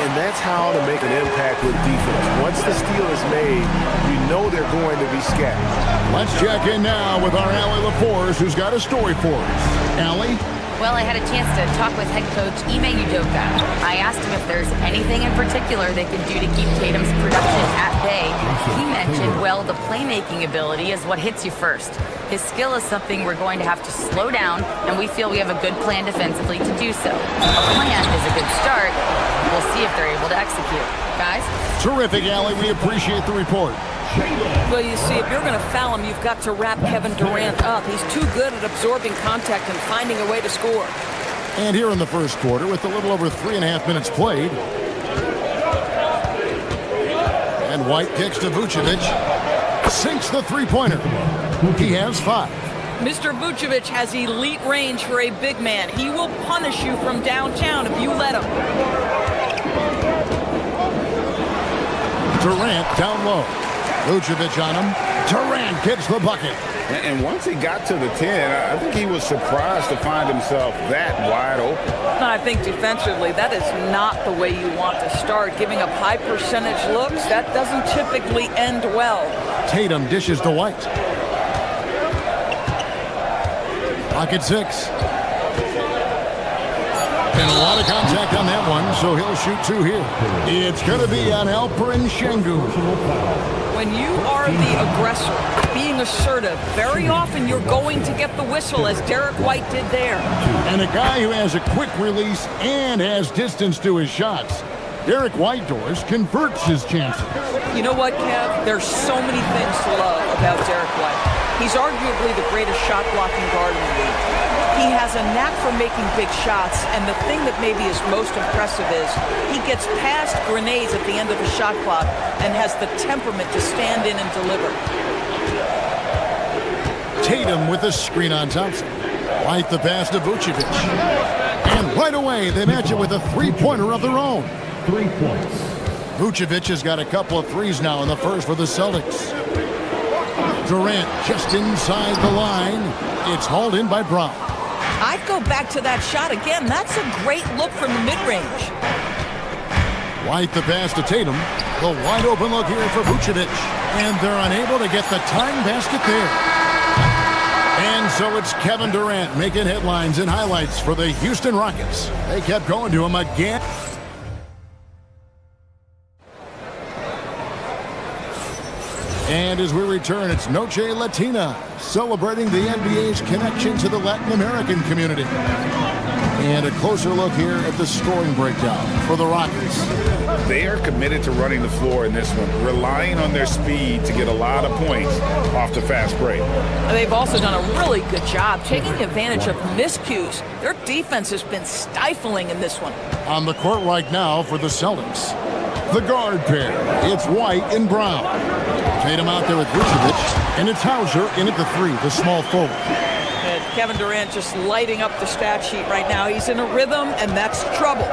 And that's how to make an impact with defense. Once the steal is made, you know they're going to be scattered.
Let's check in now with our Allie LaForce, who's got a story for us. Allie?
Well, I had a chance to talk with head coach Ime Udoka. I asked him if there's anything in particular they could do to keep Tatum's production at bay. He mentioned, well, the playmaking ability is what hits you first. His skill is something we're going to have to slow down, and we feel we have a good plan defensively to do so. A plan is a good start. We'll see if they're able to execute. Guys?
Terrific, Allie. We appreciate the report.
Well, you see, if you're going to foul him, you've got to wrap Kevin Durant up. He's too good at absorbing contact and finding a way to score.
And here in the first quarter, with a little over 3.5 minutes played. And White kicks to Vucevic. Sinks the three-pointer. He has 5.
Mr. Vucevic has elite range for a big man. He will punish you from downtown if you let him.
Durant down low. Vucevic on him. Durant gets the bucket.
And once he got to the 10, I think he was surprised to find himself that wide open.
And I think defensively, that is not the way you want to start. Giving up high percentage looks, that doesn't typically end well.
Tatum dishes to White. Pocket 6. And a lot of contact on that one, so he'll shoot 2 here. It's going to be on Alperen Şengün.
When you are the aggressor, being assertive, very often you're going to get the whistle, as Derek White did there.
And a guy who has a quick release and has distance to his shots. Derek Whitehorse converts his chances.
You know what, Kev? There's so many things to love about Derek White. He's arguably the greatest shot-blocking guard in the league. He has a knack for making big shots, and the thing that maybe is most impressive is he gets past grenades at the end of a shot clock and has the temperament to stand in and deliver.
Tatum with a screen on Thompson. White the pass to Vucevic. And right away, they match it with a three-pointer of their own.
3 points.
Vucevic has got a couple of threes now in the first for the Celtics. Durant just inside the line. It's hauled in by Brown.
I'd go back to that shot again. That's a great look from the mid-range.
White the pass to Tatum. The wide open look here for Vucevic. And they're unable to get the tying basket there. And so it's Kevin Durant making headlines and highlights for the Houston Rockets. They kept going to him again. And as we return, it's Noche Latina, celebrating the NBA's connection to the Latin American community. And a closer look here at the scoring breakdown for the Rockets.
They are committed to running the floor in this one, relying on their speed to get a lot of points off the fast break.
They've also done a really good job taking advantage of miscues. Their defense has been stifling in this one.
On the court right now for the Celtics, the guard pair. It's White and Brown. Tatum out there with Vucevic, and it's Hauser in at the 3, the small forward.
And Kevin Durant just lighting up the stat sheet right now. He's in a rhythm, and that's trouble.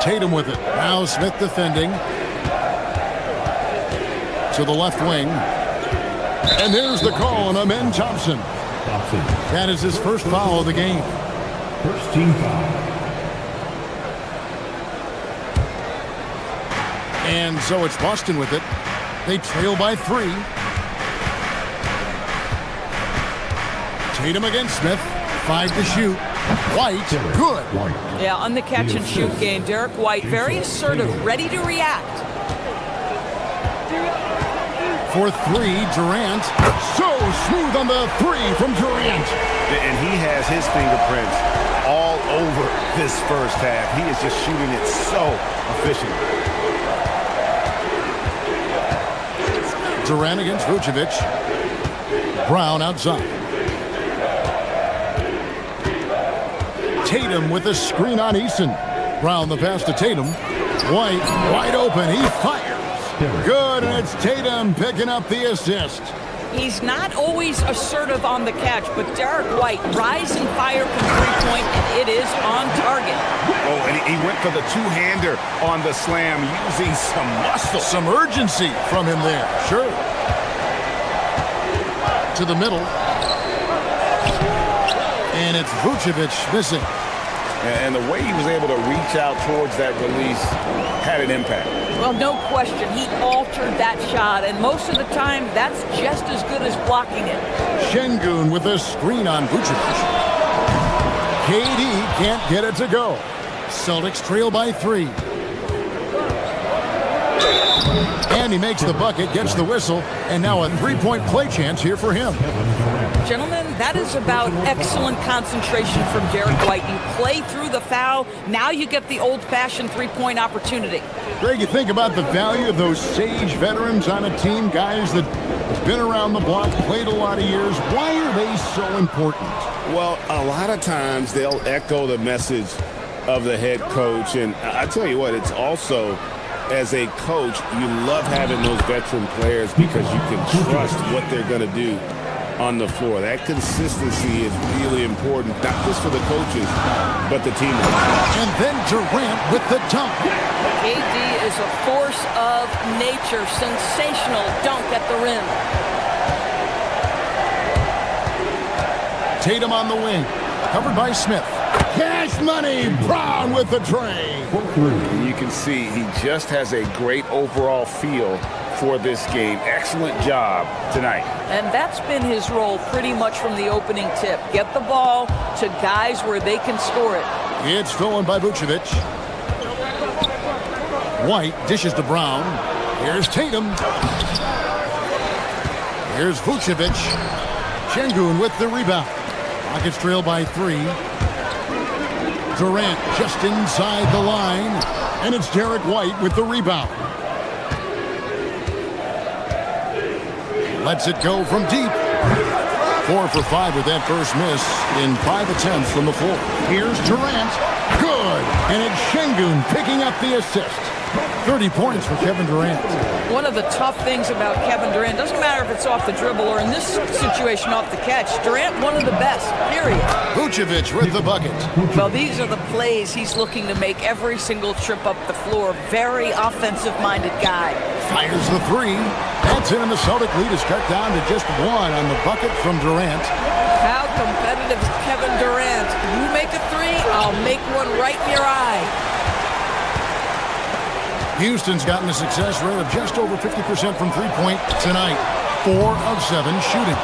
Tatum with it. Now Smith defending. To the left wing. And there's the call on Amen Thompson. That is his first foul of the game.
First team foul.
And so it's Boston with it. They trail by 3. Tatum against Smith. 5 to shoot. White, good.
Yeah, on the catch and shoot game, Derek White, very assertive, ready to react.
For 3, Durant. So smooth on the 3 from Durant.
And he has his fingerprints all over this first half. He is just shooting it so efficiently.
Durant against Vucevic. Brown outside. Tatum with a screen on Eason. Brown the pass to Tatum. White wide open. He fires. Good, and it's Tatum picking up the assist.
He's not always assertive on the catch, but Derek White, rise and fire from three-point, and it is on target.
Oh, and he went for the two-hander on the slam, using some muscle.
Some urgency from him there, sure. To the middle. And it's Vucevic missing.
And the way he was able to reach out towards that release had an impact.
Well, no question. He altered that shot, and most of the time, that's just as good as blocking it.
Şengün with a screen on Vucevic. KD can't get it to go. Celtics trail by 3. And he makes the bucket, gets the whistle, and now a three-point play chance here for him.
Gentlemen, that is about excellent concentration from Derek White. You play through the foul, now you get the old-fashioned three-point opportunity.
Greg, you think about the value of those sage veterans on a team, guys that have been around the block, played a lot of years. Why are they so important?
Well, a lot of times they'll echo the message of the head coach, and I tell you what, it's also, as a coach, you love having those veteran players because you can trust what they're going to do on the floor. That consistency is really important, not just for the coaches, but the team.
And then Durant with the dunk.
KD is a force of nature. Sensational dunk at the rim.
Tatum on the wing. Covered by Smith. Cash money. Brown with the drain.
You can see he just has a great overall feel for this game. Excellent job tonight.
And that's been his role pretty much from the opening tip. Get the ball to guys where they can score it.
It's stolen by Vucevic. White dishes to Brown. Here's Tatum. Here's Vucevic. Şengün with the rebound. Rockets trail by 3. Durant just inside the line. And it's Derek White with the rebound. Lets it go from deep. 4 for 5 with that first miss in 5 attempts from the floor. Here's Durant. Good. And it's Şengün picking up the assist. 30 points for Kevin Durant.
One of the tough things about Kevin Durant, doesn't matter if it's off the dribble or in this situation off the catch, Durant one of the best, period.
Vucevic with the bucket.
Well, these are the plays he's looking to make every single trip up the floor. Very offensive-minded guy.
Fires the 3. That's in, and the Celtic lead is cut down to just 1 on the bucket from Durant.
How competitive is Kevin Durant? You make a 3, I'll make one right in your eye.
Houston's gotten a success rate of just over 50% from three-point tonight. 4 of 7 shooting.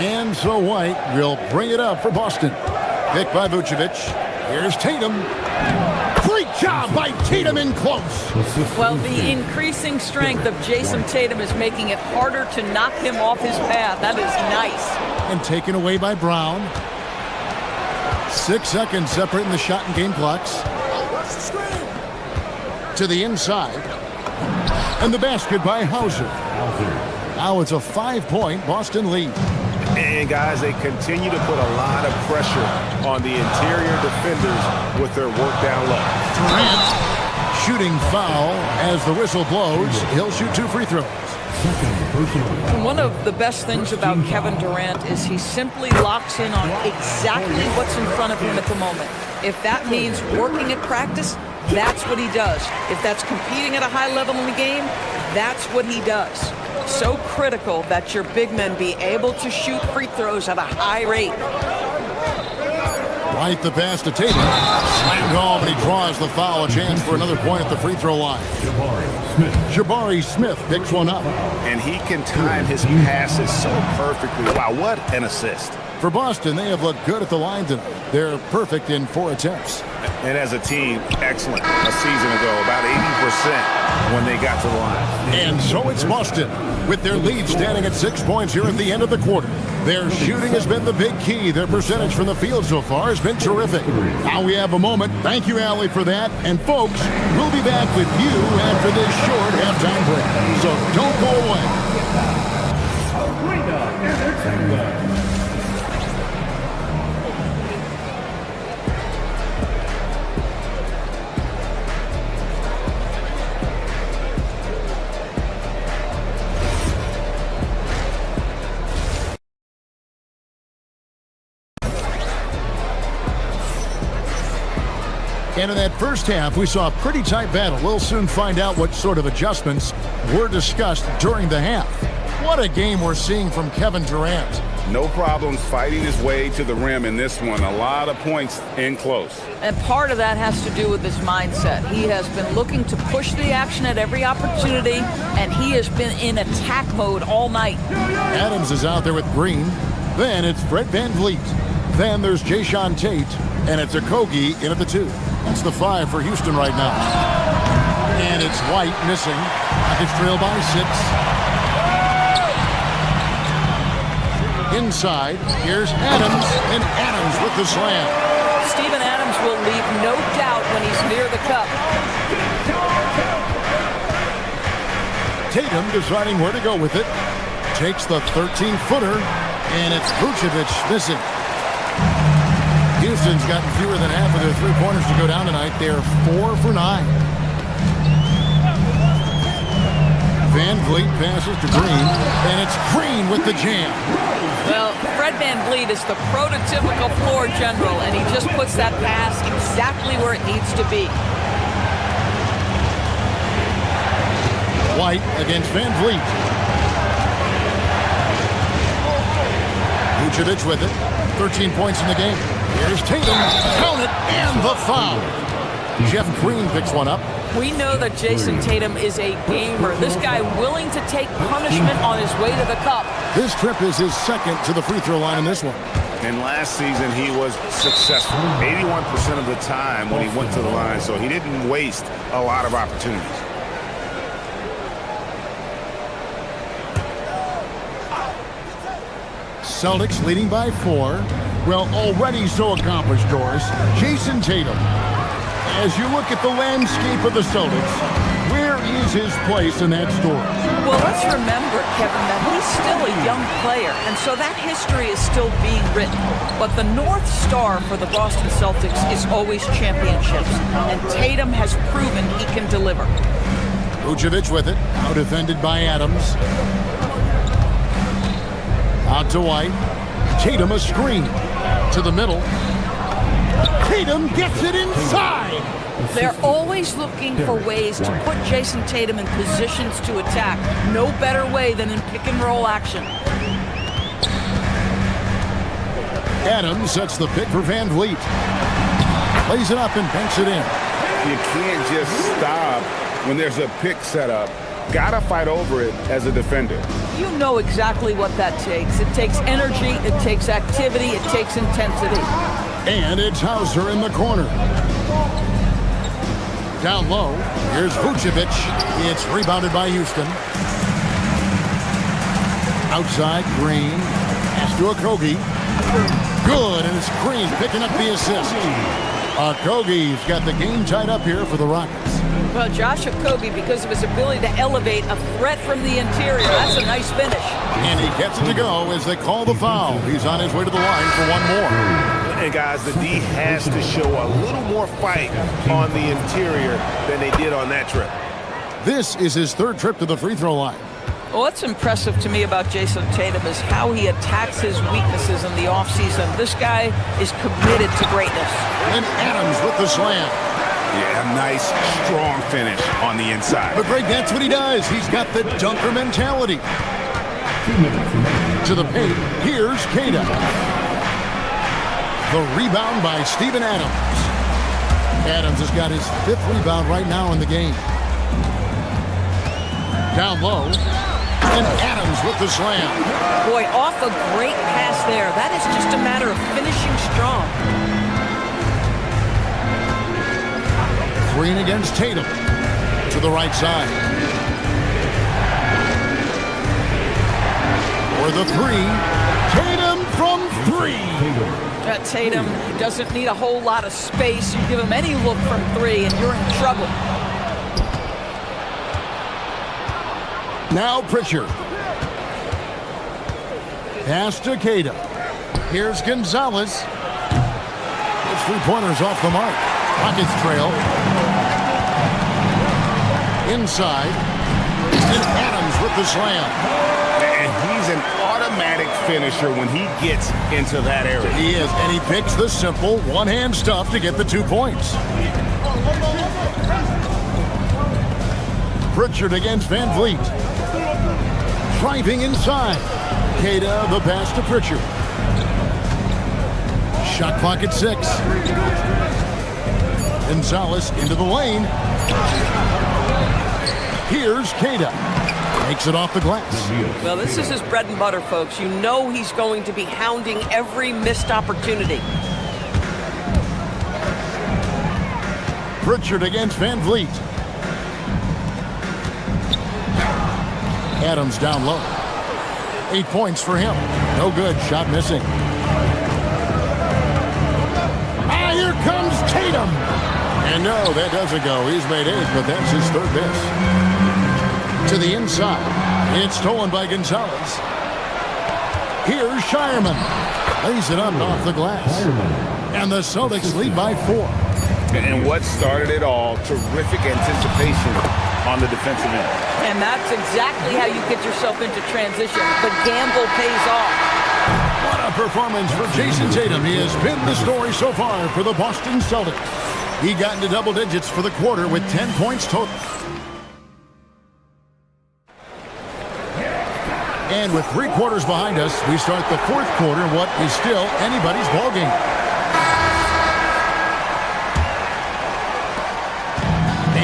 And so White will bring it up for Boston. Picked by Vucevic. Here's Tatum. Great job by Tatum in close.
Well, the increasing strength of Jason Tatum is making it harder to knock him off his path. That is nice.
And taken away by Brown. 6 seconds separating the shot and game clocks. To the inside. And the basket by Hauser. Now it's a 5-point Boston lead.
And guys, they continue to put a lot of pressure on the interior defenders with their work down low.
Durant shooting foul as the whistle blows. He'll shoot 2 free throws.
One of the best things about Kevin Durant is he simply locks in on exactly what's in front of him at the moment. If that means working at practice, that's what he does. If that's competing at a high level in the game, that's what he does. So critical that your big men be able to shoot free throws at a high rate.
Right the pass to Tatum. Slammed home, and he draws the foul. A chance for another point at the free throw line. Jabari Smith picks one up.
And he can time his passes so perfectly. Wow, what an assist.
For Boston, they have looked good at the line tonight. They're perfect in 4 attempts.
And as a team, excellent. A season ago, about 80% when they got to the line.
And so it's Boston, with their lead standing at 6 points here at the end of the quarter. Their shooting has been the big key. Their percentage from the field so far has been terrific. Now we have a moment. Thank you, Allie, for that. And folks, we'll be back with you after this short halftime break. So don't go away.
Arena Entertainment.
And in that first half, we saw a pretty tight battle. We'll soon find out what sort of adjustments were discussed during the half. What a game we're seeing from Kevin Durant.
No problems fighting his way to the rim in this one. A lot of points in close.
And part of that has to do with his mindset. He has been looking to push the action at every opportunity, and he has been in attack mode all night.
Adams is out there with Green. Then it's Fred VanVleet. Then there's Jayshawn Tate, and it's Okogie in at the 2. That's the 5 for Houston right now. And it's White missing. Rockets trail by 6. Inside, here's Adams, and Adams with the slam.
Steven Adams will leave no doubt when he's near the cup.
Tatum deciding where to go with it. Takes the 13-footer, and it's Vucevic missing. Houston's gotten fewer than half of their three-pointers to go down tonight. They're 4 for 9. VanVleet passes to Green, and it's Green with the jam.
Well, Fred VanVleet is the prototypical floor general, and he just puts that pass exactly where it needs to be.
White against VanVleet. Who Vucevic with it. 13 points in the game. Here's Tatum. Count it, and the foul. Jeff Green picks one up.
We know that Jason Tatum is a gamer. This guy willing to take punishment on his way to the cup.
This trip is his second to the free throw line in this one.
And last season, he was successful 81% of the time when he went to the line, so he didn't waste a lot of opportunities.
Celtics leading by 4. Well, already so accomplished, Doris. Jason Tatum. As you look at the landscape of the Celtics, where is his place in that story?
Well, let's remember, Kevin, that he's still a young player, and so that history is still being written. But the North Star for the Boston Celtics is always championships, and Tatum has proven he can deliver.
Vucevic with it, now defended by Adams. Out to White. Tatum a screen. To the middle. Tatum gets it inside.
They're always looking for ways to put Jason Tatum in positions to attack. No better way than in pick-and-roll action.
Adams sets the pick for Van Vliet. Plays it up and banks it in.
You can't just stop when there's a pick set up. Gotta fight over it as a defender.
You know exactly what that takes. It takes energy, it takes activity, it takes intensity.
And it's Hauser in the corner. Down low, here's Vucevic. It's rebounded by Houston. Outside, Green. Pass to Okogie. Good, and it's Green picking up the assist. Okogie's got the game tied up here for the Rockets.
Well, Josh Okogie, because of his ability to elevate a threat from the interior, that's a nice finish.
And he gets it to go as they call the foul. He's on his way to the line for one more.
And guys, the D has to show a little more fight on the interior than they did on that trip.
This is his third trip to the free throw line.
Well, what's impressive to me about Jason Tatum is how he attacks his weaknesses in the offseason. This guy is committed to greatness.
And Adams with the slam.
Yeah, nice, strong finish on the inside.
But Greg, that's what he does. He's got the dunker mentality. To the paint, here's Kata. The rebound by Steven Adams. Adams has got his 5th rebound right now in the game. Down low. And Adams with the slam.
Boy, off a great pass there. That is just a matter of finishing strong.
Green against Tatum. To the right side. For the 3. Tatum from 3.
Tatum doesn't need a whole lot of space. You give him any look from 3 and you're in trouble.
Now Pritchard. Pass to Kata. Here's Gonzalez. Those 3-pointers off the mark. Rockets trail. Inside. And Adams with the slam.
And he's an automatic finisher when he gets into that area.
He is, and he picks the simple one-hand stuff to get the 2 points. Pritchard against Van Vliet. Driving inside. Kata, the pass to Pritchard. Shot clock at 6. Gonzalez into the lane. Here's Kata. Makes it off the glass.
Well, this is his bread and butter, folks. You know he's going to be hounding every missed opportunity.
Pritchard against Van Vliet. Adams down low. 8 points for him. No good. Shot missing. Ah, here comes Tatum. And no, that doesn't go. He's made 8, but that's his 3rd miss. To the inside. It's stolen by Gonzalez. Here's Shireman. Lays it up off the glass. And the Celtics lead by 4.
And what started it all, terrific anticipation on the defensive end.
And that's exactly how you get yourself into transition. The gamble pays off.
What a performance for Jason Tatum. He has been the story so far for the Boston Celtics. He got into double digits for the quarter with 10 points total. And with 3 quarters behind us, we start the 4th quarter, what is still anybody's ballgame.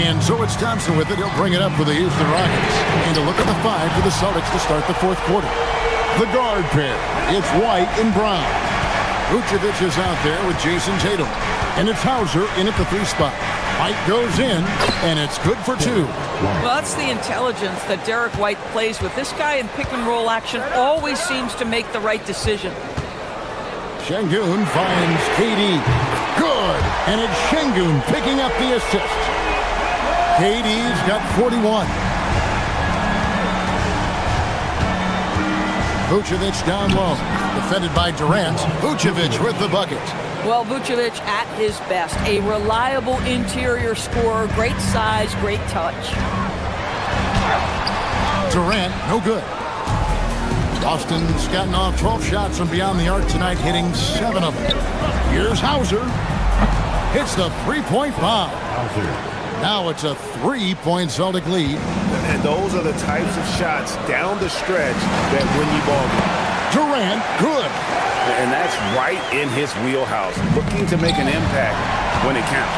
And so it's Thompson with it. He'll bring it up for the Houston Rockets. And a look at the 5 for the Celtics to start the 4th quarter. The guard pair, it's White and Brown. Vucevic is out there with Jason Tatum. And it's Hauser in at the 3 spot. White goes in, and it's good for 2.
Well, that's the intelligence that Derek White plays with. This guy in pick-and-roll action always seems to make the right decision.
Şengün finds KD. Good. And it's Şengün picking up the assist. KD's got 41. Vucevic down low. Defended by Durant. Vucevic with the bucket.
Well, Vucevic at his best. A reliable interior scorer. Great size, great touch.
Durant, no good. Boston's gotten off 12 shots from beyond the arc tonight, hitting 7 of them. Here's Hauser. Hits the 3-point bomb. Now it's a 3-point Celtic lead.
And those are the types of shots down the stretch that win you ball games.
Durant, good.
And that's right in his wheelhouse, looking to make an impact when it counts.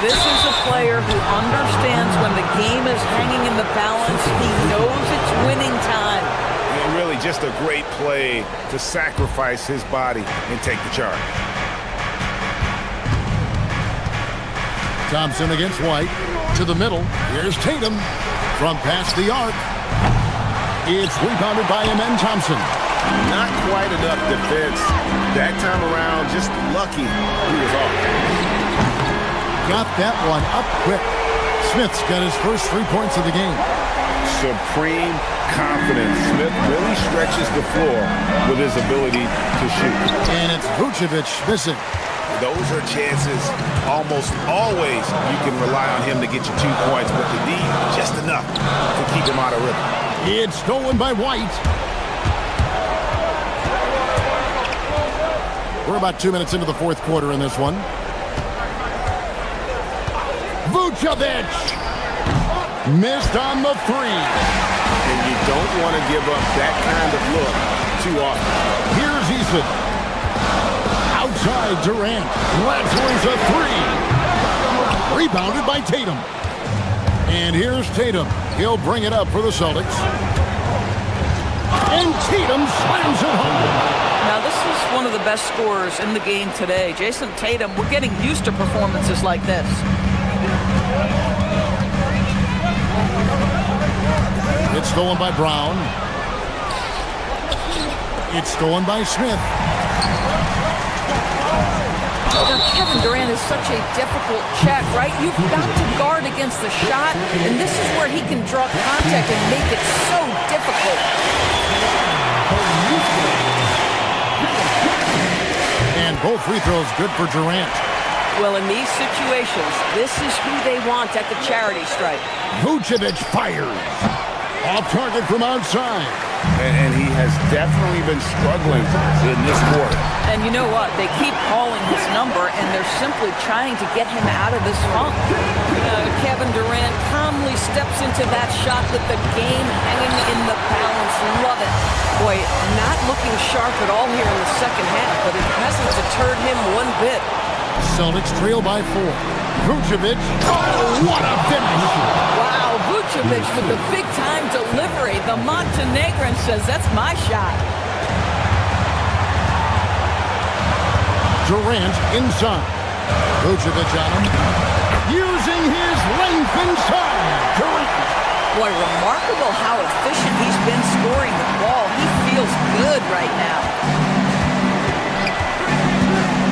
This is a player who understands when the game is hanging in the balance. He knows it's winning time.
And really just a great play to sacrifice his body and take the charge.
Thompson against White. To the middle. Here's Tatum. From past the arc. It's rebounded by Amen Thompson.
Not quite enough defense. That time around, just lucky he was off.
Got that one up quick. Smith's got his first 3 points of the game.
Supreme confidence. Smith really stretches the floor with his ability to shoot.
And it's Vucevic missing.
Those are chances almost always you can rely on him to get you 2 points, but the D, just enough to keep him out of rhythm.
It's stolen by White. We're about 2 minutes into the 4th quarter in this one. Vucevic missed on the 3.
And you don't want to give up that kind of look too often.
Here's Eason. Outside Durant. Laterals a 3. Rebounded by Tatum. And here's Tatum. He'll bring it up for the Celtics. And Tatum slams it home.
Now, this is one of the best scorers in the game today. Jason Tatum, we're getting used to performances like this.
It's stolen by Brown. It's stolen by Smith.
Now, Kevin Durant is such a difficult check, right? You've got to guard against the shot, and this is where he can draw contact and make it so difficult.
And both free throws good for Durant.
Well, in these situations, this is who they want at the charity stripe.
Vucevic fires. Off target from outside.
And he has definitely been struggling in this quarter.
And you know what? They keep calling his number, and they're simply trying to get him out of this funk. Kevin Durant calmly steps into that shot with the game hanging in the balance. Love it. Boy, not looking sharp at all here in the second half, but it hasn't deterred him one bit.
Celtics trail by 4. Vucevic. Oh, what a finish.
Wow, Vucevic with the big-time delivery. The Montenegrin says, that's my shot.
Durant inside. Vucevic on him. Using his length inside. Durant.
Boy, remarkable how efficient he's been scoring the ball. He feels good right now.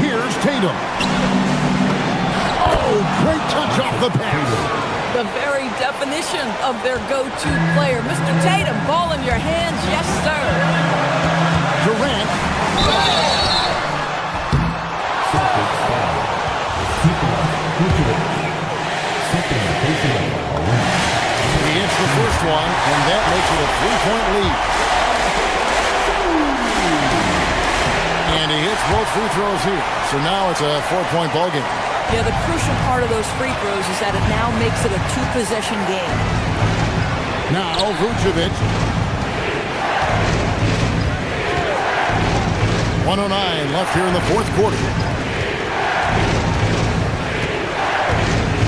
Here's Tatum. Oh, great touch off the pass.
The very definition of their go-to player. Mr. Tatum, ball in your hands. Yes, sir.
Durant. He hits the first one, and that makes it a 3-point lead. And he hits both free throws here. So now it's a 4-point ball game.
Yeah, the crucial part of those free throws is that it now makes it a 2-possession game.
Now Vucevic. 1:09 left here in the fourth quarter.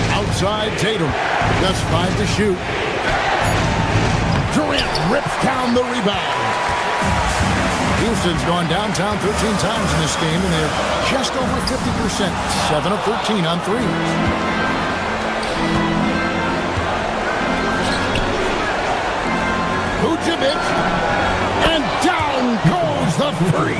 Outside Tatum. Just 5 to shoot. Durant rips down the rebound. Houston's gone downtown 13 times in this game, and they're just over 50%. 7 of 13 on 3. Vucevic, and down goes the free.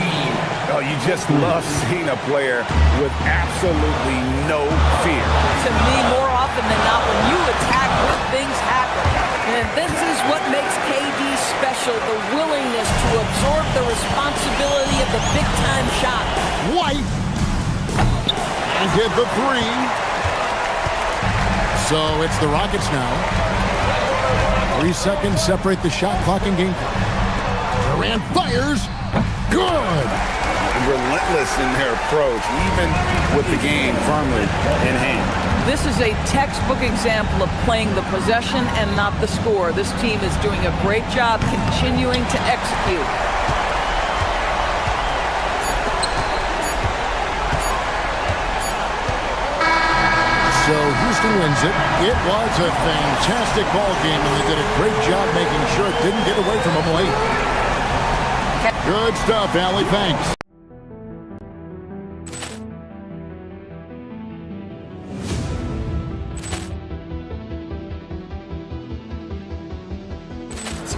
Oh, you just love seeing a player with absolutely no fear.
To me, more often than not, when you attack, good things happen. And this is what makes KD special, the willingness to absorb the responsibility of the big-time shot.
White, and get the 3. So it's the Rockets now. 3 seconds separate the shot clock and game clock. Durant fires. Good.
Relentless in their approach, even with the game firmly in hand.
This is a textbook example of playing the possession and not the score. This team is doing a great job continuing to execute.
So Houston wins it. It was a fantastic ball game, and they did a great job making sure it didn't get away from them late. Good stuff, Allie. Thanks.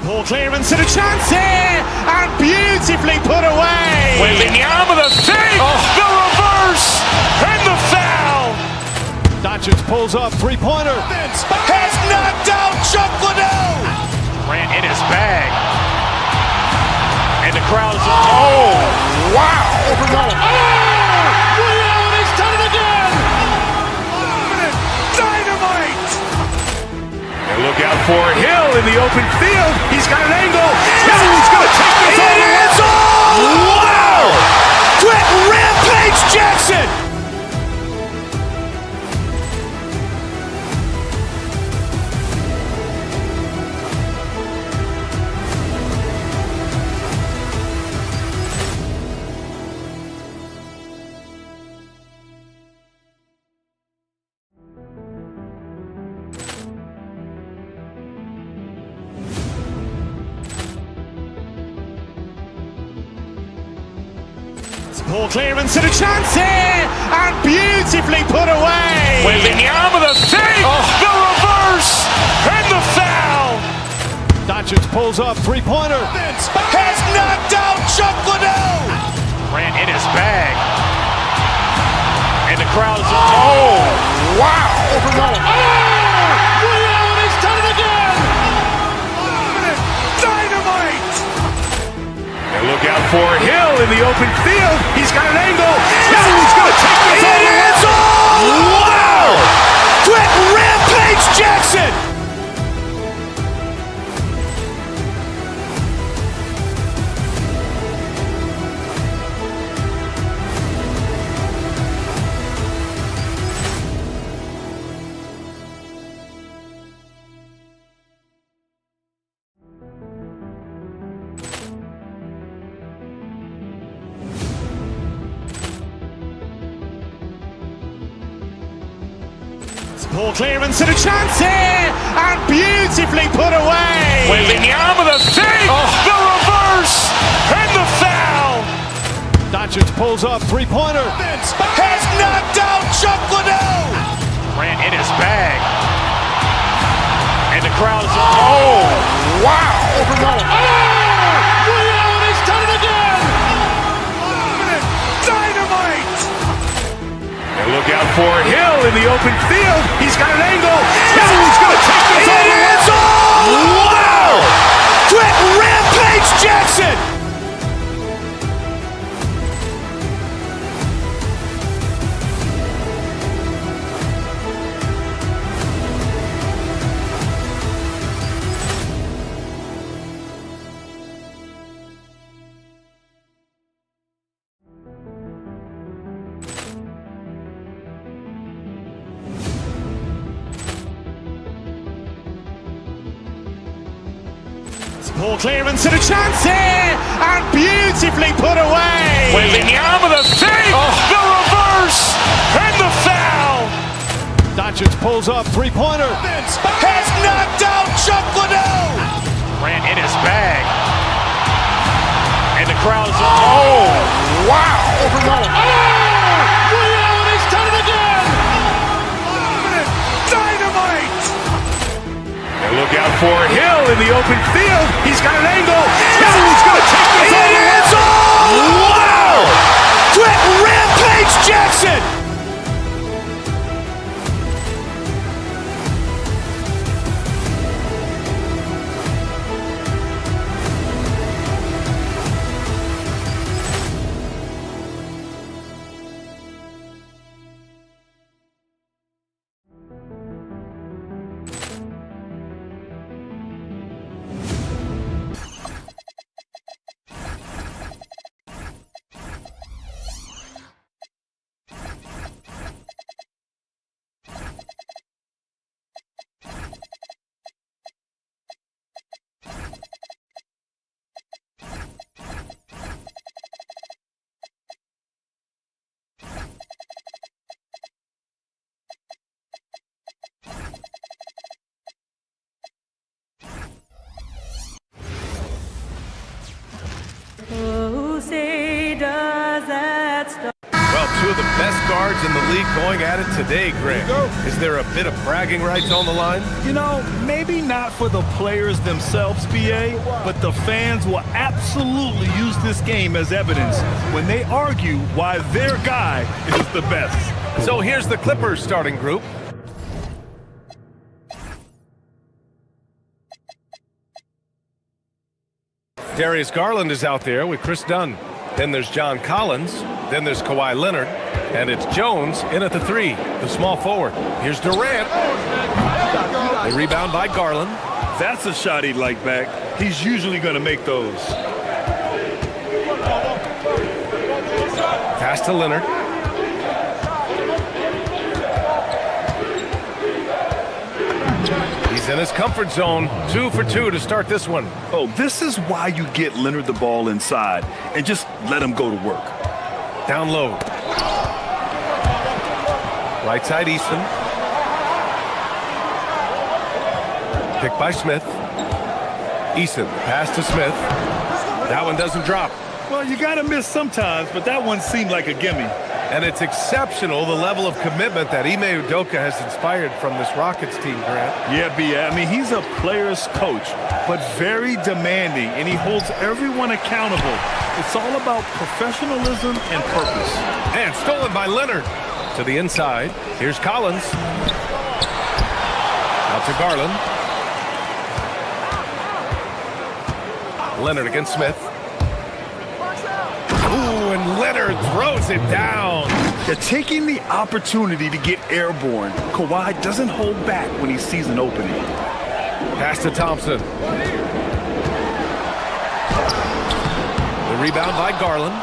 Ball clearance and a chance here, and beautifully put away. Wembanyama the save, the reverse, and the foul.
Doncic pulls up, three-pointer.
Has knocked out Chuck Liddell. Ran in his bag, and the crowd is wow!
Leon has done it again. Dynamite.
And look out for Hill in the open field. He's got an angle. He's going to take this all the way.
Wow! Quick Rampage Jackson. Ball clearance and a chance here, and beautifully put away. Wembanyama the save, the reverse, and the foul.
Doncic pulls up, three-pointer.
Has knocked out Chuck Liddell. Ran in his bag, and the crowd is wow!
Leon has done it again. Dynamite.
And look out for Hill in the open field. He's got an angle. He's going to take this all the way.
Wow! Quick Rampage Jackson. Ball clearance and a chance here, and beautifully put away. Wembanyama the save, the reverse, and the foul.
Doncic pulls up, three-pointer.
Has knocked out Chuck Liddell. Ran in his bag, and the crowd is wow!
Leon has done it again. Dynamite.
And look out for Hill in the open field. He's got an angle. He's going to take this all the way.
Wow! Quick Rampage Jackson. Poor clearance and a chance here, and beautifully put away. Wembanyama the save, the reverse, and the foul.
Doncic pulls up, three-pointer.
Has knocked out Chuck Liddell. Ran in his bag. And the crowd's wow! Reality's done it again! Dynamite! And look out for Hill in the open field. He's got an angle. Hill's going to take this all the way. Wow! Brett Rampage Jackson!
Well, two of the best guards in the league going at it today, Grant. Is there a bit of bragging rights on the line?
You know, maybe not for the players themselves, BA, but the fans will absolutely use this game as evidence when they argue why their guy is the best.
So here's the Clippers starting group. Darius Garland is out there with Chris Dunn. Then there's John Collins. Then there's Kawhi Leonard. And it's Jones in at the three, the small forward. Here's Durant. The rebound by Garland.
That's a shot he'd like back. He's usually going to make those.
Pass to Leonard. He's in his comfort zone. 2 for 2 to start this one.
Oh, this is why you get Leonard the ball inside and just let him go to work.
Down low. Right side Easton. Picked by Smith. Easton, pass to Smith. That one doesn't drop.
Well, you got to miss sometimes, but that one seemed like a gimme.
And it's exceptional, the level of commitment that Ime Udoka has inspired from this Rockets team, Grant.
Yeah, B.A. I mean, he's a player's coach, but very demanding, and he holds everyone accountable. It's all about professionalism and purpose.
And stolen by Leonard. To the inside. Here's Collins. Out to Garland. Leonard against Smith. Ooh, and Leonard throws it down.
They're taking the opportunity to get airborne. Kawhi doesn't hold back when he sees an opening.
Pass to Thompson. The rebound by Garland.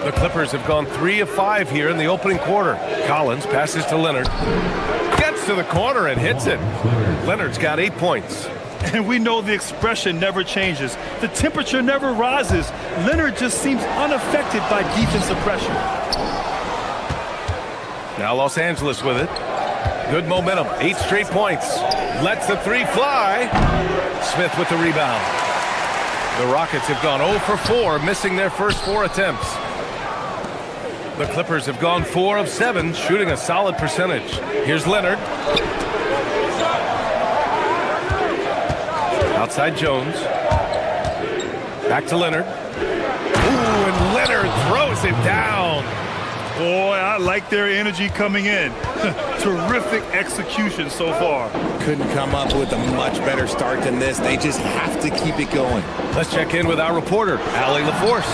The Clippers have gone 3 of 5 here in the opening quarter. Collins passes to Leonard. Gets to the corner and hits it. Leonard's got 8 points.
And we know the expression never changes. The temperature never rises. Leonard just seems unaffected by defensive pressure.
Now Los Angeles with it. Good momentum. 8 straight points. Lets the three fly. Smith with the rebound. The Rockets have gone 0 for 4, missing their first 4 attempts. The Clippers have gone 4 of 7, shooting a solid percentage. Here's Leonard. Outside Jones. Back to Leonard. Ooh, and Leonard throws it down.
Boy, I like their energy coming in. Terrific execution so far.
Couldn't come up with a much better start than this. They just have to keep it going.
Let's check in with our reporter, Allie LaForce.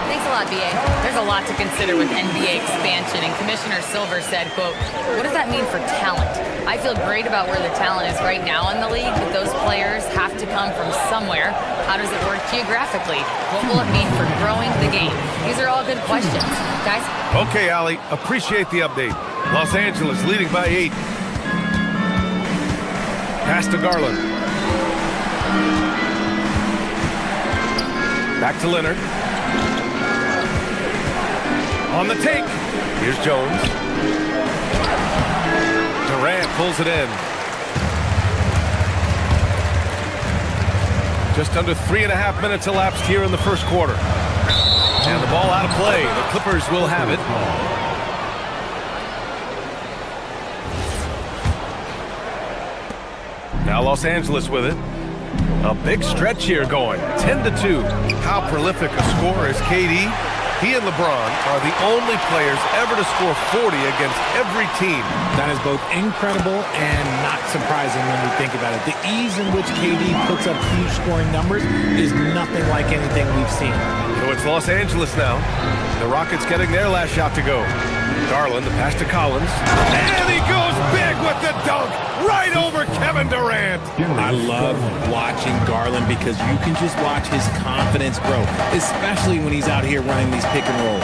Thanks a lot, BA. There's a lot to consider with NBA expansion, and Commissioner Silver said, quote, what does that mean for talent? I feel great about where the talent is right now in the league, but those players have to come from somewhere. How does it work geographically? What will it mean for growing the game? These are all good questions. Guys?
Okay, Allie. Appreciate the update. Los Angeles leading by 8. Pass to Garland. Back to Leonard. On the take. Here's Jones. Durant pulls it in. Just under 3.5 minutes elapsed here in the first quarter. And the ball out of play. The Clippers will have it. Now Los Angeles with it. A big stretch here going. 10-2. How prolific a scorer is KD? He and LeBron are the only players ever to score 40 against every team.
That is both incredible and not surprising when you think about it. The ease in which KD puts up huge scoring numbers is nothing like anything we've seen.
So it's Los Angeles now. The Rockets getting their last shot to go. Garland, the pass to Collins. And he goes big with the dunk right over Kevin Durant.
I love watching Garland because you can just watch his confidence grow, especially when he's out here running these pick and rolls.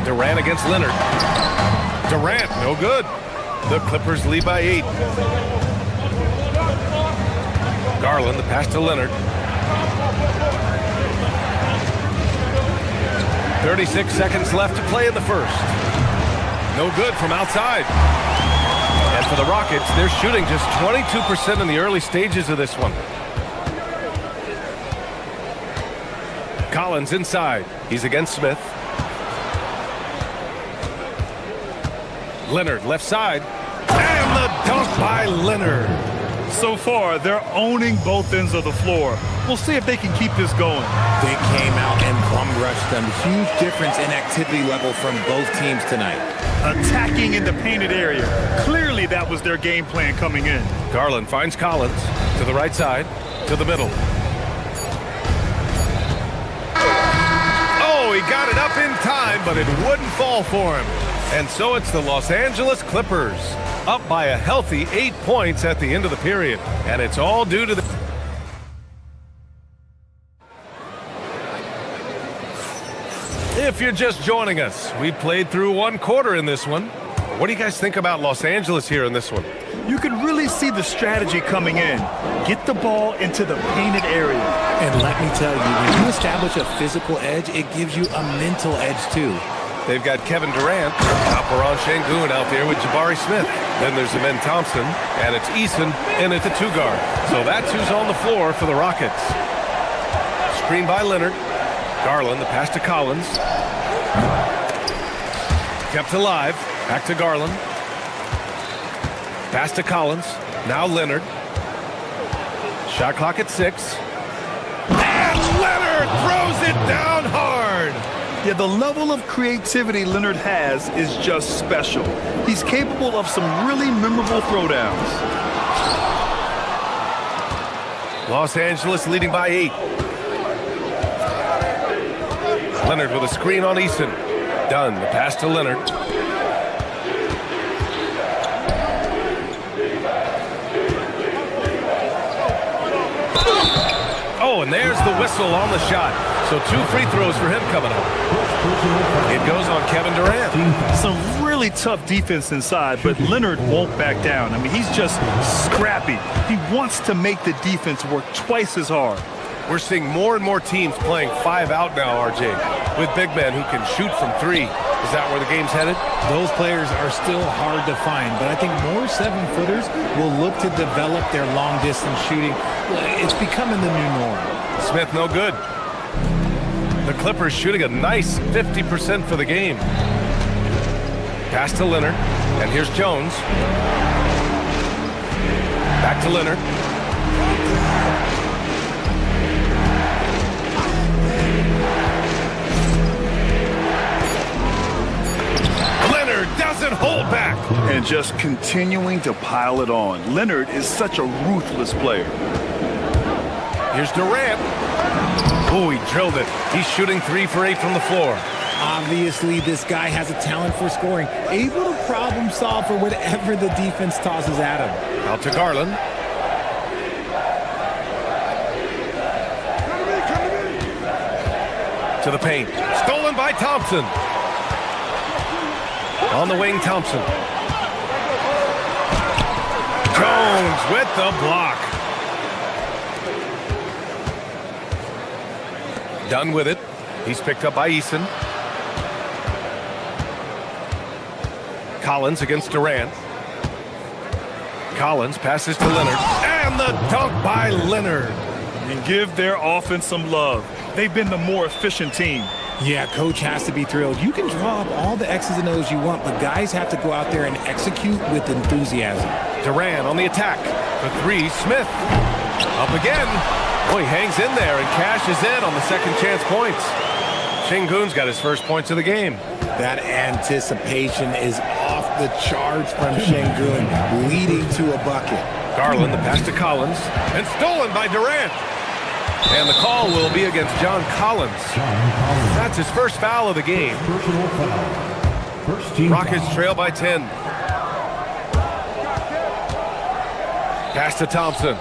Durant against Leonard. Durant, no good. The Clippers lead by 8. Garland, the pass to Leonard. 36 seconds left to play in the first. No good from outside. And for the Rockets, they're shooting just 22% in the early stages of this one. Collins inside. He's against Smith. Leonard left side. And the dunk by Leonard.
So far, they're owning both ends of the floor. We'll see if they can keep this going.
They came out and bum-rushed them. Huge difference in activity level from both teams tonight.
Attacking in the painted area. Clearly, that was their game plan coming in.
Garland finds Collins to the right side, to the middle. Oh, he got it up in time, but it wouldn't fall for him. And so it's the Los Angeles Clippers, up by a healthy 8 points at the end of the period. And it's all due to the... If you're just joining us, we played through one quarter in this one. What do you guys think about Los Angeles here in this one?
You can really see the strategy coming in. Get the ball into the painted area.
And let me tell you, when you establish a physical edge, it gives you a mental edge too.
They've got Kevin Durant, Alperen Sengun out there with Jabari Smith. Then there's Amen Thompson, and it's Eason in at the 2 guard. So that's who's on the floor for the Rockets. Screen by Leonard. Garland, the pass to Collins. Kept alive. Back to Garland. Pass to Collins. Now Leonard. Shot clock at 6. And Leonard throws it down hard.
Yeah, the level of creativity Leonard has is just special. He's capable of some really memorable throwdowns.
Los Angeles leading by 8. Leonard with a screen on Eason. Done. The pass to Leonard. Oh, and there's the whistle on the shot. So 2 free throws for him coming up. It goes on Kevin Durant.
Some really tough defense inside, but Leonard won't back down. I mean, he's just scrappy. He wants to make the defense work twice as hard.
We're seeing more and more teams playing 5 out now, RJ, with big men who can shoot from 3. Is that where the game's headed?
Those players are still hard to find, but I think more 7-footers will look to develop their long-distance shooting. It's becoming the new norm.
Smith, no good. The Clippers shooting a nice 50% for the game. Pass to Leonard, and here's Jones. Back to Leonard. Doesn't hold back.
And just continuing to pile it on. Leonard is such a ruthless player.
Here's Durant. Oh, he drilled it. He's shooting 3 for 8 from the floor.
Obviously, this guy has a talent for scoring, able to problem solve for whatever the defense tosses at him.
Out to Garland. To the paint. Stolen by Thompson. On the wing, Thompson. Jones with the block. Done with it. He's picked up by Eason. Collins against Durant. Collins passes to Leonard. And the dunk by Leonard.
And give their offense some love. They've been the more efficient team.
Yeah, coach has to be thrilled. You can draw up all the X's and O's you want, but guys have to go out there and execute with enthusiasm.
Durant on the attack. For three, Smith. Up again. Oh, he hangs in there and cashes in on the second chance points. Şengün's got his first points of the game.
That anticipation is off the charts from Şengün, leading to a bucket.
Garland, the pass to Collins, and stolen by Durant. And the call will be against John Collins. That's his first foul of the game. Rockets trail by 10. Pass to Thompson.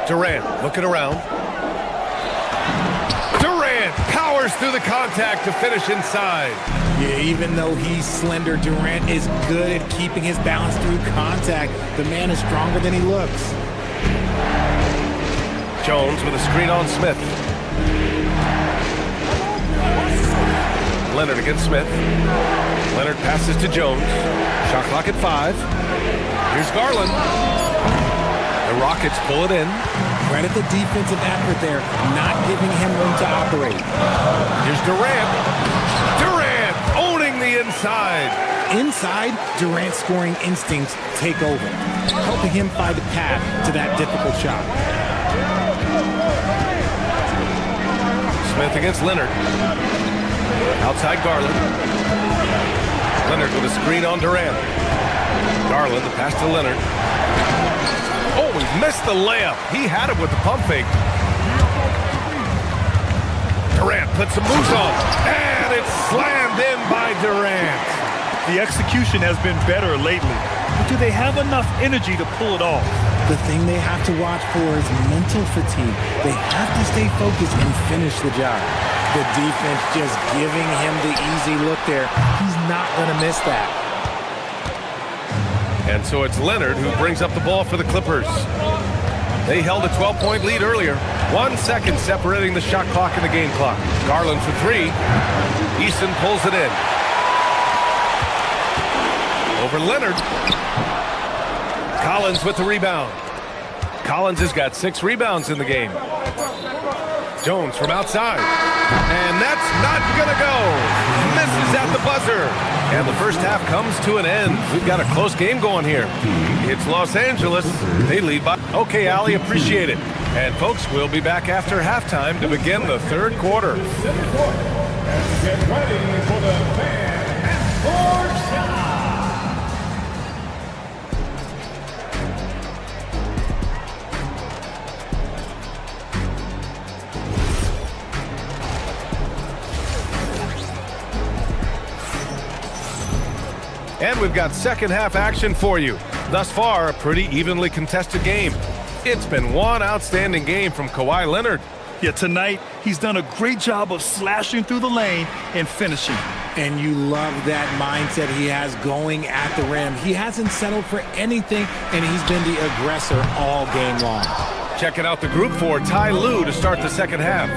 Durant looking around. Durant powers through the contact to finish inside.
Yeah, even though he's slender, Durant is good at keeping his balance through contact. The man is stronger than he looks.
Jones with a screen on Smith. Leonard against Smith. Leonard passes to Jones. Shot clock at 5. Here's Garland. The Rockets pull it in.
Credit the defensive effort there, not giving him room to operate.
Here's Durant. Durant owning the inside.
Inside, Durant's scoring instincts take over, helping him find a path to that difficult shot.
Smith against Leonard. Outside Garland. Leonard with a screen on Durant. Garland, the pass to Leonard. Oh, he missed the layup. He had it with the pump fake. Durant puts some moves on. And it's slammed in by Durant.
The execution has been better lately. But do they have enough energy to pull it off?
The thing they have to watch for is mental fatigue. They have to stay focused and finish the job. The defense just giving him the easy look there. He's not going to miss that.
And so it's Leonard who brings up the ball for the Clippers. They held a 12-point lead earlier. 1 second separating the shot clock and the game clock. Garland for 3. Eason pulls it in. Over Leonard. Collins with the rebound. Collins has got 6 rebounds in the game. Jones from outside. And that's not gonna go. Misses at the buzzer. And the first half comes to an end. We've got a close game going here. It's Los Angeles. They lead by... Okay, Allie, appreciate it. And folks, we'll be back after halftime to begin the third quarter.
And get ready for the fan half-court shot.
And we've got second half action for you. Thus far, a pretty evenly contested game. It's been one outstanding game from Kawhi Leonard.
Yeah, tonight, he's done a great job of slashing through the lane and finishing.
And you love that mindset he has going at the rim. He hasn't settled for anything, and he's been the aggressor all game long.
Checking out the group for Ty Lue to start the second half.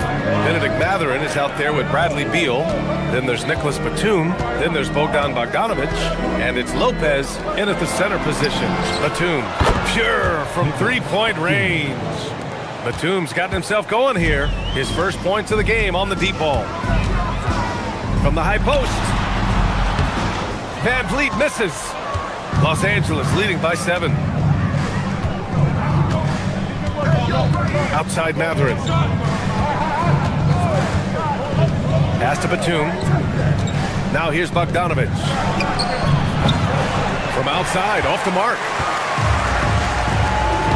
Benedict Mathurin is out there with Bradley Beal. Then there's Nicholas Batum. Then there's Bogdan Bogdanovic. And it's Lopez in at the center position. Batum, pure from three-point range. Batum's gotten himself going here. His first points of the game on the deep ball. From the high post. Van Vliet misses. Los Angeles leading by 7. Outside Mathurin. Pass to Batum. Now here's Bogdanovic. From outside, off the mark.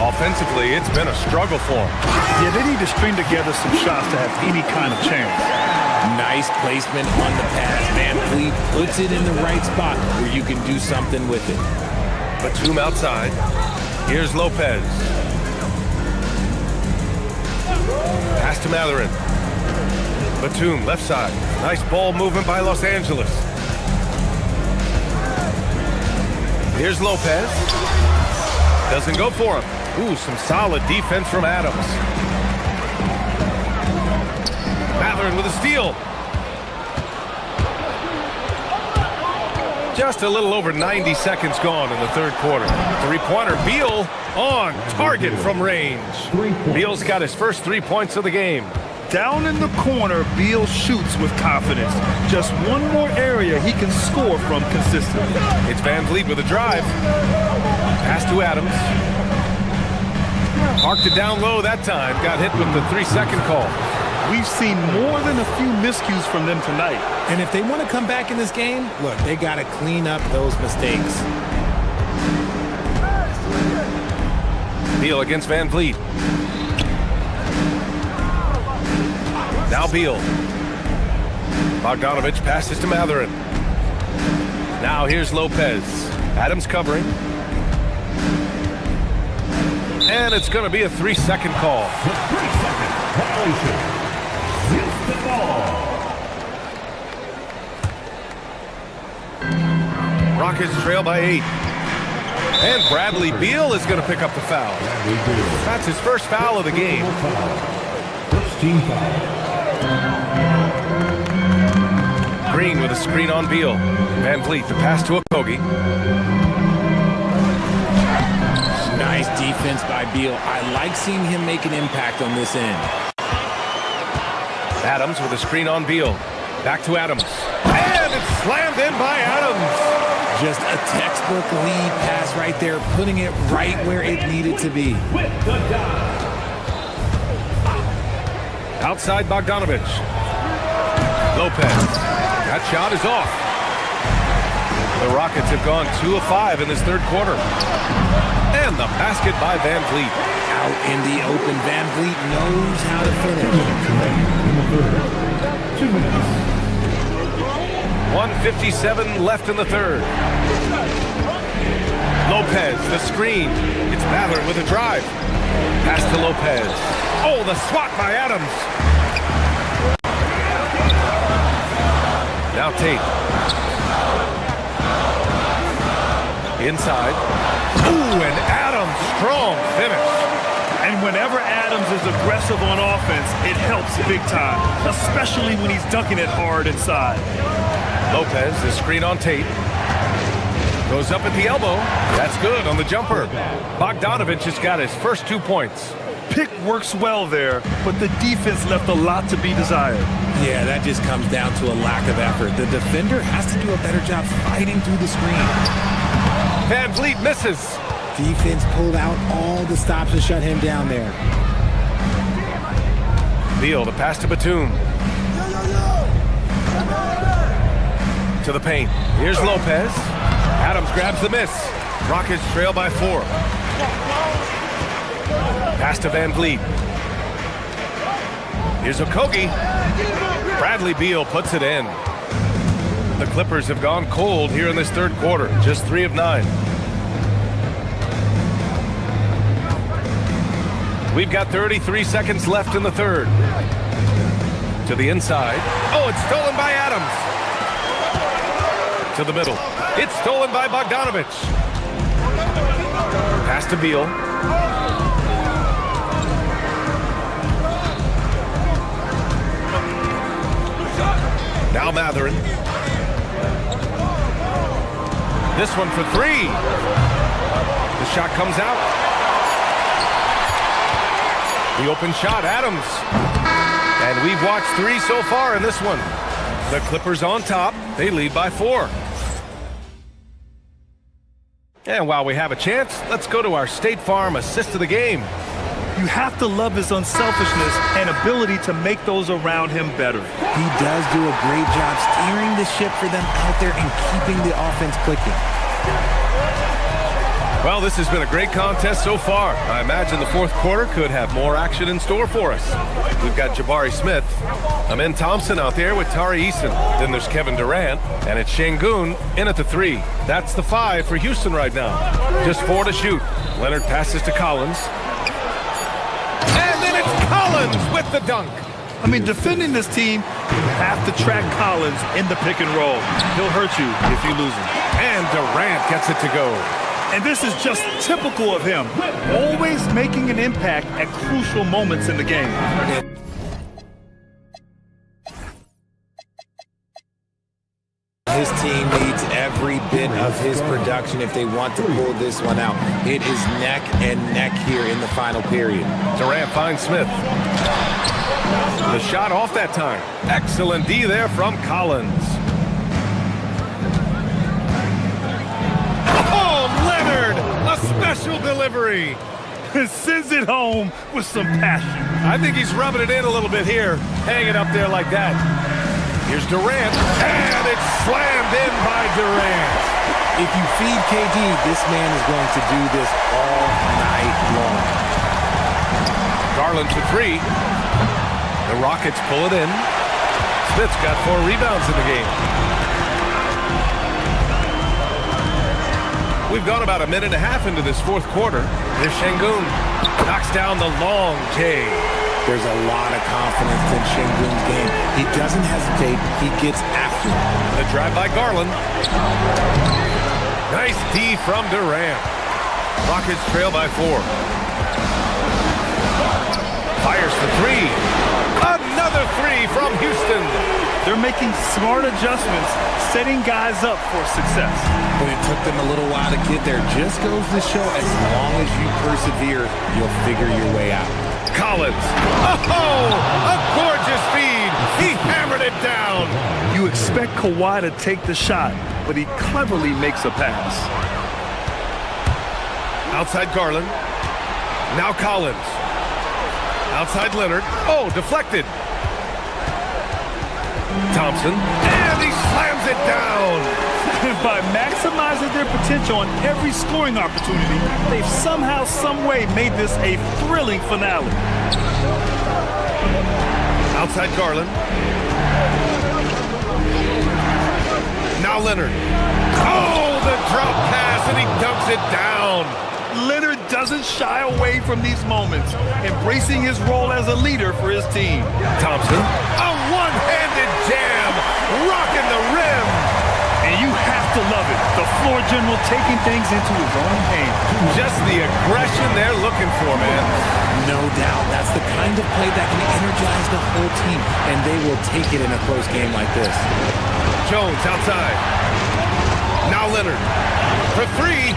Offensively, it's been a struggle for them.
Yeah, they need to string together some shots to have any kind of chance.
Nice placement on the pass. Van Vliet puts it in the right spot where you can do something with it.
Batum outside. Here's Lopez. Pass to Mathurin. Batum, left side. Nice ball movement by Los Angeles. Here's Lopez. Doesn't go for him. Ooh, some solid defense from Adams. Matherin with a steal. Just a little over 90 seconds gone in the third quarter. Three-pointer, Beal on target from range. Beal's got his first 3 points of the game.
Down in the corner, Beal shoots with confidence. Just one more area he can score from consistently.
It's Van Vliet with a drive. Pass to Adams. Parked it down low that time. Got hit with the 3-second call.
We've seen more than a few miscues from them tonight.
And if they want to come back in this game, look, they got to clean up those mistakes.
Beal against Van Vliet. Now Beal. Bogdanovich passes to Matherin. Now here's Lopez. Adams covering. And it's going to be a 3-second call.
The 3-second violation. Houston ball.
Rockets trail by 8. And Bradley Beal is going to pick up the foul. That's his first foul of the game.
First team foul.
Green with a screen on Beal. Van Vliet, the pass to Okogie.
Nice defense by Beal. I like seeing him make an impact on this end.
Adams with a screen on Beal. Back to Adams. And it's slammed in by Adams.
Just a textbook lead pass right there, putting it right where it needed to be.
Outside Bogdanovich. Lopez. That shot is off. The Rockets have gone 2 of 5 in this third quarter. And the basket by Van Vliet.
Out in the open, Van Vliet knows how to finish.
2 minutes.
1:57 left in the third. Lopez, the screen. It's Matherin with a drive. Pass to Lopez. Oh, the swat by Adams. Now Tate. Inside. Ooh, and Adams, strong finish.
And whenever Adams is aggressive on offense, it helps big time, especially when he's dunking it hard inside.
Lopez, the screen on Tate. Goes up at the elbow. That's good on the jumper. Bogdanovich has got his first 2 points.
Pick works well there, but the defense left a lot to be desired.
Yeah, that just comes down to a lack of effort. The defender has to do a better job fighting through the screen.
Van Vliet misses.
Defense pulled out all the stops to shut him down there.
Beal, the pass to Batum. To the paint. Here's Lopez. Adams grabs the miss. Rockets trail by 4. Pass to Van Vliet. Here's Okogie. Bradley Beal puts it in. The Clippers have gone cold here in this third quarter. Just 3 of 9. We've got 33 seconds left in the third. To the inside. Oh, it's stolen by Adams. To the middle. It's stolen by Bogdanovich. Pass to Beal. Now Matherin. This one for 3. The shot comes out. The open shot, Adams. And we've watched 3 so far in this one. The Clippers on top. They lead by 4. And while we have a chance, let's go to our State Farm assist of the game.
You have to love his unselfishness and ability to make those around him better.
He does do a great job steering the ship for them out there and keeping the offense clicking.
Well, this has been a great contest so far. I imagine the fourth quarter could have more action in store for us. We've got Jabari Smith, Amen Thompson out there with Tari Eason. Then there's Kevin Durant, and it's Şengün in at the 3. That's the 5 for Houston right now. Just 4 to shoot. Leonard passes to Collins. And then it's Collins with the dunk.
I mean, defending this team, You have to track Collins in the pick and roll. He'll hurt you if you lose him.
And Durant gets it to go.
And this is just typical of him, always making an impact at crucial moments in the game.
His team needs every bit of his production if they want to pull this one out. It is neck and neck here in the final period.
Durant finds Smith. The shot off that time. Excellent D there from Collins. Oh, Leonard! A special delivery.
Sends it home with some passion.
I think he's rubbing it in a little bit here. Hang it up there like that. Here's Durant, and it's slammed in by Durant.
If you feed KD, this man is going to do this all night long.
Garland for three. The Rockets pull it in. Smith's got 4 rebounds in the game. We've gone about a minute and a half into this fourth quarter. Here's Şengün. Knocks down the long J.
There's a lot of confidence in Şengün's game. He doesn't hesitate. He gets after it.
The drive by Garland. Nice D from Durant. Rockets trail by 4. Fires for 3. Another 3 from Houston.
They're making smart adjustments, setting guys up for success.
But it took them a little while to get there. Just goes to show as long as you persevere, you'll figure your way out.
Collins. Oh, a gorgeous feed. He hammered it down.
You expect Kawhi to take the shot, but he cleverly makes a pass.
Outside Garland. Now Collins. Outside Leonard. Oh, deflected. Thompson. And he slams it down.
By maximizing their potential on every scoring opportunity, they've somehow, some way made this a thrilling finale.
Outside Garland. Now Leonard. Oh, the drop pass, and he dumps it down.
Leonard doesn't shy away from these moments, embracing his role as a leader for his team.
Thompson. A one-handed jam, rocking the rim.
And you have to love it. The floor general taking things into his own hands.
Just the aggression they're looking for, man.
No doubt. That's the kind of play that can energize the whole team, and they will take it in a close game like this.
Jones outside. Now Leonard. For 3.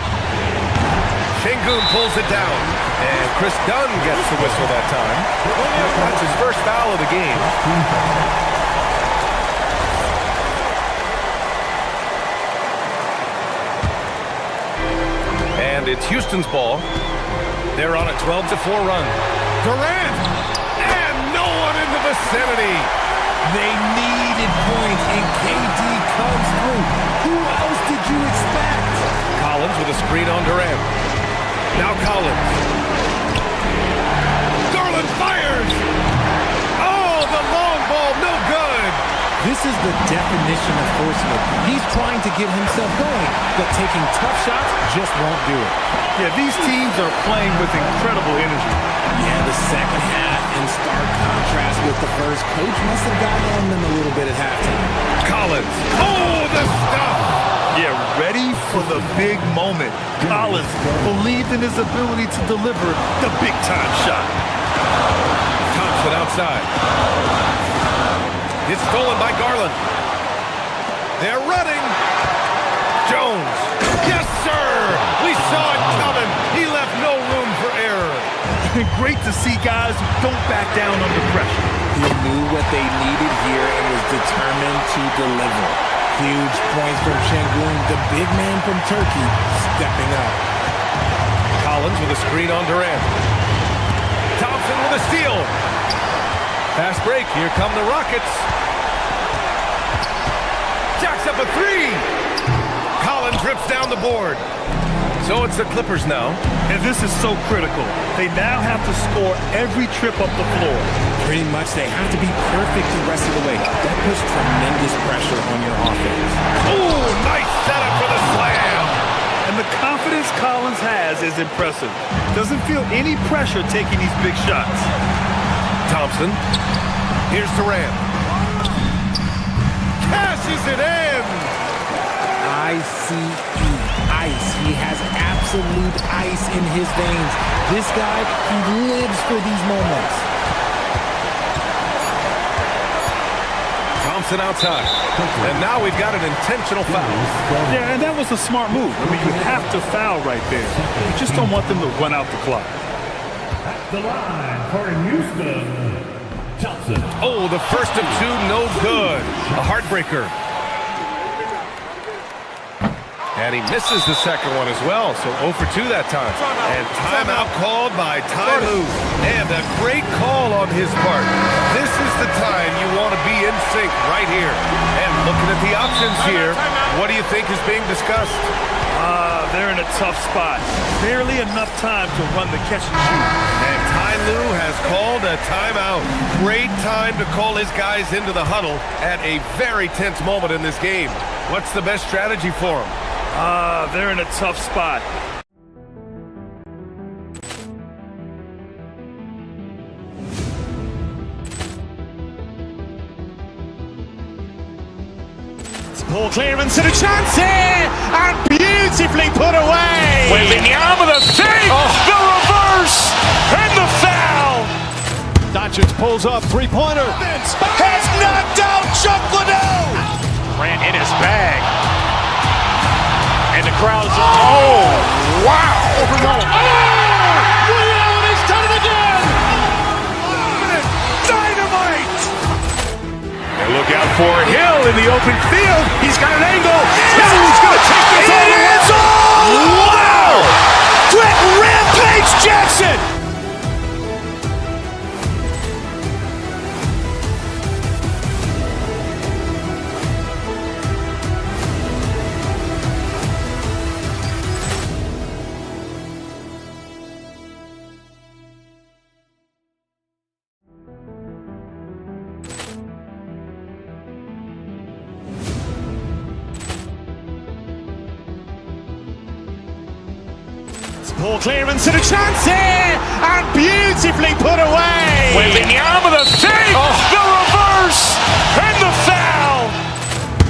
Şengün pulls it down. And Chris Dunn gets the whistle that time. That's his first foul of the game. And it's Houston's ball. They're on a 12-4 run. Durant! And no one in the vicinity.
They needed points, and KD comes through. Who else did you expect?
Collins with a screen on Durant. Now Collins. Garland fires! Oh, the long ball, no good!
This is the definition of forceable. He's trying to get himself going, but taking tough shots just won't do it.
Yeah, these teams are playing with incredible energy.
Yeah, the second half in stark contrast with the first. Coach must have gotten on them a little bit at halftime.
Collins. Oh, the stuff!
Yeah, ready for the big moment. Collins believed in his ability to deliver the big-time shot.
Thompson outside. It's stolen by Garland. They're running. Jones. Yes, sir! We saw it coming. He left no room for error.
Great to see guys who don't back down under pressure.
He knew what they needed here and was determined to deliver. Huge points from Şengün, the big man from Turkey, stepping up.
Collins with a screen on Durant. Thompson with a steal. Fast break. Here come the Rockets. Jacks up a 3. Collins rips down the board. So it's the Clippers now.
And this is so critical. They now have to score every trip up the floor.
Pretty much they have to be perfect the rest of the way. That puts tremendous pressure on your offense.
Oh, nice setup for the slam.
And the confidence Collins has is impressive. Doesn't feel any pressure taking these big shots.
Thompson. Here's Durant. smashes it in.
ICE, ice. He has absolute ice in his veins. This guy, he lives for these moments.
Thompson outside. And now we've got an intentional foul.
Yeah, and that was a smart move. I mean, you have to foul right there. You just don't want them to run out the clock.
At the line for Houston, Thompson.
Oh, the first of two, no good. A heartbreaker. And he misses the second one as well, so 0 for 2 that time. And timeout called by Ty Lue. And a great call on his part. This is the time you want to be in sync right here. And looking at the options here, what do you think is being discussed?
They're in a tough spot. Barely enough time to run the catch and shoot.
And Ty Lue has called a timeout. Great time to call his guys into the huddle at a very tense moment in this game. What's the best strategy for him?
They're in a tough spot.
Poor clearance and a chance here, and beautifully put away. Wembanyama the save, the reverse, and the foul.
Doncic pulls up, three-pointer.
Has knocked out Chuck Liddell. Ran in his bag. And the crowd's, oh, wow. Leon has done it again. Dynamite. And look out for Hill in the open field. He's got an angle. Hill's going to take this all the way. Wow. Quick Rampage Jackson. Poor clearance and a chance here, and beautifully put away. Wembanyama the save, the reverse, and the foul.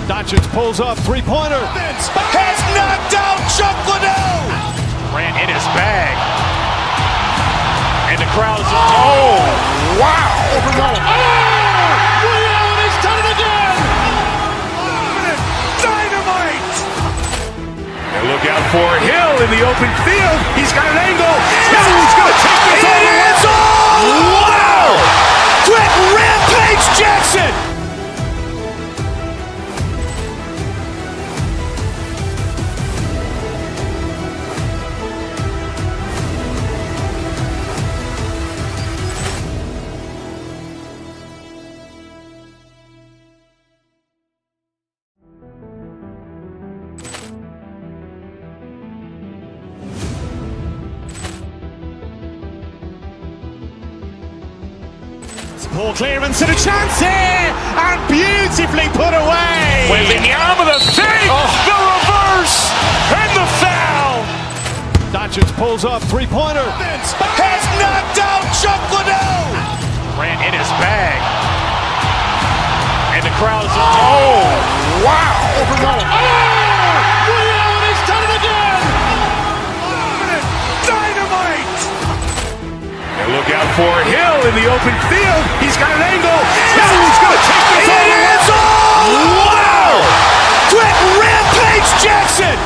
Doncic pulls up, three-pointer.
Has knocked out Chuck Liddell. Ran in his bag. And the crowd's, oh, wow. Leon has done it again. Dynamite. And look out for Hill in the open field. He's got an angle. Hill's going to take this all the way. Wow! Quick Rampage Jackson. Poor clearance and a chance here, and beautifully put away. Wembanyama the save, the reverse, and the foul.
Doncic pulls up, three-pointer.
Has knocked out Chuck Liddell. Ran in his bag. And the crowd's, oh, wow. Leon has done it again. Dynamite. And look out for Hill in the open field. He's got an angle. Hill's going to take this all the way. Wow! Quick Rampage Jackson.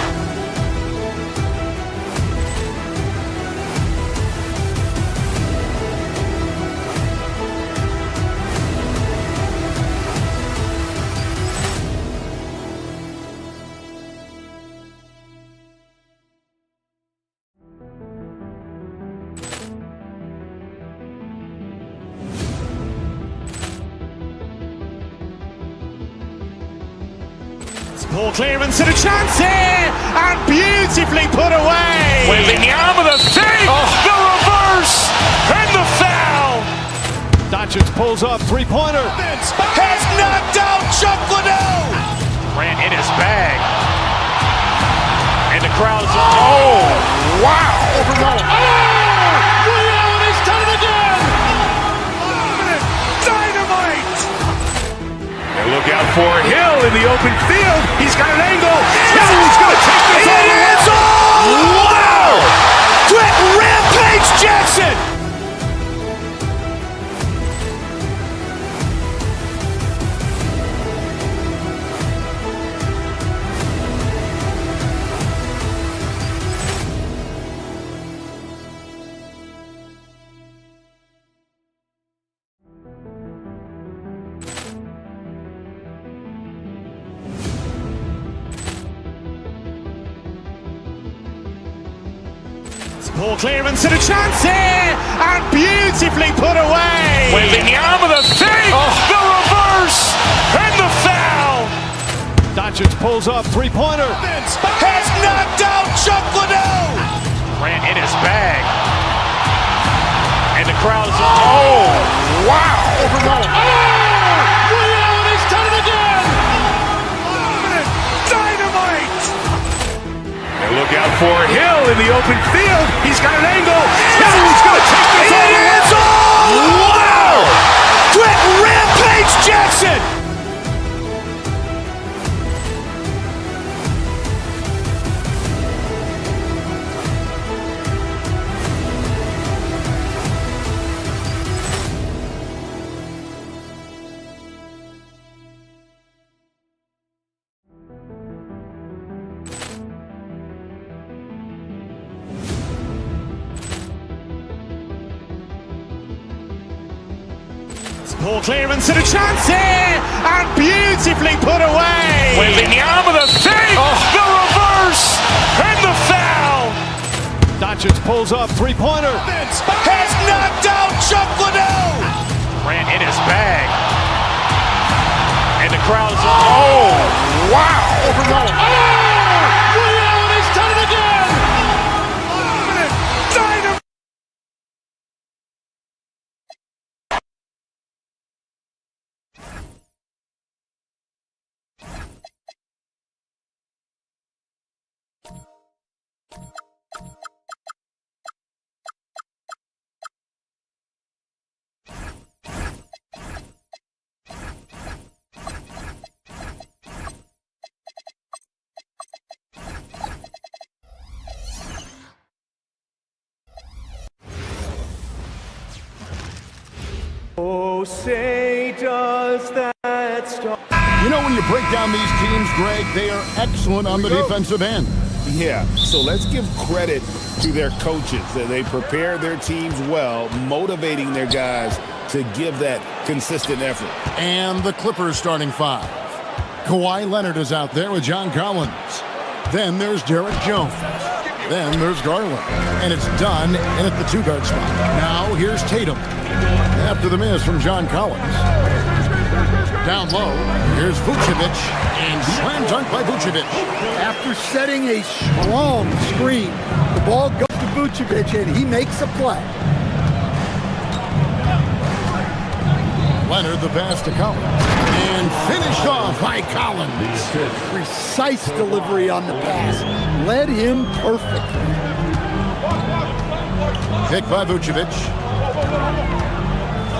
Poor clearance and a chance here, and beautifully put away. Wembanyama the save, the reverse, and the foul.
Doncic pulls up, three-pointer.
Has knocked out Chuck Liddell. Ran in his bag. And the crowd's, oh, wow. Leon has done it again. Dynamite. And look out for Hill in the
open field. He's got an angle. Hill is going to take this all the way. Wow! Quick Rampage Jackson!
Ball clearance and a chance here, and beautifully put away. Wembanyama with a fake, the reverse, and the foul.
Doncic pulls up, three-pointer.
Has knocked out Chuck Liddell. Ran in his bag, and the crowd is. Oh, wow! Overruled. Liddell, and he's done it again. Dynamite!
Look out for Hill in the open field. He's got an angle. Hill is going to take this all the way. Wow! Quick Rampage Jackson!
Ball clearance and a chance here, and beautifully put away. Wembanyama with a fake, the reverse, and the foul.
Doncic pulls up, three-pointer.
Has knocked out Chuck Liddell. Ran in his bag, and the crowd is. Oh, wow! Overruled. Liddell, and he's done it again. Dynamite!
Oh, say does that star.
You know, when you break down these teams, Greg, they are excellent on the defensive end.
Yeah, so let's give credit to their coaches that they prepare their teams well, motivating their guys to give that consistent effort.
And the Clippers starting five. Kawhi Leonard is out there with John Collins. Then there's Derek Jones. Then there's Garland. And it's done in at the two-guard spot. Now here's Tatum. After the miss from John Collins. Down low, here's Vucevic. And slam dunk by Vucevic.
After setting a strong screen, the ball goes to Vucevic and he makes a play.
Leonard the pass to Collins. And finished off by Collins.
Precise delivery on the pass. Led him perfectly.
Pick by Vucevic.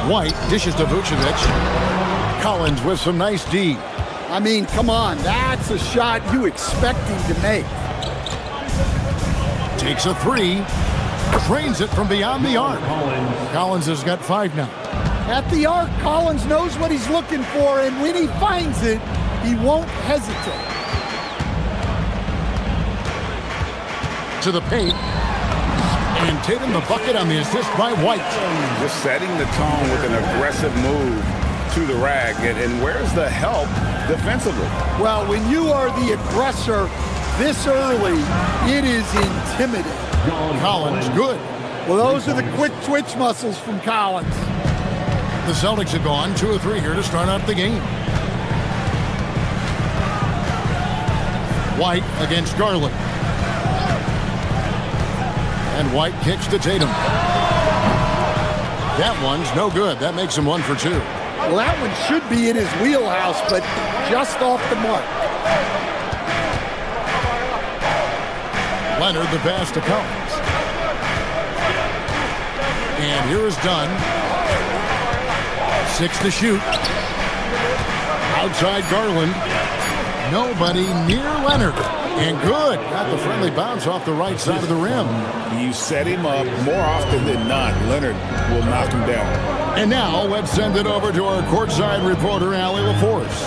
White dishes to Vucevic. Collins with some nice D.
I mean, come on, that's a shot you expect him to make.
Takes a three. Trains it from beyond the arc. Collins has got 5 now.
At the arc, Collins knows what he's looking for, and when he finds it, he won't hesitate.
To the paint. And Tatum the bucket on the assist by White.
Just setting the tone with an aggressive move to the rack. And where's the help defensively?
Well, when you are the aggressor this early, it is intimidating.
Collins, good.
Well, those are the quick twitch muscles from Collins.
The Celtics have gone 2 of 3 here to start out the game. White against Garland. And White kicks to Tatum. That one's no good. That makes him 1 for 2.
Well, that one should be in his wheelhouse, but just off the mark.
Leonard the pass to Collins. And here is Dunn. 6 to shoot. Outside Garland. Nobody near Leonard. And good. Got the friendly bounce off the right side of the rim.
You set him up more often than not. Leonard will knock him down.
And now let's send it over to our courtside reporter, Allie LaForce.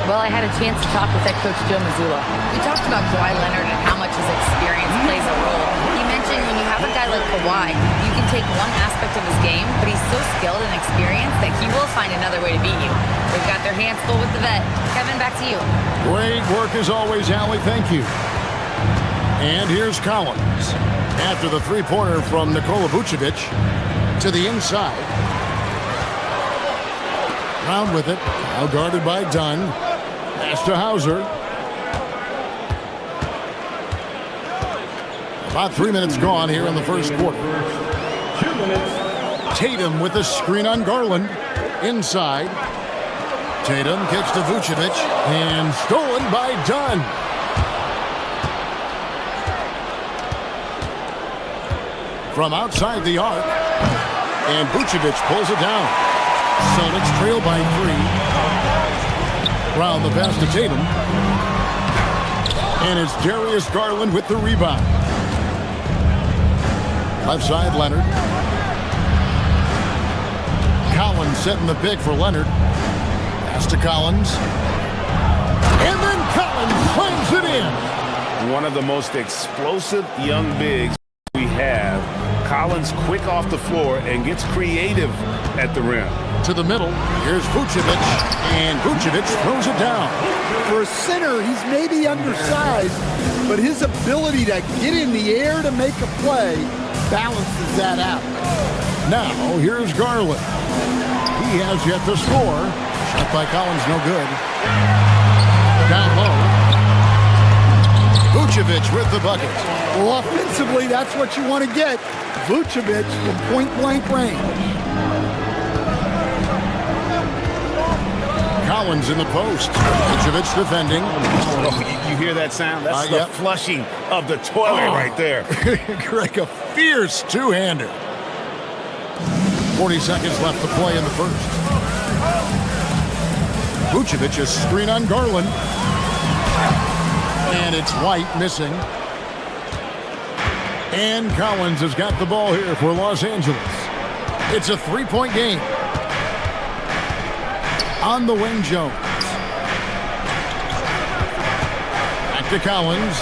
Well, I had a chance to talk with head coach Joe Mazzulla. We talked about Kawhi Leonard and how much his experience plays a role. He mentioned when you have a guy like Kawhi, you can take one aspect of his game, but he's so skilled and experienced that he will find another way to beat you. They've got their hands full with the vet. Kevin, back to you.
Great work as always, Allie. Thank you. And here's Collins. After the three-pointer from Nikola Vucevic to the inside. Round with it. Now guarded by Dunn. Pass to Hauser. About 3 minutes gone here in the first quarter.
2 minutes.
Tatum with a screen on Garland. Inside. Tatum kicks to Vucevic. And stolen by Dunn. From outside the arc. And Vucevic pulls it down. Celtics trail by 3. Round the pass to Tatum. And it's Darius Garland with the rebound. Left side, Leonard. Collins setting the pick for Leonard. Pass to Collins. And then Collins slams it in.
One of the most explosive young bigs we have. Collins quick off the floor and gets creative at the rim.
To the middle, here's Vucevic, and Vucevic throws it down.
For a center, he's maybe undersized, but his ability to get in the air to make a play balances that out.
Now, here's Garland. He has yet to score. Shot by Collins, no good. Down low. Vucevic with the bucket.
Well, offensively, that's what you want to get. Vucevic from point-blank range.
Collins in the post. Vucevic defending.
Oh, you hear that sound? That's the flushing of the toilet right there.
Like a fierce two-hander. 40 seconds left to play in the first. Vucevic a screen on Garland. And it's White missing. And Collins has got the ball here for Los Angeles. It's a three-point game. On the wing, Jones. Back to Collins.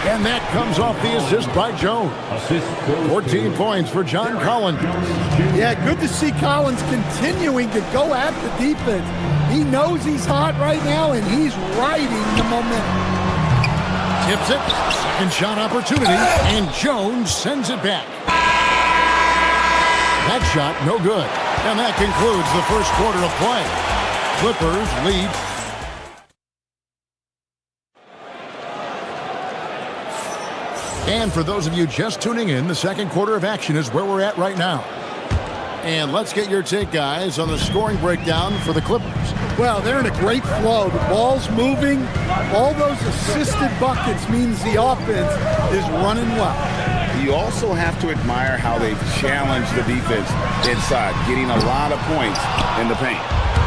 And that comes off the assist by Jones. 14 points for John Collins.
Yeah, good to see Collins continuing to go at the defense. He knows he's hot right now, and he's riding the momentum.
Tips it. Second shot opportunity. And Jones sends it back. That shot, no good. And that concludes the first quarter of play. Clippers lead. And for those of you just tuning in, the second quarter of action is where we're at right now. And let's get your take, guys, on the scoring breakdown for the Clippers.
Well, they're in a great flow. The ball's moving. All those assisted buckets means the offense is running well.
You also have to admire how they've challenged the defense inside, getting a lot of points in the paint.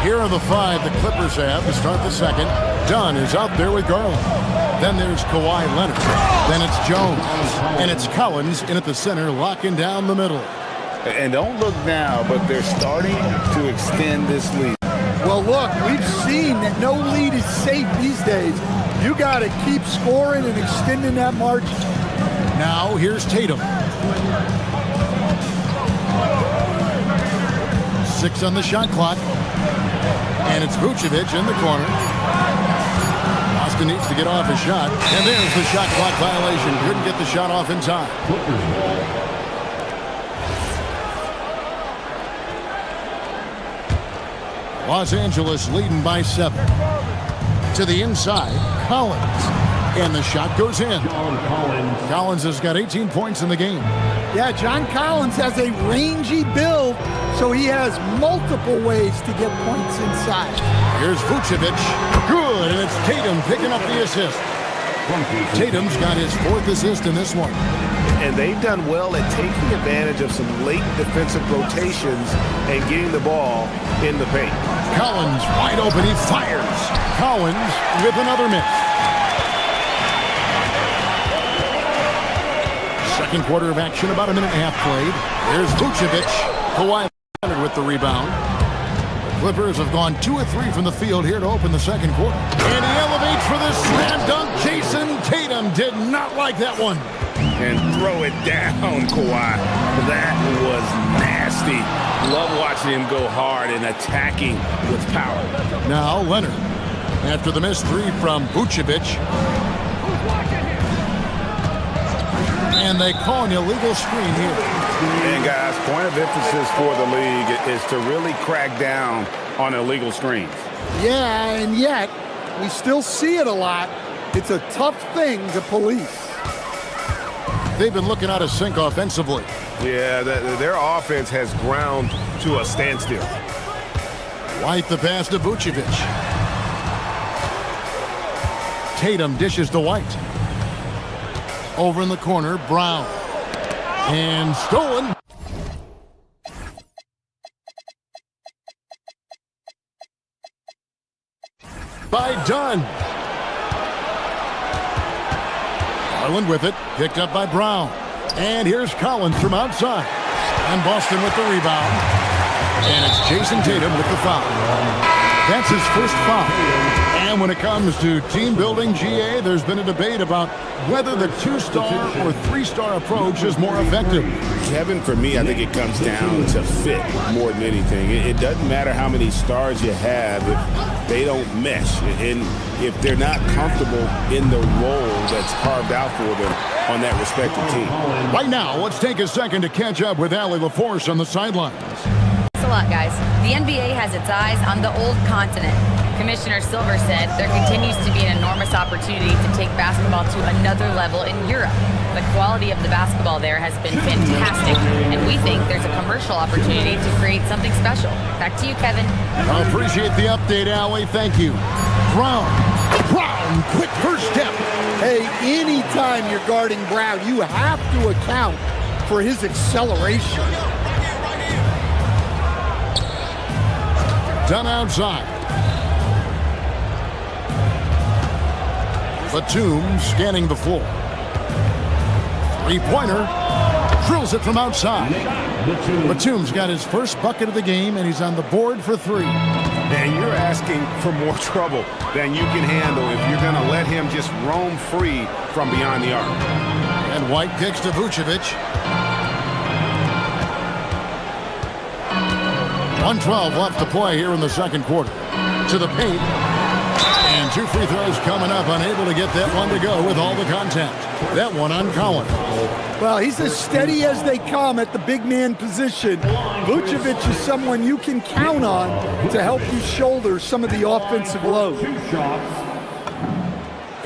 Here are the 5 the Clippers have to start the second. Dunn is out there with Garland. Then there's Kawhi Leonard. Then it's Jones. And it's Collins in at the center, locking down the middle.
And don't look now, but they're starting to extend this lead.
Well, look, we've seen that no lead is safe these days. You got to keep scoring and extending that margin.
Now, here's Tatum. 6 on the shot clock. And it's Vucevic in the corner. Austin needs to get off his shot. And there's the shot clock violation. Couldn't get the shot off in time. Los Angeles leading by 7. To the inside, Collins. And the shot goes in. Collins has got 18 points in the game.
Yeah, John Collins has a rangy build, so he has multiple ways to get points inside.
Here's Vucevic. Good, and it's Tatum picking up the assist. Tatum's got his 4th assist in this one.
And they've done well at taking advantage of some late defensive rotations and getting the ball in the paint.
Collins wide open. He fires. Collins with another miss. Second quarter of action, about a minute and a half played. Here's Vucevic. Kawhi Leonard with the rebound. The Clippers have gone 2 of 3 from the field here to open the second quarter. And he elevates for the slam dunk. Jason Tatum did not like that one.
And throw it down, Kawhi. That was nasty. Love watching him go hard and attacking with power.
Now Leonard, after the missed three from Vucevic. And they call an illegal screen here.
And guys, point of emphasis for the league is to really crack down on illegal screens.
Yeah, and yet we still see it a lot. It's a tough thing to police.
They've been looking out of sync offensively.
Yeah, their offense has ground to a standstill.
White the pass to Vucevic. Tatum dishes to White. Over in the corner, Brown. And stolen. By Dunn. Garland with it, picked up by Brown. And here's Collins from outside. And Boston with the rebound. And it's Jason Tatum with the foul. That's his first foul. And when it comes to team building, GA, there's been a debate about whether the 2-star or 3-star approach is more effective.
Kevin, for me, I think it comes down to fit more than anything. It doesn't matter how many stars you have if they don't mesh. And if they're not comfortable in the role that's carved out for them on that respective team.
Right now, let's take a second to catch up with Allie LaForce on the sidelines.
Thanks a lot, guys. The NBA has its eyes on the old continent. Commissioner Silver said there continues to be an enormous opportunity to take basketball to another level in Europe. The quality of the basketball there has been fantastic, and we think there's a commercial opportunity to create something special. Back to you, Kevin.
I appreciate the update, Allie. Thank you. Brown, quick first step.
Hey, anytime you're guarding Brown, you have to account for his acceleration.
Done outside. Batum scanning the floor. Three-pointer. Drills it from outside. Batum's got his first bucket of the game, and he's on the board for 3.
And you're asking for more trouble than you can handle if you're going to let him just roam free from beyond the arc.
And White kicks to Vucevic. 1:12 left to play here in the second quarter. To the paint. And 2 free throws coming up, unable to get that one to go with all the contact. That one on Collins.
Well, he's as steady as they come at the big man position. Vucevic is someone you can count on to help you shoulder some of the offensive load.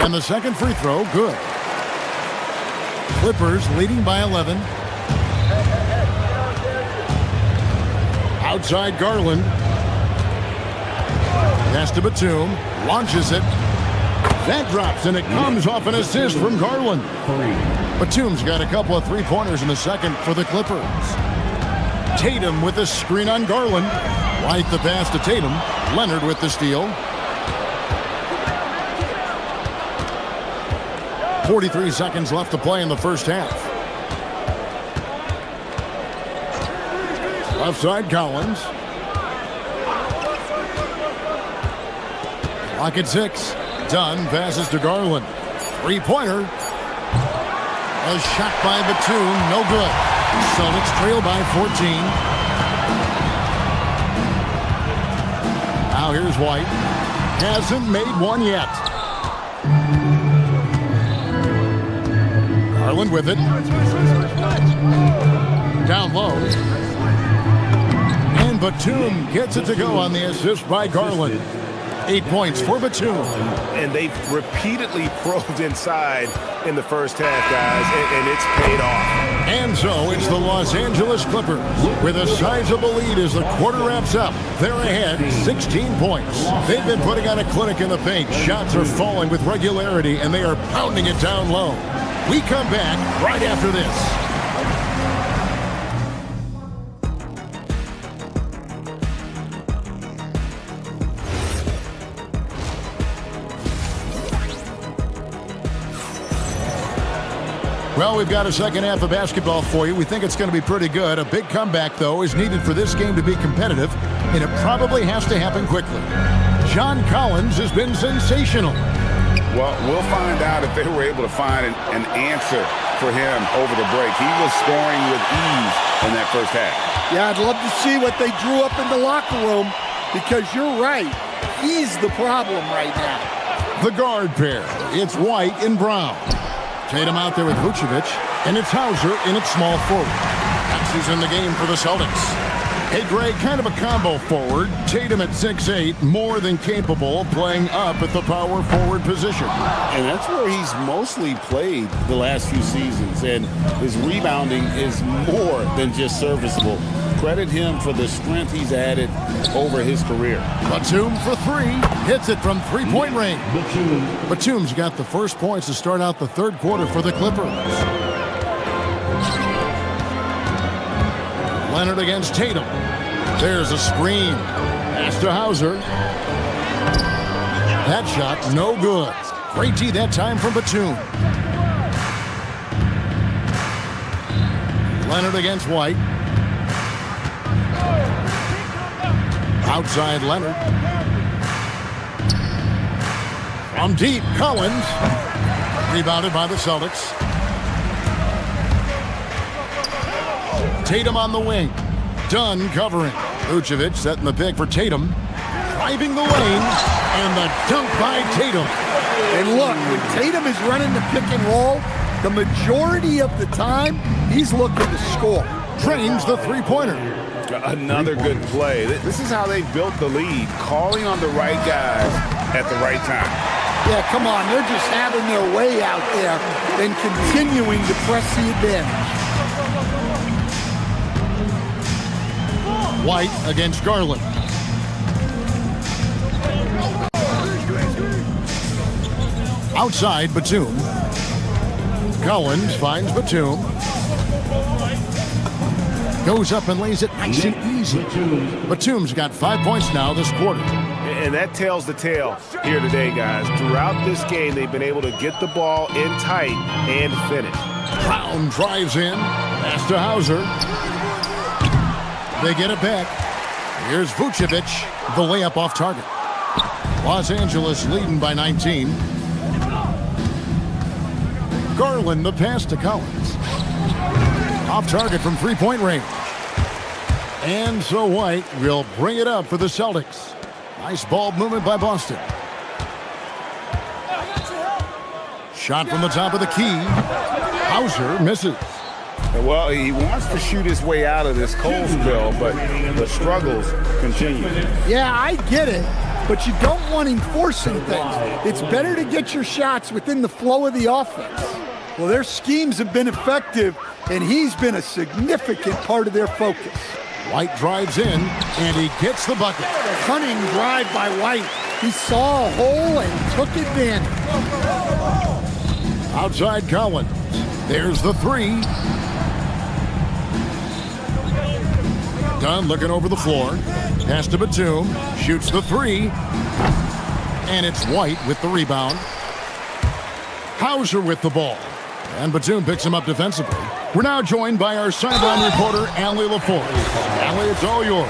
And the second free throw, good. Clippers leading by 11. Outside Garland. Pass to Batum. Launches it. That drops, and it comes off an assist from Garland. Batum's got a couple of three-pointers in the second for the Clippers. Tatum with the screen on Garland. White the pass to Tatum. Leonard with the steal. 43 seconds left to play in the first half. Left side Collins. Clock at 6. Dunn passes to Garland. Three-pointer. A shot by Batum. No good. Celtics trail by 14. Now here's White. Hasn't made one yet. Garland with it. Down low. And Batum gets it to go on the assist by Garland. 8 points for Batum.
And they've repeatedly probed inside in the first half, guys, and it's paid off.
And so it's the Los Angeles Clippers with a sizable lead as the quarter wraps up. They're ahead 16 points. They've been putting on a clinic in the paint. Shots are falling with regularity, and they are pounding it down low. We come back right after this. Well, we've got a second half of basketball for you. We think it's going to be pretty good. A big comeback, though, is needed for this game to be competitive, and it probably has to happen quickly. John Collins has been sensational.
Well, we'll find out if they were able to find an answer for him over the break. He was scoring with ease in that first half.
Yeah, I'd love to see what they drew up in the locker room, because you're right. He's the problem right now.
The guard pair. It's White and Brown. Tatum out there with Vucevic, and it's Hauser in at small forward. That's who's in the game for the Celtics. Hey, Greg, kind of a combo forward. Tatum at 6'8", more than capable of playing up at the power forward position.
And that's where he's mostly played the last few seasons, and his rebounding is more than just serviceable. Credit him for the strength he's added over his career.
Batum for three. Hits it from three-point range. Batum's got the first points to start out the third quarter for the Clippers. Leonard against Tatum. There's a screen. Pass to Hauser. That shot, no good. Great D that time from Batum. Leonard against White. Outside Leonard. From deep, Collins. Rebounded by the Celtics. Tatum on the wing. Dunn covering. Vucevic setting the pick for Tatum. Driving the lane. And the dunk by Tatum.
And look, when Tatum is running the pick and roll, the majority of the time, he's looking to score.
Drains the three-pointer.
Another good play. This is how they built the lead, calling on the right guys at the right time.
Yeah, come on. They're just having their way out there and continuing to press the advantage.
White against Garland. Outside, Batum. Collins finds Batum. Goes up and lays it nice and easy. Batum's got 5 points now this quarter.
And that tells the tale here today, guys. Throughout this game, they've been able to get the ball in tight and finish.
Brown drives in. Pass to Hauser. They get it back. Here's Vucevic. The layup off target. Los Angeles leading by 19. Garland the pass to Collins. Off target from three-point range. And so White will bring it up for the Celtics. Nice ball movement by Boston. Shot from the top of the key. Hauser misses.
Well, he wants to shoot his way out of this cold spell, but the struggles continue.
Yeah, I get it, but you don't want him forcing things. It's better to get your shots within the flow of the offense. Well, their schemes have been effective, and he's been a significant part of their focus.
White drives in, and he gets the bucket.
Cunning drive by White. He saw a hole and took advantage.
Outside Collins. There's the three. Dunn looking over the floor. Pass to Batum. Shoots the three. And it's White with the rebound. Hauser with the ball. And Batum picks him up defensively. We're now joined by our sideline reporter, Allie LaForce. Allie, it's all yours.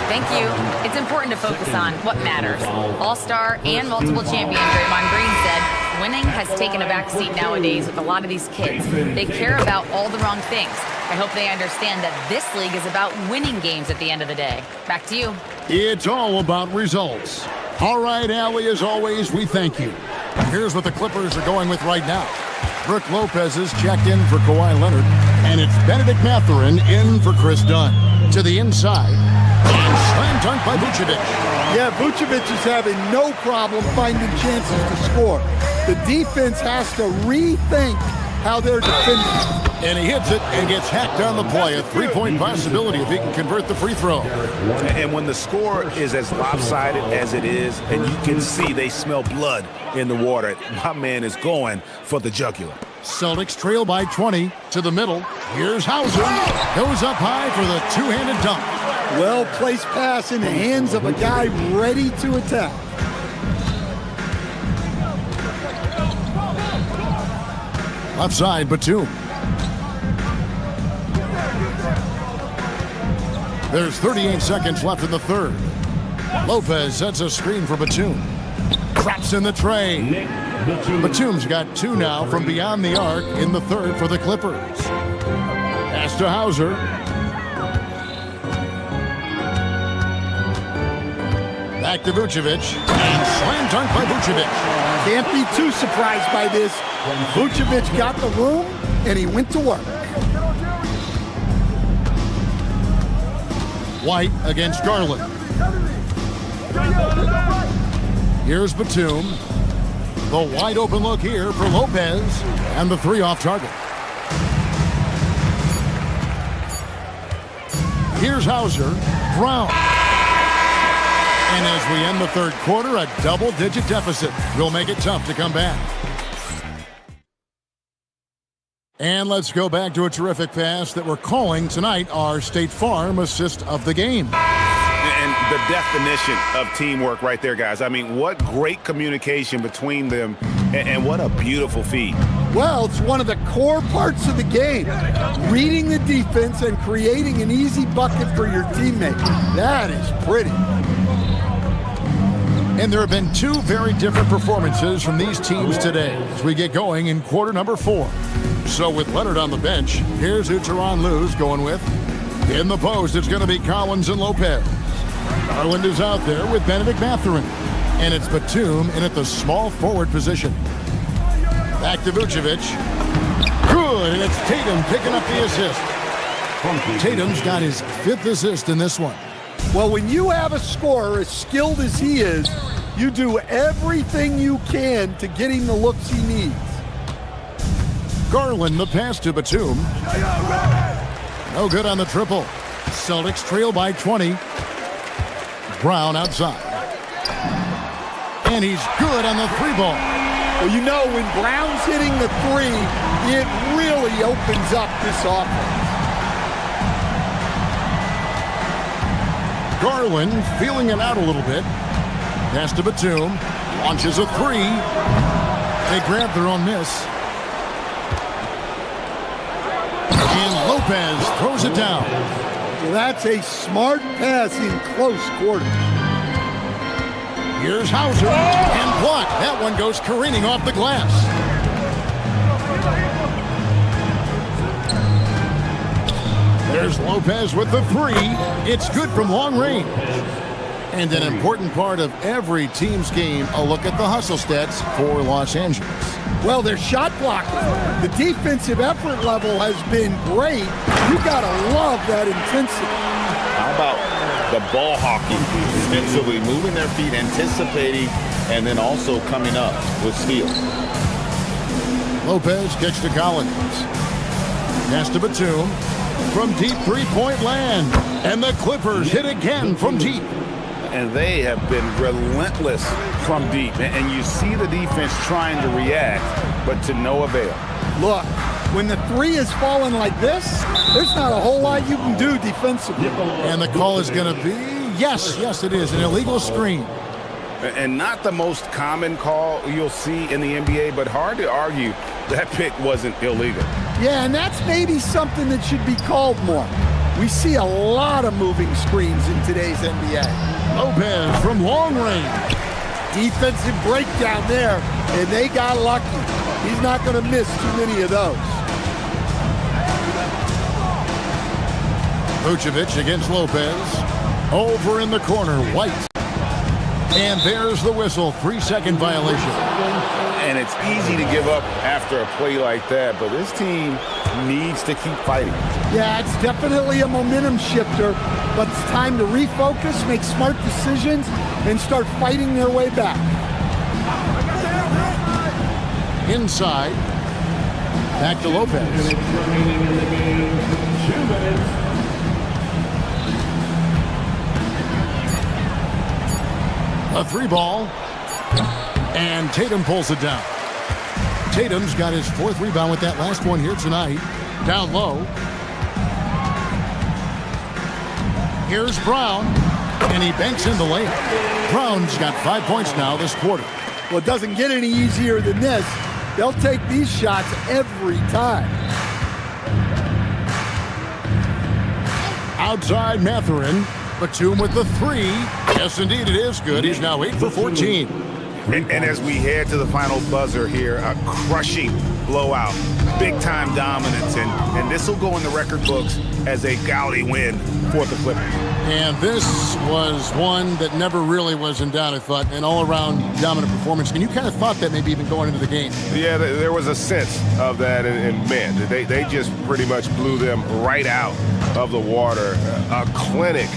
Thank you. It's important to focus on what matters. All-star and multiple champion Draymond Green said, winning has taken a backseat nowadays with a lot of these kids. They care about all the wrong things. I hope they understand that this league is about winning games at the end of the day. Back to you.
It's all about results. All right, Allie, as always, we thank you. Here's what the Clippers are going with right now. Brook Lopez is checked in for Kawhi Leonard, and it's Benedict Mathurin in for Chris Dunn. To the inside, and slam dunk by Vucevic.
Yeah, Vucevic is having no problem finding chances to score. The defense has to rethink how they're defending.
And he hits it and gets hacked on the play. A three-point possibility if he can convert the free throw.
And when the score is as lopsided as it is, and you can see they smell blood in the water, my man is going for the jugular.
Celtics trail by 20 to the middle. Here's Hauser. Goes up high for the two-handed dunk.
Well-placed pass in the hands of a guy ready to attack.
Left side, Batum. There's 38 seconds left in the third. Lopez sets a screen for Batum. Drops in the tray. Batum's got 2 now from beyond the arc in the third for the Clippers. Pass to Hauser. Back to Vucevic. And slam dunk by Vucevic.
Can't be too surprised by this. Vucevic got the room, and he went to work.
White against Garland. Here's Batum. The wide open look here for Lopez. And the 3 off target. Here's Hauser. Brown. And as we end the third quarter, a double-digit deficit will make it tough to come back. And let's go back to a terrific pass that we're calling tonight our State Farm assist of the game.
And the definition of teamwork right there, guys. I mean, what great communication between them, and what a beautiful feed.
Well, it's one of the core parts of the game. Reading the defense and creating an easy bucket for your teammate. That is pretty.
And there have been 2 very different performances from these teams today as we get going in quarter number 4. So with Leonard on the bench, here's who Tyronn Lue's going with. In the post, it's going to be Collins and Lopez. Garland is out there with Benedict Mathurin. And it's Batum in at the small forward position. Back to Vucevic. Good, and it's Tatum picking up the assist. Tatum's got his 5th assist in this one.
Well, when you have a scorer as skilled as he is, you do everything you can to get him the looks he needs.
Garland, the pass to Batum. No good on the triple. Celtics trail by 20. Brown outside. And he's good on the 3-ball.
Well, you know, when Brown's hitting the 3, it really opens up this offense.
Garland feeling it out a little bit. Pass to Batum. Launches a 3. They grab their own miss. And Lopez throws it down.
Well, that's a smart pass in close quarters.
Here's Hauser. And blocked. That one goes careening off the glass. There's Lopez with the 3. It's good from long range. And an important part of every team's game, a look at the hustle stats for Los Angeles.
Well, their shot blocking. The defensive effort level has been great. You gotta love that intensity.
How about the ball hockey defensively, moving their feet, anticipating, and then also coming up with steals.
Lopez kicks to Collins. Pass to Batum. From deep three-point land. And the Clippers hit again from deep.
And they have been relentless from deep. And you see the defense trying to react, but to no avail.
Look, when the 3 is falling like this, there's not a whole lot you can do defensively.
And the call is going to be, yes, it is, an illegal screen.
And not the most common call you'll see in the NBA, but hard to argue that pick wasn't illegal.
Yeah, and that's maybe something that should be called more. We see a lot of moving screens in today's NBA.
Lopez from long range.
Defensive breakdown there, and they got lucky. He's not going to miss too many of those.
Vucevic against Lopez. Over in the corner, White. And there's the whistle, 3-second violation.
And it's easy to give up after a play like that, but this team needs to keep fighting.
Yeah, it's definitely a momentum shifter, but it's time to refocus, make smart decisions, and start fighting their way back.
Inside. Back to Lopez. A 3-ball. And Tatum pulls it down. Tatum's got his 4th rebound with that last one here tonight. Down low. Here's Brown, and he banks in the layup. Brown's got 5 points now this quarter.
Well, it doesn't get any easier than this. They'll take these shots every time.
Outside Mathurin. Batum with the 3. Yes, indeed, it is good. He's now 8 for 14.
And as we head to the final buzzer here, a crushing blowout, big-time dominance, and this will go in the record books as a gaudy win for the Clippers.
And this was one that never really was in doubt, I thought, an all-around dominant performance. And you kind of thought that maybe even going into the game.
Yeah, there was a sense of that, and man, they just pretty much blew them right out of the water. A clinic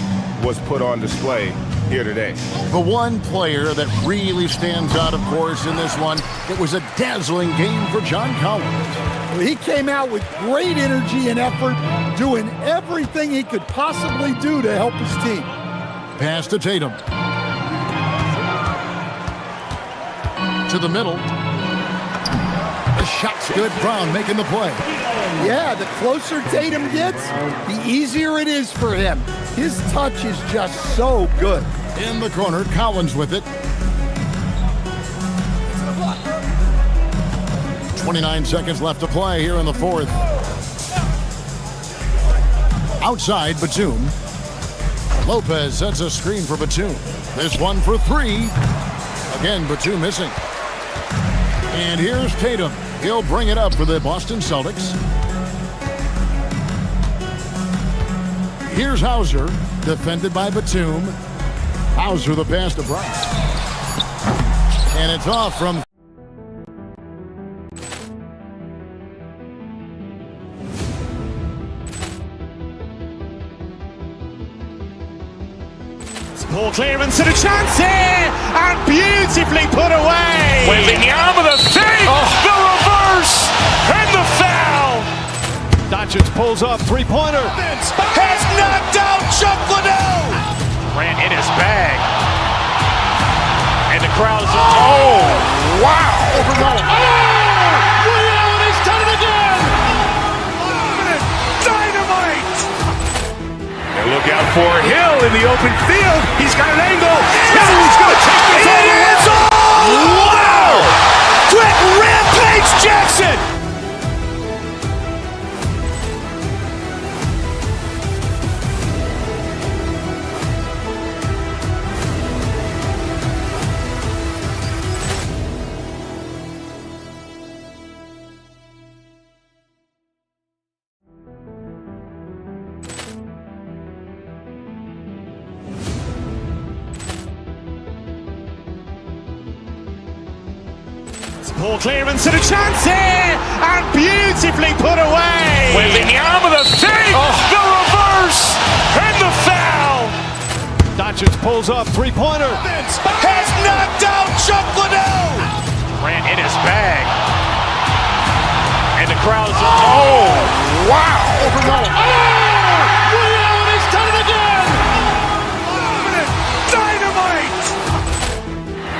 was put on display here today.
The one player that really stands out, of course, in this one, it was a dazzling game for John Collins.
Well, he came out with great energy and effort, doing everything he could possibly do to help his team.
Pass to Tatum. To the middle. The shot's good. Brown making the play.
Yeah, the closer Tatum gets, the easier it is for him. His touch is just so good.
In the corner, Collins with it. 29 seconds left to play here in the 4th. Outside, Batum. Lopez sets a screen for Batum. This one for 3. Again, Batum missing. And here's Tatum. He'll bring it up for the Boston Celtics. Here's Hauser, defended by Batum. Hauser the pass to Brown. And it's off from...
Poor clearance and a chance here, and beautifully put away. Wembanyama the save, the reverse, and the foul.
Doncic pulls up, 3-pointer.
Has knocked out Chuck Liddell. Ran in his bag, and the crowd is wow!
Liddell has done it again. Dynamite.
And look out for Hill in the open field. He's got an angle. He's going to take this all the way.
Wow! Quick Rampage Jackson. Poor clearance and a chance here, and beautifully put away. Wembanyama the save, the reverse, and the foul.
Doncic pulls up, 3-pointer.
Has knocked out Chuck Liddell. Ran in his bag, and the crowd is wow!
Liddell has done it again. Dynamite.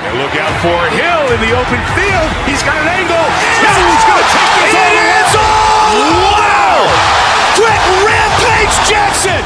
And look out for Hill in the open field. He's got an angle. He's going to take this all the way.
Wow! Quick Rampage Jackson.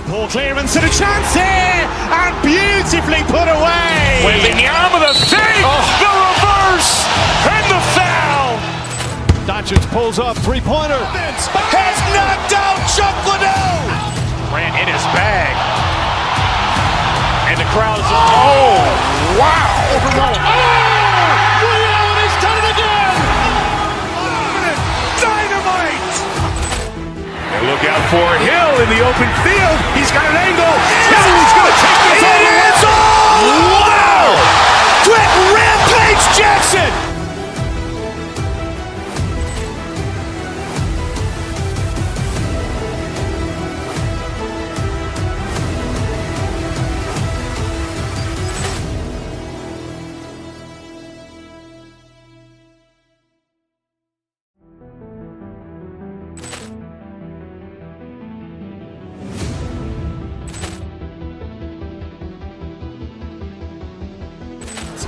Poor clearance and a chance here, and beautifully put away. Wembanyama the save, the reverse, and the foul.
Doncic pulls up, 3-pointer.
Has knocked out Chuck Liddell. Ran in his bag, and the crowd is wow!
Liddell has done it again. Dynamite.
And look out for Hill in the open field. He's got an angle. He's going to take this all the way.
Wow! Quick Rampage Jackson.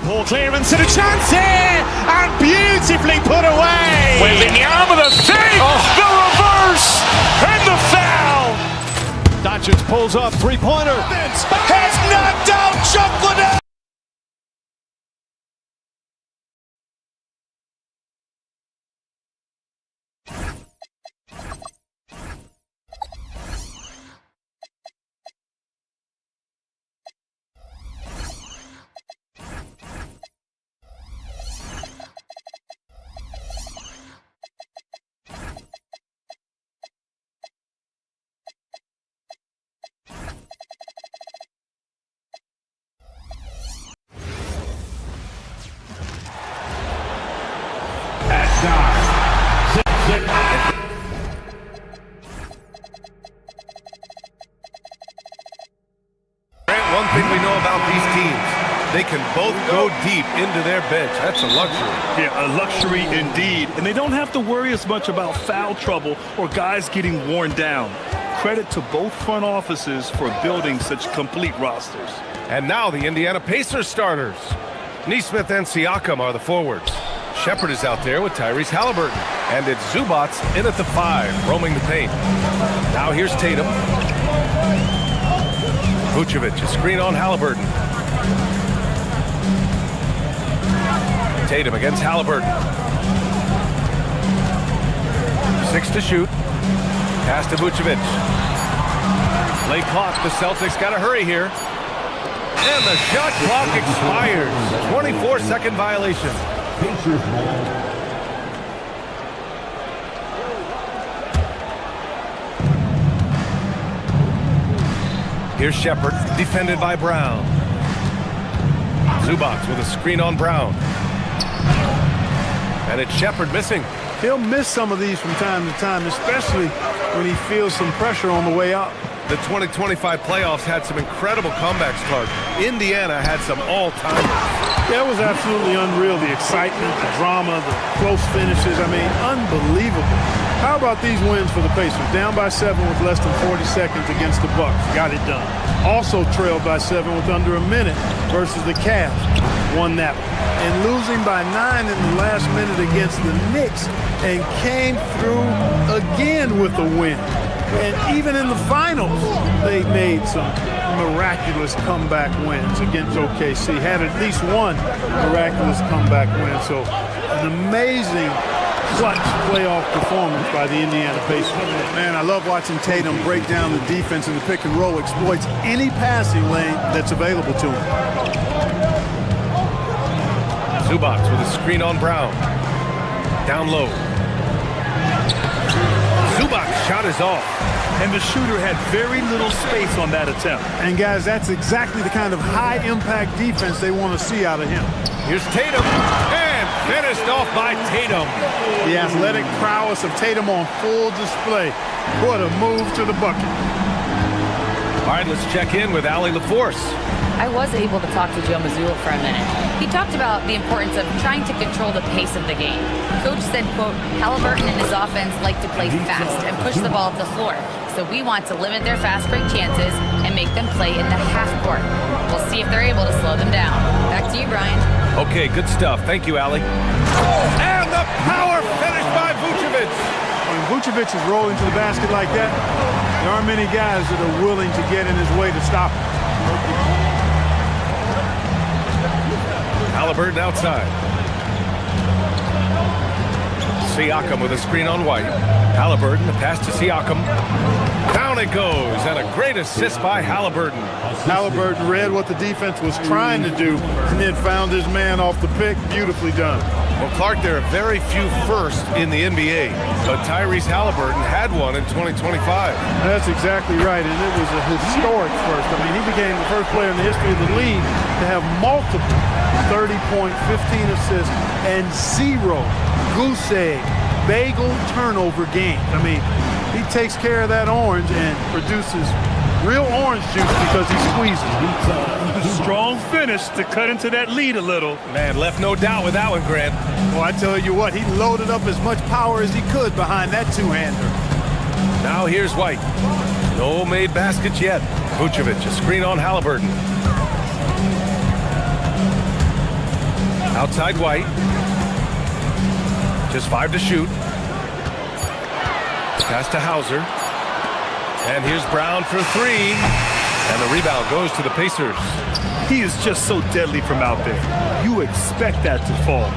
Poor clearance and a chance here, and beautifully put away. Wielding the arm of the thing, the reverse, and the foul.
Doncic pulls up, three-pointer.
Has knocked out Chocolate.
One thing we know about these teams, they can both go deep into their bench. That's a luxury.
Yeah, a luxury indeed. And they don't have to worry as much about foul trouble or guys getting worn down. Credit to both front offices for building such complete rosters.
And now the Indiana Pacers starters. Nesmith and Siakam are the forwards. Shepard is out there with Tyrese Halliburton. And it's Zubats in at the 5, roaming the paint. Now here's Tatum. Vucevic, a screen on Halliburton. Tatum against Halliburton. 6 to shoot. Pass to Vucevic. Play clock. The Celtics got to hurry here. And the shot clock expires. 24-second violation. Here's Shepard, defended by Brown. Zubats with a screen on Brown. And it's Shepard missing.
He'll miss some of these from time to time, especially when he feels some pressure on the way up.
The 2025 playoffs had some incredible comebacks, Clark. Indiana had some all-timers.
That was absolutely unreal. The excitement, the drama, the close finishes. I mean, unbelievable. How about these wins for the Pacers? Down by 7 with less than 40 seconds against the Bucks. Got it done. Also trailed by 7 with under a minute versus the Cavs. Won that one. And losing by 9 in the last minute against the Knicks and came through again with a win. And even in the finals, they made some miraculous comeback wins against OKC. Had at least one miraculous comeback win. So an amazing clutch playoff performance by the Indiana Pacers. Man, I love watching Tatum break down the defense in the pick and roll, exploits any passing lane that's available to him.
Zubats with a screen on Brown. Down low. Zubats' shot is off.
And the shooter had very little space on that attempt.
And guys, that's exactly the kind of high-impact defense they want to see out of him.
Here's Tatum, and finished off by Tatum.
The athletic prowess of Tatum on full display. What a move to the bucket.
All right, let's check in with Allie LaForce.
I was able to talk to Joe Mazzulla for a minute. He talked about the importance of trying to control the pace of the game. Coach said, quote, Halliburton and his offense like to play fast and push the ball up the floor. So we want to limit their fast break chances and make them play in the half court. We'll see if they're able to slow them down. Back to you, Brian.
Okay, good stuff. Thank you, Allie. And the power finish by Vucevic.
When Vucevic is rolling to the basket like that, there aren't many guys that are willing to get in his way to stop him.
Halliburton outside. Siakam with a screen on White. Halliburton, the pass to Siakam. Down it goes, and a great assist by Halliburton.
Halliburton read what the defense was trying to do and then found his man off the pick. Beautifully done.
Well, Clark, there are very few firsts in the NBA, but Tyrese Halliburton had one in 2025.
That's exactly right, and it was a historic first. I mean, he became the first player in the history of the league to have multiple 30-point, 15 assists, and 0 goose egg, bagel turnover games. I mean, he takes care of that orange and produces real orange juice because he squeezes.
Strong finish to cut into that lead a little.
Man, left no doubt with that one, Grant.
Well, I tell you what, he loaded up as much power as he could behind that two-hander.
Now here's White. No made baskets yet. Vucevic, a screen on Halliburton. Outside White. Just 5 to shoot. Pass to Hauser. And here's Brown for 3. And the rebound goes to the Pacers.
He is just so deadly from out there. You expect that to fall.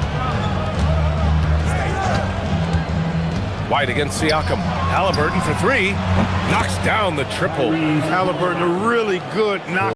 White against Siakam. Halliburton for 3. Knocks down the triple.
Halliburton, a really good knock.